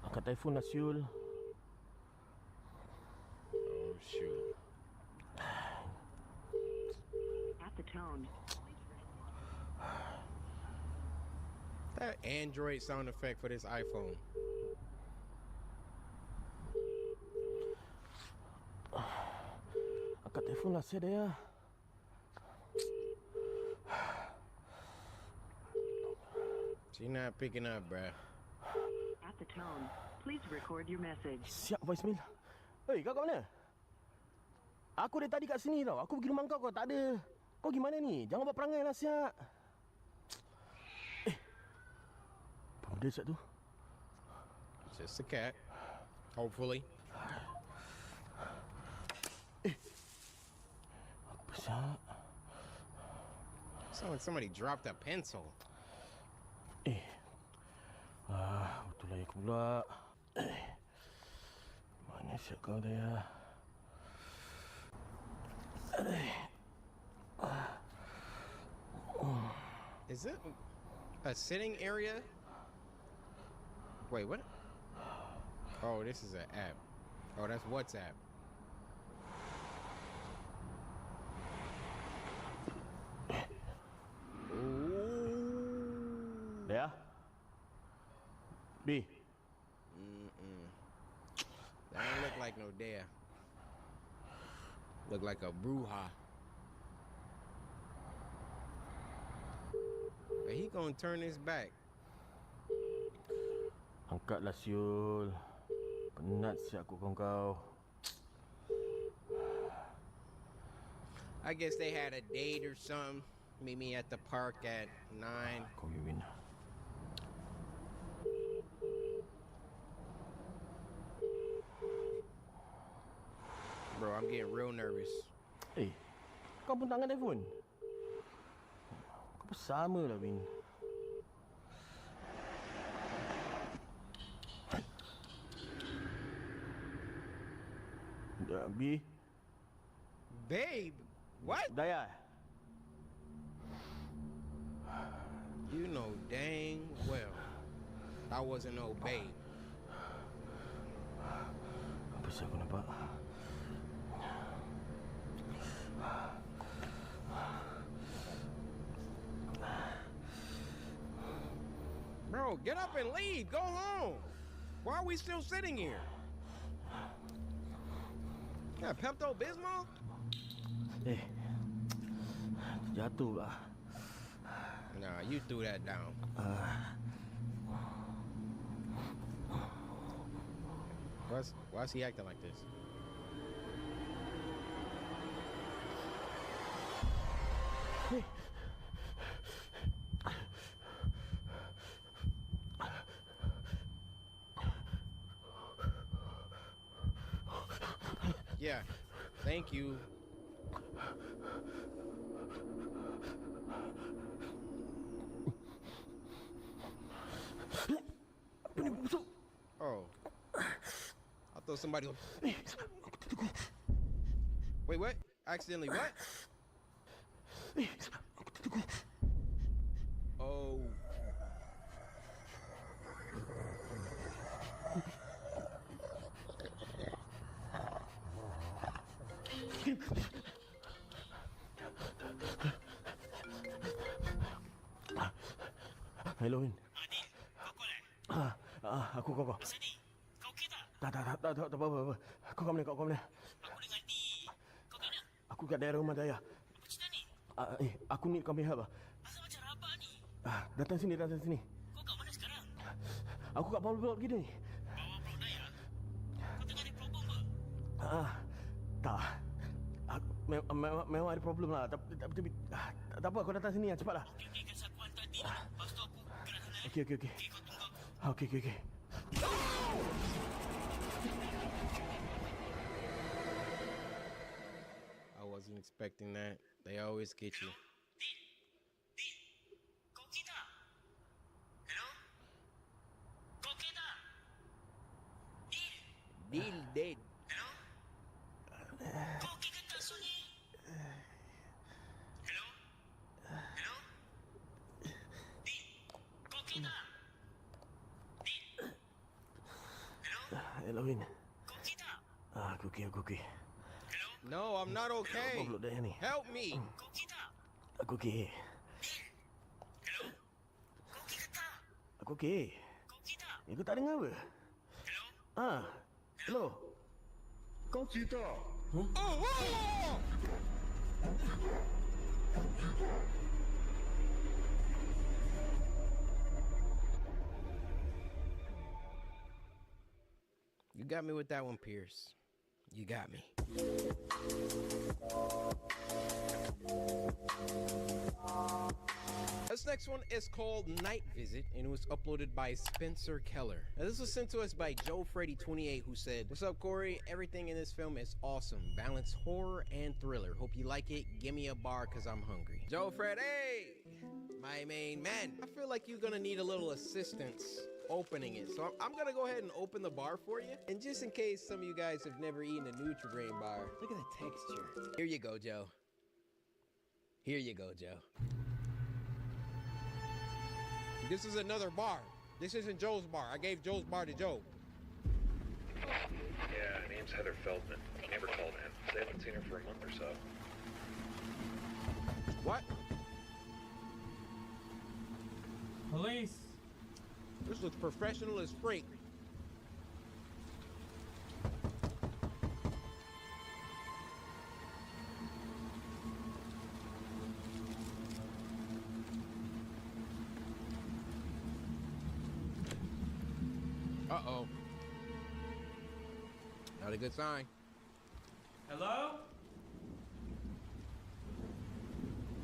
Angkat telefon lah, Syul.
Oh, shoot.
At the tone.
That Android sound effect for this iPhone.
Angkat telefon lah, siap dia.
She not picking up, bruh.
At the tone, please record your message.
Siap voicemail. Hei, kau kat mana? Aku dari tadi kat sini tau. Aku pergi rumah kau tak ada. Kau gimana ni? Jangan buat perangai lah, siap. Apa benda siap tu?
Just a cat. Hopefully.
Apa siap?
Sounds like somebody dropped a pencil.
Betul lah aku pula. Mana siap kau dia?
Is it a sitting area? Wait, what? Oh, this is an app. Oh, that's WhatsApp.
Dea? B?
That don't look like no Dea. Look like a Bruja. But he gonna turn his back.
Angkatlah, Syul. Penat siap aku kau.
I guess they had a date or something. Meet me at the park at 9.
Kau Yuwin.
Bro, I'm getting real nervous.
Kau pun tangan telefon? Kau pun sama lah, Win. B?
Babe? What?
Daya.
You know dang well I wasn't no babe.
Apa sih aku nampak?
Bro, get up and leave. Go home. Why are we still sitting here? Got Pepto-Bismol?
Jatuh lah.
Nah, you threw that down. Why's he acting like this? Yeah, thank you. Oh. I thought somebody... Wait, what? Accidentally what? Oh.
Hello, Win. Aku kau. Tak apa. Kau kat mana? Aku dengan D. Kau kat mana? Aku kat daerah rumah Daya. Apa cerita ni? Aku need kau punya help. Asal macam rabak ni? Datang sini. Kau kat mana sekarang? Aku kat bawah blok gini. Bawah blok Daya? Kau tengah ada problem ke? Tak. Memang ada problem lah. Tapi tak apa, kau datang sini cepatlah. Okey, kasi aku hantar D. Lepas tu aku gerak sana. Okey. Okey, kau tunggu. Okey.
I wasn't expecting that. They always get you. Deal dead.
Hello, Win. Aku okey.
No, I'm not okay.
Kau peluk dah ni.
Help me.
Aku okey. Aku okey. Kau tak dengar apa? Hello.
Kau kita.
You got me with that one, Pierce. You got me. This next one is called Night Visit, and it was uploaded by Spencer Keller. Now, this was sent to us by Joe Freddy28, who said, "What's up, Corey? Everything in this film is awesome. Balance horror and thriller. Hope you like it. Give me a bar, cause I'm hungry." Joe Fred, hey! My main man. I feel like you're gonna need a little assistance opening it. So I'm gonna go ahead and open the bar for you. And just in case some of you guys have never eaten a Nutri-Grain bar, look at the texture. Here you go, Joe. Here you go, Joe. This is another bar. This isn't Joe's bar. I gave Joe's bar to Joe.
Yeah, her name's Heather Feldman. Never called in. They haven't seen her for a month or so.
What?
Police.
This looks professional as freak. Uh-oh. Not a good sign.
Hello?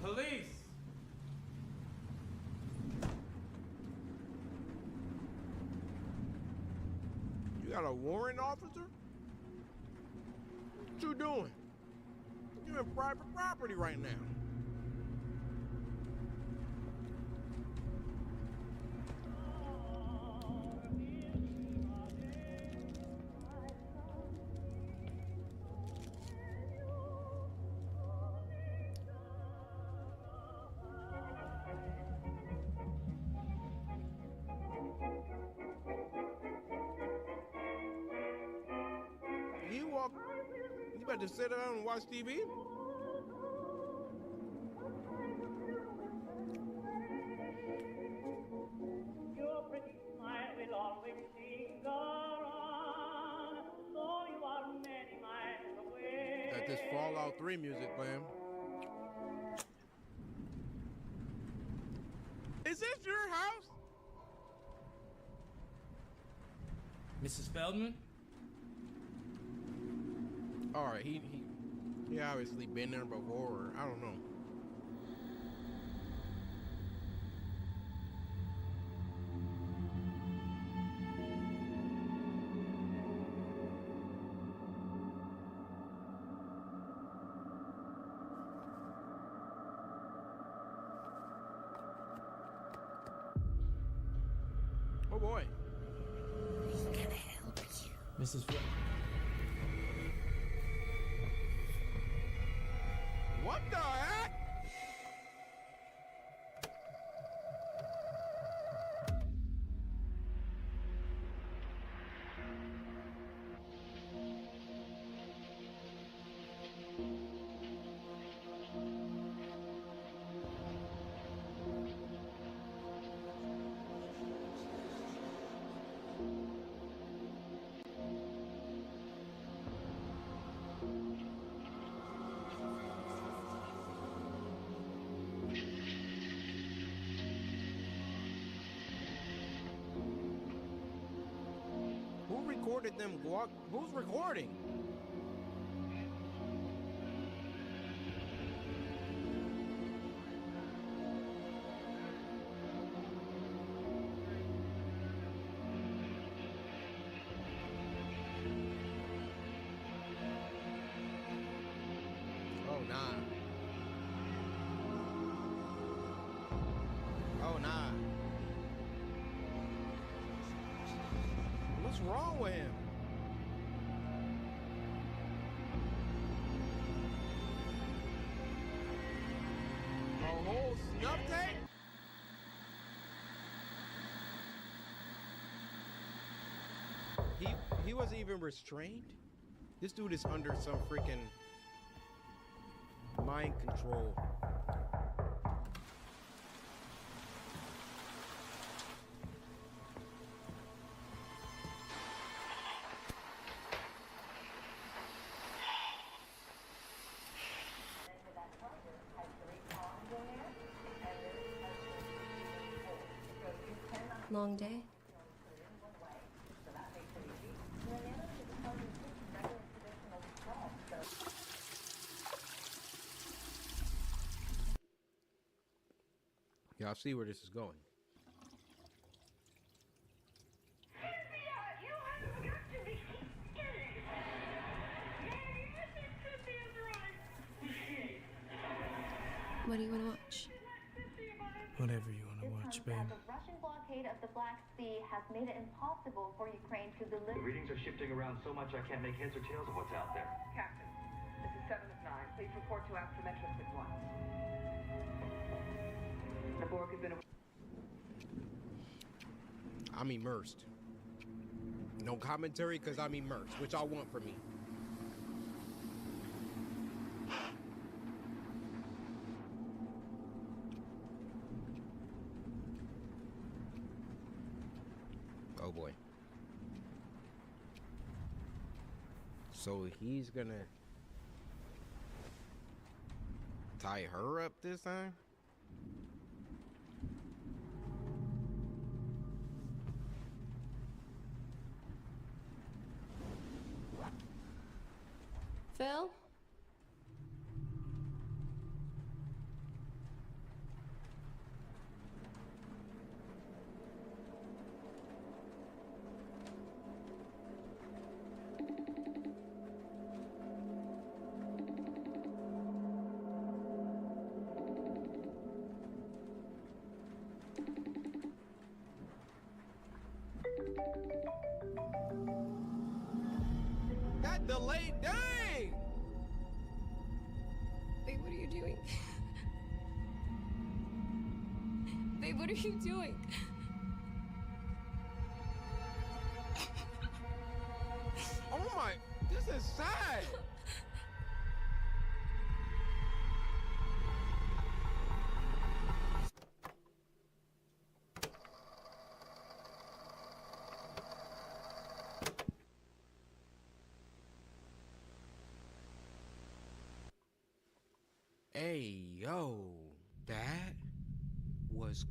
Police.
You got a warrant, officer? What you doing? You're in private property right now. You better sit down and watch TV?
Your pretty smile will always linger on, though you are many miles away.
Got this Fallout 3 music playing. Is this your house?
Mrs. Feldman?
All right, he obviously been there before, or I don't know. Oh boy.
Who's gonna help you?
Mrs. Feldman.
What the heck? Who recorded them guac? Who's recording? Oh nah. Oh nah. What's wrong with him?
whole snuff tank? He wasn't even restrained? This dude is under some freaking mind control.
Long day?
Y'all see where this is going.
What do you want to watch?
Whatever you want to watch, babe.
The Russian blockade of the Black Sea has made it impossible for Ukraine to deliver.
The readings are shifting around so much I can't make heads or tails of what's out there.
Captain, this is 7 of 9. Please report to Astrometrics at once. The Borg has been...
I'm immersed. No commentary because I'm immersed, which I want for me. Oh boy. So he's gonna tie her up this time?
Phil?
That delayed, dang!
Babe, what are you doing? Babe, what are you doing?
Oh my, this is sad. Hey, yo, that was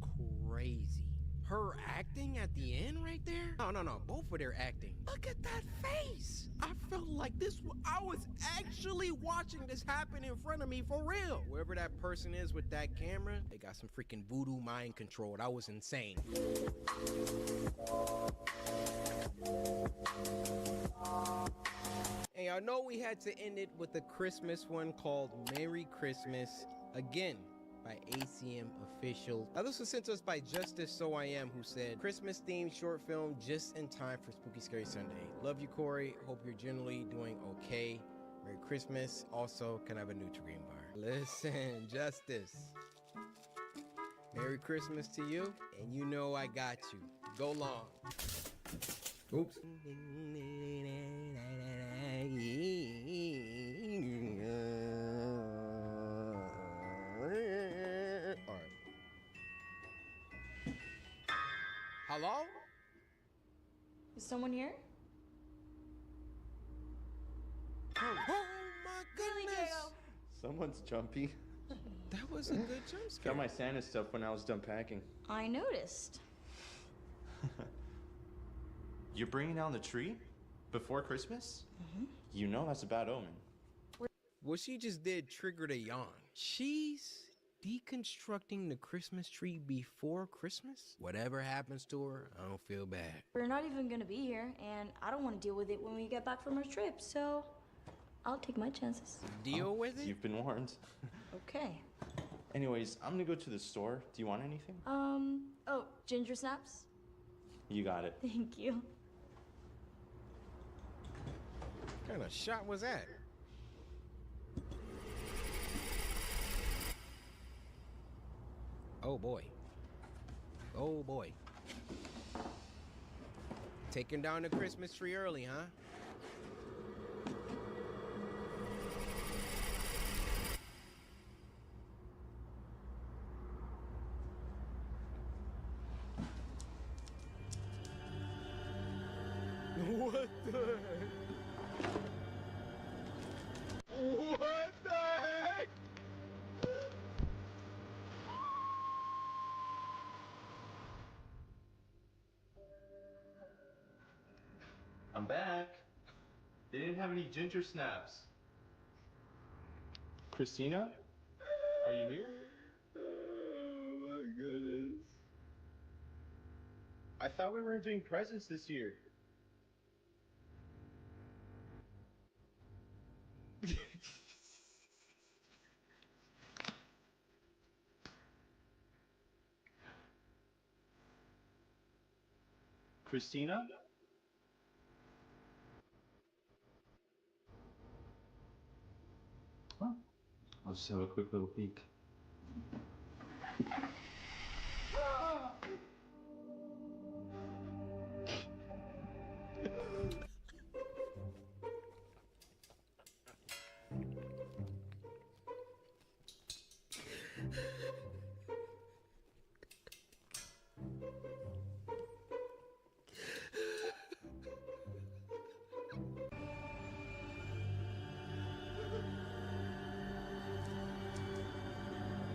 crazy. Her acting at the end right there? No, both of their acting. Look at that face. I felt like I was actually watching this happen in front of me for real. Whoever that person is with that camera, they got some freaking voodoo mind control. That was insane. And y'all know we had to end it with a Christmas one called Merry Christmas, again, by ACM Official. Now this was sent to us by Justice So I Am, who said, Christmas themed short film just in time for Spooky Scary Sunday. Love you, Corey. Hope you're generally doing okay. Merry Christmas. Also, can I have a Nutri-Green bar? Listen, Justice. Merry Christmas to you, and you know I got you. Go long. Oops. Hello?
Is someone here?
Oh my goodness!
Someone's jumpy.
That was a good jump scare.
Got my Santa stuff when I was done packing.
I noticed.
You're bringing down the tree? Before Christmas?
Mm-hmm.
You know that's a bad omen.
What she just did triggered a yawn. She's deconstructing the Christmas tree before Christmas? Whatever happens to her, I don't feel bad.
We're not even gonna be here, and I don't want to deal with it when we get back from our trip, so I'll take my chances.
Deal with it?
You've been warned.
Okay.
Anyways, I'm gonna go to the store. Do you want anything?
Oh, ginger snaps?
You got it.
Thank you.
What kind of shot was that?
Oh boy. Oh boy. Taking down the Christmas tree early, huh?
What the heck? What the heck?
I'm back. They didn't have any ginger snaps. Christina? Are you here?
Oh my goodness.
I thought we weren't doing presents this year. Christina? Oh, I'll just have a quick little peek.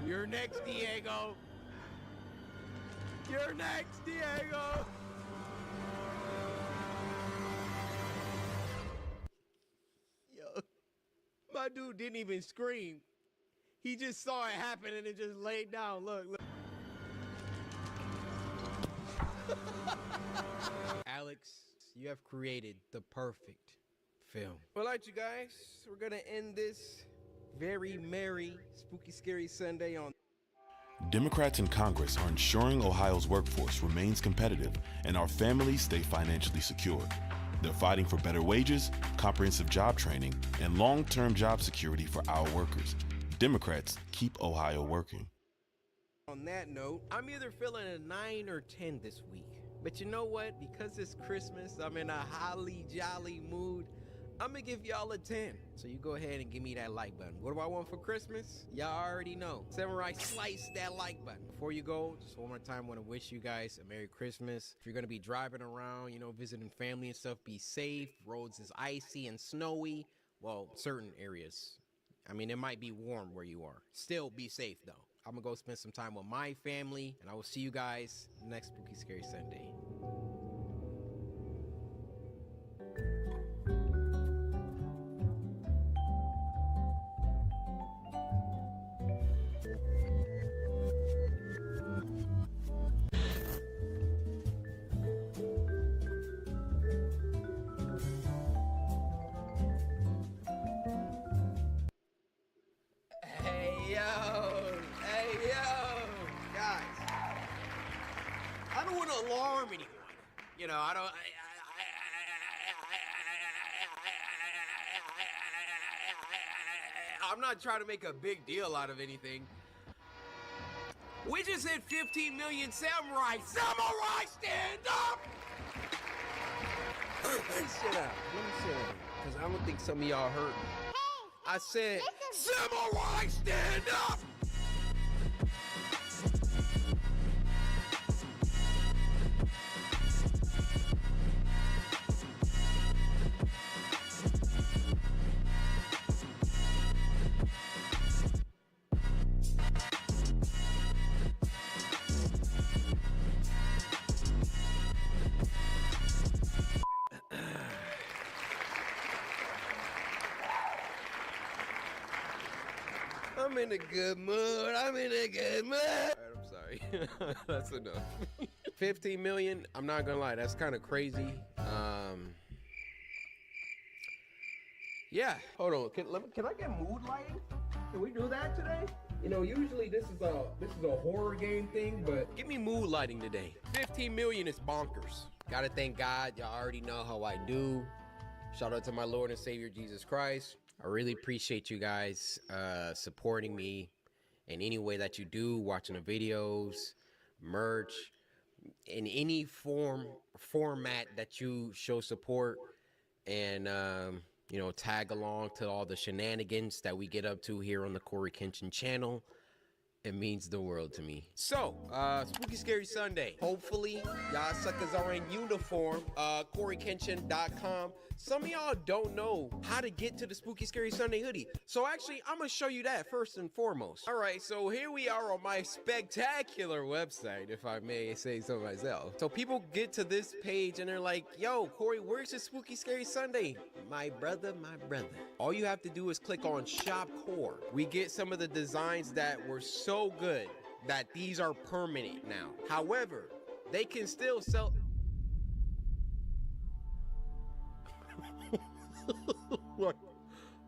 You're next, Diego. You're next, Diego. Yo, my dude didn't even scream. He just saw it happen and it just laid down. Look, look. Alex, you have created the perfect film. Well, all right, you guys, we're gonna end this very merry, spooky, scary Sunday on.
Democrats in Congress are ensuring Ohio's workforce remains competitive and our families stay financially secure. They're fighting for better wages, comprehensive job training, and long-term job security for our workers. Democrats keep Ohio working.
On that note, I'm either feeling a 9 or 10 this week. But you know what? Because it's Christmas, I'm in a holly jolly mood. I'm gonna give y'all a 10. So you go ahead and give me that like button. What do I want for Christmas? Y'all already know. Samurai, slice that like button. Before you go, just one more time, I want to wish you guys a Merry Christmas. If you're gonna be driving around, you know, visiting family and stuff, be safe. Roads is icy and snowy. Well, certain areas. I mean, it might be warm where you are. Still be safe though. I'm gonna go spend some time with my family, and I will see you guys next Spooky Scary Sunday. Hey yo, guys. I don't want to alarm anyone. You know, I don't. I'm not trying to make a big deal out of anything. We just hit 15 million samurai. Samurai, stand up! Sit down. Let me sit down. Because I don't think some of y'all heard me. I said, samurai, stand up! I'm in a good mood. I'm in a good mood. All right, I'm sorry. That's enough. 15 million. I'm not gonna lie. That's kind of crazy. Yeah. Hold on. Can I get mood lighting? Can we do that today? You know, usually this is a horror game thing, but give me mood lighting today. 15 million is bonkers. Gotta thank God. Y'all already know how I do. Shout out to my Lord and Savior Jesus Christ. I really appreciate you guys supporting me in any way that you do, watching the videos, merch, in any format that you show support, and you know, tag along to all the shenanigans that we get up to here on the Corey Kenshin channel. It means the world to me. So, Spooky Scary Sunday. Hopefully, y'all suckers are in uniform. CoreyKenshin.com. Some of y'all don't know how to get to the Spooky Scary Sunday hoodie. So actually, I'm gonna show you that first and foremost. All right, so here we are on my spectacular website, if I may say so myself. So people get to this page and they're like, yo, Corey, where's the Spooky Scary Sunday? My brother, my brother. All you have to do is click on Shop Core. We get some of the designs that were so good that these are permanent now. However, they can still sell. What?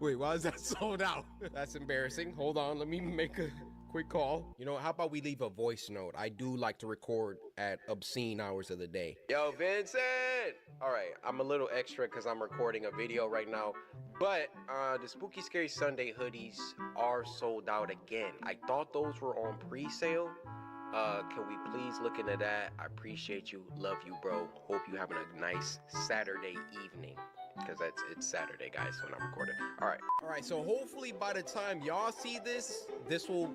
Wait, why is that sold out? That's embarrassing. Hold on, let me make a quick call. You know, how about we leave a voice note? I do like to record at obscene hours of the day. Yo, Vincent! All right, I'm a little extra because I'm recording a video right now, but the Spooky Scary Sunday hoodies are sold out again. I thought those were on pre-sale. Can we please look into that? I appreciate you. Love you, bro. Hope you having a nice Saturday evening. Because it's Saturday, guys, when I'm recording. All right, so hopefully by the time y'all see this will,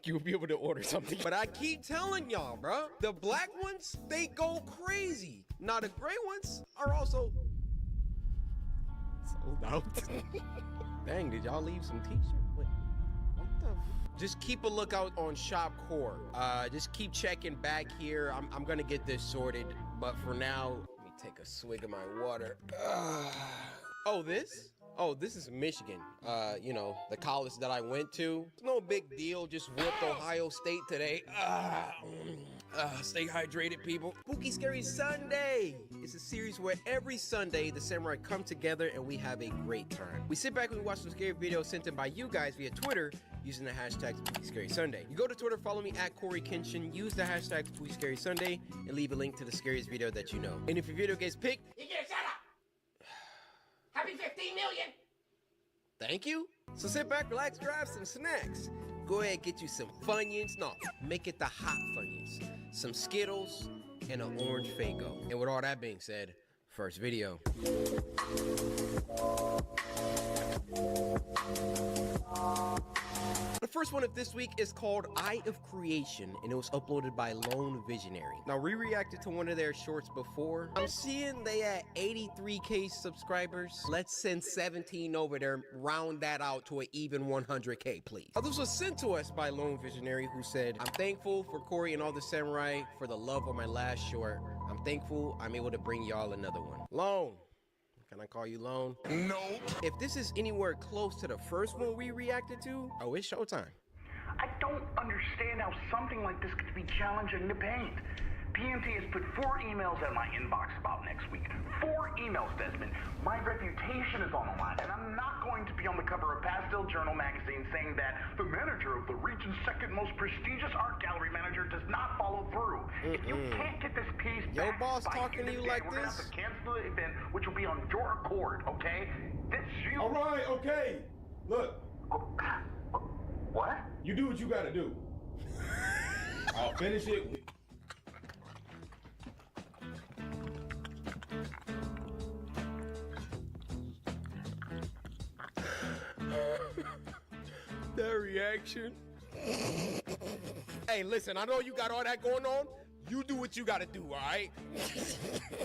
you'll be able to order something. But I keep telling y'all, bro, the black ones, they go crazy. Now the gray ones are also sold out. Dang, did y'all leave some t-shirts? What the just keep a lookout on Shop Core. Just keep checking back here. I'm gonna get this sorted, but for now, take a swig of my water. Oh, this is Michigan. You know, the college that I went to. It's no big deal, just whooped Ohio State today. Stay hydrated, people. Spooky Scary Sunday. It's a series where every Sunday the samurai come together and we have a great time. We sit back and we watch some scary videos sent in by you guys via Twitter using the hashtag Spooky Scary Sunday. You go to Twitter, follow me at Corey Kenshin, use the hashtag Spooky Scary Sunday, and leave a link to the scariest video that you know. And if your video gets picked,
You get shut up! Happy 15 million!
thank you. So sit back, relax, grab some snacks. Go ahead, get you some Funyuns. No, make it the hot Funyuns. Some Skittles and an orange Faygo. And with all that being said, first video. The first one of this week is called Eye of Creation, and it was uploaded by Lone Visionary. Now, we reacted to one of their shorts before. I'm seeing they at 83K subscribers. Let's send 17 over there, round that out to an even 100K, please. Now, this was sent to us by Lone Visionary, who said, I'm thankful for Corey and all the samurai for the love of my last short. I'm thankful I'm able to bring y'all another one. Lone. Can I call you Lone? No. If this is anywhere close to the first one we reacted to, oh, it's showtime.
I don't understand how something like this could be challenging to paint. PMT has put 4 emails in my inbox about next week. 4 emails, Desmond. My reputation is on the line, and I'm not going to be on the cover of Pastel Journal magazine saying that the manager of the region's second most prestigious art gallery manager does not follow through. If you can't get this piece
Your
back
boss
by
talking to you like
we're gonna have
this?
to cancel the event, which will be on your accord, okay? This you.
All right, okay. Look.
What?
You do what you gotta do. I'll finish it.
That reaction. Hey, listen, I know you got all that going on. You do what you gotta do, all right?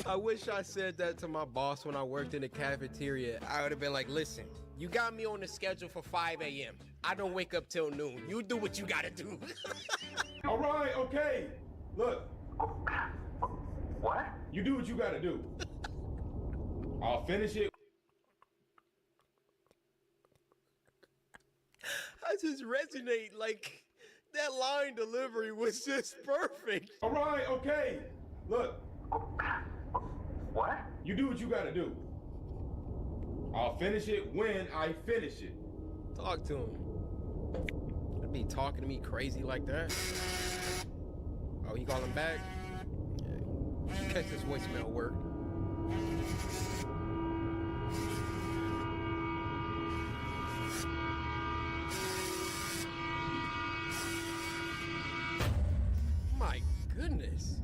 I wish I said that to my boss when I worked in the cafeteria. I would have been like, listen, you got me on the schedule for 5 a.m. I don't wake up till noon. You do what you gotta do.
All right, okay. Look.
What?
You do what you gotta do. I'll finish it.
I just resonate, like, that line delivery was just perfect.
All right, okay. Look.
What?
You do what you gotta do. I'll finish it when I finish it.
Talk to him. I'd be talking to me crazy like that. Oh, you calling back? Yeah. Catch this voicemail work.
goodness.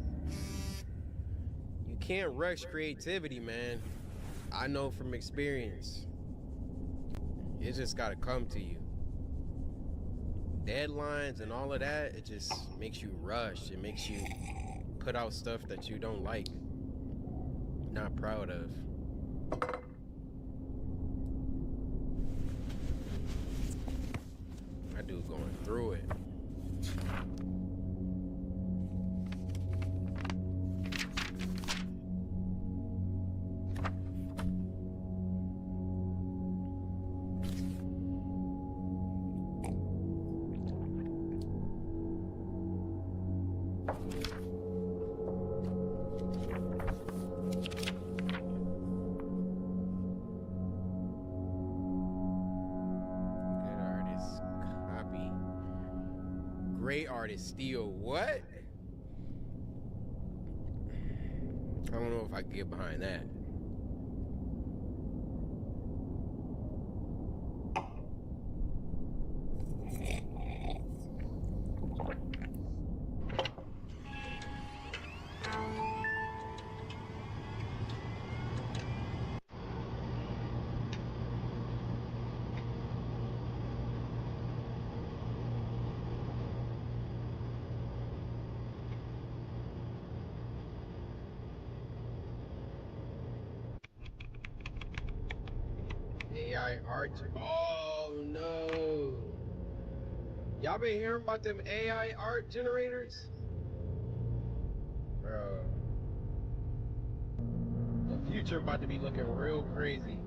You can't rush creativity, man. I know from experience. It just gotta come to you. Deadlines and all of that, it just makes you rush. It makes you put out stuff that you don't like, not proud of. My dude going through it. Great artist steal what? I don't know if I can get behind that. AI art. Oh no. Y'all been hearing about them AI art generators? Bro. The future about to be looking real crazy.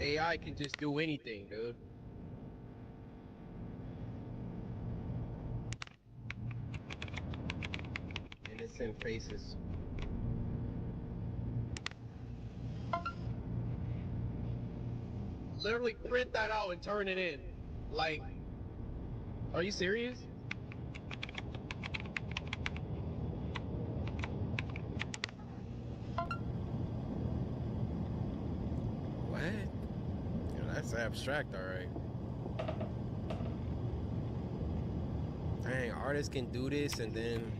AI can just do anything, dude. Innocent faces. Literally print that out and turn it in. Like, are you serious? What? Yeah, that's abstract, alright. Dang, artists can do this and then...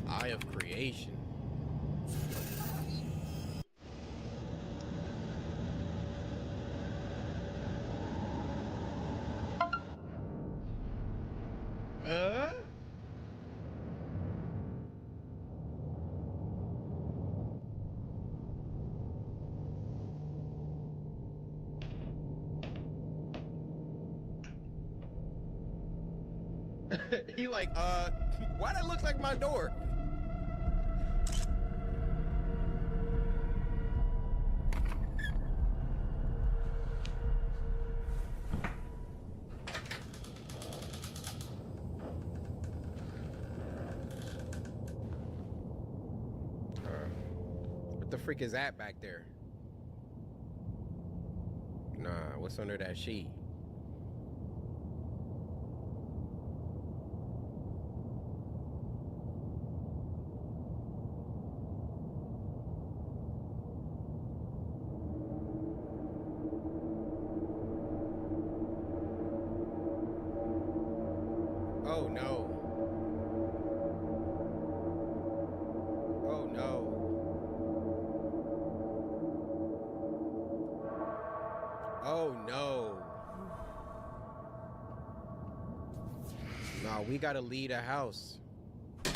Eye of creation. He like, why that look like my door? What the freak is that back there? Nah, what's under that sheet? Oh no. Oh no. Oh no. Nah, we gotta leave the house. What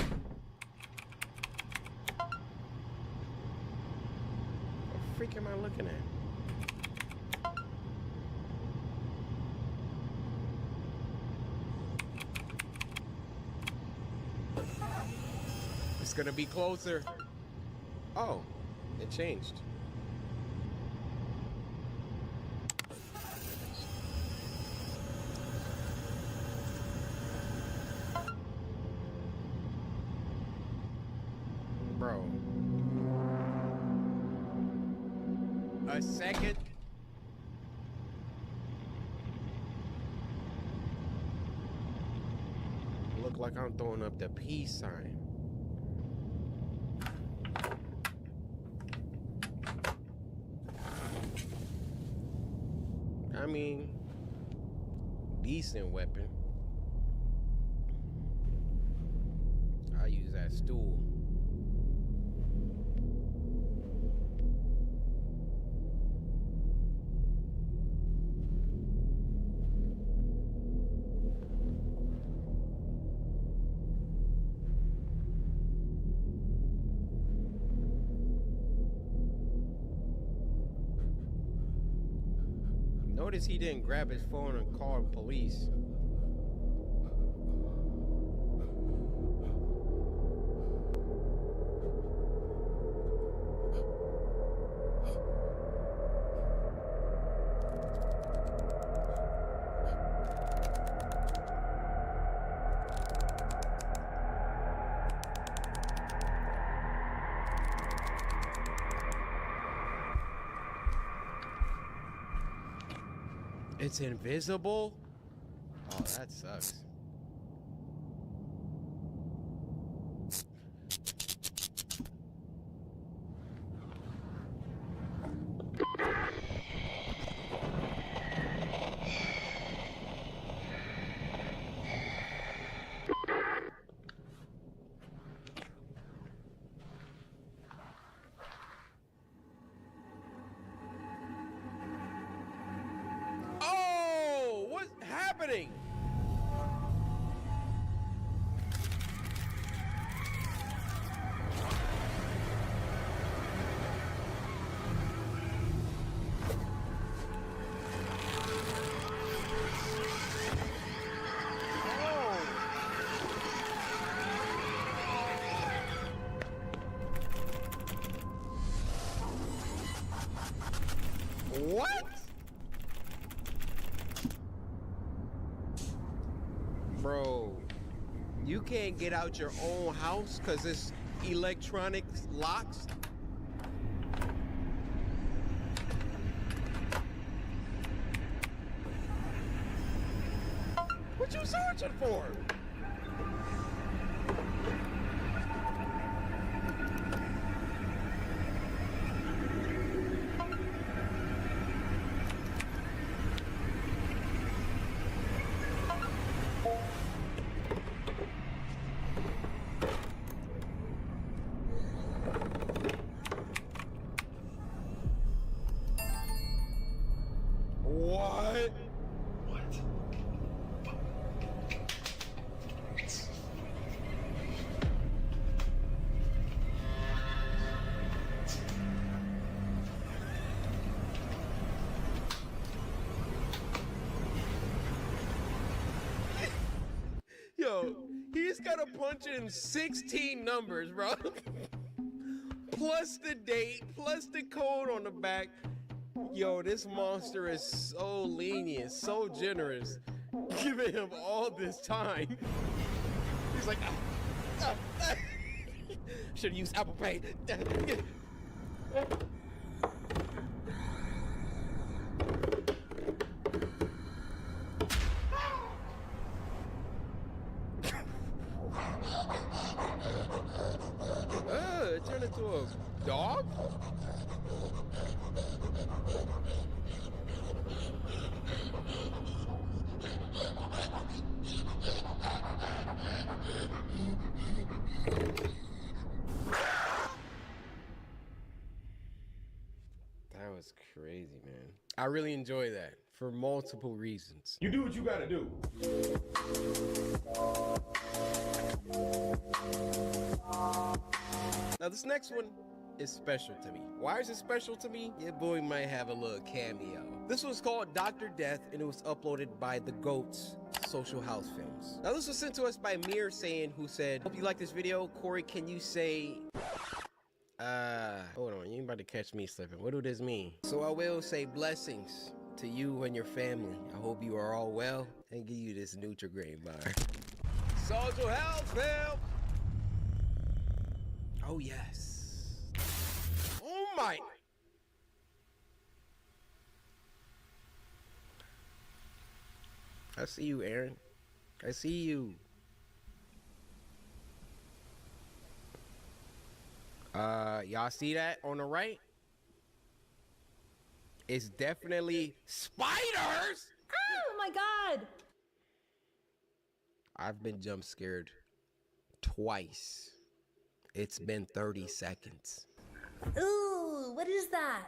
the freak am I looking at? It's gonna be closer. Oh, it changed. Bro. A second.
like I'm throwing up the peace sign. I mean, decent weapon. I'll use that stool. Notice he didn't grab his phone and call police. It's invisible? Oh, that sucks. Oh, what's happening? What? Bro, you can't get out your own house because it's electronic locks? What you searching for? What? Yo, he's gotta punch in 16 numbers, bro. Plus the date, plus the code on the back. Yo, this monster is so lenient, so generous, giving him all this time. He's like, should have used Apple Pay. It turned into a dog? That was crazy, man. I really enjoy that for multiple reasons.
You do what you gotta do.
Now this next one is special to me. Why is it special to me? Your boy might have a little cameo. This was called Dr. Death and it was uploaded by the GOAT's Social House Films. Now this was sent to us by Mir Sayin, who said, hope you like this video. Corey, can you say... hold on, you ain't about to catch me slipping. What do this mean? So I will say blessings to you and your family. I hope you are all well and give you this Nutri-Grain bar. Social Health Film! Oh yes. Oh my. I see you, Aaron. I see you. Y'all see that on the right? It's definitely spiders!
Oh my god!
I've been jump scared twice. It's been 30 seconds.
Ooh, what is that?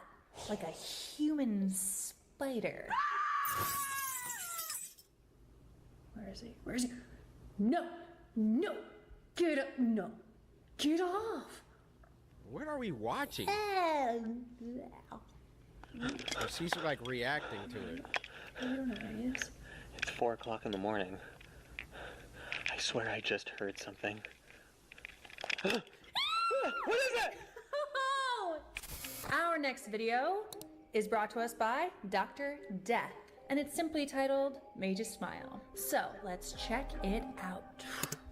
Like a human spider. Where is he? Where is he? No! No! Get up! No! Get off!
What are we watching?
Oh,
Or she's like reacting to it.
I don't know where he is.
It's 4 o'clock in the morning. I swear I just heard something. What is that?
Our next video is brought to us by Dr. Death, and it's simply titled Mage's Smile. So let's check it out.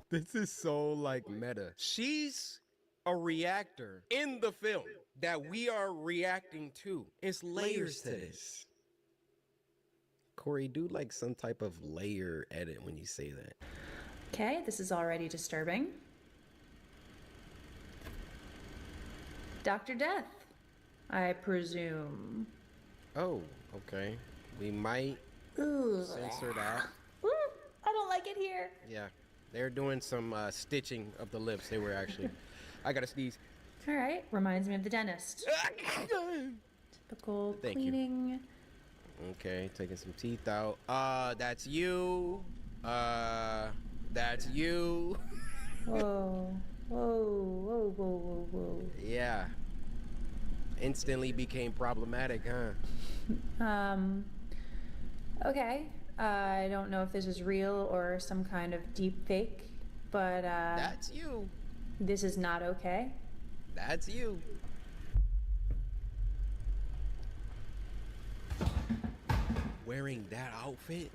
This is so like meta. She's a reactor in the film that we are reacting to. It's layers to this. Corey, do like some type of layer edit when you say that.
Okay, this is already disturbing. Dr. Death, I presume.
Oh, okay. We might
Ooh.
censor that.
Ooh, I don't like it here.
Yeah, they're doing some stitching of the lips. They were actually. I gotta sneeze.
All right, reminds me of the dentist. Typical
Thank you.
cleaning.
Okay, taking some teeth out. That's you. That's you.
Whoa, whoa, whoa, whoa, whoa, whoa.
Yeah. Instantly became problematic, huh?
Okay. I don't know if this is real or some kind of deep fake, but
That's you.
This is not okay.
That's you. Wearing that outfit?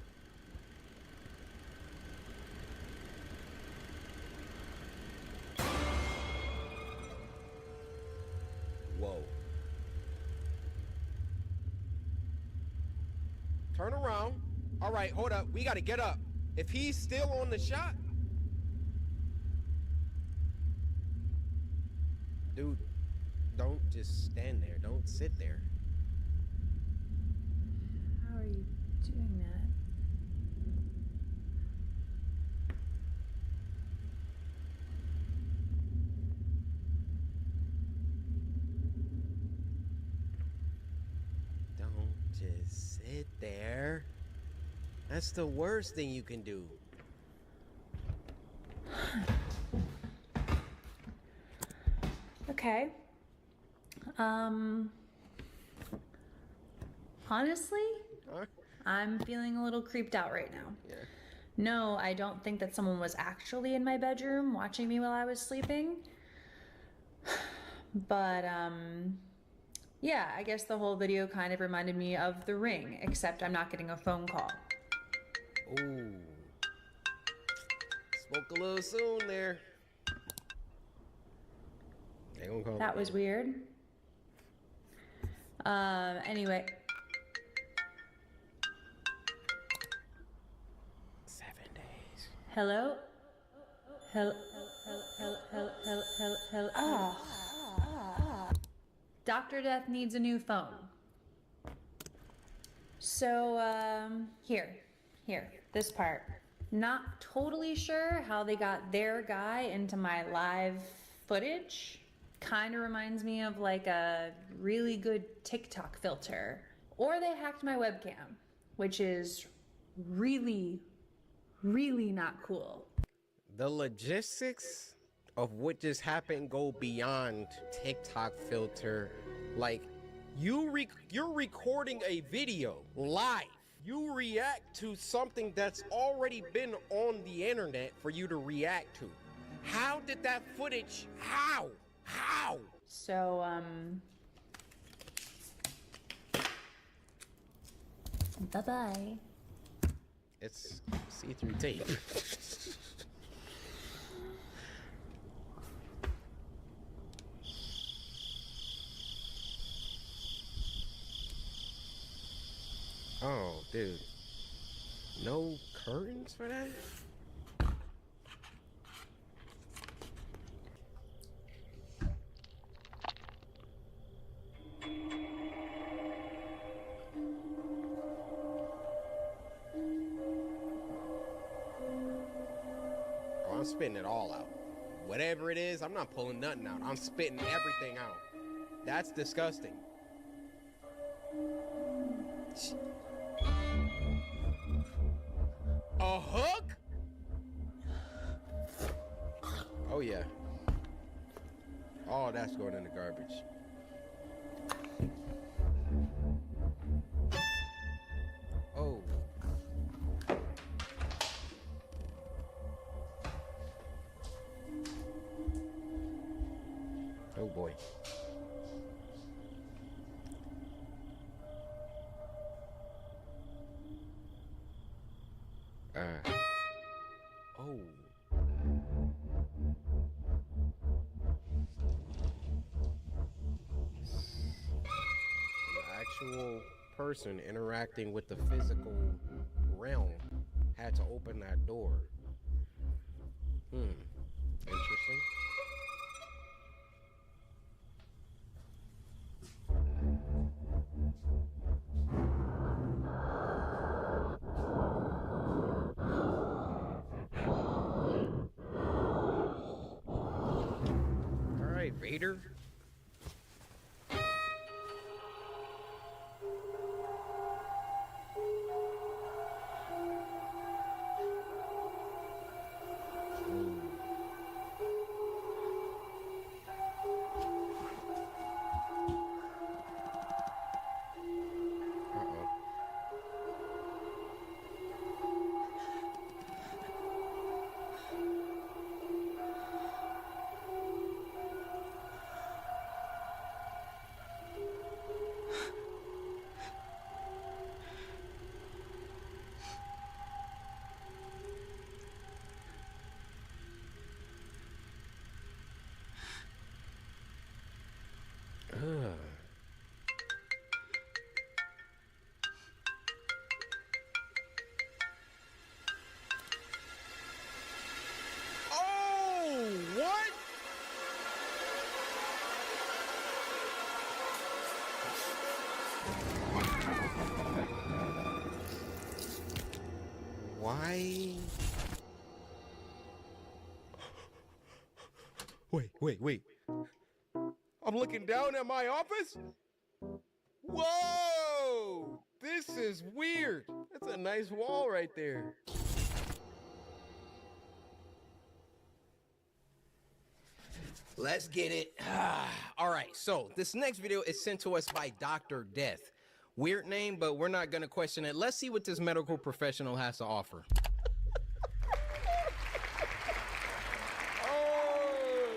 Whoa. Turn around. All right, hold up. We gotta get up. If he's still on the shot. Dude, don't just stand there. Don't sit there.
How are you doing that?
Don't just sit there. That's the worst thing you can do.
Okay. Honestly, I'm feeling a little creeped out right now.
Yeah.
No, I don't think that someone was actually in my bedroom watching me while I was sleeping. But, yeah, I guess the whole video kind of reminded me of The Ring, except I'm not getting a phone call.
Ooh. Spoke a little soon there. They gonna call
That
me.
was weird. Anyway.
7 days.
Hello? Hello? Hello? Dr. Death needs a new phone. So, here, this part. Not totally sure how they got their guy into my live footage. Kind of reminds me of like a really good TikTok filter. Or they hacked my webcam, which is really, really not cool.
The logistics of what just happened go beyond TikTok filter. Like, you're recording a video live. You react to something that's already been on the internet for you to react to. How did that footage, how?
So, bye-bye.
It's see-through tape. Oh, dude. No curtains for that?
I'm spitting it all out. Whatever it is, I'm not pulling nothing out. I'm spitting everything out. That's disgusting. A hook? Oh yeah. All that's going in the garbage. Oh. Oh boy. Oh. An actual person interacting with the physical realm had to open that door. Interesting. All right, Vader. Oh, what? Why? Wait. I'm looking down at my office? Whoa! This is weird. That's a nice wall right there. Let's get it. All right, so this next video is sent to us by Dr. Death. Weird name, but we're not gonna question it. Let's see what this medical professional has to offer. Oh,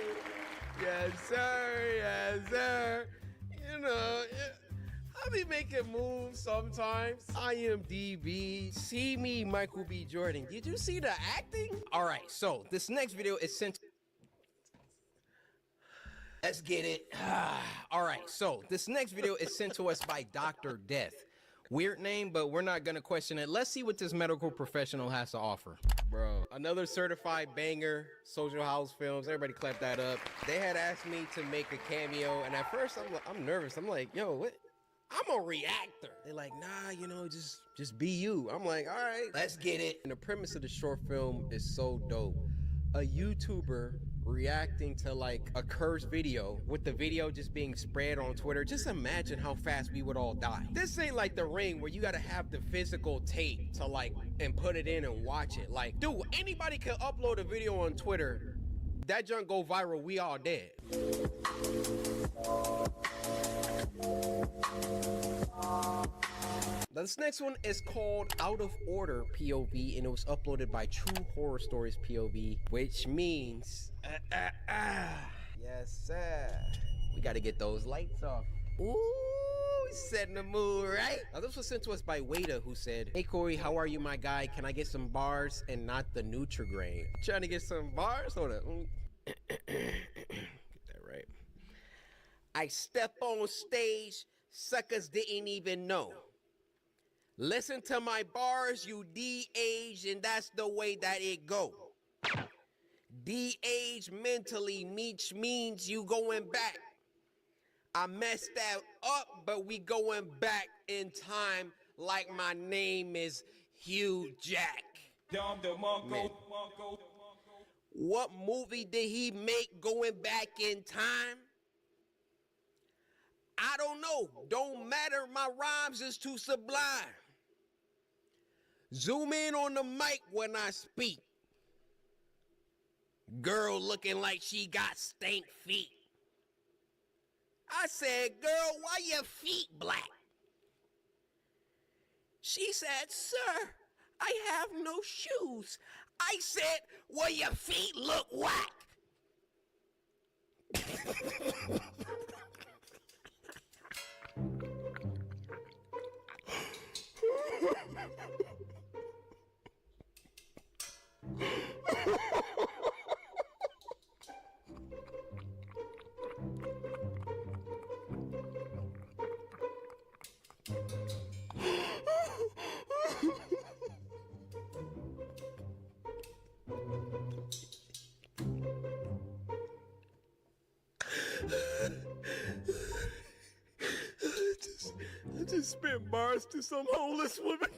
yes, sir, yes, sir. You know, I be making moves sometimes. IMDb, see me, Michael B. Jordan. Did you see the acting? All right, so this next video is sent. Let's get it. All right, so this next video is sent to us by Dr. Death. Weird name, but we're not gonna question it. Let's see what this medical professional has to offer. Bro, another certified banger, Social House Films. Everybody clap that up. They had asked me to make a cameo, and at first I'm nervous. I'm like, yo, what? I'm a reactor. They're like, nah, you know, just be you. I'm like, all right, let's get it. And the premise of the short film is so dope. A YouTuber reacting to like a cursed video with the video just being spread on Twitter. Just imagine how fast we would all die. This ain't like The Ring where you gotta have the physical tape to like and put it in and watch it. Like, dude, anybody can upload a video on Twitter. That junk go viral, we all dead. This next one is called Out of Order POV, and it was uploaded by True Horror Stories POV, which means, yes sir, we gotta get those lights off. Ooh, setting the mood, right? Now this was sent to us by Wada, who said, hey Corey, how are you, my guy? Can I get some bars and not the Nutrigrain? Trying to get some bars? Hold up. Get that right. I step on stage, suckers didn't even know. Listen to my bars, you de-age, and that's the way that it go. De-age mentally means you going back. I messed that up, but we going back in time like my name is Hugh Jack. Man.
What movie did he make going back in time? I don't know. Don't matter. My rhymes is too sublime. Zoom in on the mic when I speak. Girl looking like she got stank feet. I said, girl, why your feet black? She said, sir, I have no shoes. I said, well, your feet look whack. I just spit bars to some homeless woman.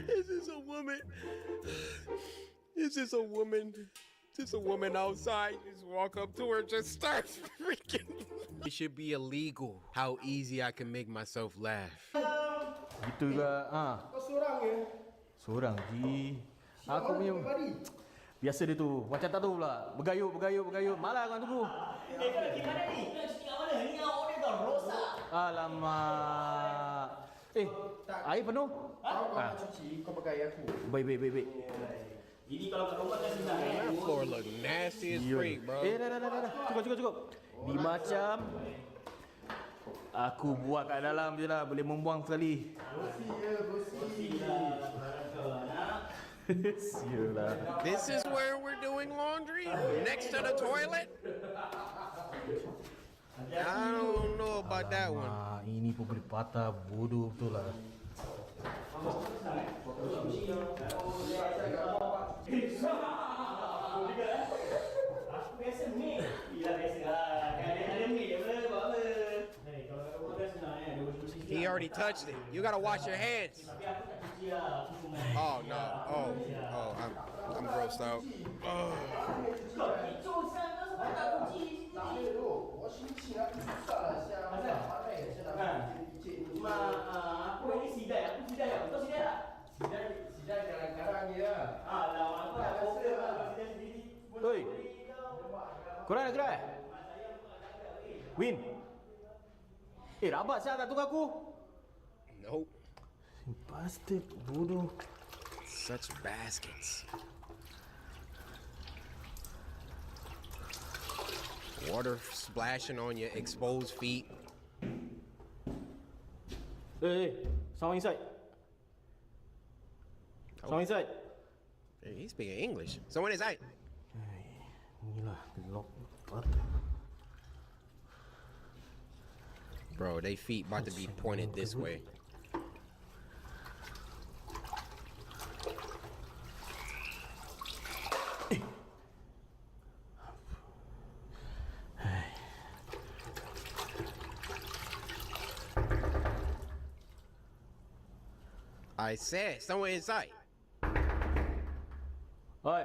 It's just a woman. It's just a woman. Just a woman outside. Just walk up to her, just start freaking. It should be illegal how easy I can make myself laugh.
Gitu juga. Kau seorang ya? Seorang, Ji. Aku punya. Biasa dia tu. Macam tak tahu pula. Bergayut. Malah kan tunggu.
Kau lagi mana ni? Kau cuci kat mana? Ni awak dia dah rosak.
Alamak. Air penuh?
Kau nak cuci, kau pakai aku.
Baik.
Ini kalau kat rumah kan senang.
That floor look nasty as freak, bro.
Dah. Cukup. Ni macam aku buat kat dalam je lah. Boleh membuang sekali. Sialah.
This is where we're doing laundry? Next to the toilet? I don't know about that one.
Ini pun boleh patah. Bodoh betul lah.
He already touched it. You gotta wash your hands. Oh no. Oh, I'm grossed out. Oh.
Oi. Korang nak gerak? Win. Rabat siapa tak tunggu aku?
Nope.
Bastard, bodoh.
Such baskets. Water splashing on your exposed feet.
Hey, someone inside. Someone inside.
Hey, he's speaking English. Someone inside.
Inilah gelap.
Bro, they feet about to be pointed this way. I said, someone inside.
Oi.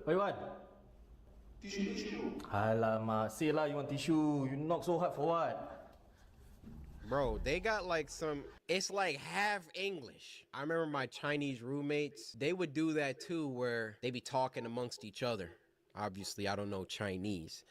Oi, what?
Tissue.
Alamak, say lah you want tissue. You knock so hard for what?
Bro, they got like it's like half English. I remember my Chinese roommates, they would do that too, where they be talking amongst each other. Obviously, I don't know Chinese.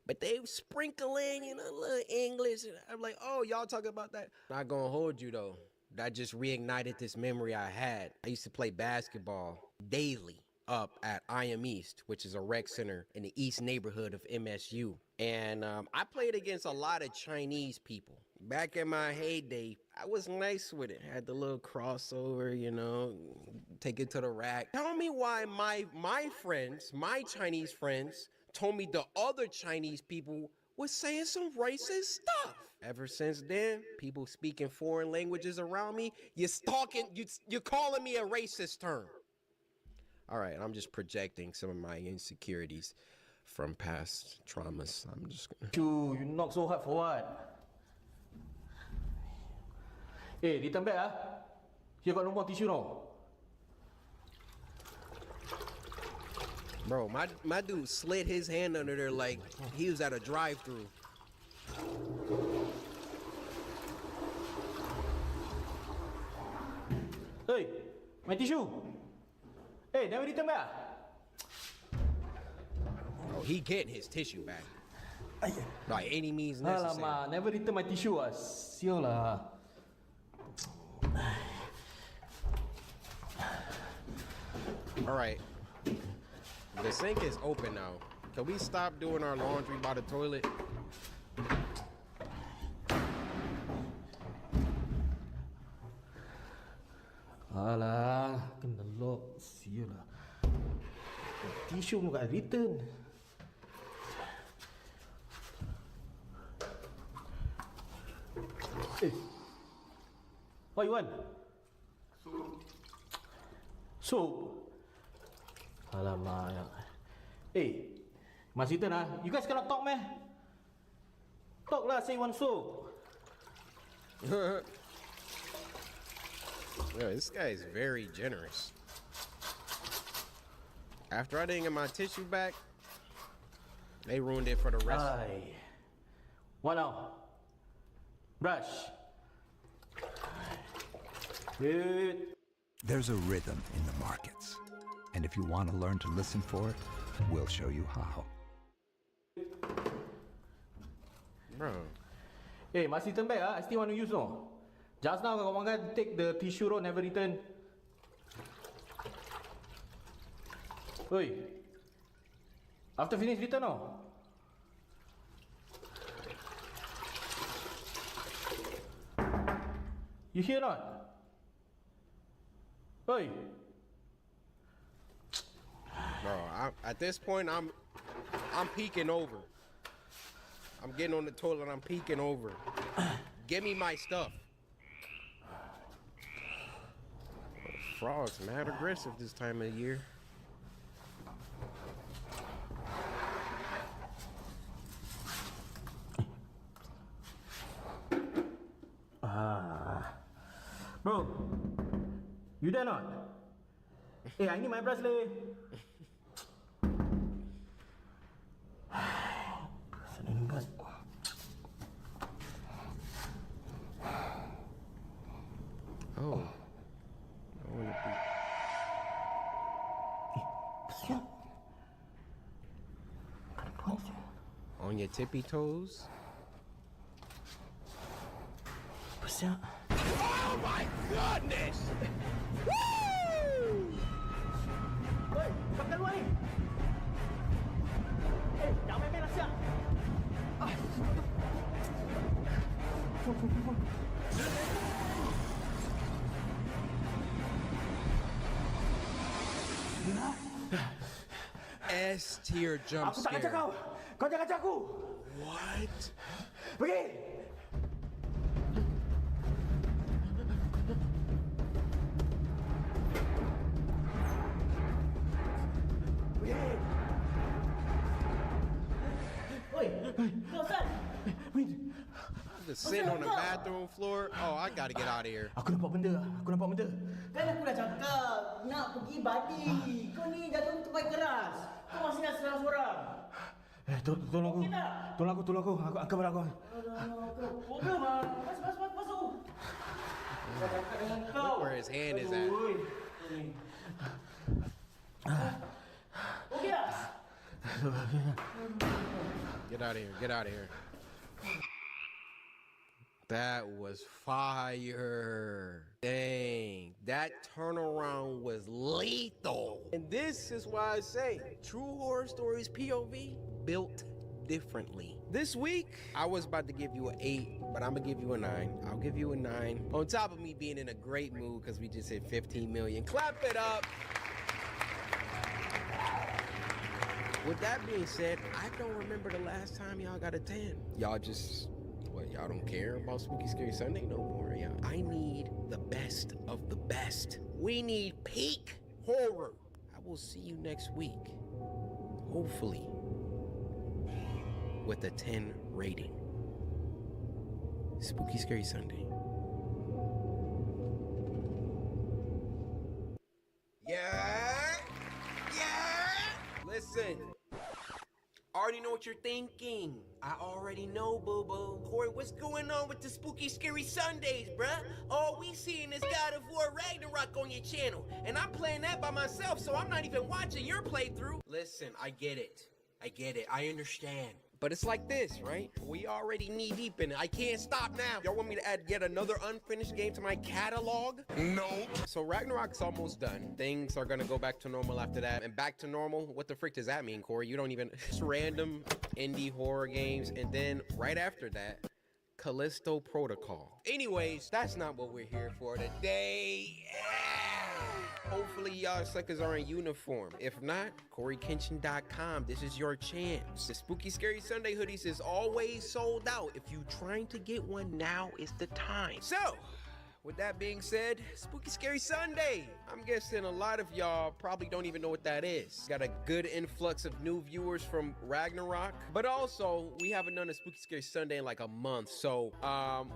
But they sprinkle in, a little English. And I'm like, oh, y'all talking about that? Not gonna hold you though. That just reignited this memory I had. I used to play basketball daily up at IM East, which is a rec center in the East neighborhood of MSU. And I played against a lot of Chinese people. Back in my heyday, I was nice with it. Had the little crossover, take it to the rack. Tell me why my friends, my Chinese friends, told me the other Chinese people was saying some racist stuff. Ever since then, people speaking foreign languages around me, you're calling me a racist term. All right, I'm just projecting some of my insecurities from past traumas. I'm just gonna...
You knock so hard for what? Eh, return back ah. Here got no more tissue no.
Bro, my dude slid his hand under there like he was at a drive-through.
Hey, my tissue. Hey, never return back.
Oh, he getting his tissue back. By any means necessary.
Alamak, never return my tissue ah. Sial lah.
All right. The sink is open now. Can we stop doing our laundry by the toilet?
Alah, kena lock. Sial lah. Tissue pun kat return. Eh. What you want? Soup. Alamak. Eh, Mas Ethan ah, you guys cannot talk meh? Talk lah, say you want soup.
Yo, this guy is very generous. After I didn't get my tissue back, they ruined it for the rest.
Aye. What now? Brush. Wait.
There's a rhythm in the markets. And if you want to learn to listen for it, we'll show you how.
Bro.
Hey, must return back I still want to use no. Just now one guy take the tissue roll, never return. Oi. After finish return no. You hear not? Oi.
Bro, at this point, I'm peeking over. I'm getting on the toilet, I'm peeking over. Give me my stuff. Frogs mad aggressive this time of year.
Bro, you there not? Hey, I need my brush leh.
Oh. On your tippy toes?
Oh my goodness! Woo!
Hey, pakai luar ni. Eh, jangan main-main lah siap.
S tier jump
Aku tak
scare.
kacau kau. Kau jangan kacau aku.
What?
Pergi.
Just sitting on the bathroom floor. Oh, I gotta get out of here.
Aku nampak benda.
Kan aku dah cakap nak pergi badi. Kau ni jantung tupai keras. Kau masih nak seorang-seorang.
Eh, tolong aku. Tolong aku. Aku angkat barang aku.
Problem ah. Masuk.
Look where his hand is at.
Okay dah.
Get out of here. Get out of here. That was fire. Dang. That turnaround was lethal. And this is why I say true horror stories POV built differently. This week, I was about to give you an 8, but I'm gonna give you a 9. I'll give you a 9. On top of me being in a great mood because we just hit 15 million. Clap it up. With that being said, I don't remember the last time y'all got a 10. Y'all just, what, y'all don't care about Spooky Scary Sunday no more, yeah? I need the best of the best. We need peak horror. I will see you next week, hopefully, with a 10 rating. Spooky Scary Sunday. listen. I already know what you're thinking. I already know, boo-boo. Corey, what's going on with the spooky, scary Sundays, bruh? All we seeing is God of War Ragnarok on your channel. And I'm playing that by myself, so I'm not even watching your playthrough. Listen, I get it. I understand. But it's like this, right? We already knee deep in it. I can't stop now. Y'all want me to add yet another unfinished game to my catalog? No. So Ragnarok's almost done. Things are gonna go back to normal after that. And back to normal, what the frick does that mean, Corey? You don't even, just random indie horror games. And then right after that, Callisto Protocol. Anyways, that's not what we're here for today. Hopefully y'all suckers are in uniform. If not, CoreyKenshin.com. This is your chance. The Spooky Scary Sunday hoodies is always sold out. If you trying to get one, now is the time. So, with that being said, Spooky Scary Sunday. I'm guessing a lot of y'all probably don't even know what that is. Got a good influx of new viewers from Ragnarok, but also we haven't done a Spooky Scary Sunday in like a month. So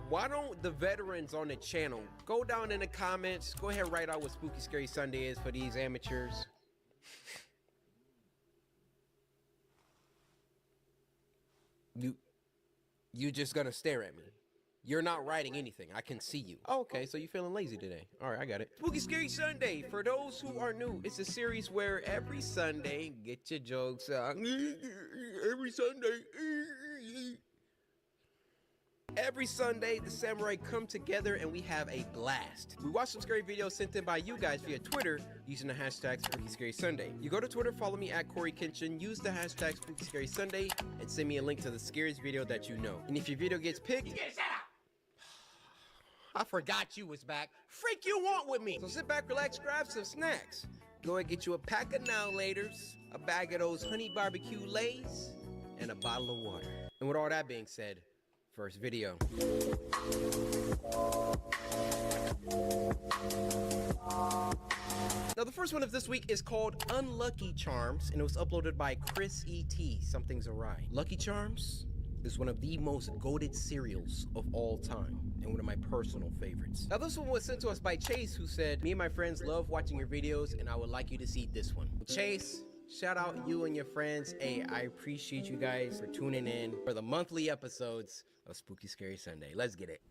why don't the veterans on the channel go down in the comments, go ahead and write out what Spooky Scary Sunday is for these amateurs. You just gonna stare at me. You're not writing anything. I can see you. Oh, okay, so you feeling lazy today. All right, I got it. Spooky Scary Sunday. For those who are new, it's a series where every Sunday, get your jokes out. Every Sunday. Every Sunday, the samurai come together and we have a blast. We watch some scary videos sent in by you guys via Twitter using the hashtag Spooky Scary Sunday. You go to Twitter, follow me at Corey Kenshin, use the hashtag Spooky Scary Sunday, and send me a link to the scariest video that you know. And if your video gets picked, you get a shout out. I forgot you was back. Freak you want with me. So sit back, relax, grab some snacks. Go and get you a pack of Now Laters, a bag of those honey barbecue lays, and a bottle of water. And with all that being said, first video. Now the first one of this week is called Unlucky Charms, and it was uploaded by Chris E.T. Something's Awry. Lucky Charms is one of the most goated cereals of all time, and one of my personal favorites. Now this one was sent to us by Chase, who said, me and my friends love watching your videos, and I would like you to see this one. Chase, shout out you and your friends. Hey, I appreciate you guys for tuning in for the monthly episodes of Spooky Scary Sunday. Let's get it.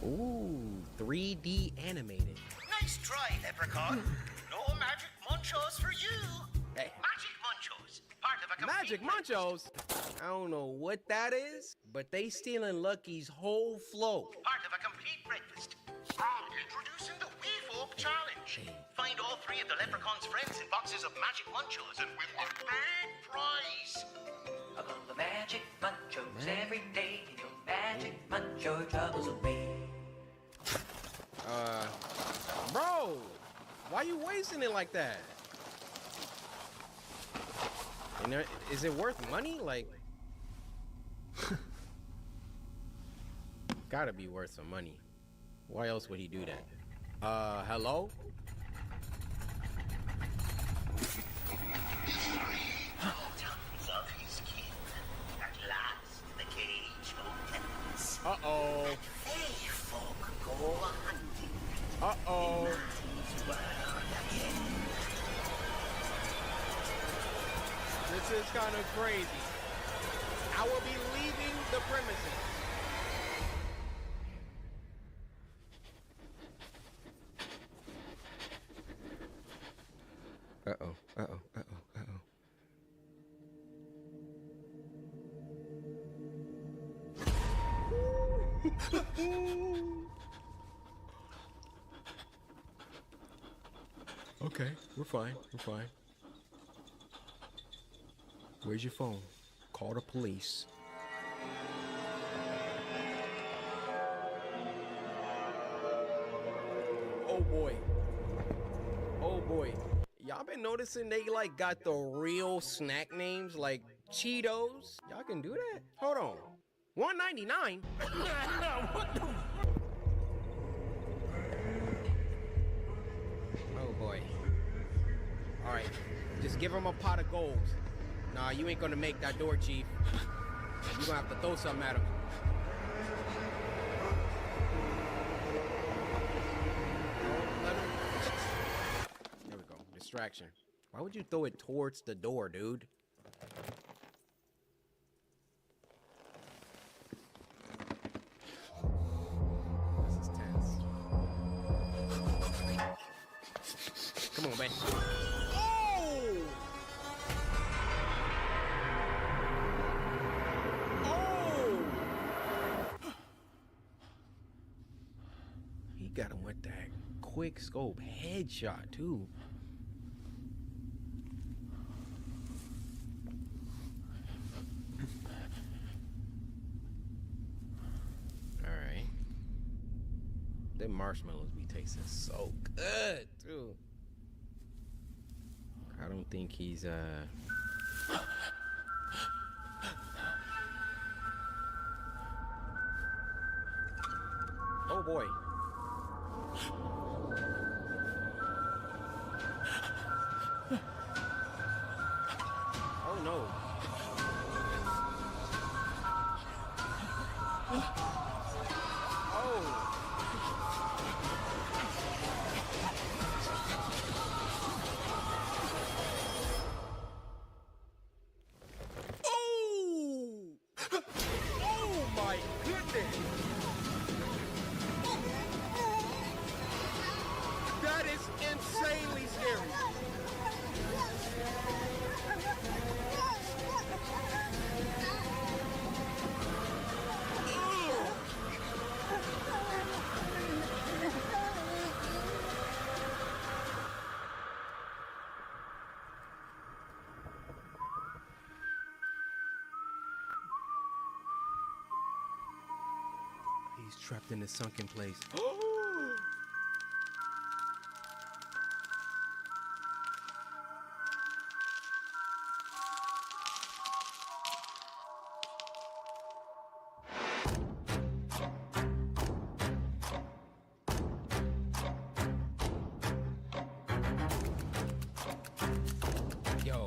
Ooh, 3D animated.
Nice try, Leprechaun. No magic munchos for you.
Hey.
Magic munchos. Part of a
Magic Munchos? I don't know what that is, but they stealing Lucky's whole flow.
Part of a complete breakfast. Introducing the Wee Folk Challenge. Find all 3 of the Leprechaun's friends in boxes of Magic Munchos and win a big prize.
About the Magic Munchos every day, and your Magic Muncho troubles away.
Bro, why you wasting it like that? And is it worth money? Like, gotta be worth some money. Why else would he do that? Hello?
Of his kin. At last, the cage opens.
Uh-oh.
They folk go hunting.
Uh-oh.
His world again.
This is kind of crazy. I will be leaving the premises. Uh-oh, uh-oh, uh-oh, uh-oh. Okay, we're fine, we're fine. Where's your phone? Call the police. Oh boy. Oh boy. Y'all been noticing they like got the real snack names like Cheetos? Y'all can do that? Hold on. $1.99? What the? Oh boy. Alright. Just give him a pot of gold. Nah, you ain't gonna make that door, Chief. You gonna have to throw something at him. There we go. Distraction.
Why would you throw it towards the door, dude? This is tense. Come on, man. He got him with that quick scope headshot, too. Alright. Them marshmallows be tasting so good, too. I don't think he's, Oh boy. Oh no. Oh my goodness. That is insanely scary. He's trapped in a sunken place. Yo,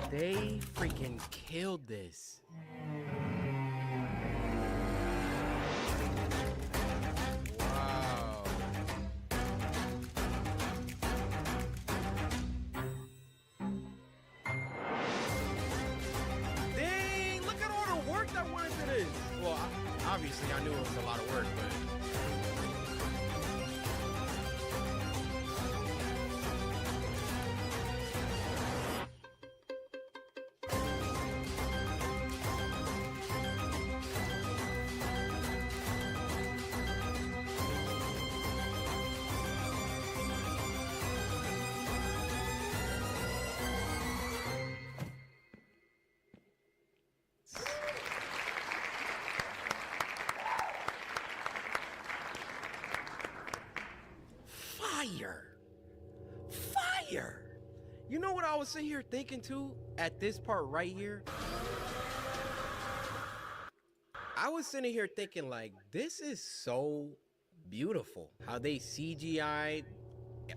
they freaking killed this. Wow. Dang, look at all the work that went into this. Well, obviously I knew it was a lot of work, but fire. Fire. You know what I was sitting here thinking too at this part right here? I was sitting here thinking like, this is so beautiful. How they CGI'd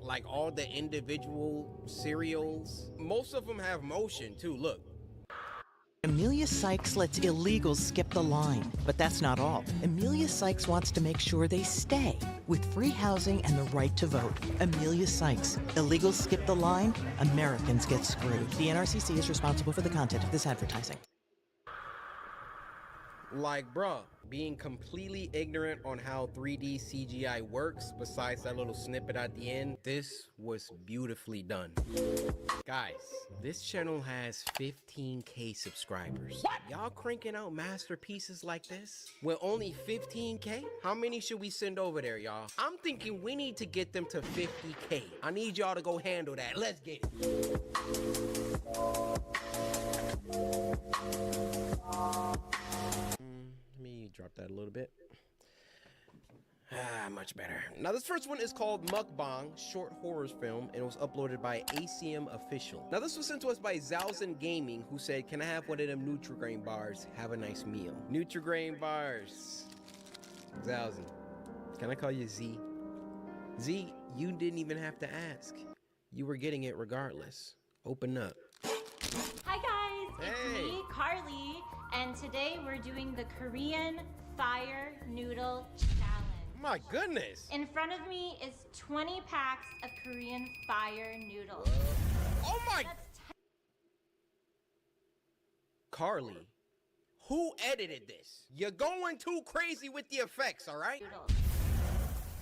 like all the individual cereals. Most of them have motion too, look.
Amelia Sykes lets illegals skip the line, but that's not all. Amelia Sykes wants to make sure they stay with free housing and the right to vote. Amelia Sykes. Illegals skip the line, Americans get screwed. The NRCC is responsible for the content of this advertising.
Like, bruh, being completely ignorant on how 3D CGI works, besides that little snippet at the end, this was beautifully done. Guys, this channel has 15K subscribers. Y'all cranking out masterpieces like this with only 15K? How many should we send over there, y'all? I'm thinking we need to get them to 50K. I need y'all to go handle that. Let's get it. Let me drop that a little bit. Much better. Now this first one is called Mukbang, short horror film, and it was uploaded by ACM Official. Now this was sent to us by Zalzin Gaming, who said, can I have one of them Nutri-Grain bars? Have a nice meal. Nutri-Grain bars. Zalzin. Can I call you Z? Z, you didn't even have to ask. You were getting it regardless. Open up.
Hi guys, it's me, Carly, and today we're doing the Korean Fire Noodle Challenge.
My goodness.
In front of me is 20 packs of Korean fire noodles.
Oh my.
That's
Carly, who edited this? You're going too crazy with the effects, all right?
noodles.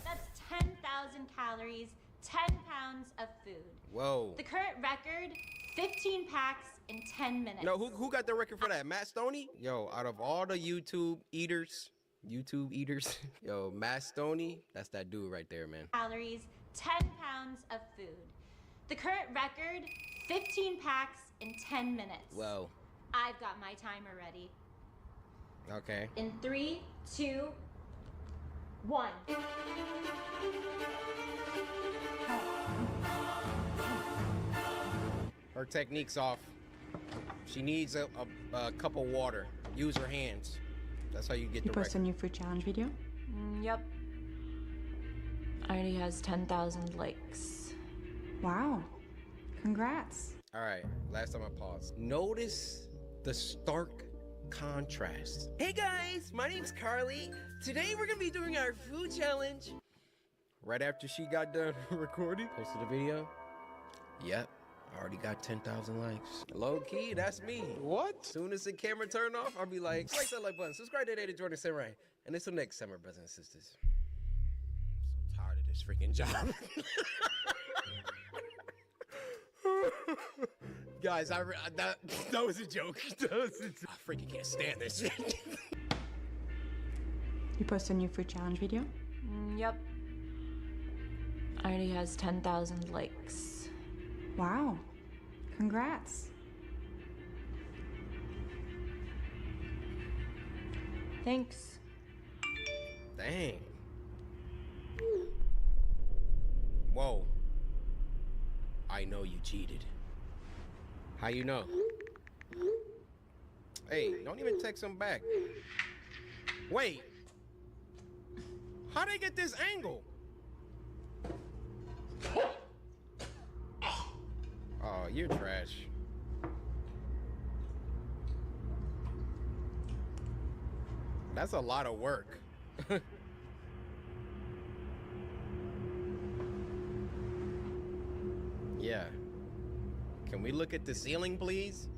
That's 10,000 calories, 10 pounds of food.
Whoa.
The current record, 15 packs in 10 minutes.
No, who got the record for that? Matt Stoney? Yo, out of all the YouTube eaters, yo, Matt Stoney, that's that dude right there, man.
Calories, 10 pounds of food. The current record, 15 packs in 10 minutes.
Whoa.
I've got my timer ready.
Okay.
In 3, 2, 1.
Her technique's off. She needs a cup of water. Use her hands. That's how you get the
post a
record.
new food challenge video?
Yep. Already has 10,000 likes.
Wow. Congrats.
All right, last time I paused. Notice the stark contrast. Hey guys, my name's Carly. Today we're gonna be doing our food challenge. Right after she got done recording, posted a video. Yep, already got 10,000 likes. Low key, that's me. What? Soon as the camera turned off, I'll be like, smash that like button, subscribe today to Jordan Samurai. And until next summer, brothers and sisters. I'm so tired of this freaking job. Guys, that was a joke. I freaking can't stand this.
You post a new food challenge video?
Yep. Already has 10,000 likes.
Wow. Congrats.
Thanks.
Dang. Whoa. I know you cheated. How you know? Hey, don't even text him back. Wait. How'd they get this angle? Oh, you're trash. That's a lot of work. Yeah. Can we look at the ceiling, please?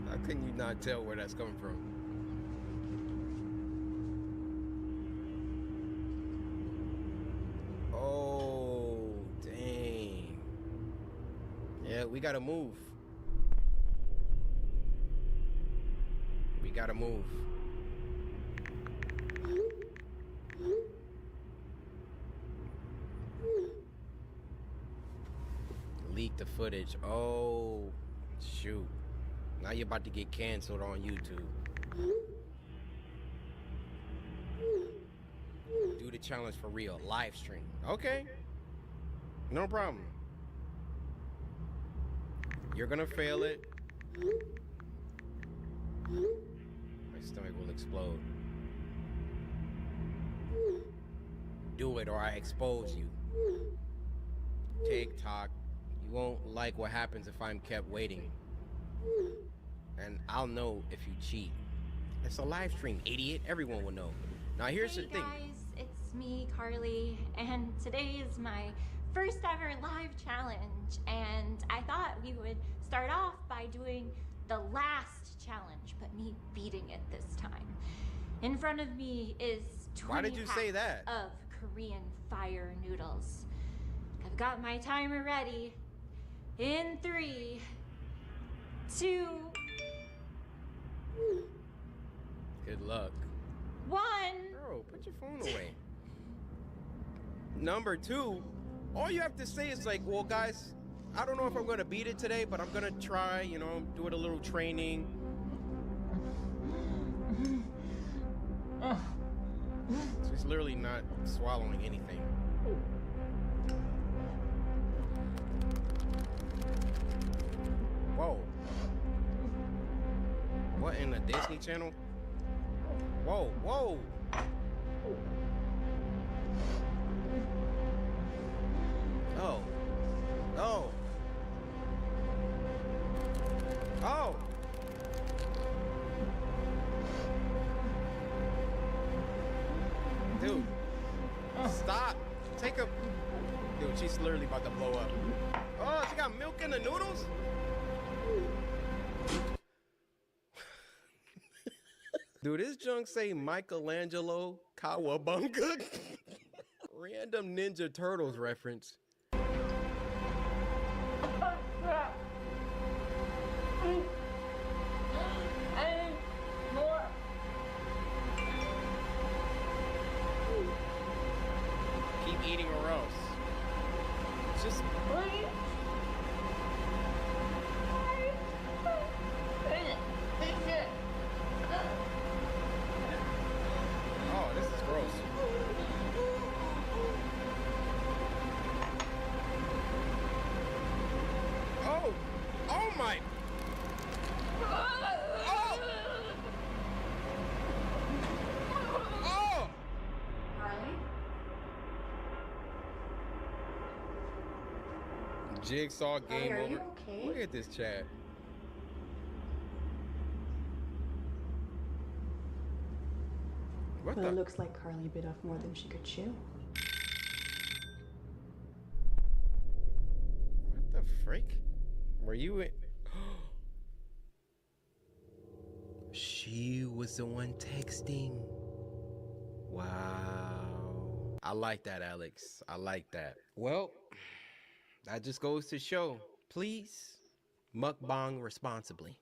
How can you not tell where that's coming from? Oh, dang. Yeah, we gotta move. We gotta move. Leak the footage. Oh, shoot. Now you're about to get canceled on YouTube. Do the challenge for real. Live stream. Okay. No problem. You're gonna fail it. My stomach will explode. Do it or I expose you. TikTok. You won't like what happens if I'm kept waiting. And I'll know if you cheat. It's a live stream, idiot. Everyone will know. Now here's the thing.
Hey guys, it's me, Carly, and today is my first ever live challenge. And I thought we would start off by doing the last challenge, but me beating it this time. In front of me is 20
Why did you say that?
of Korean fire noodles. I've got my timer ready. In 3, 2,
Good luck.
1.
Bro, put your phone away. Number 2, all you have to say is like, well, guys, I don't know if I'm gonna beat it today, but I'm gonna try, you know, do it a little training. She's literally not swallowing anything. Whoa. What, in the Disney Channel? Whoa, whoa. Stop. Take a... Dude, she's literally about to blow up. Oh, she got milk in the noodles? Dude, this junk say Michelangelo Kawabunga. Random Ninja Turtles reference. Keep eating or else. Just... Oh, this is gross. Oh! Oh my! Oh! Oh! Jigsaw game
Are
over.
you okay?
Look at this chat. What
Well,
the?
it looks like Carly bit off more than she could chew.
What the frick? Were you in? She was the one texting. Wow. I like that, Alex. I like that. Well, that just goes to show. Please, mukbang responsibly.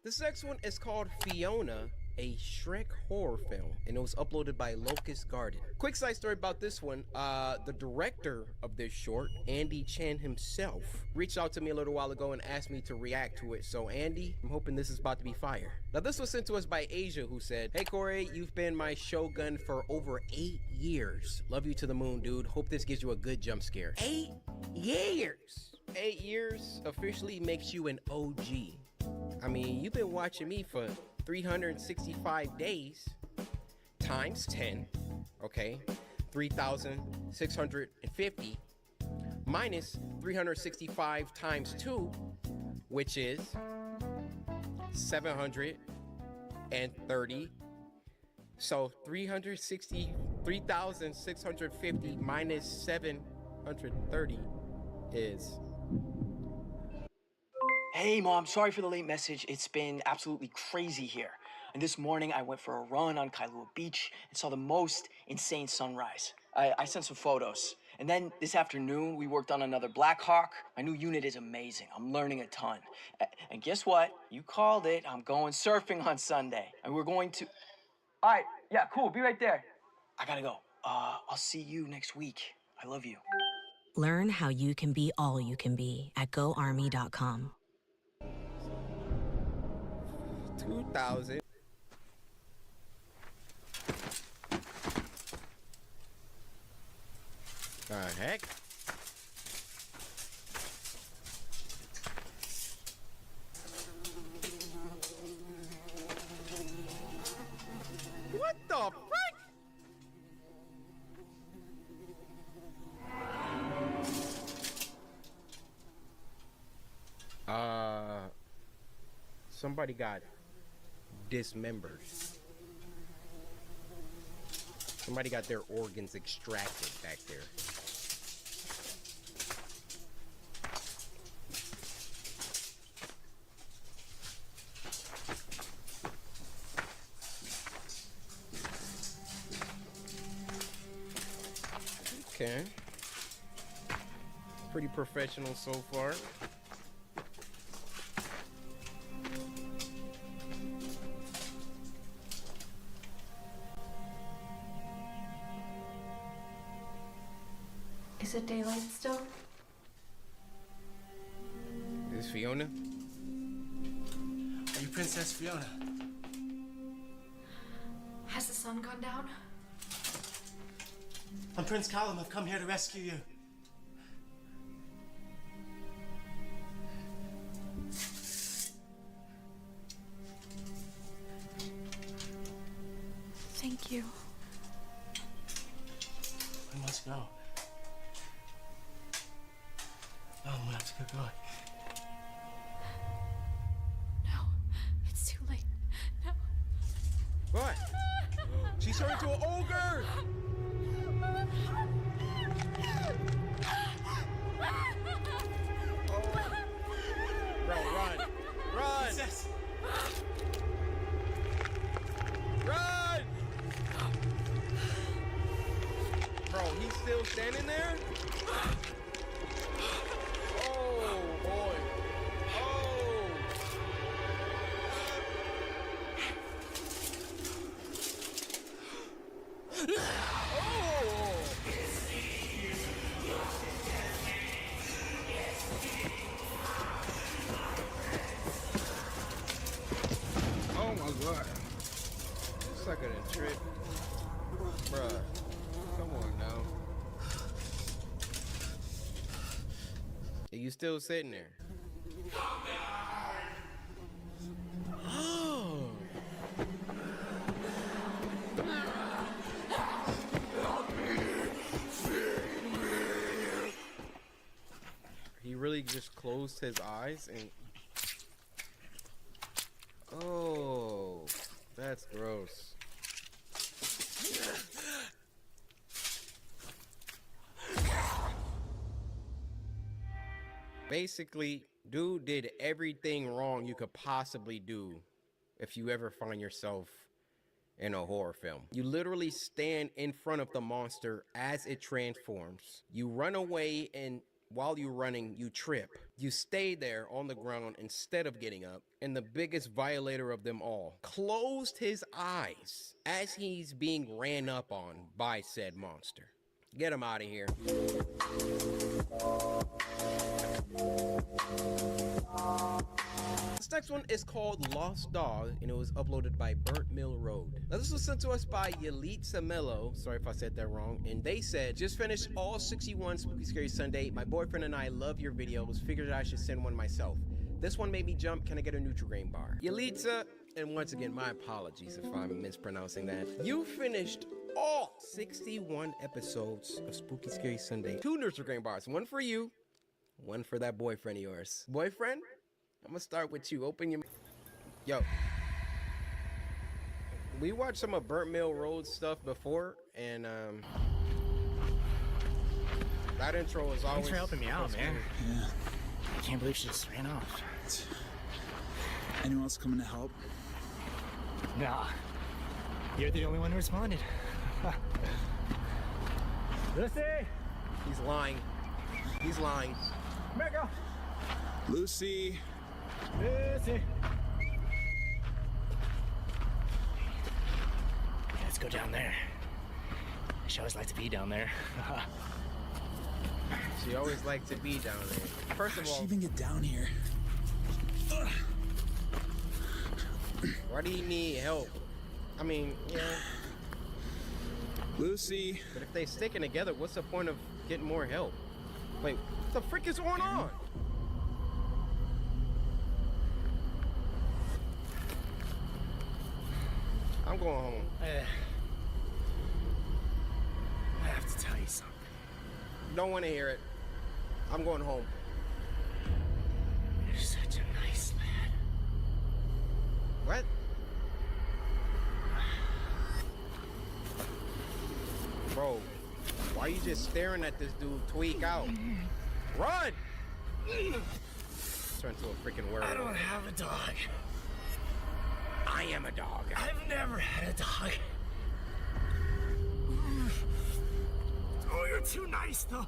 This next one is called Fiona, a Shrek horror film, and it was uploaded by Locust Garden. Quick side story about this one. The director of this short, Andy Chan himself, reached out to me a little while ago and asked me to react to it. So Andy, I'm hoping this is about to be fire. Now this was sent to us by Asia, who said, "Hey Corey, you've been my shogun for over 8 years. Love you to the moon, dude. Hope this gives you a good jump scare." 8 years! 8 years officially makes you an OG. I mean, you've been watching me for 365 days times 10, okay? 3,650 minus 365 times 2, which is 730. So 3,650 minus 730 is...
Hey Mom, sorry for the late message. It's been absolutely crazy here. And this morning I went for a run on Kailua Beach and saw the most insane sunrise. I sent some photos. And then this afternoon we worked on another Black Hawk. My new unit is amazing. I'm learning a ton. And guess what? You called it. I'm going surfing on Sunday. And we're going to... All right, yeah, cool. Be right there. I gotta go. I'll see you next week. I love you.
Learn how you can be all you can be at GoArmy.com.
2,000. The heck? What the frick? Somebody got dismembered. Somebody got their organs extracted back there. Okay. Pretty professional so far.
Is it daylight still?
Is Fiona?
Are you Princess Fiona?
Has the sun gone down?
I'm Prince Callum. I've come here to rescue you.
Thank you.
We must go. No, we have to get going.
No, it's too late. No.
turned into an ogre! Bro, run! Run! Run! Bro, he's still standing there? Oh, boy. Oh! Oh my god. This sucker done tripped. Bruh. Come on now. Are you still sitting there? Oh. He really just closed his eyes and... Oh, that's gross. Basically, dude did everything wrong you could possibly do if you ever find yourself in a horror film. You literally stand in front of the monster as it transforms. You run away, and while you're running, you trip. You stay there on the ground instead of getting up. And the biggest violator of them all closed his eyes as he's being ran up on by said monster. Get him out of here. This next one is called Lost Dog, and it was uploaded by Burnt Mill Road. Now, this was sent to us by Yalitza Mello. Sorry if I said that wrong. And they said, just finished all 61 Spooky Scary Sunday. My boyfriend and I love your videos. Figured I should send one myself. This one made me jump. Can I get a Nutri-Grain bar? Yalitza, and once again, my apologies if I'm mispronouncing that. You finished all 61 episodes of Spooky Scary Sunday. 2 Nutri-Grain bars. One for you, one for that boyfriend of yours. Boyfriend, I'm gonna start with you. Open your... Yo. We watched some of Burnt Mill Road stuff before, and that intro is always...
Thanks for helping me out, man. Yeah. I can't believe she just ran off.
Anyone else coming to help?
Nah. You're the only one who responded. Lucy!
He's lying. He's lying.
Mega!
Lucy!
Lucy! Let's go down there. She always liked to be down there.
She always liked to be down there. First of all...
How'd she even get down here?
Why do you need help? I mean, yeah.
Lucy.
But if they sticking together, what's the point of getting more help? Wait, what the frick is going on? I'm going home.
I have to tell you something.
Don't want to hear it. I'm going home.
You're such a nice lad.
What? Bro, why are you just staring at this dude tweak out? Run! Turn to a freaking werewolf.
I don't have a dog.
I am a dog.
I've never had a dog. Oh, you're too nice, though.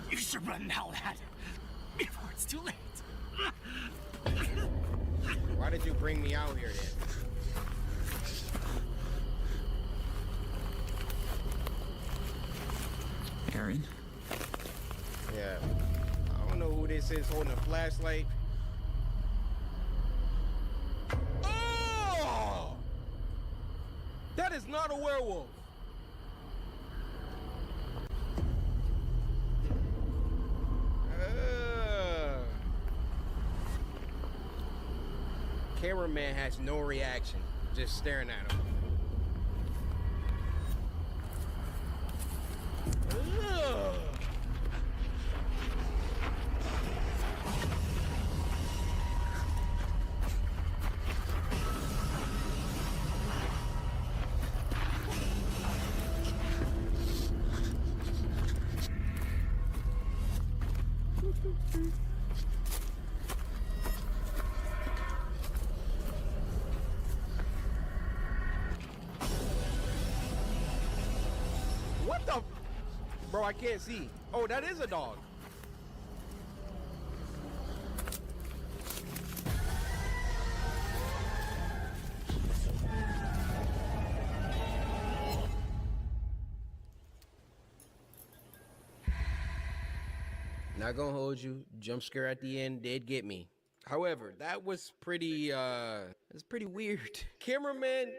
You should run now, lad. Before it's too late.
Why did you bring me out here then?
Aaron?
Yeah. I don't know who this is holding a flashlight. Oh! That is not a werewolf. Cameraman has no reaction, just staring at him. Ugh. Bro, I can't see. Oh, that is a dog. Not gonna hold you. Jump scare at the end did get me. However, that was pretty weird. Cameraman,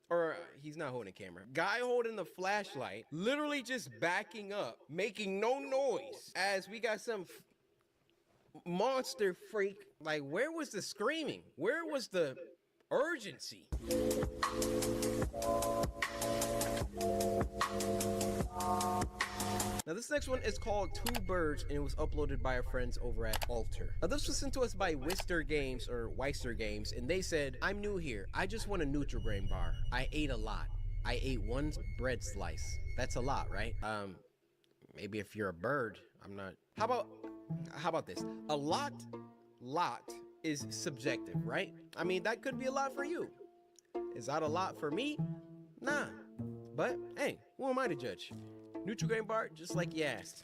or he's not holding a camera. Guy holding the flashlight, literally just backing up, making no noise as we got some monster freak. Like, where was the screaming? Where was the urgency? Now this next one is called Two Birds, and it was uploaded by our friends over at Alter. Now this was sent to us by Weister Games, and they said, I'm new here. I just want a Nutri-Grain bar. I ate a lot. I ate one bread slice. That's a lot, right? Maybe if you're a bird, I'm not. How about this? A lot is subjective, right? I mean, that could be a lot for you. Is that a lot for me? Nah. But hey, who am I to judge? Nutri-Grain bar, just like you asked.